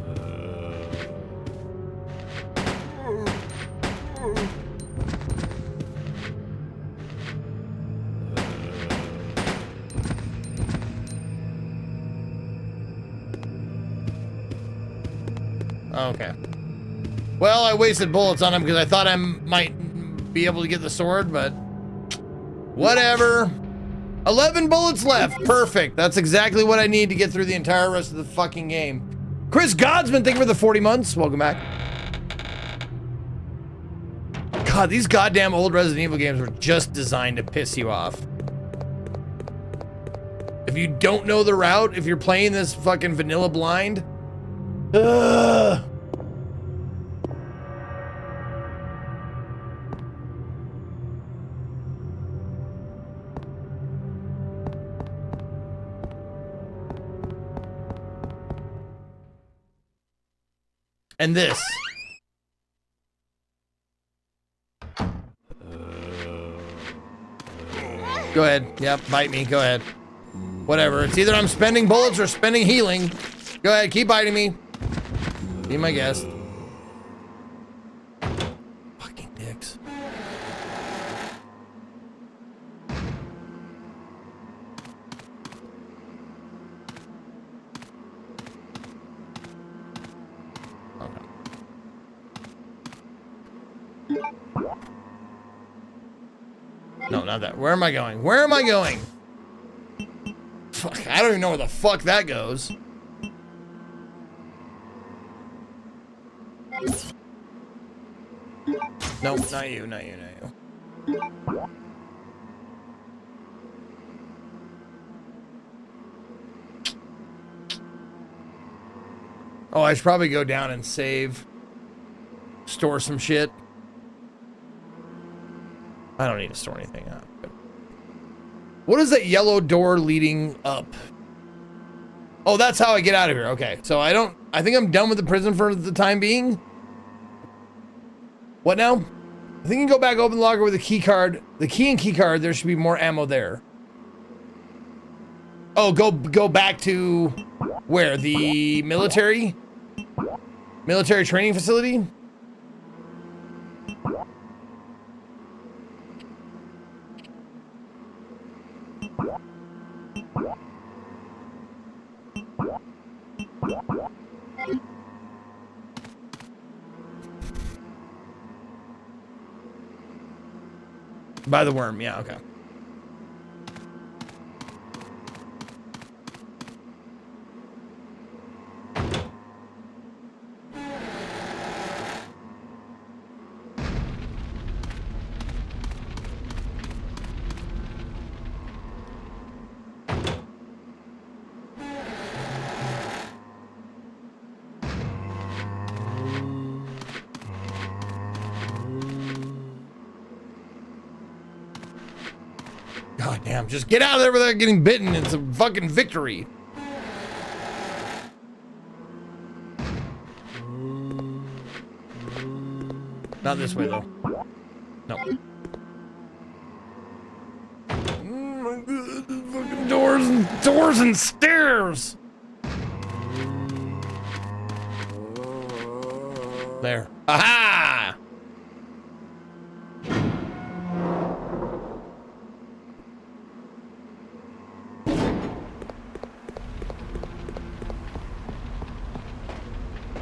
Okay. Well, I wasted bullets on him because I thought I might be able to get the sword, but whatever. 11 bullets left. Perfect. That's exactly what I need to get through the entire rest of the fucking game. Chris Godsman, thank you for the 40 months. Welcome back. God, these goddamn old Resident Evil games were just designed to piss you off. If you don't know the route, if you're playing this fucking vanilla blind, ugh. And this. Go ahead. Yep, bite me. Go ahead. Whatever. It's either I'm spending bullets or spending healing. Go ahead, keep biting me. Be my guest. Fucking dicks. No, not that. Where am I going? Where am I going? Fuck, I don't even know where the fuck that goes. Nope, not you, not you, not you. Oh, I should probably go down and save. Store some shit. I don't need to store anything up. What is that yellow door leading up? Oh, that's how I get out of here. Okay, so I think I'm done with the prison for the time being. What now? I think you can go back, open the locker with a key card. The key and key card, there should be more ammo there. Oh, go back to where? The military training facility? By the worm, yeah, okay. God damn, just get out of there without getting bitten. It's a fucking victory. Not this way, though. No. Oh my God, fucking doors and stairs. There. Aha!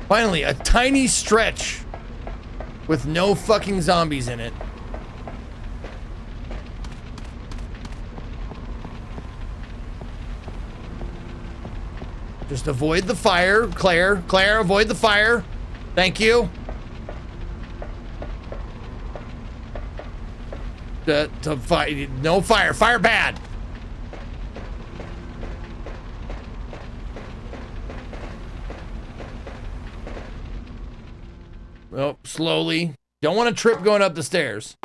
Finally, a tiny stretch with no fucking zombies in it. Just avoid the fire, Claire. Claire, avoid the fire. Thank you. No fire. Fire bad. Oh, slowly. Don't want to trip going up the stairs.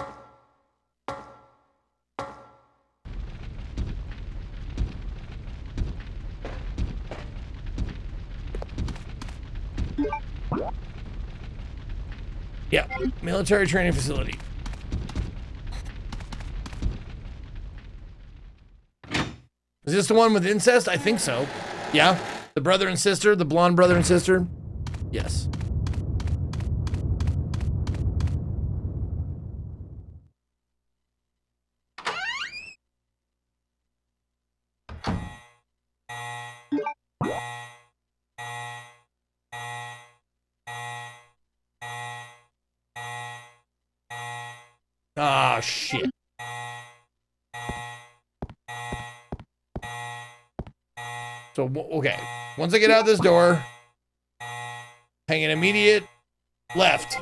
Yeah, military training facility. Is this the one with incest? I think so. Yeah, the brother and sister, the blonde brother and sister. Yes. Ah, shit. So, okay. Once I get out this door, hang an immediate left.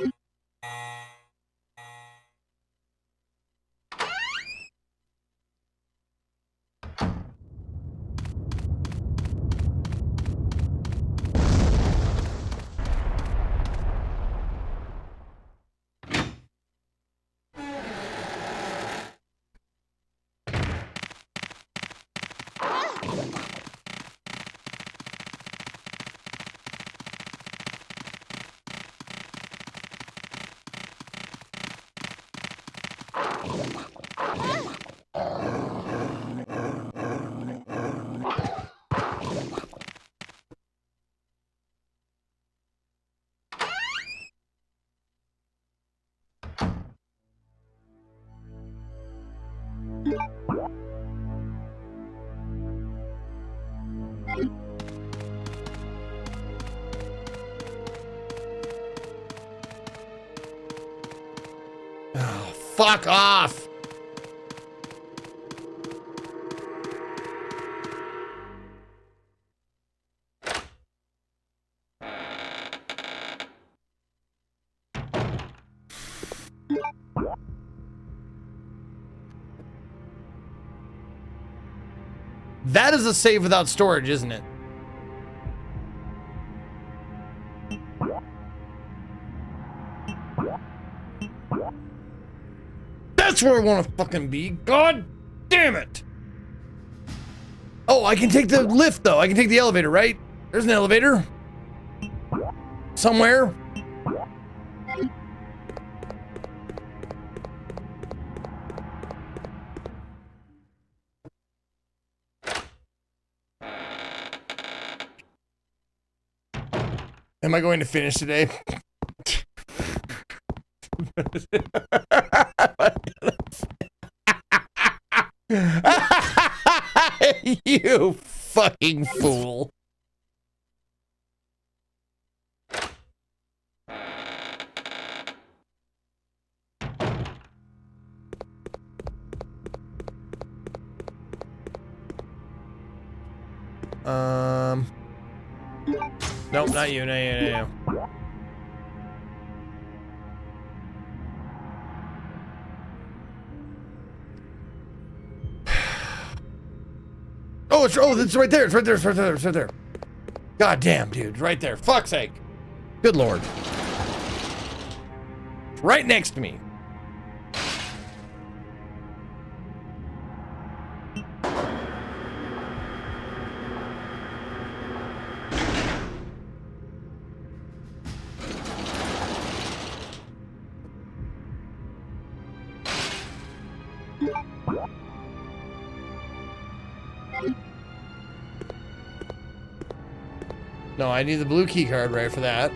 Oh, fuck off. That is a save without storage, isn't it? That's where I want to fucking be. God damn it. Oh, I can take the lift, though. I can take the elevator, right? There's an elevator. Somewhere. Am I going to finish today? You fucking fool. Nope, not you, not you, not you. Oh, it's right there. It's right there. It's right there. It's right there. God damn, dude. Right there. Fuck's sake. Good lord. Right next to me. No, I need the blue key card right for that.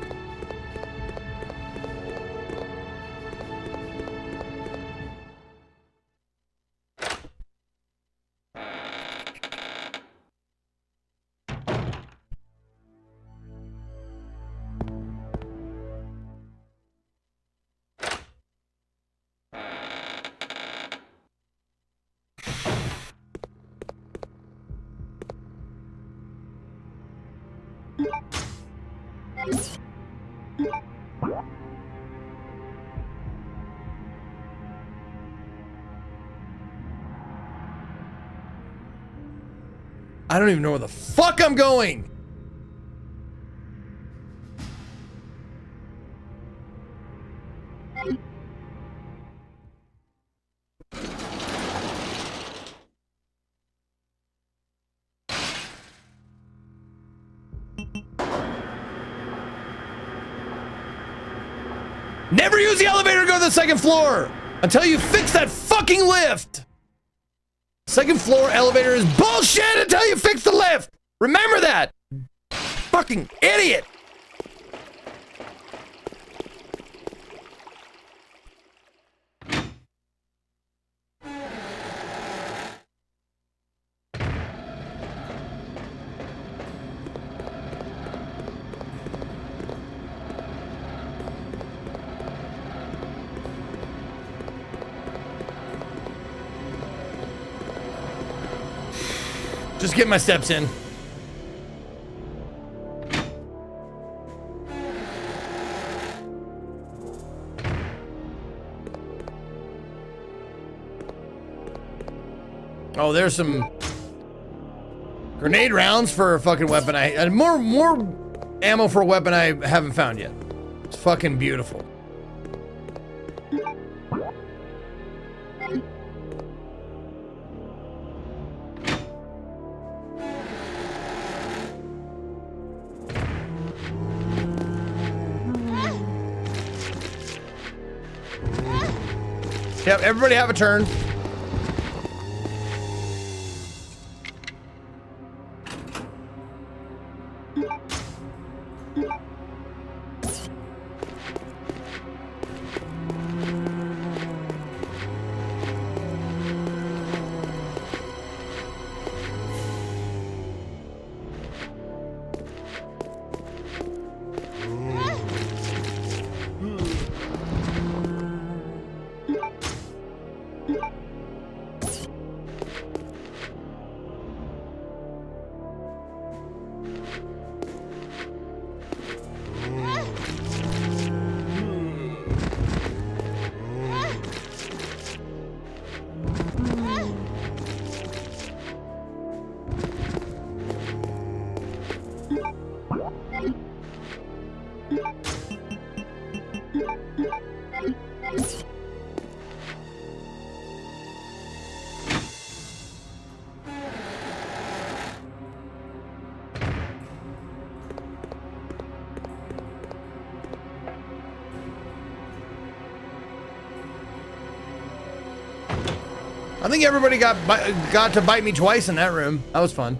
I don't even know where the fuck I'm going. Never use the elevator to go to the second floor until you fix that fucking lift. Second floor elevator is bullshit until you fix the lift. Remember that. Fucking idiot. Just get my steps in. Oh, there's some grenade rounds for a fucking weapon. More ammo for a weapon I haven't found yet. It's fucking beautiful. Yep, everybody have a turn. I think everybody got to bite me twice in that room. That was fun.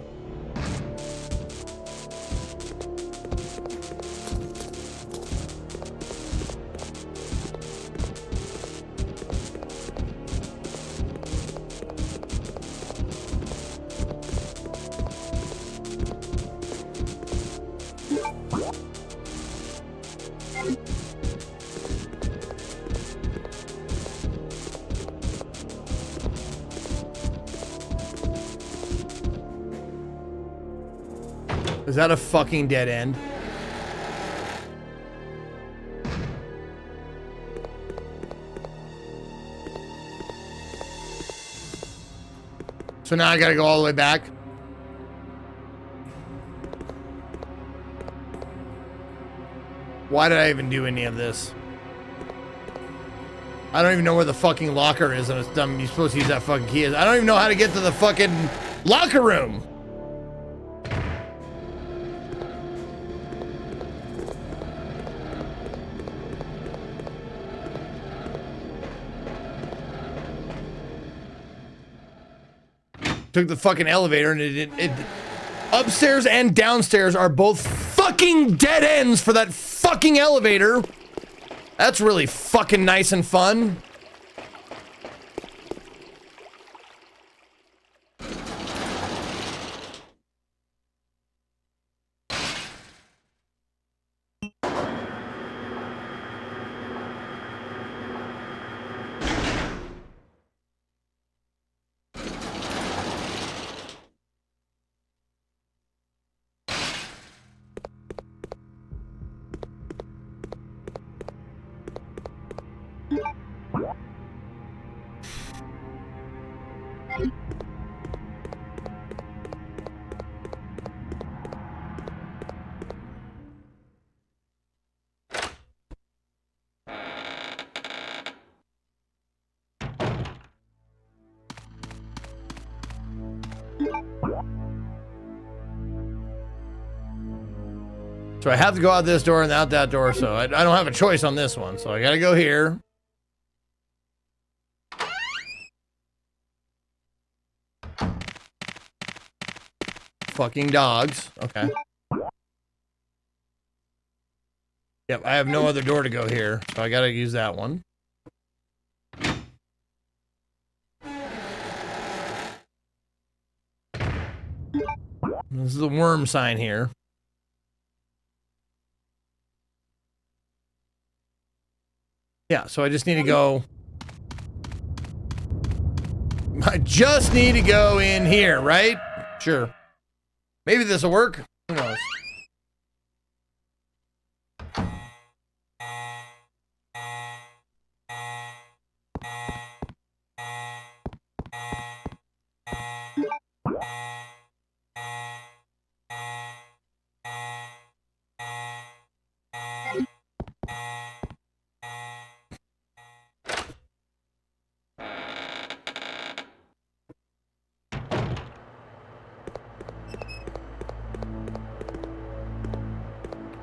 Is that a fucking dead end? So now I gotta go all the way back. Why did I even do any of this? I don't even know where the fucking locker is, and it's dumb. You're supposed to use that fucking key. I don't even know how to get to the fucking locker room. Took the fucking elevator and it upstairs and downstairs are both fucking dead ends for that fucking elevator. That's really fucking nice and fun. So I have to go out this door and out that door, so I don't have a choice on this one. So I gotta go here. Fucking dogs. Okay. Yep, I have no other door to go here, so I gotta use that one. This is the worm sign here. Yeah, so I just need to go. I just need to go in here, right? Sure. Maybe this will work. Who knows?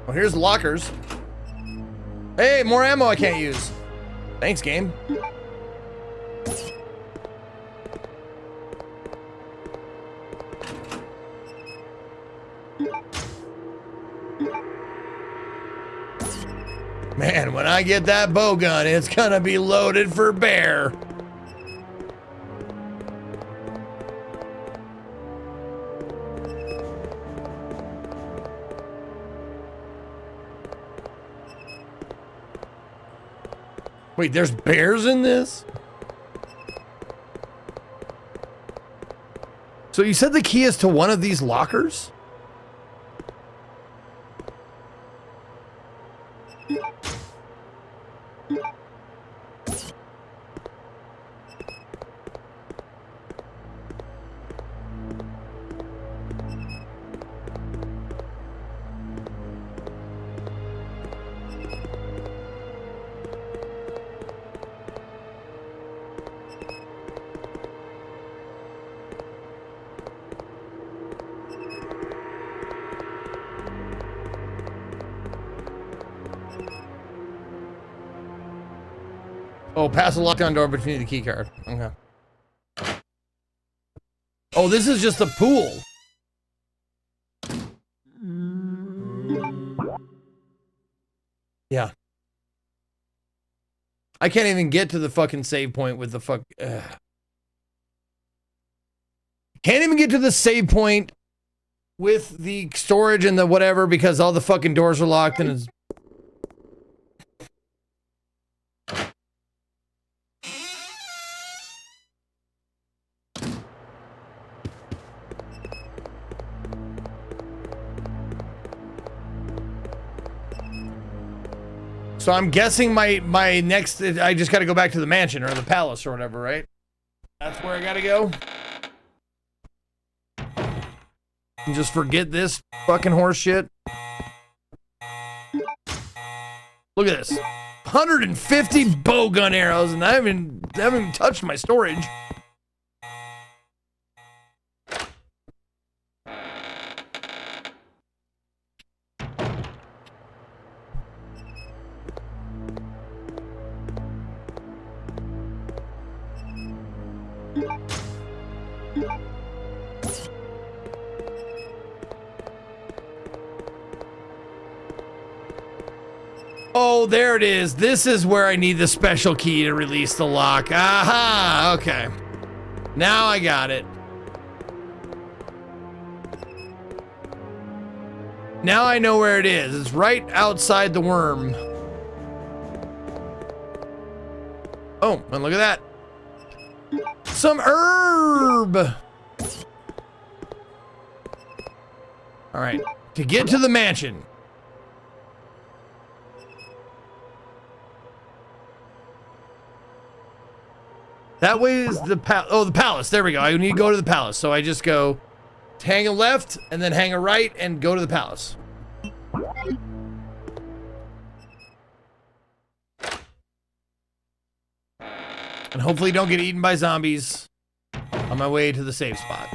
Well, here's the lockers. Hey, more ammo I can't use. Thanks, game. Man, when I get that bow gun, it's gonna be loaded for bear. Wait, there's bears in this? So you said the key is to one of these lockers? Oh, pass the lockdown door, but you need the key card. Okay. Oh, this is just a pool. Yeah. I can't even get to the fucking save point with the fuck. Can't even get to the save point with the storage and the whatever because all the fucking doors are locked and it's. So I'm guessing my next, I just got to go back to the mansion or the palace or whatever, right? That's where I got to go. And just forget this fucking horse shit. Look at this. 150 bowgun arrows and I haven't even touched my storage. Oh, there it is. This is where I need the special key to release the lock. Aha, okay. Now I got it. Now I know where it is. It's right outside the worm. Oh, and look at that. Some herb. All right, to get to the mansion. That way is the the palace. There we go. I need to go to the palace. So I just go hang a left and then hang a right and go to the palace. And hopefully don't get eaten by zombies on my way to the safe spot.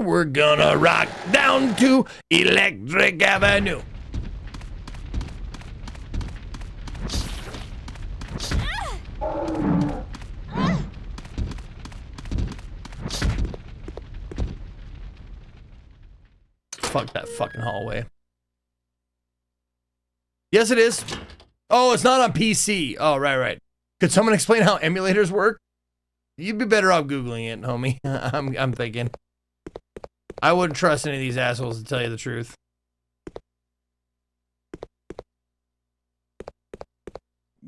we're gonna rock down to Electric Avenue. Fuck that fucking hallway. Yes, it is. Oh, it's not on PC. Oh, right. Could someone explain how emulators work? You'd be better off Googling it, homie. I'm thinking. I wouldn't trust any of these assholes to tell you the truth.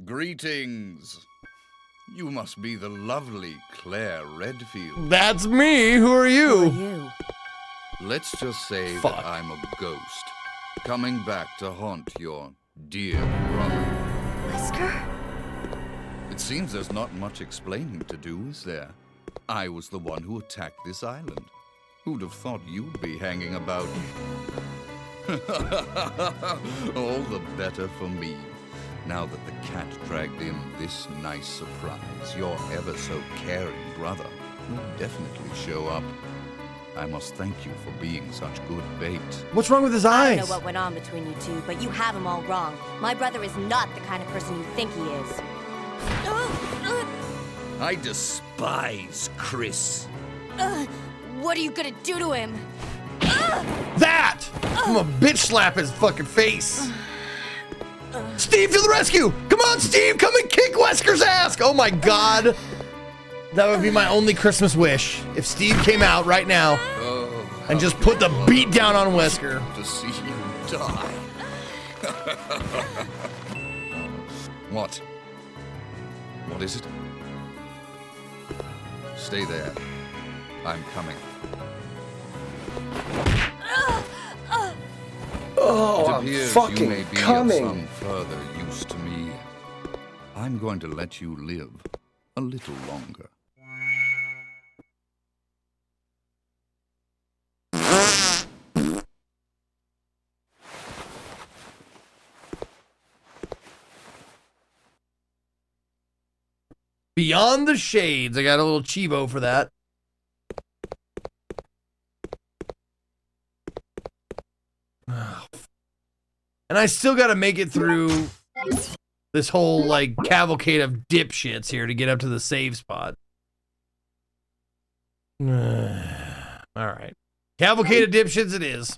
Greetings. You must be the lovely Claire Redfield. That's me. Who are you? Let's just say Fuck. that I'm a ghost, coming back to haunt your dear brother. Wesker? It seems there's not much explaining to do, is there? I was the one who attacked this island. Who'd have thought you'd be hanging about? All the better for me. Now that the cat dragged in this nice surprise, your ever so caring brother will definitely show up. I must thank you for being such good bait. What's wrong with his I eyes? don't know what went on between you two, but you have him all wrong. My brother is not the kind of person you think he is. I despise Chris. What are you gonna do to him? That! I'm gonna bitch slap his fucking face. Steve to the rescue! Come on, Steve! Come and kick Wesker's ass! Oh my god. That would be my only Christmas wish. If Steve came out right now and just put the beat down on Wesker. To see you die. What? What is it? Stay there. I'm coming. Oh, It I'm appears fucking you may be coming. of some further use to me. I'm going to let you live a little longer. Beyond the Shades. I got a little Chivo for that. And I still got to make it through this whole, like, cavalcade of dipshits here to get up to the save spot. All right. Cavalcade of dipshits it is.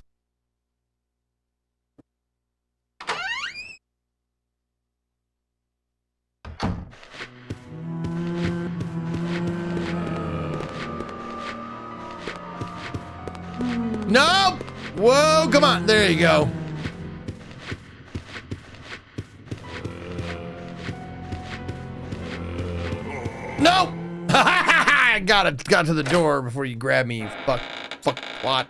Nope! Whoa, come on. There you go. Nope! I got to the door before you grab me, you fuck, what?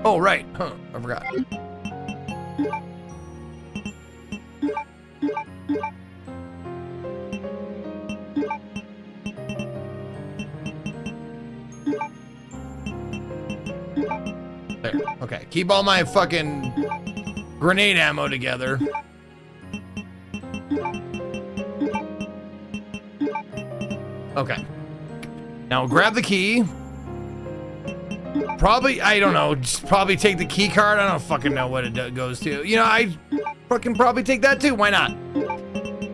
Oh, right. Huh. I forgot. There. Okay. Keep all my fucking grenade ammo together. Okay. Now grab the key. Probably, I don't know, just probably take the key card. I don't fucking know what it goes to. You know, I fucking probably take that too. Why not?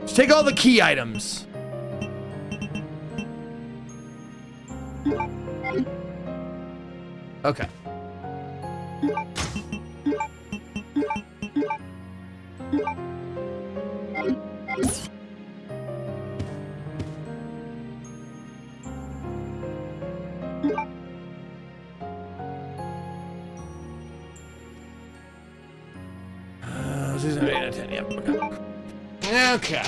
Just take all the key items. Okay. Okay.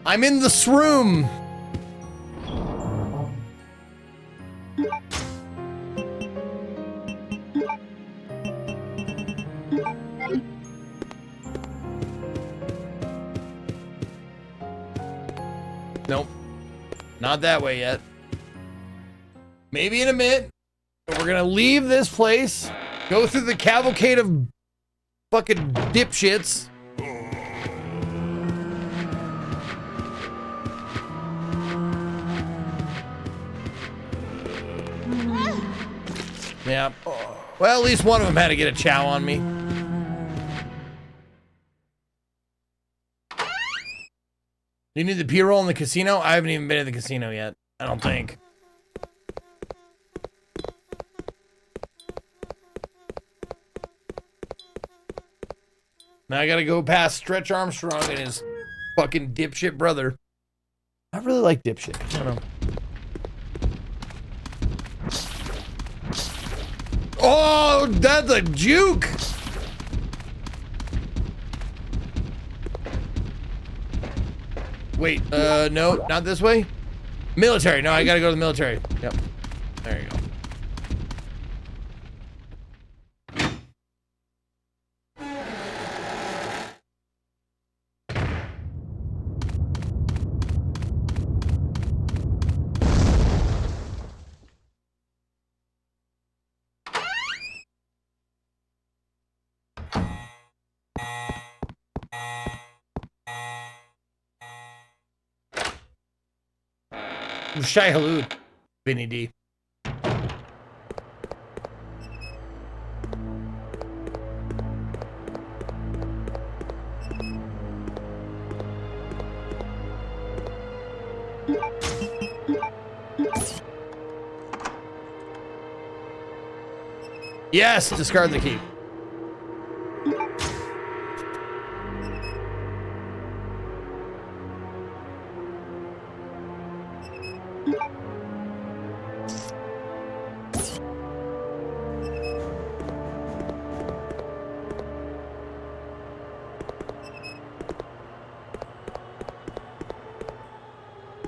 I'm in this room. Nope. Not that way yet. Maybe in a minute. But we're gonna leave this place, go through the cavalcade of fucking dipshits. Yeah. Well, at least one of them had to get a chow on me. You need the P-roll in the casino? I haven't even been to the casino yet. I don't think. Now I gotta go past Stretch Armstrong and his fucking dipshit brother. I really like dipshit. I don't know. Oh, that's a juke! Wait, no, not this way. Military, no, I gotta go to the military. Yep, there you go. Shai Halud, Vinny D. Yes, discard the key.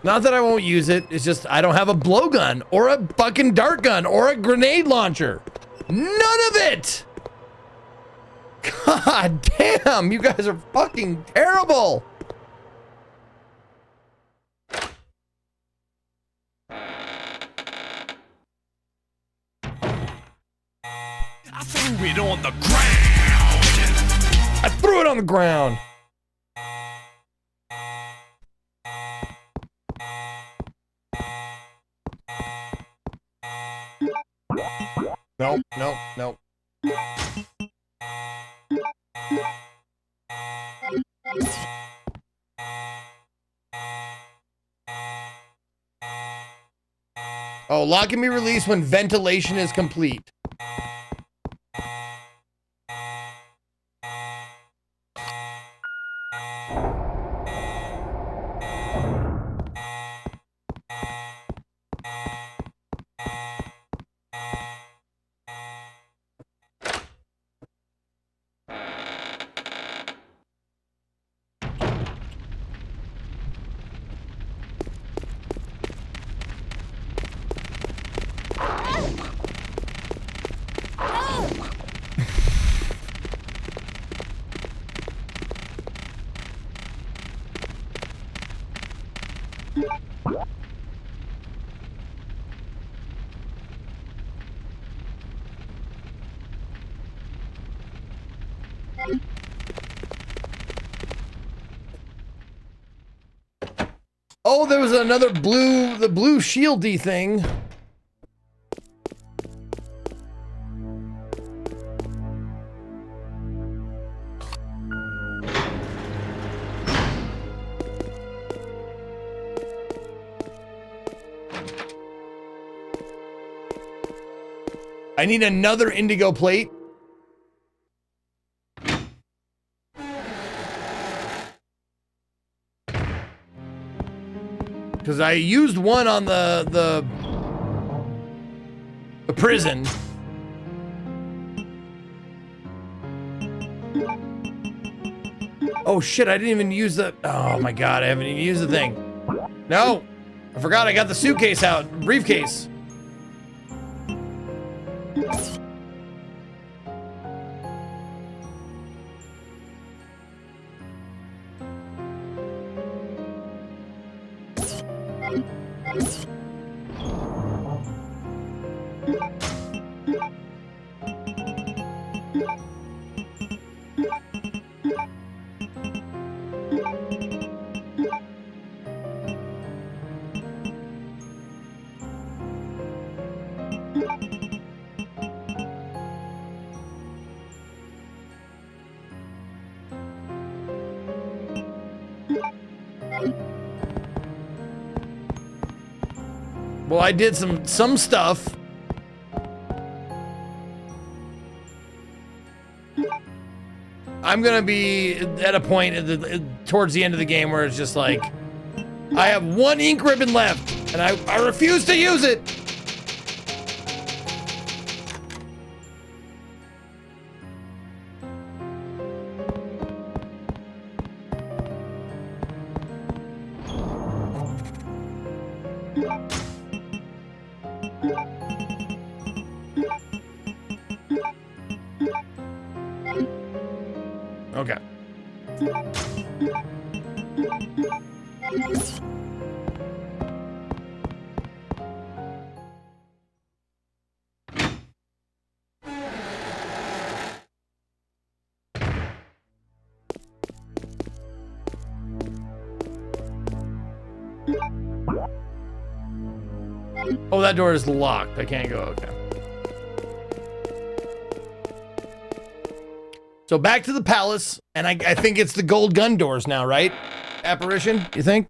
Not that I won't use it, it's just I don't have a blowgun or a fucking dart gun or a grenade launcher. None of it! God damn, you guys are fucking terrible! I threw it on the ground! I threw it on the ground! Nope, nope, nope. Oh, lock and be released when ventilation is complete. Oh, there was another the blue shieldy thing. I need another indigo plate. Because I used one on the prison. Oh Oh shit, I didn't even use the, oh my god, I haven't even used the thing. No, I forgot I got the suitcase out, briefcase. Well, I did some stuff. I'm gonna be at a point towards the end of the game where it's just like, I have one ink ribbon left, and I refuse to use it. Okay. Oh, that door is locked. I can't go. Okay. So back to the palace, and I think it's the gold gun doors now, right? Apparition, you think?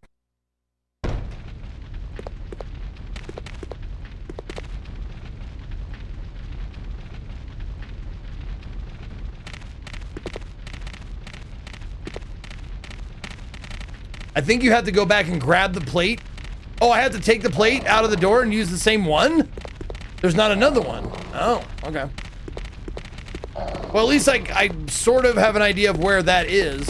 I think you have to go back and grab the plate. Oh, I have to take the plate out of the door and use the same one? There's not another one. Oh, okay. Well, at least I sort of have an idea of where that is.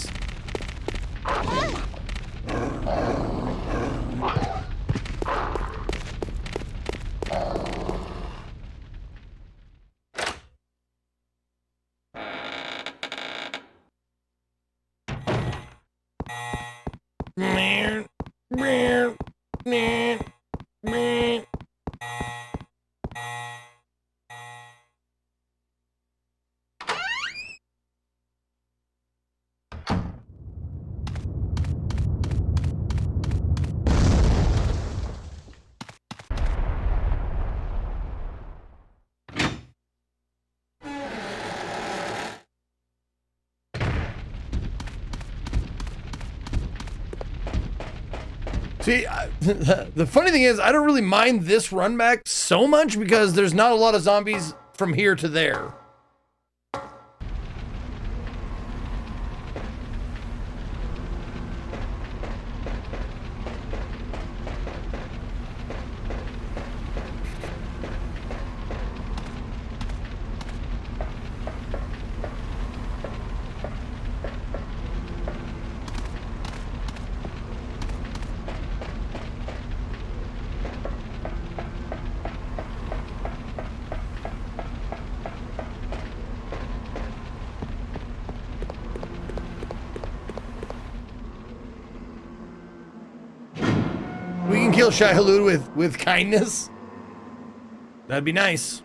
See, the funny thing is, I don't really mind this run back so much because there's not a lot of zombies from here to there. We can kill Shai Hulud with kindness. That'd be nice.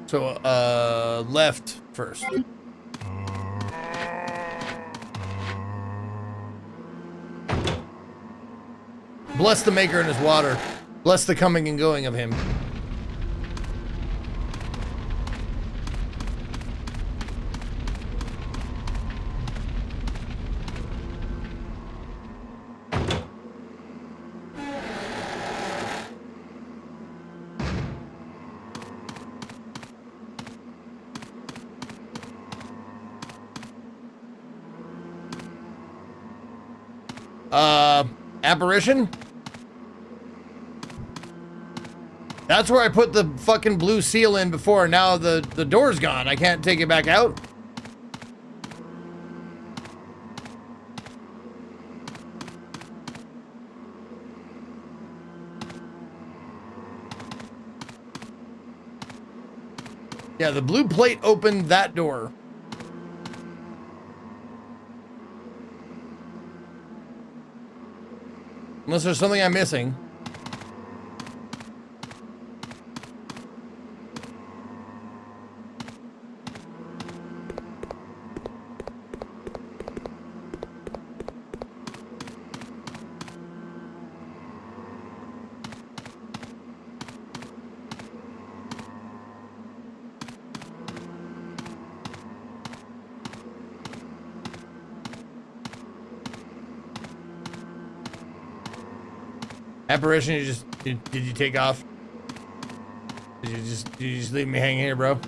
So, left first. Bless the maker and his water. Bless the coming and going of him. Apparition? That's where I put the fucking blue seal in before. Now the door's gone. I can't take it back out. Yeah, the blue plate opened that door. Unless there's something I'm missing. Apparition, did you take off? Did you just leave me hanging here, bro?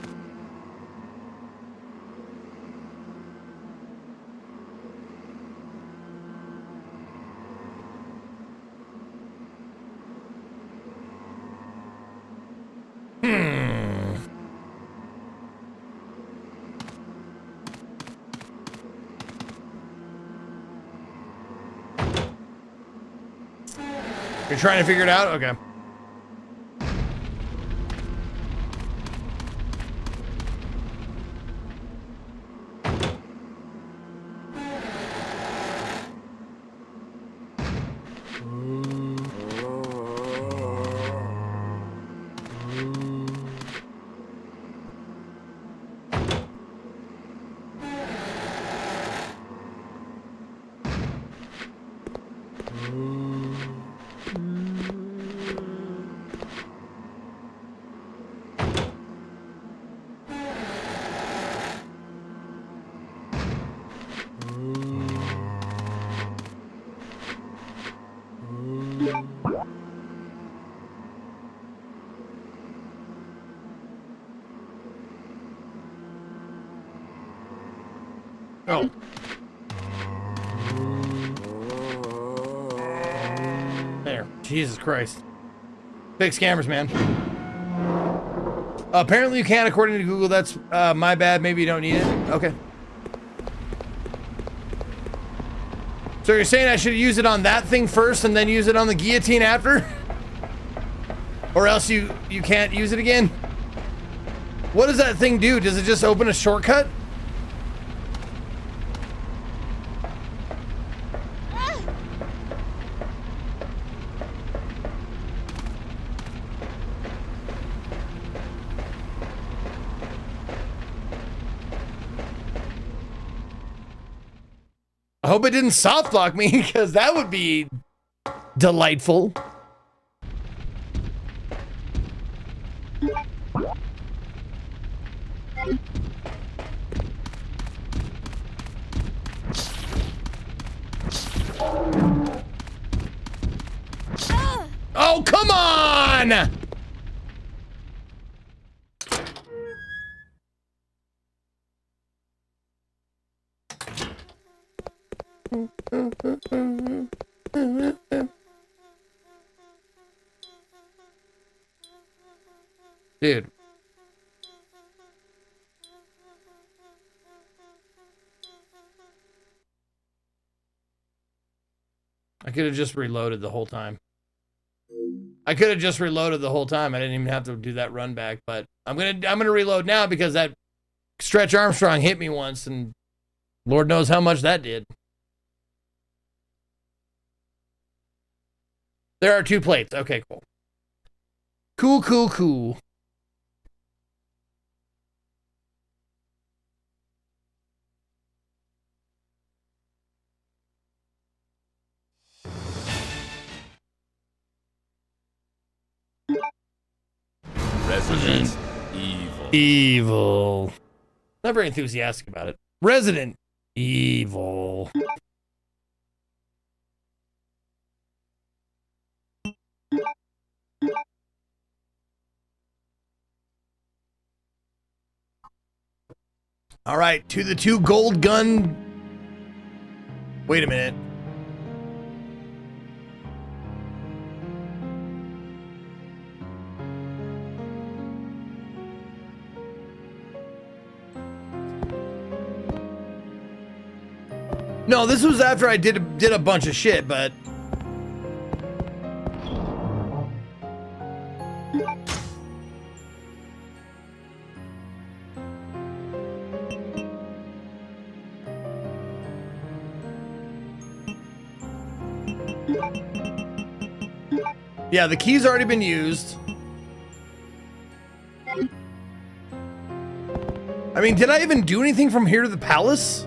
You're trying to figure it out? Okay. Oh. There. Jesus Christ. Big scammers, man. Apparently you can't, according to Google. That's my bad. Maybe you don't need it. Okay. So you're saying I should use it on that thing first and then use it on the guillotine after? Or else you can't use it again? What does that thing do? Does it just open a shortcut? I hope it didn't soft lock me, because that would be delightful. Oh, come on! Dude. I could have just reloaded the whole time. I didn't even have to do that run back, but I'm gonna reload now because that Stretch Armstrong hit me once, and Lord knows how much that did. There are 2 plates. Okay, cool. Cool. Resident Evil. Not very enthusiastic about it. Resident Evil. All right, to the 2 gold gun. Wait a minute. No, this was after I did a bunch of shit, but yeah, the key's already been used. I mean, did I even do anything from here to the palace?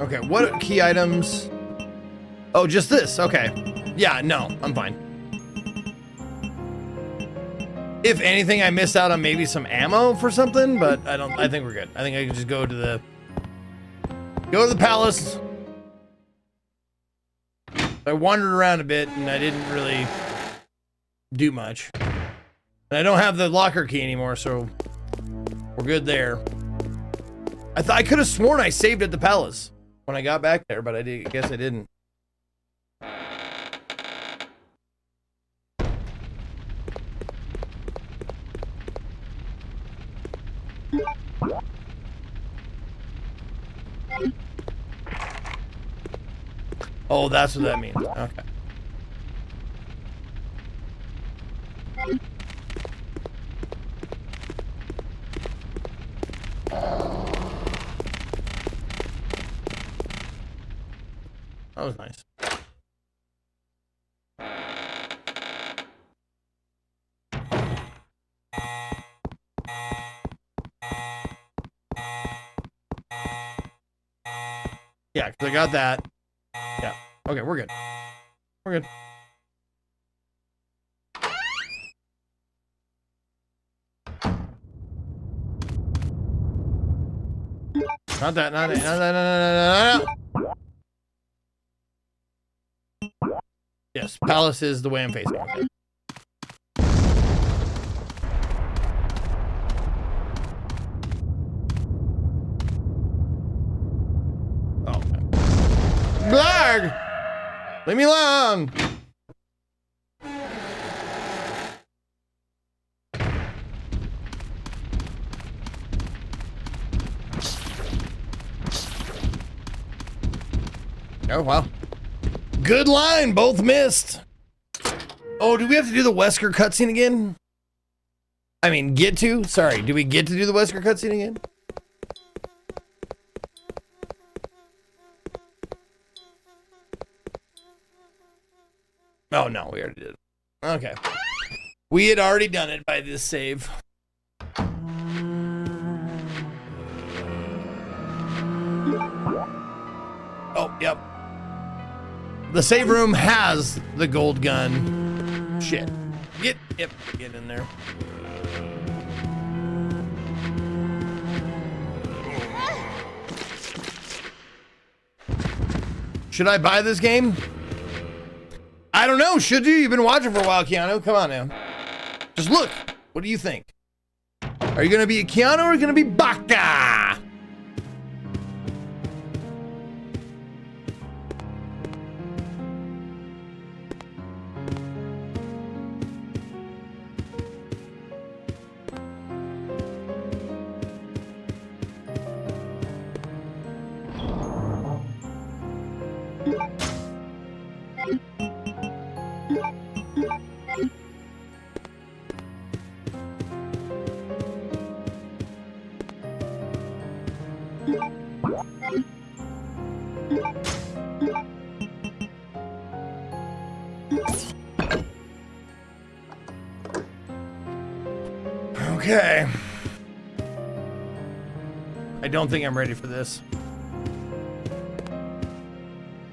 Okay, what key items? Oh, just this. Okay. Yeah, no, I'm fine. If anything, I missed out on maybe some ammo for something, but I think we're good. I think I can just go to the palace. I wandered around a bit and I didn't really do much. And I don't have the locker key anymore, so we're good there. I could have sworn I saved at the palace when I got back there, but I guess I didn't. Oh, that's what that means. Okay. That was nice. Yeah, because I got that. Yeah. Okay, we're good. We're good. Not that, not that, not that, no. Yes, palace is the way I'm facing. Okay. Oh. Blarg! Leave me alone! Oh, wow. Good line, both missed. Oh, do we have to do the Wesker cutscene again? I mean, get to? Sorry, do we get to do the Wesker cutscene again? Oh, no, we already did it. Okay. We had already done it by this save. Oh, yep. The save room has the gold gun. Shit. Get in there. Should I buy this game? I don't know. Should you? You've been watching for a while, Keanu. Come on now. Just look. What do you think? Are you going to be a Keanu or are you going to be Baka? Okay. I don't think I'm ready for this.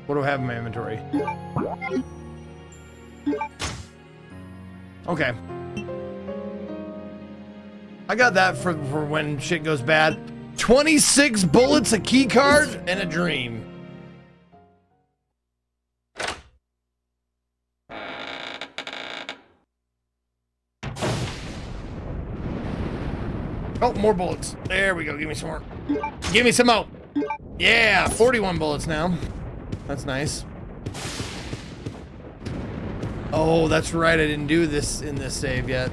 What do I have in my inventory? Okay. I got that for when shit goes bad. 26 bullets, a key card, and a dream. Oh, more bullets. There we go. Give me some more. Give me some more. Yeah, 41 bullets now. That's nice. Oh, that's right. I didn't do this in this save yet.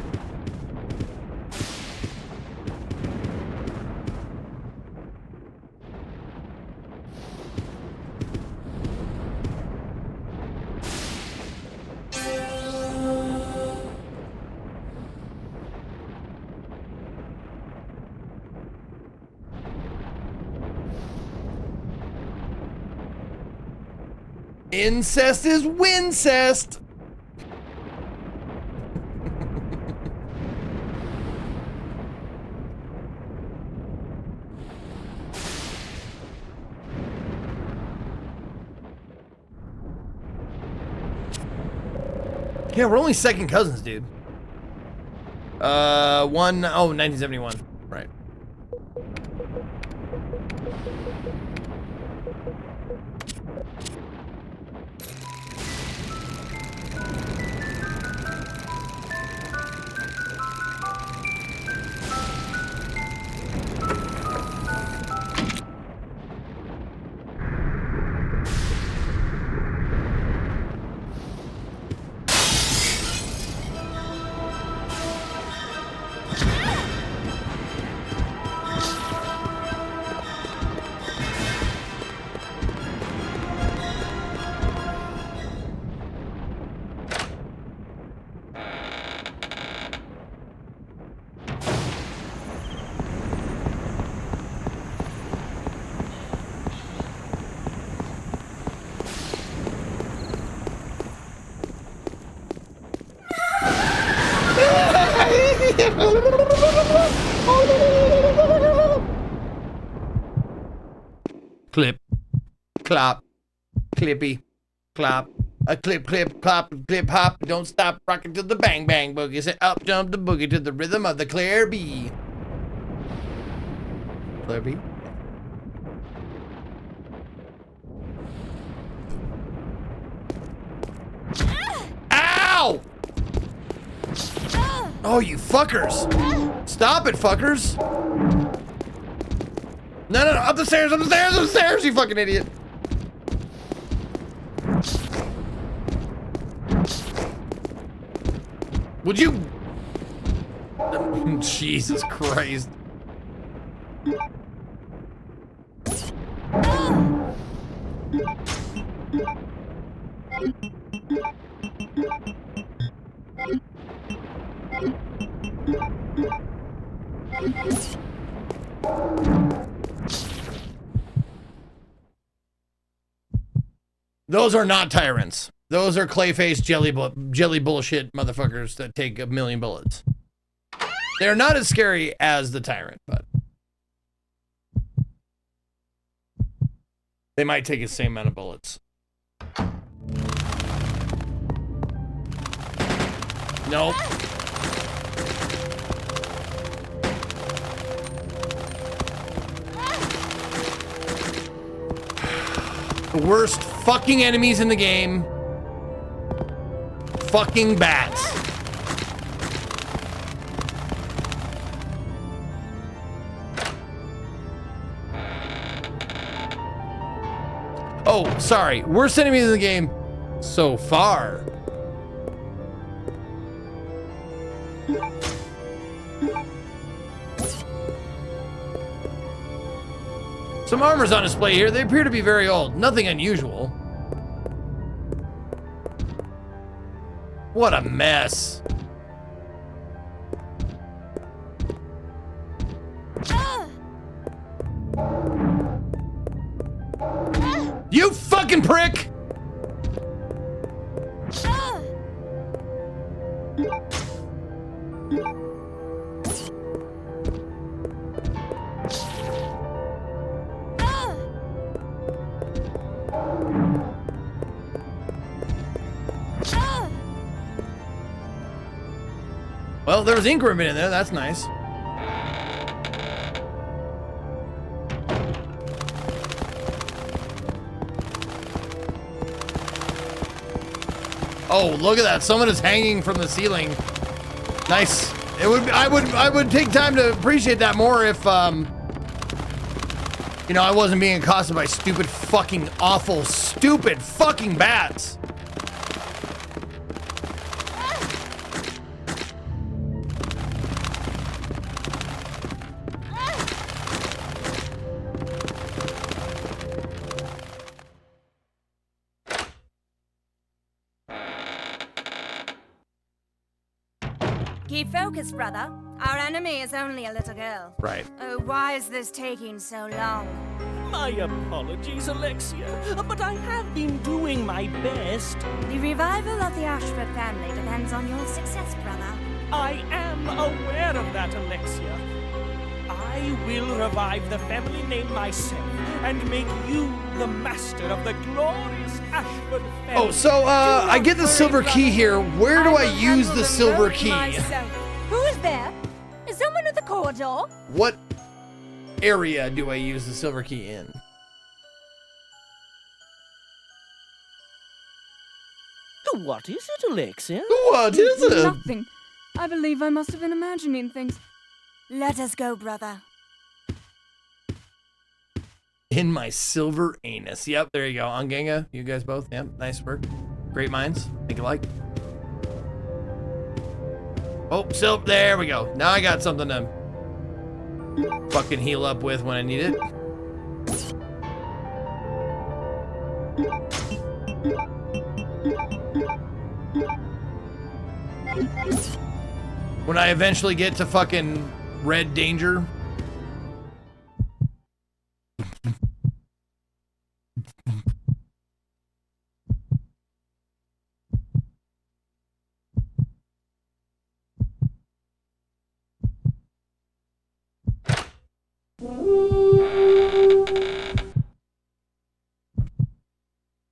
Incest is wincest. Yeah, we're only second cousins, dude. 1971. Right. Clip, clop, clippy, clop, a clip, clip, clop, clip, hop. Don't stop rocking to the bang, bang boogie. Say up, jump the boogie to the rhythm of the Claire B. Claire B. Ow! Oh, you fuckers! Stop it, fuckers! No, no, no, up the stairs, up the stairs, up the stairs, you fucking idiot! Would you... Jesus Christ. Those are not tyrants. Those are clay-faced jelly bullshit motherfuckers that take a million bullets. They're not as scary as the tyrant, but they might take the same amount of bullets. Nope. The worst fucking enemies in the game. Fucking bats. Oh, sorry. Worst enemies in the game so far. Some armor's on display here. They appear to be very old. Nothing unusual. What a mess. You fucking prick! Well, there was ink ribbon in there. That's nice. Oh, look at that. Someone is hanging from the ceiling. Nice. I would take time to appreciate that more if you know, I wasn't being accosted by stupid fucking awful stupid fucking bats. Keep focused, brother. Our enemy is only a little girl. Right. Oh, why is this taking so long? My apologies, Alexia, but I have been doing my best. The revival of the Ashford family depends on your success, brother. I am aware of that, Alexia. I will revive the family name myself and make you the master of the glorious Ashford family. Oh, so I get the silver key here. Where do I use the silver key? Who is there? Is someone at the corridor? What area do I use the silver key in? What is it, Alexia? What is it? Nothing. I believe I must have been imagining things. Let us go, brother. In my silver anus. Yep, there you go. Anganga, you guys both. Yep, nice work. Great minds. Think alike. Oh, silk. There we go. Now I got something to fucking heal up with when I need it. When I eventually get to fucking Red Danger.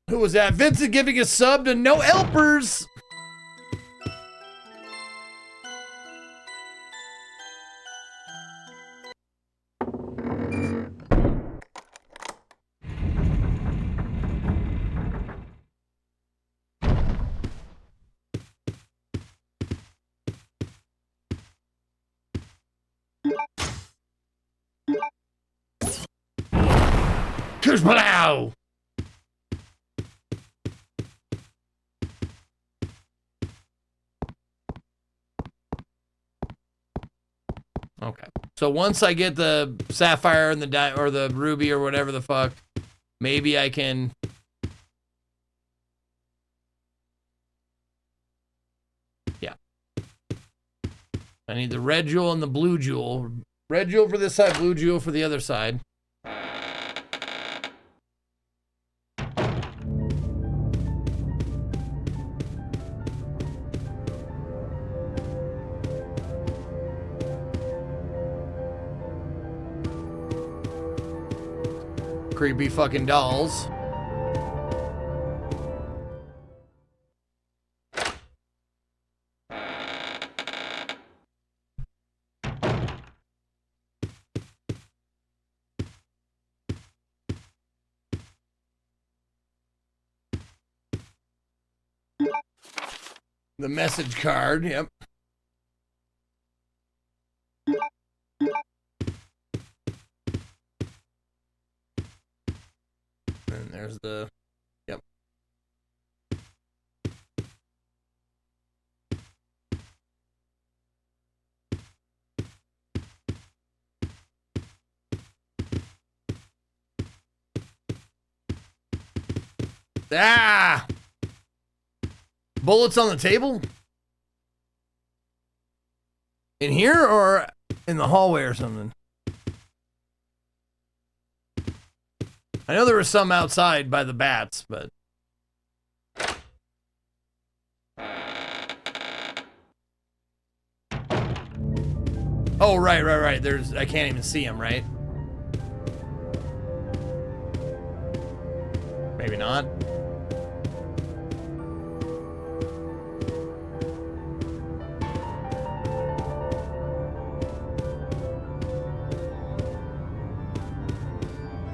Who was that? Vincent giving a sub to No Helpers. Kushpalow! Okay. So once I get the sapphire and the or the ruby or whatever the fuck, maybe I can. Yeah. I need the red jewel and the blue jewel. Red jewel for this side, blue jewel for the other side. Creepy fucking dolls. The message card, yep. And there's the, yep. Ah! Bullets on the table? In here or in the hallway or something? I know there were some outside by the bats, but... Oh, right. There's, I can't even see them, right? Maybe not.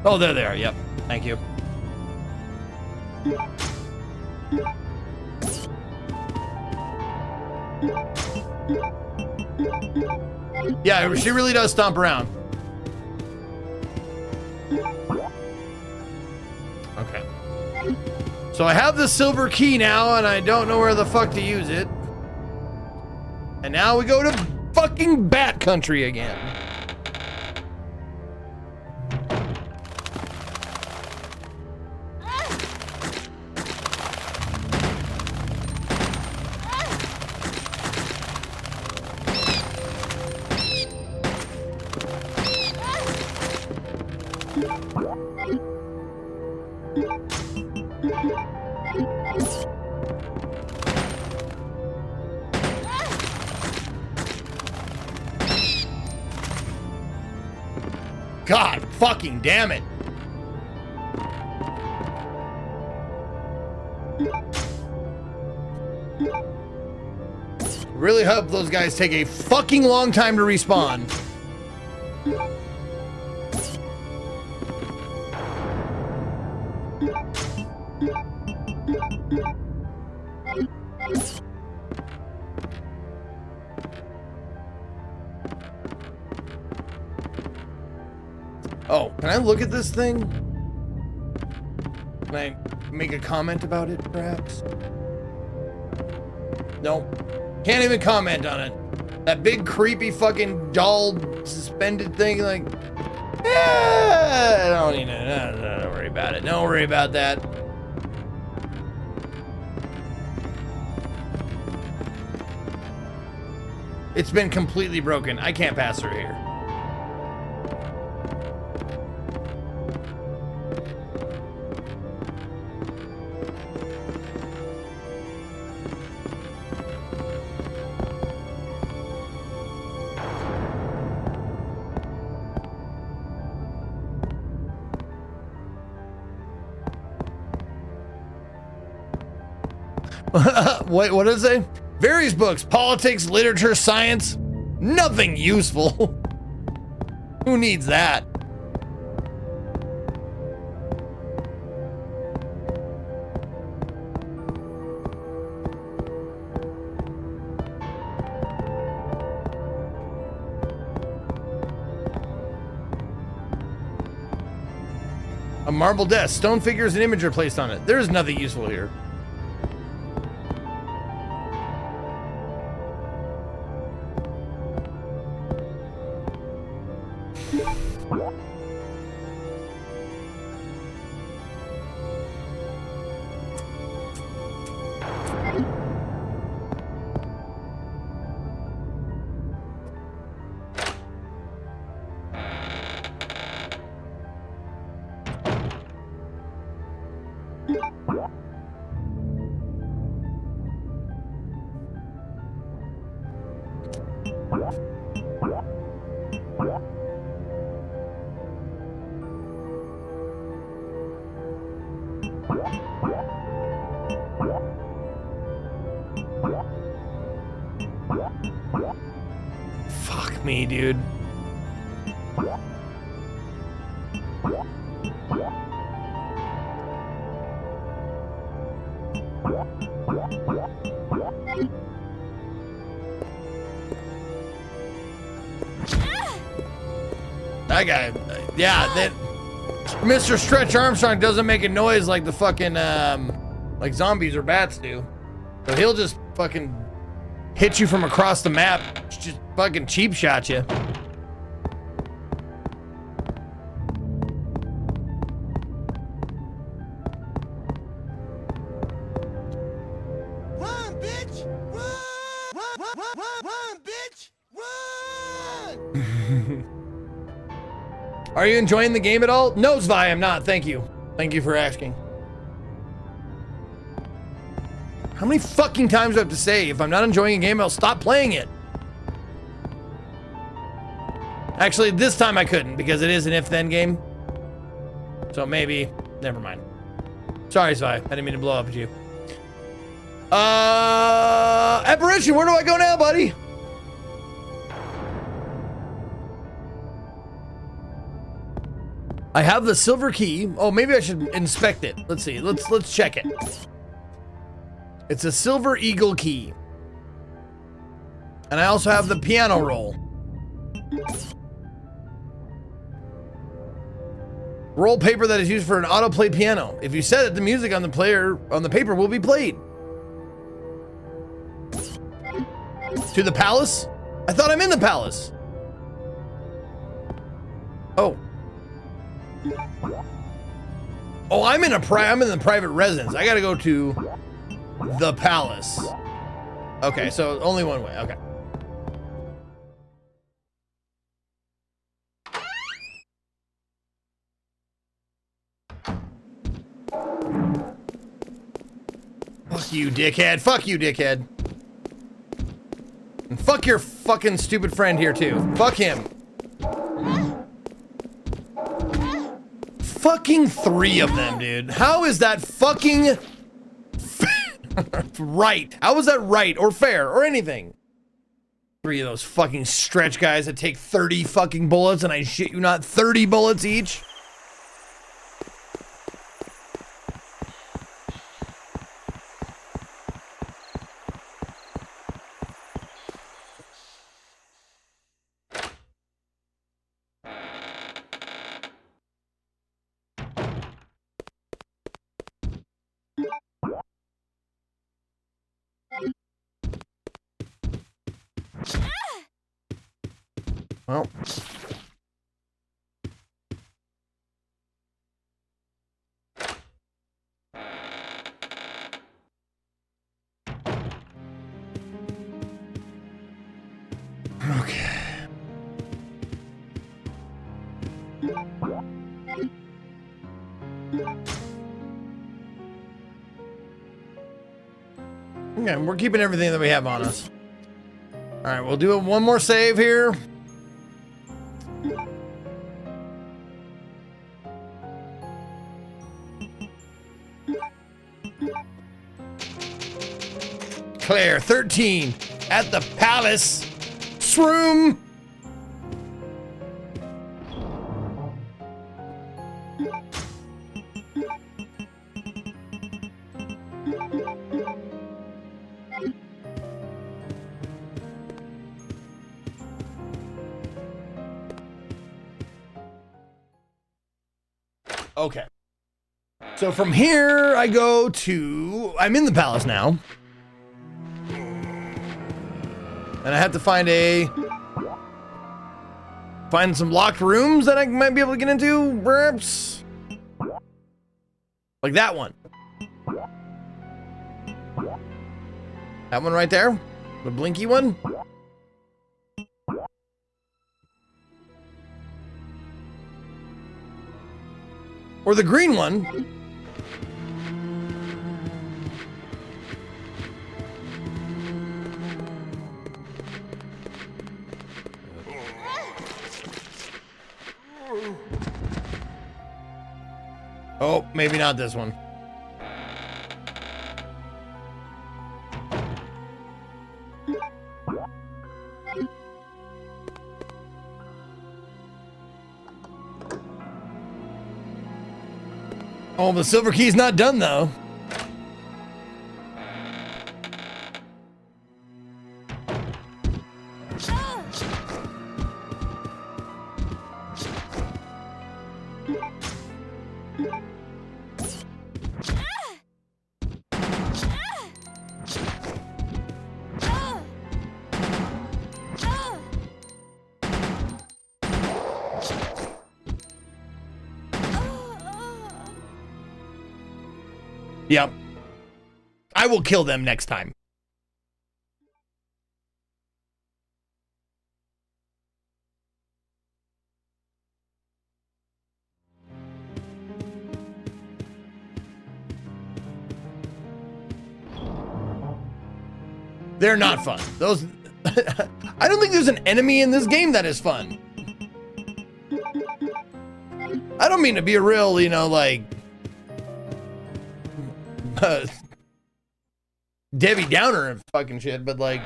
Oh, there they are. Yep. Thank you. Yeah, she really does stomp around. Okay. So I have the silver key now, and I don't know where the fuck to use it. And now we go to fucking Bat Country again. God fucking damn it. Really hope those guys take a fucking long time to respawn. Oh, can I look at this thing? Can I make a comment about it, perhaps? Nope. Can't even comment on it. That big, creepy, fucking doll suspended thing, like... Yeah, I don't need to... Don't worry about it. Don't worry about that. It's been completely broken. I can't pass through here. What does it say? Various books, politics, literature, science. Nothing useful. Who needs that? A marble desk, stone figures and image are placed on it. There is nothing useful here. Fuck me, dude. That guy, yeah, that Mr. Stretch Armstrong doesn't make a noise like the fucking, like zombies or bats do. So he'll just fucking hit you from across the map, just fucking cheap shot you. Run, bitch! Run, bitch! Run! Are you enjoying the game at all? No, Zvi, I'm not. Thank you. Thank you for asking. How many fucking times do I have to say, if I'm not enjoying a game, I'll stop playing it? Actually, this time I couldn't, because it is an if-then game. So maybe, never mind. Sorry, Zvi. I didn't mean to blow up at you. Apparition, where do I go now, buddy? I have the silver key. Oh, maybe I should inspect it. Let's see. Let's check it. It's a silver eagle key. And I also have the piano roll. Roll paper that is used for an autoplay piano. If you set it, the music on the paper will be played. To the palace? I thought I'm in the palace. Oh. Oh, I'm in the private residence. I gotta go to the palace. Okay, so only one way. Okay. Fuck you, dickhead. Fuck you, dickhead. And fuck your fucking stupid friend here, too. Fuck him. Fucking 3 of them, dude. How is that fucking right? How is that right or fair or anything? 3 of those fucking stretch guys that take 30 fucking bullets, and I shit you not, 30 bullets each. Well. Okay. Okay, we're keeping everything that we have on us. All right, we'll do one more save here. Claire, 13, at the palace. Shroom. Okay. So from here, I go to... I'm in the palace now. And I have to find some locked rooms that I might be able to get into, perhaps. Like that one. That one right there? The blinky one? Or the green one. Oh, maybe not this one. Oh, the silver key's not done though. Yep. I will kill them next time. They're not fun. Those I don't think there's an enemy in this game that is fun. I don't mean to be a real, you know, like Debbie Downer and fucking shit, but like,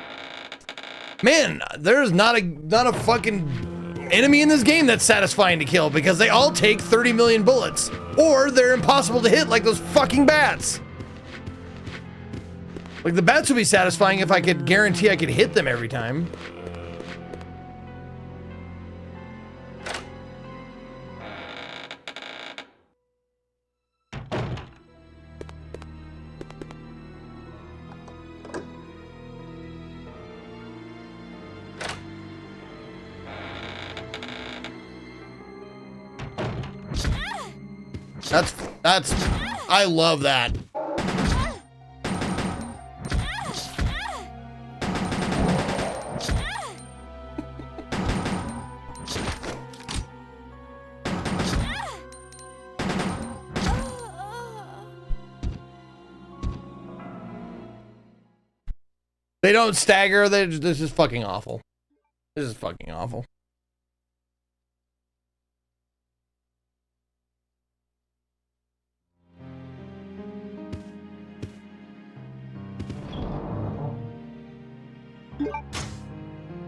man, there's not a fucking enemy in this game that's satisfying to kill because they all take 30 million bullets, or they're impossible to hit like those fucking bats. Like, the bats would be satisfying if I could guarantee I could hit them every time. That's, I love that. They don't stagger. This is fucking awful. This is fucking awful.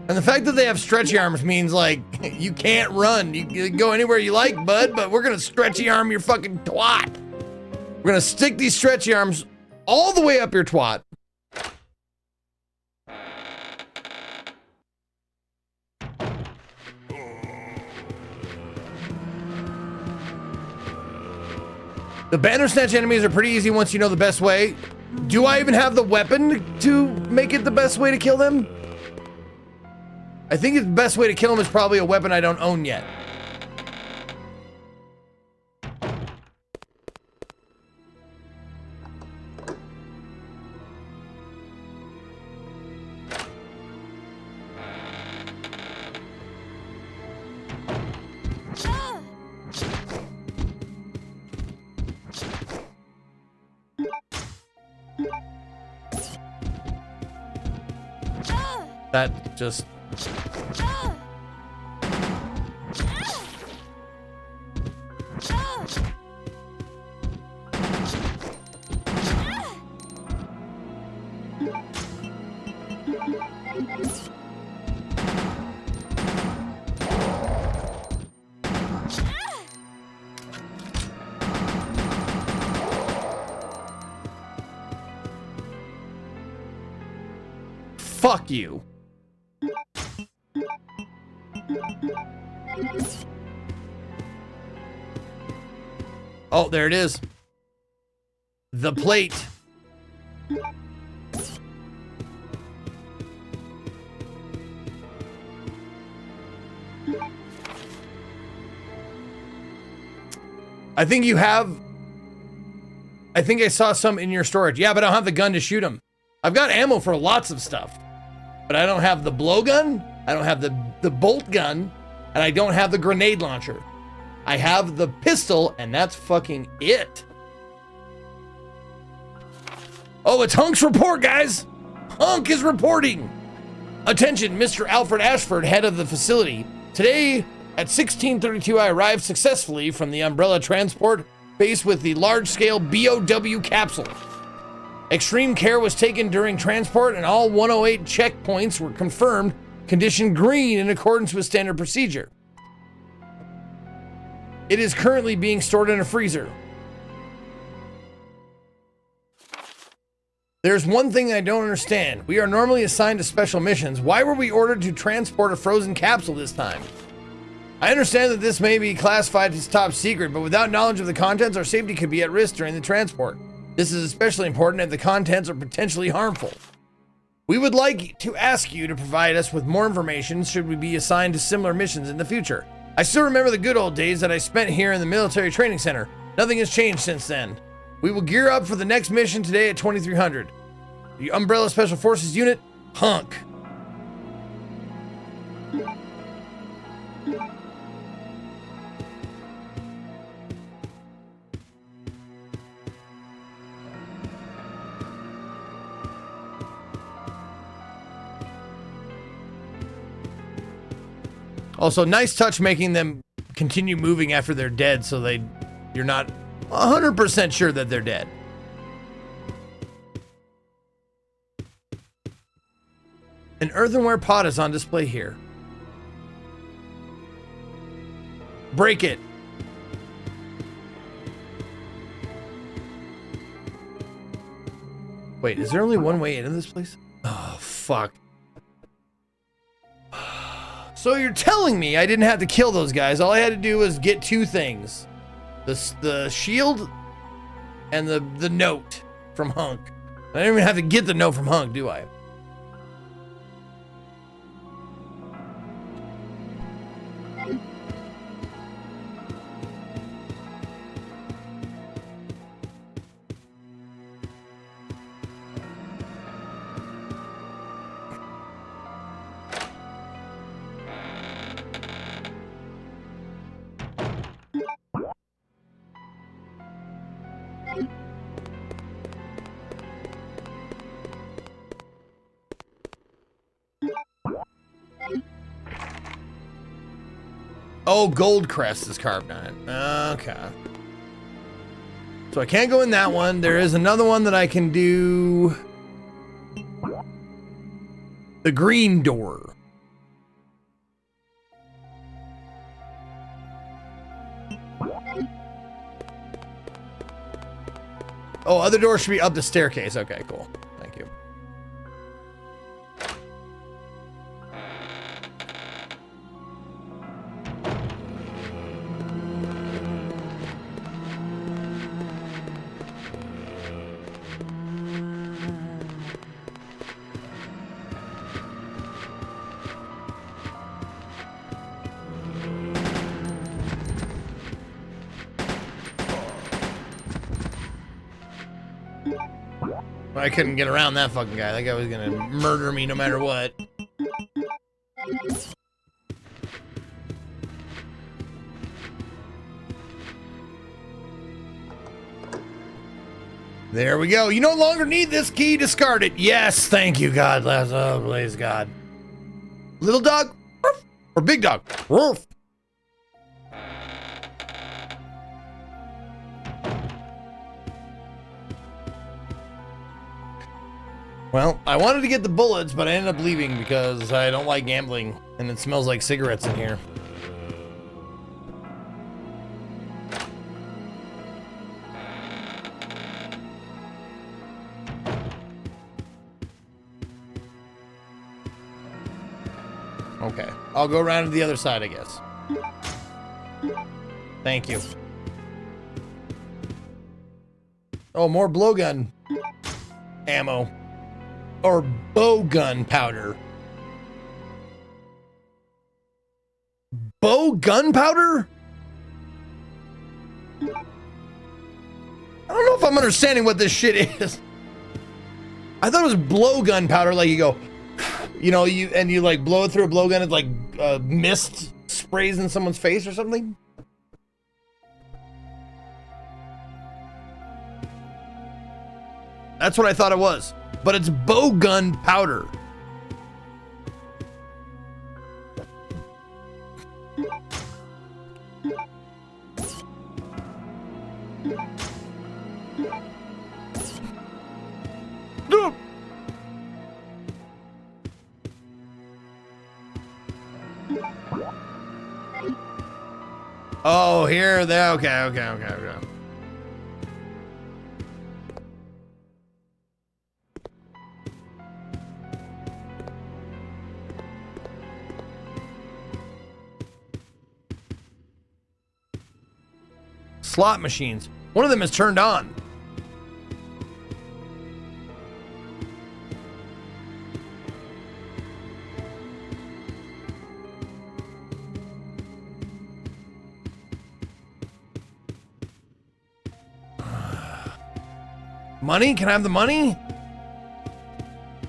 And the fact that they have stretchy arms means, like, you can't run. You can go anywhere you like, bud, but we're gonna stretchy arm your fucking twat. We're gonna stick these stretchy arms all the way up your twat. The Bandersnatch enemies are pretty easy once you know the best way. Do I even have the weapon to make it the best way to kill them? I think the best way to kill them is probably a weapon I don't own yet. That just... Fuck you. Oh, there it is. The plate. I think you have... I think I saw some in your storage. Yeah, but I don't have the gun to shoot them. I've got ammo for lots of stuff. But I don't have the blowgun, I don't have the bolt gun, and I don't have the grenade launcher. I have the pistol, and that's fucking it. Oh, it's Hunk's report, guys. Hunk is reporting. Attention, Mr. Alfred Ashford, head of the facility. Today at 16:32, I arrived successfully from the Umbrella transport base with the large-scale BOW capsule. Extreme care was taken during transport, and all 108 checkpoints were confirmed condition green in accordance with standard procedure. It is currently being stored in a freezer. There's one thing I don't understand. We are normally assigned to special missions. Why were we ordered to transport a frozen capsule this time? I understand that this may be classified as top secret, but without knowledge of the contents, our safety could be at risk during the transport. This is especially important if the contents are potentially harmful. We would like to ask you to provide us with more information should we be assigned to similar missions in the future. I still remember the good old days that I spent here in the military training center. Nothing has changed since then. We will gear up for the next mission today at 2300. The Umbrella Special Forces Unit, Hunk. Also, nice touch making them continue moving after they're dead so you're not 100% sure that they're dead. An earthenware pot is on display here. Break it. Wait, is there only one way into this place? Oh, fuck. So you're telling me I didn't have to kill those guys. All I had to do was get two things. The shield and the note from Hunk. I didn't even have to get the note from Hunk, do I? Oh, gold crest is carved on it. Okay. So I can't go in that one. There is another one that I can do. The green door. Oh, other door should be up the staircase. Okay, cool. Thank you. I couldn't get around that fucking guy. That guy was gonna murder me no matter what. There we go. You no longer need this key. Discard it. Yes, thank you, God. Oh, please, God. Little dog or big dog? Woof. Well, I wanted to get the bullets, but I ended up leaving because I don't like gambling, and it smells like cigarettes in here. Okay, I'll go around to the other side, I guess. Thank you. Oh, more blowgun ammo. Or bow gun powder. Bow gunpowder? I don't know if I'm understanding what this shit is. I thought it was blow gunpowder, like you go, you know, you like blow it through a blowgun, it's like mist sprays in someone's face or something. That's what I thought it was. But it's bow gun powder. Oh, here, there. Okay. Slot machines. One of them is turned on. Money? Can I have the money?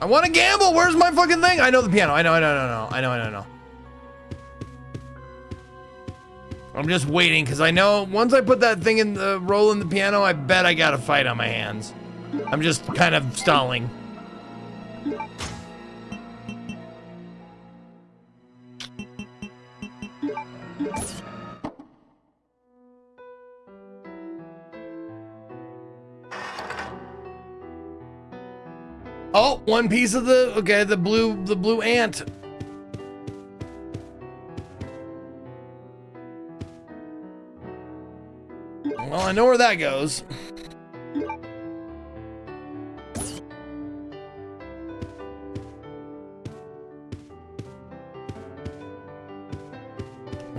I want to gamble. Where's my fucking thing? I know the piano. I know. I'm just waiting because I know once I put that thing in the roll in the piano, I bet I got a fight on my hands. I'm just kind of stalling. Oh, one piece of the, okay, the blue ant. Well, I know where that goes.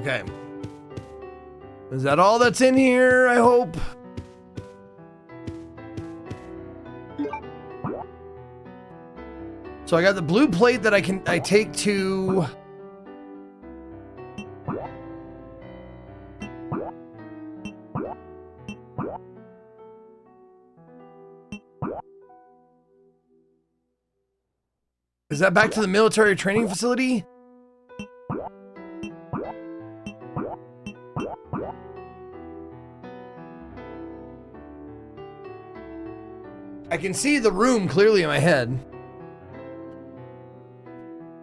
Okay. Is that all that's in here? I hope. So I got the blue plate that I take to. Is that back to the military training facility? I can see the room clearly in my head.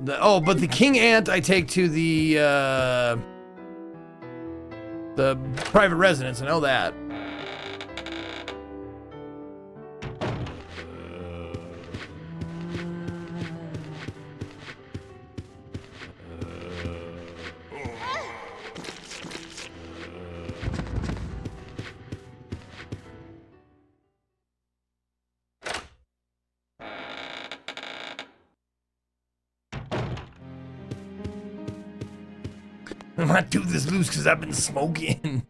But the king ant I take to the private residence. I know that. I might do this loose because I've been smoking.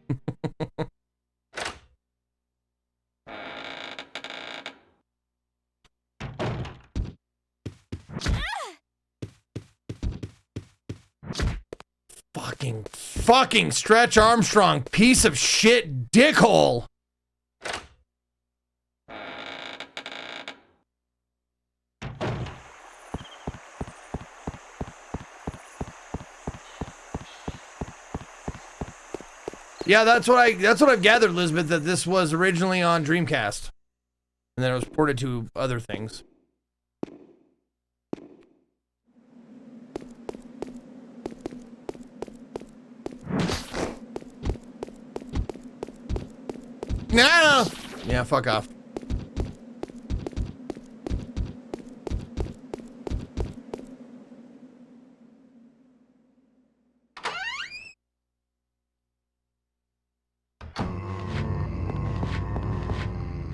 Fucking Stretch Armstrong, piece of shit dickhole. Yeah, that's what I've gathered, Elizabeth, that this was originally on Dreamcast. And then it was ported to other things. No! Yeah, fuck off.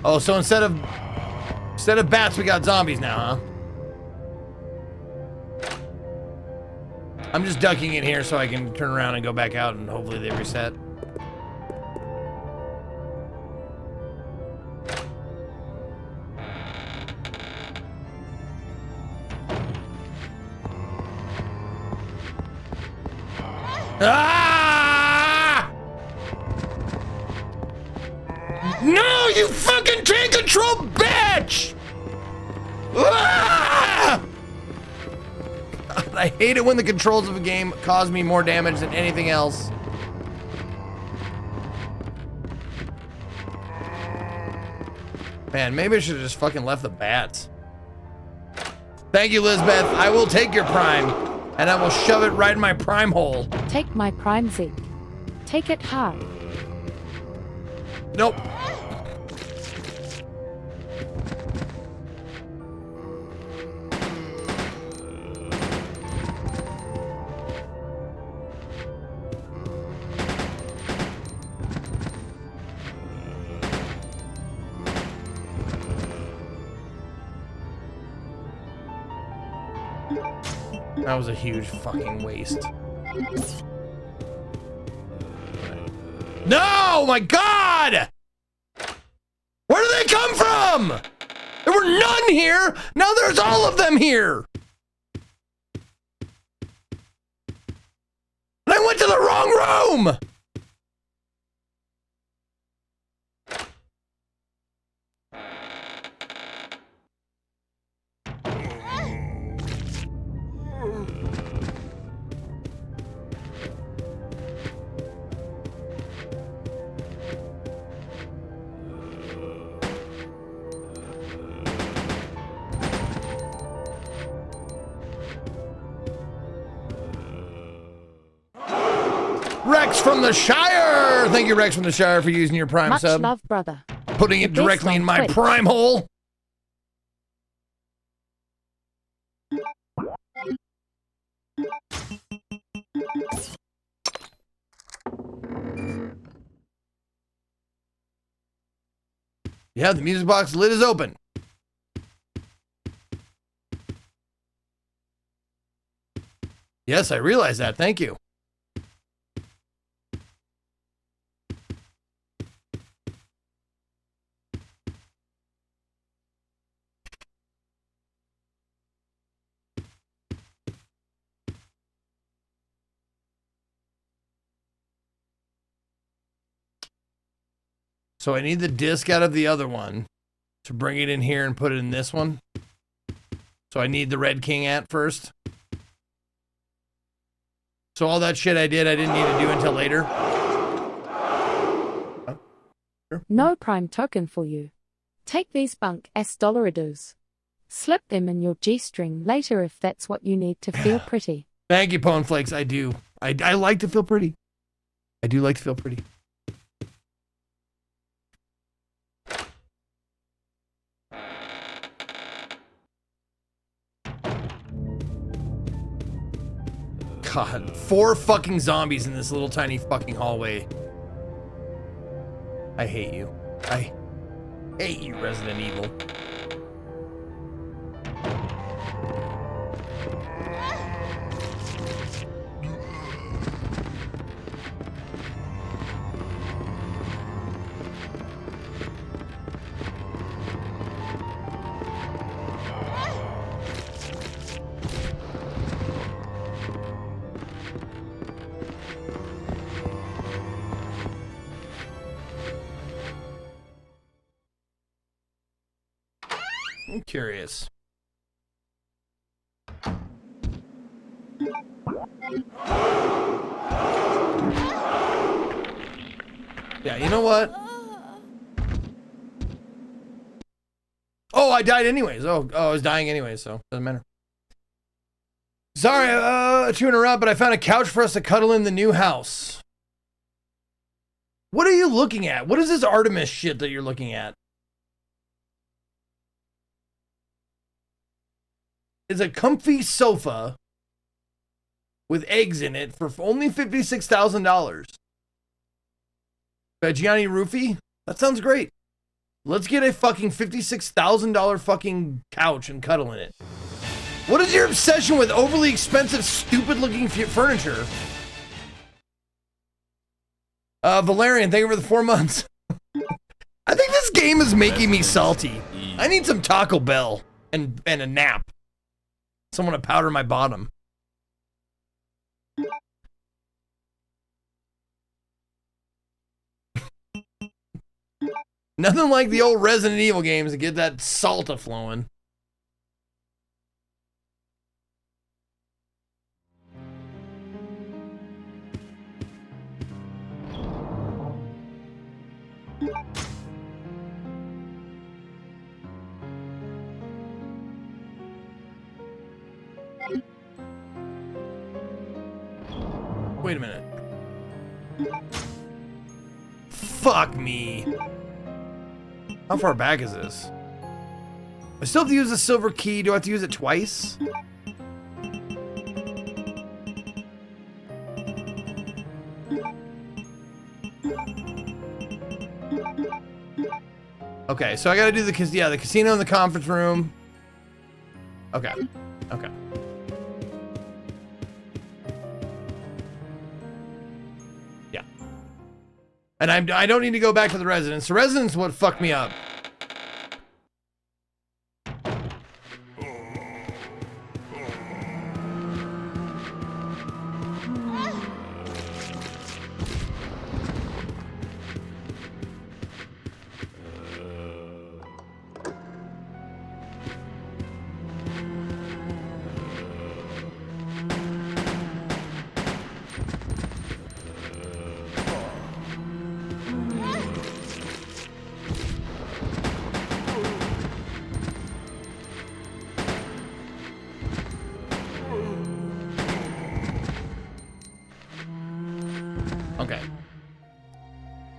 Oh, so instead of bats, we got zombies now, huh? I'm just ducking in here so I can turn around and go back out and hopefully they reset. Ah! No, you fucking train control bitch! Ah! I hate it when the controls of a game cause me more damage than anything else. Man, maybe I should have just fucking left the bats. Thank you, Lizbeth. I will take your prime, and I will shove it right in my prime hole. Take my prime, Zeke. Take it hard. Nope. That was a huge fucking waste. No, my God! Where do they come from? There were none here. Now there's all of them here. And I went to the wrong room. Rex from the Shire! Thank you, Rex from the Shire, for using your Prime Much sub. love, brother. Putting it The best directly in on my Twitch. Prime hole. Yeah, the music box lid is open. Yes, I realize that. Thank you. So I need the disc out of the other one to bring it in here and put it in this one. So I need the Red King at first. So all that shit I didn't need to do until later. Oh, sure. No prime token for you. Take these bunk ass dollaradoos. Slip them in your G-string later if that's what you need to feel pretty. Thank you, Pwn Flakes. I do. I like to feel pretty. I do like to feel pretty. God, 4 fucking zombies in this little tiny fucking hallway. I hate you. I hate you, Resident Evil. I'm curious. Yeah, you know what? Oh, I died anyways. Oh, I was dying anyways, so doesn't matter. Sorry to interrupt, but I found a couch for us to cuddle in the new house. What are you looking at? What is this Artemis shit that you're looking at? It's a comfy sofa with eggs in it for only $56,000. By Gianni Ruffi? That sounds great. Let's get a fucking $56,000 fucking couch and cuddle in it. What is your obsession with overly expensive, stupid looking furniture? Valerian, thank you for the 4 months. I think this game is making me salty. I need some Taco Bell and a nap. Someone to powder my bottom. Nothing like the old Resident Evil games to get that salt a-flowing. Wait a minute. Fuck me. How far back is this? I still have to use the silver key. Do I have to use it twice? Okay, so I gotta do the casino in the conference room. Okay. Okay. Yeah. And I don't need to go back to the residence. The residence is what fucked me up.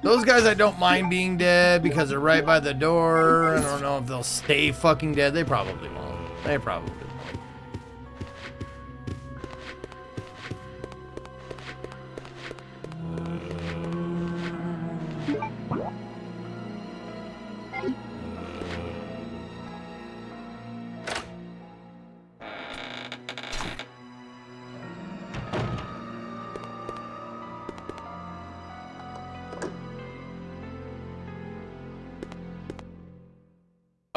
Those guys I don't mind being dead because they're right by the door. I don't know if they'll stay fucking dead. They probably won't. They probably won't.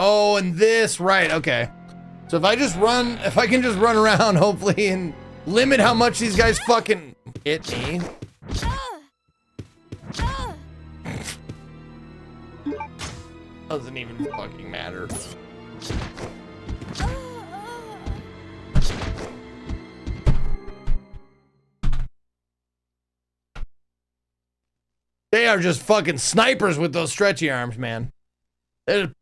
Oh, and this, right, okay. So if I can just run around, hopefully, and limit how much these guys fucking hit me. Doesn't even fucking matter. They are just fucking snipers with those stretchy arms, man. They're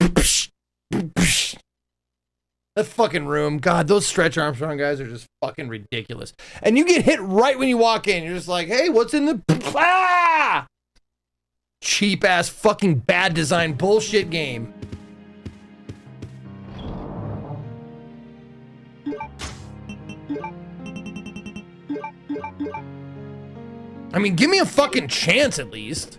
that fucking room. God, those Stretch Armstrong guys are just fucking ridiculous. And you get hit right when you walk in. You're just like, hey, what's in the... Ah! Cheap ass fucking bad design bullshit game. I mean, give me a fucking chance at least.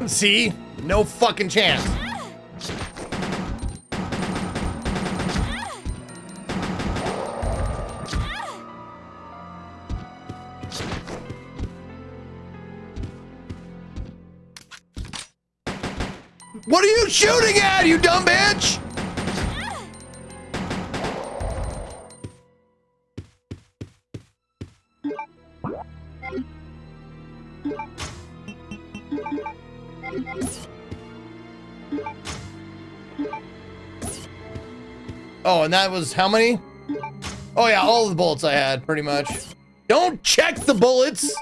See? No fucking chance. What are you shooting at, you dumb bitch? Oh, and that was how many? Oh yeah, all of the bullets I had, pretty much. Don't check the bullets!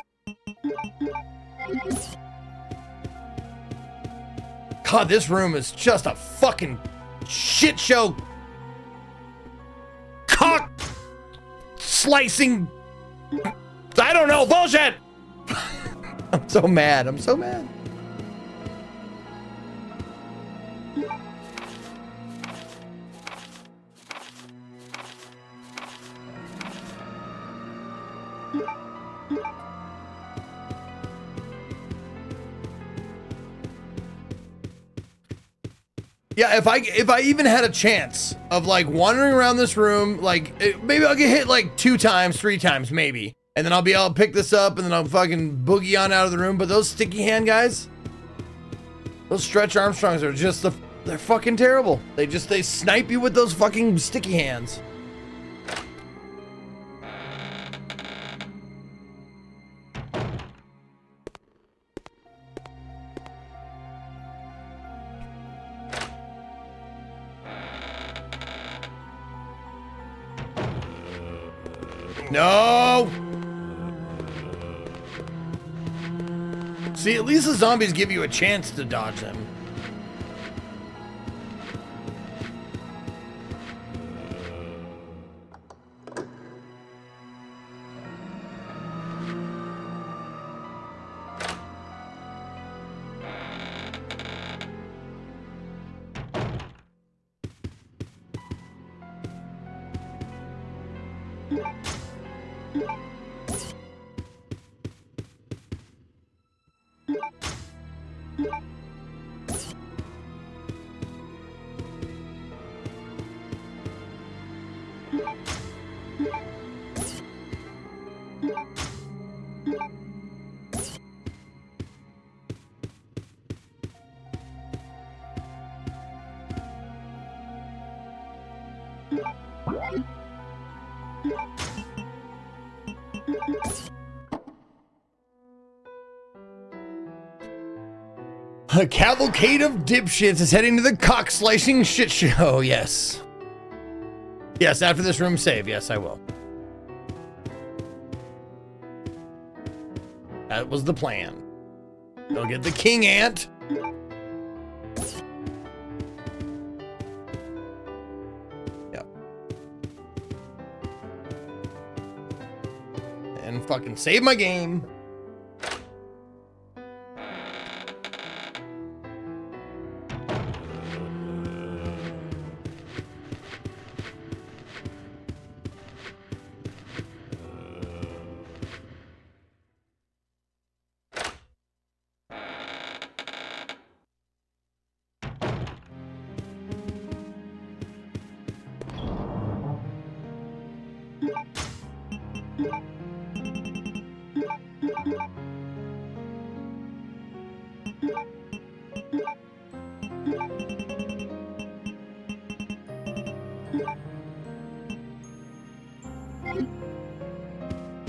God, this room is just a fucking shit show. Cock slicing. I don't know, bullshit! I'm so mad, I'm so mad. Yeah, if I even had a chance of like wandering around this room, like maybe I'll get hit like 2 times, 3 times, maybe. And then I'll be able to pick this up and then I'll fucking boogie on out of the room. But those sticky hand guys, those Stretch Armstrongs are just they're fucking terrible. They snipe you with those fucking sticky hands. No! See, at least the zombies give you a chance to dodge them. A cavalcade of dipshits is heading to the cock-slicing shit show. Yes. Yes, after this room save. Yes, I will. That was the plan. Go get the king ant. Yep. And fucking save my game.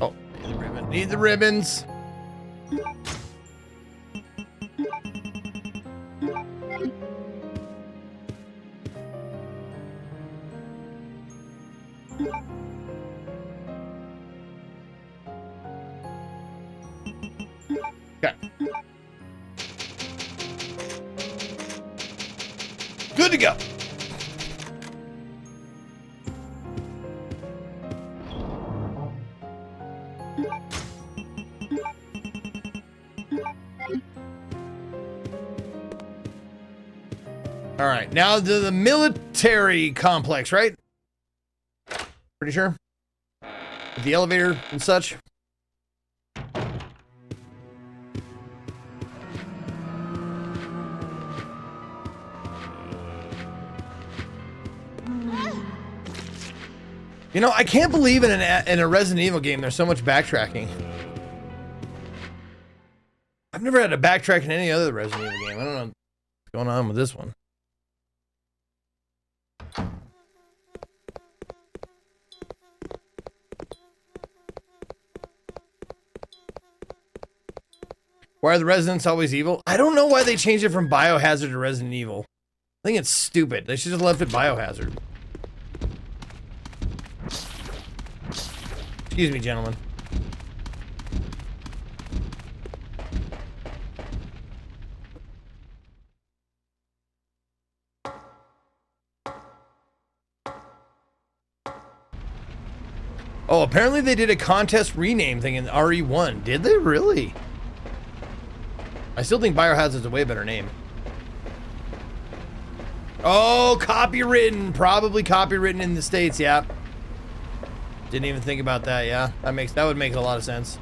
Oh, need the ribbon. Need the ribbons. Okay. Good to go. All right, now to the military complex, right? Pretty sure. With the elevator and such. You know, I can't believe in a Resident Evil game there's so much backtracking. I've never had to backtrack in any other Resident Evil game. I don't know what's going on with this one. Why are the residents always evil? I don't know why they changed it from Biohazard to Resident Evil. I think it's stupid. They should have left it Biohazard. Excuse me, gentlemen. Oh, apparently they did a contest rename thing in RE1. Did they really? I still think Biohazard's a way better name. Oh, copywritten. Probably copywritten in the States, yeah. Didn't even think about that, yeah. That would make a lot of sense.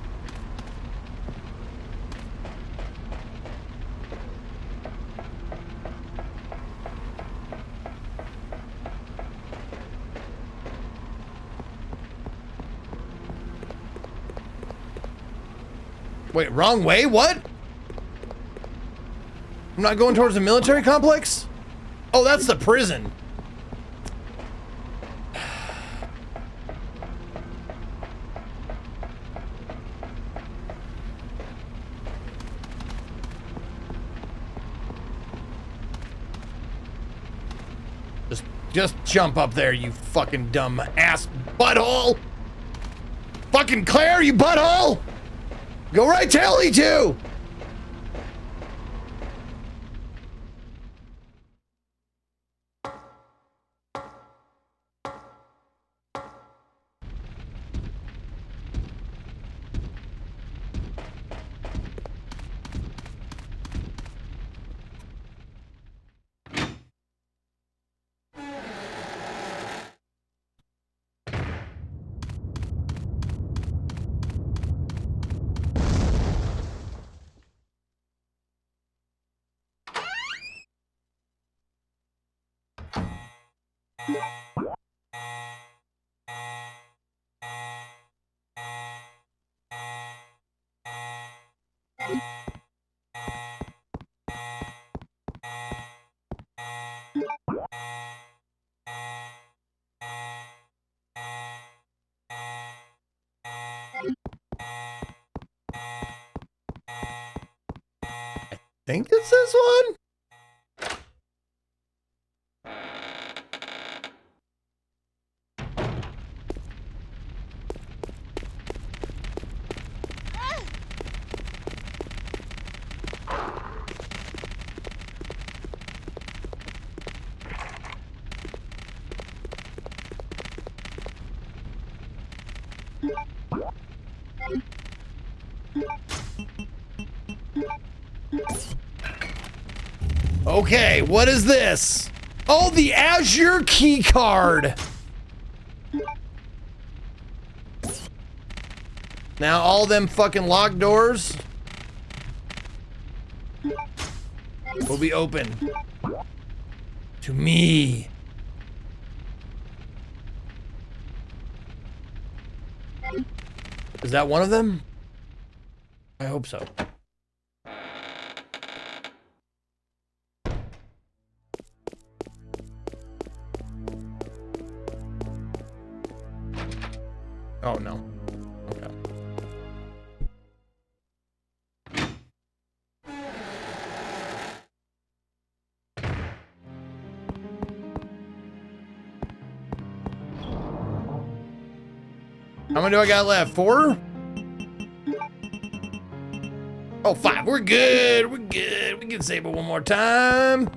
Wait, wrong way? What? I'm not going towards the military complex? Oh, that's the prison. Just jump up there, you fucking dumb ass butthole. Fucking Claire, you butthole. Go right to LE2. I think it's this one. Okay, what is this? Oh, the Azure key card. Now all them fucking locked doors will be open to me. Is that one of them? I hope so. Oh no. Okay. How many do I got left? 4? Oh, 5. We're good. We're good. We can save it one more time.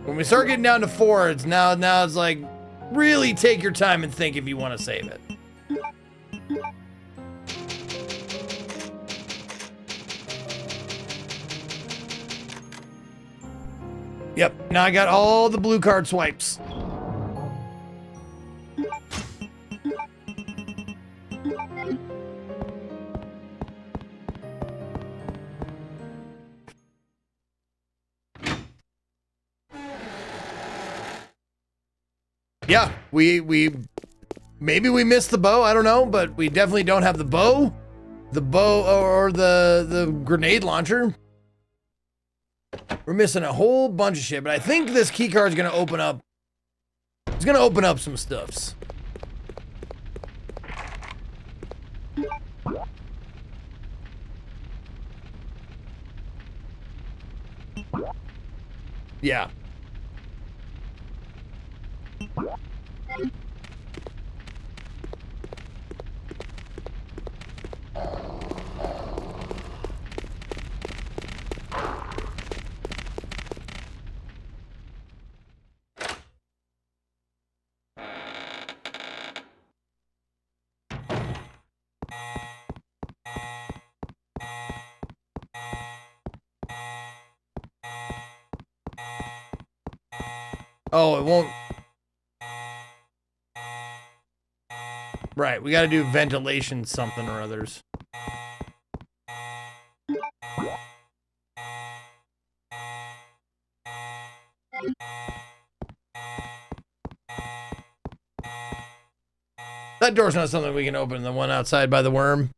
When we start getting down to 4, it's now it's like, really take your time and think if you want to save it. Yep, now I got all the blue card swipes. Yeah, we maybe we missed the bow, I don't know, but we definitely don't have the bow or the grenade launcher. We're missing a whole bunch of shit, but I think this key card is gonna open up. It's gonna open up some stuffs. Yeah. Oh, it won't. Right, we got to do ventilation something or others. That door's not something we can open, the one outside by the worm.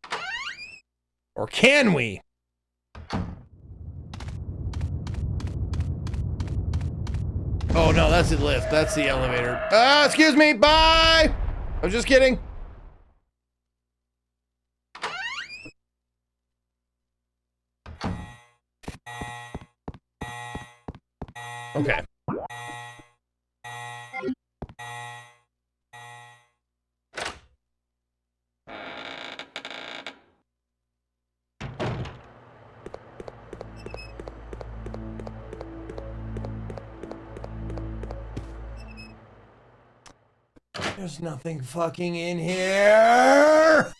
Or can we? Oh no, that's the lift. That's the elevator. Excuse me, bye! I was just kidding. Okay. There's nothing fucking in here.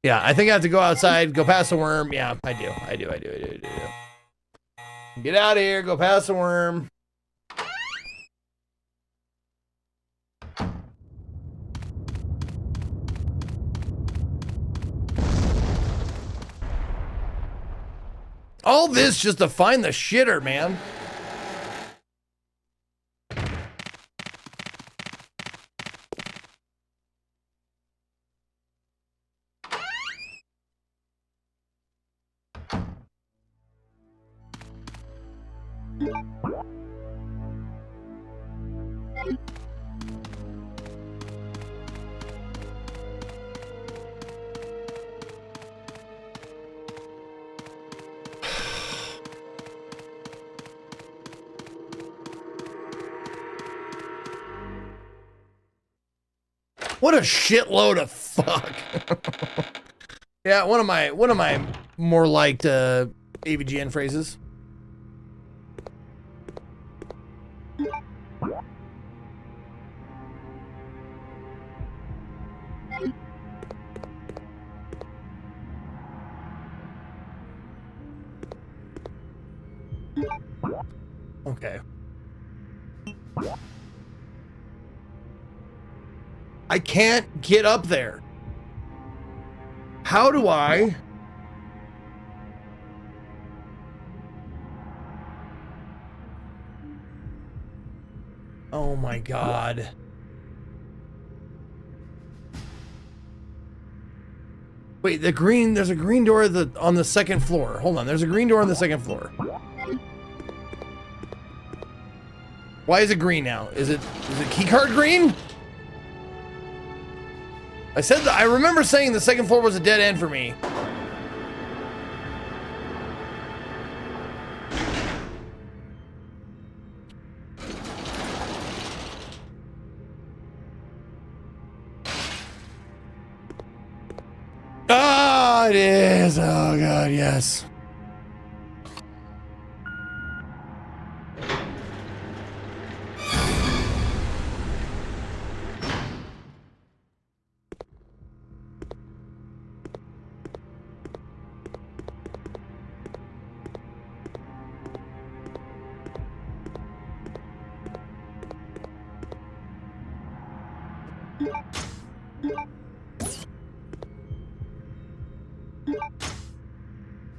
Yeah, I think I have to go outside, go past the worm. Yeah, I do. Get out of here, go past the worm. All this just to find the shitter, man. What a shitload of fuck. Yeah, one of my more liked AVGN phrases. Okay. I can't get up there. How do I? Oh my God. Wait, there's a green door on the second floor. Hold on, there's a green door on the second floor. Why is it green now? Is it keycard green? I said that I remember saying the second floor was a dead end for me. Ah, it is. Oh God, yes.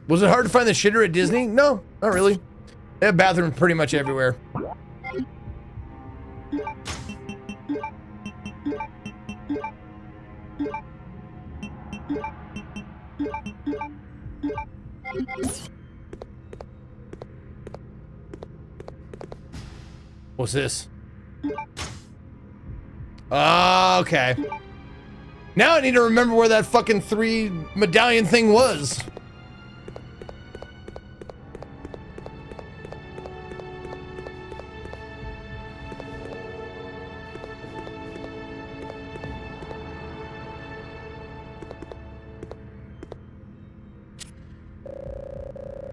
Was it hard to find the shitter at Disney? No, not really. They have bathrooms pretty much everywhere. What's this? Ah, okay. Now I need to remember where that fucking 3 medallion thing was.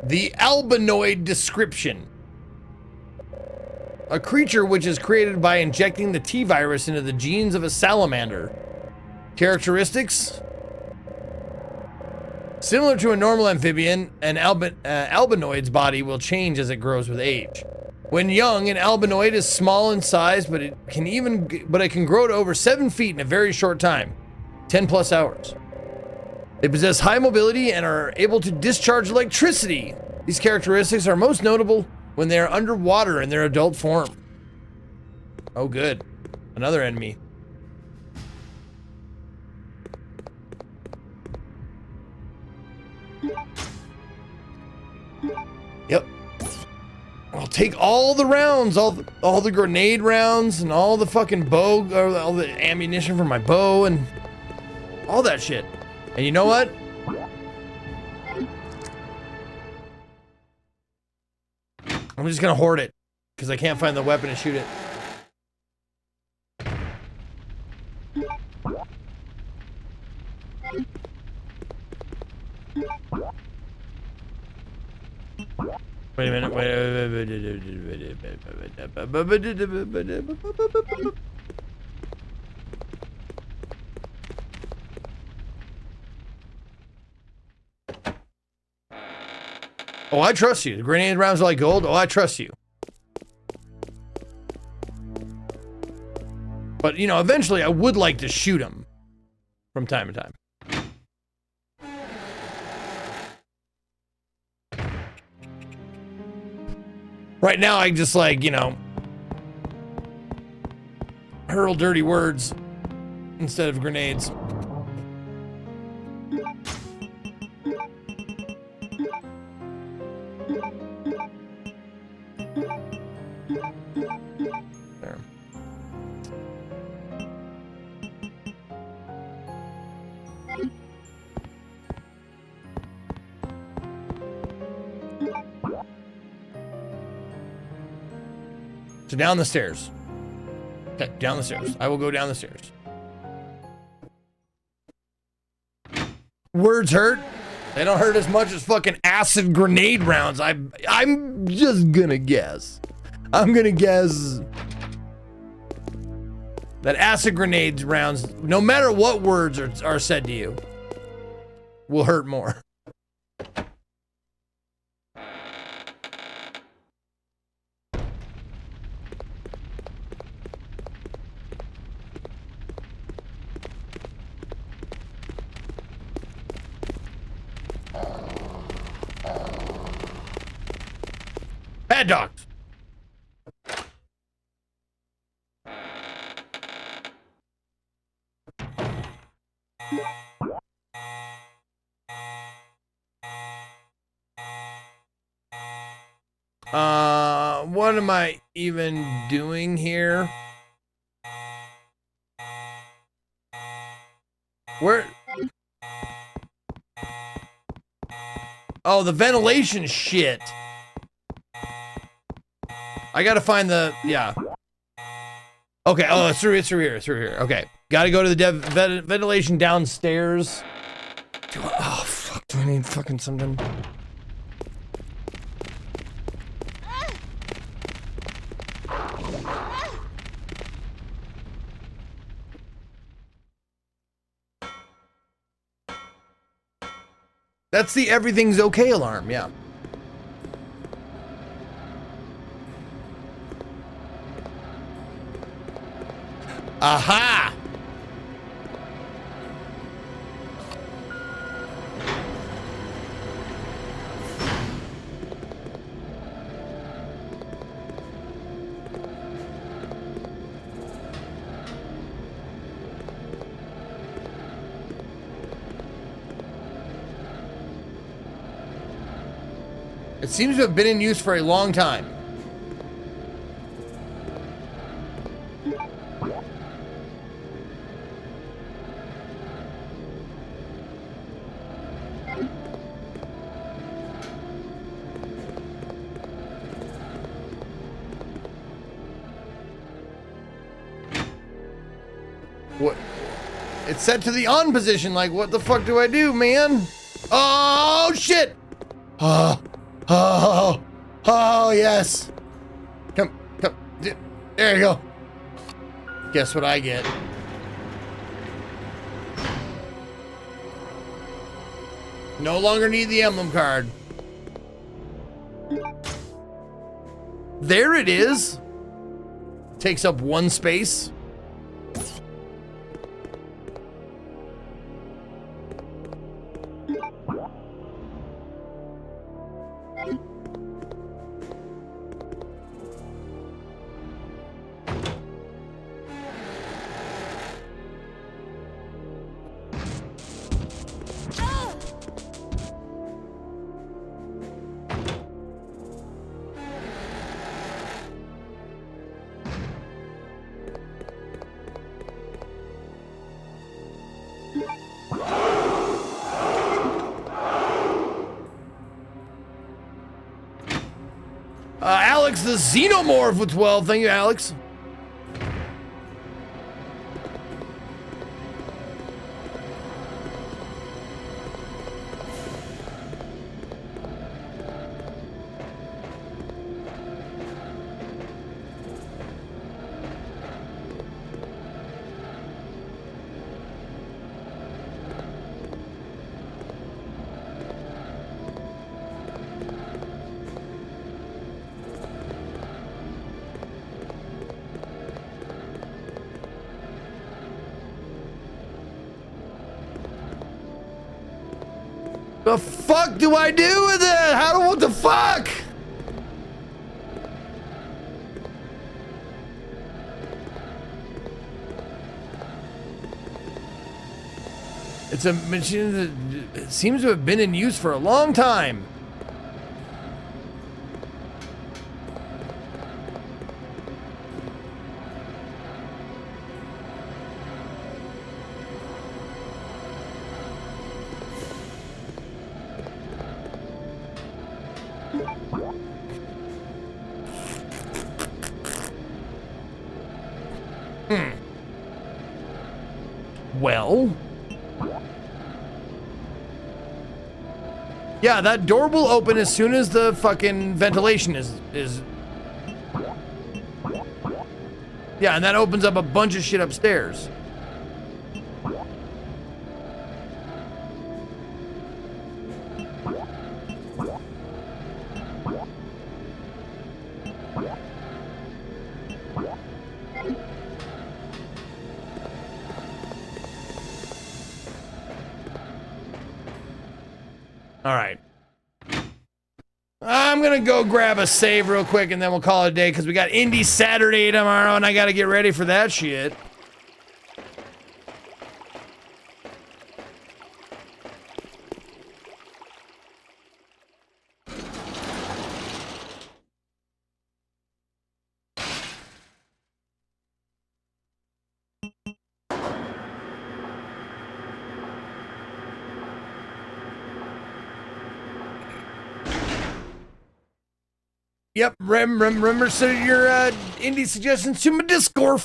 The albinoid description. A creature which is created by injecting the T-virus into the genes of a salamander. Characteristics? Similar to a normal amphibian, an albinoid's body will change as it grows with age. When young, an albinoid is small in size, but it can grow to over 7 feet in a very short time, 10 plus hours. They possess high mobility and are able to discharge electricity. These characteristics are most notable when they are underwater in their adult form. Oh good. Another enemy. Yep. I'll take all the rounds, all the grenade rounds and all the fucking bow, or all the ammunition for my bow and all that shit. And you know what? I'm just gonna hoard it because I can't find the weapon to shoot it. Wait a minute, Oh, I trust you. The grenade rounds are like gold. Oh, I trust you. But, you know, eventually I would like to shoot him from time to time. Right now, I just like, you know, hurl dirty words instead of grenades. So down the stairs. Okay, down the stairs. I will go down the stairs. Words hurt. They don't hurt as much as fucking acid grenade rounds. I'm just gonna guess. I'm gonna guess that acid grenades rounds, no matter what words are said to you, will hurt more. Bad dogs. What am I even doing here? Where? Oh, the ventilation shit. I gotta find the, yeah. Okay, oh, it's through here, Okay, gotta go to the ventilation downstairs. Oh, fuck, do I need fucking something? That's the everything's okay alarm, yeah. Aha! It seems to have been in use for a long time. What? It's set to the on position, like what the fuck do I do, man? Oh shit! Oh, yes. Come. There you go. Guess what I get? No longer need the emblem card. There it is. Takes up one space. Alex the Xenomorph with 12. Thank you, Alex. The fuck do I do with it? What the fuck? It's a machine that seems to have been in use for a long time. well. Yeah, that door will open as soon as the fucking ventilation is... Yeah, and that opens up a bunch of shit upstairs. All right. I'm gonna go grab a save real quick and then we'll call it a day because we got Indie Saturday tomorrow and I gotta get ready for that shit. Yep, remember send your indie suggestions to my Discord.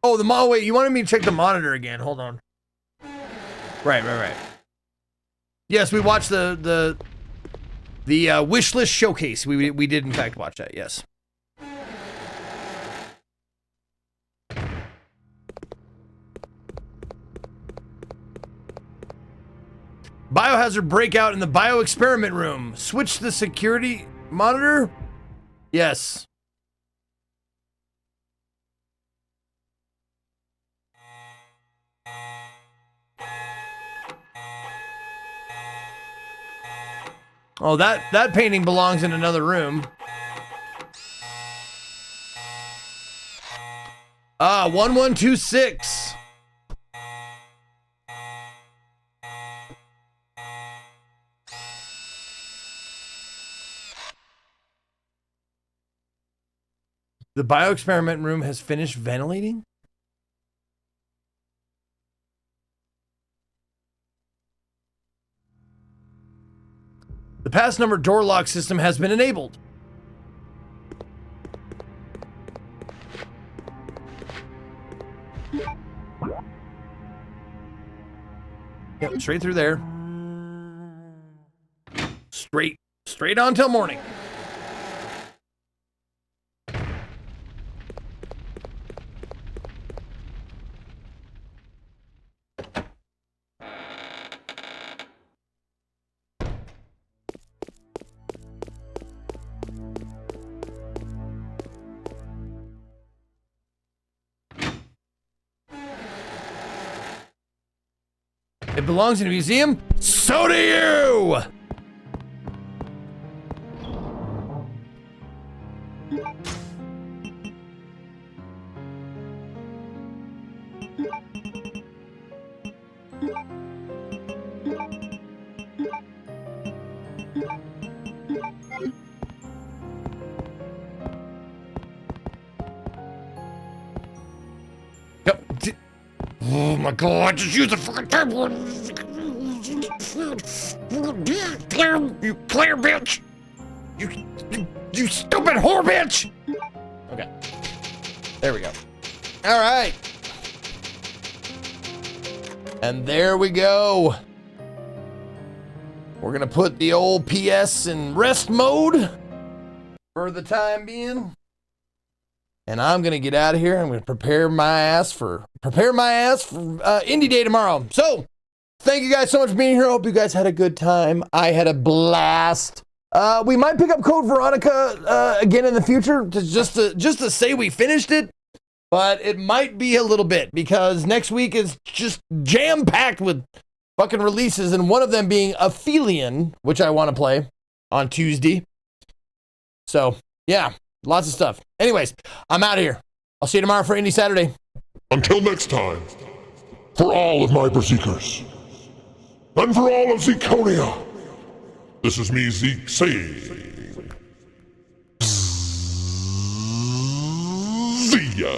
Oh, wait, you wanted me to check the monitor again. Hold on. Right. Yes, we watched the wish list showcase. We did in fact watch that, yes. Biohazard breakout in the bioexperiment room. Switch the security monitor? Yes. Oh, that painting belongs in another room. 1126. The bioexperiment room has finished ventilating? The pass number door lock system has been enabled. Yep, straight through there. Straight on till morning. It belongs in a museum? So do you! Oh my god, just use the fucking tablet! You player bitch! You stupid whore bitch! Okay. There we go. Alright. And there we go. We're gonna put the old PS in rest mode for the time being. And I'm gonna get out of here. I'm gonna prepare my ass for Indie Day tomorrow. So, thank you guys so much for being here. I hope you guys had a good time. I had a blast. We might pick up Code Veronica again in the future, just to say we finished it. But it might be a little bit because next week is just jam-packed with fucking releases, and one of them being Aphelion, which I want to play on Tuesday. So, yeah. Lots of stuff. Anyways, I'm out of here. I'll see you tomorrow for Indie Saturday. Until next time, for all of my Berserkers, and for all of Zeconia, this is me, Zeke, saying... See ya!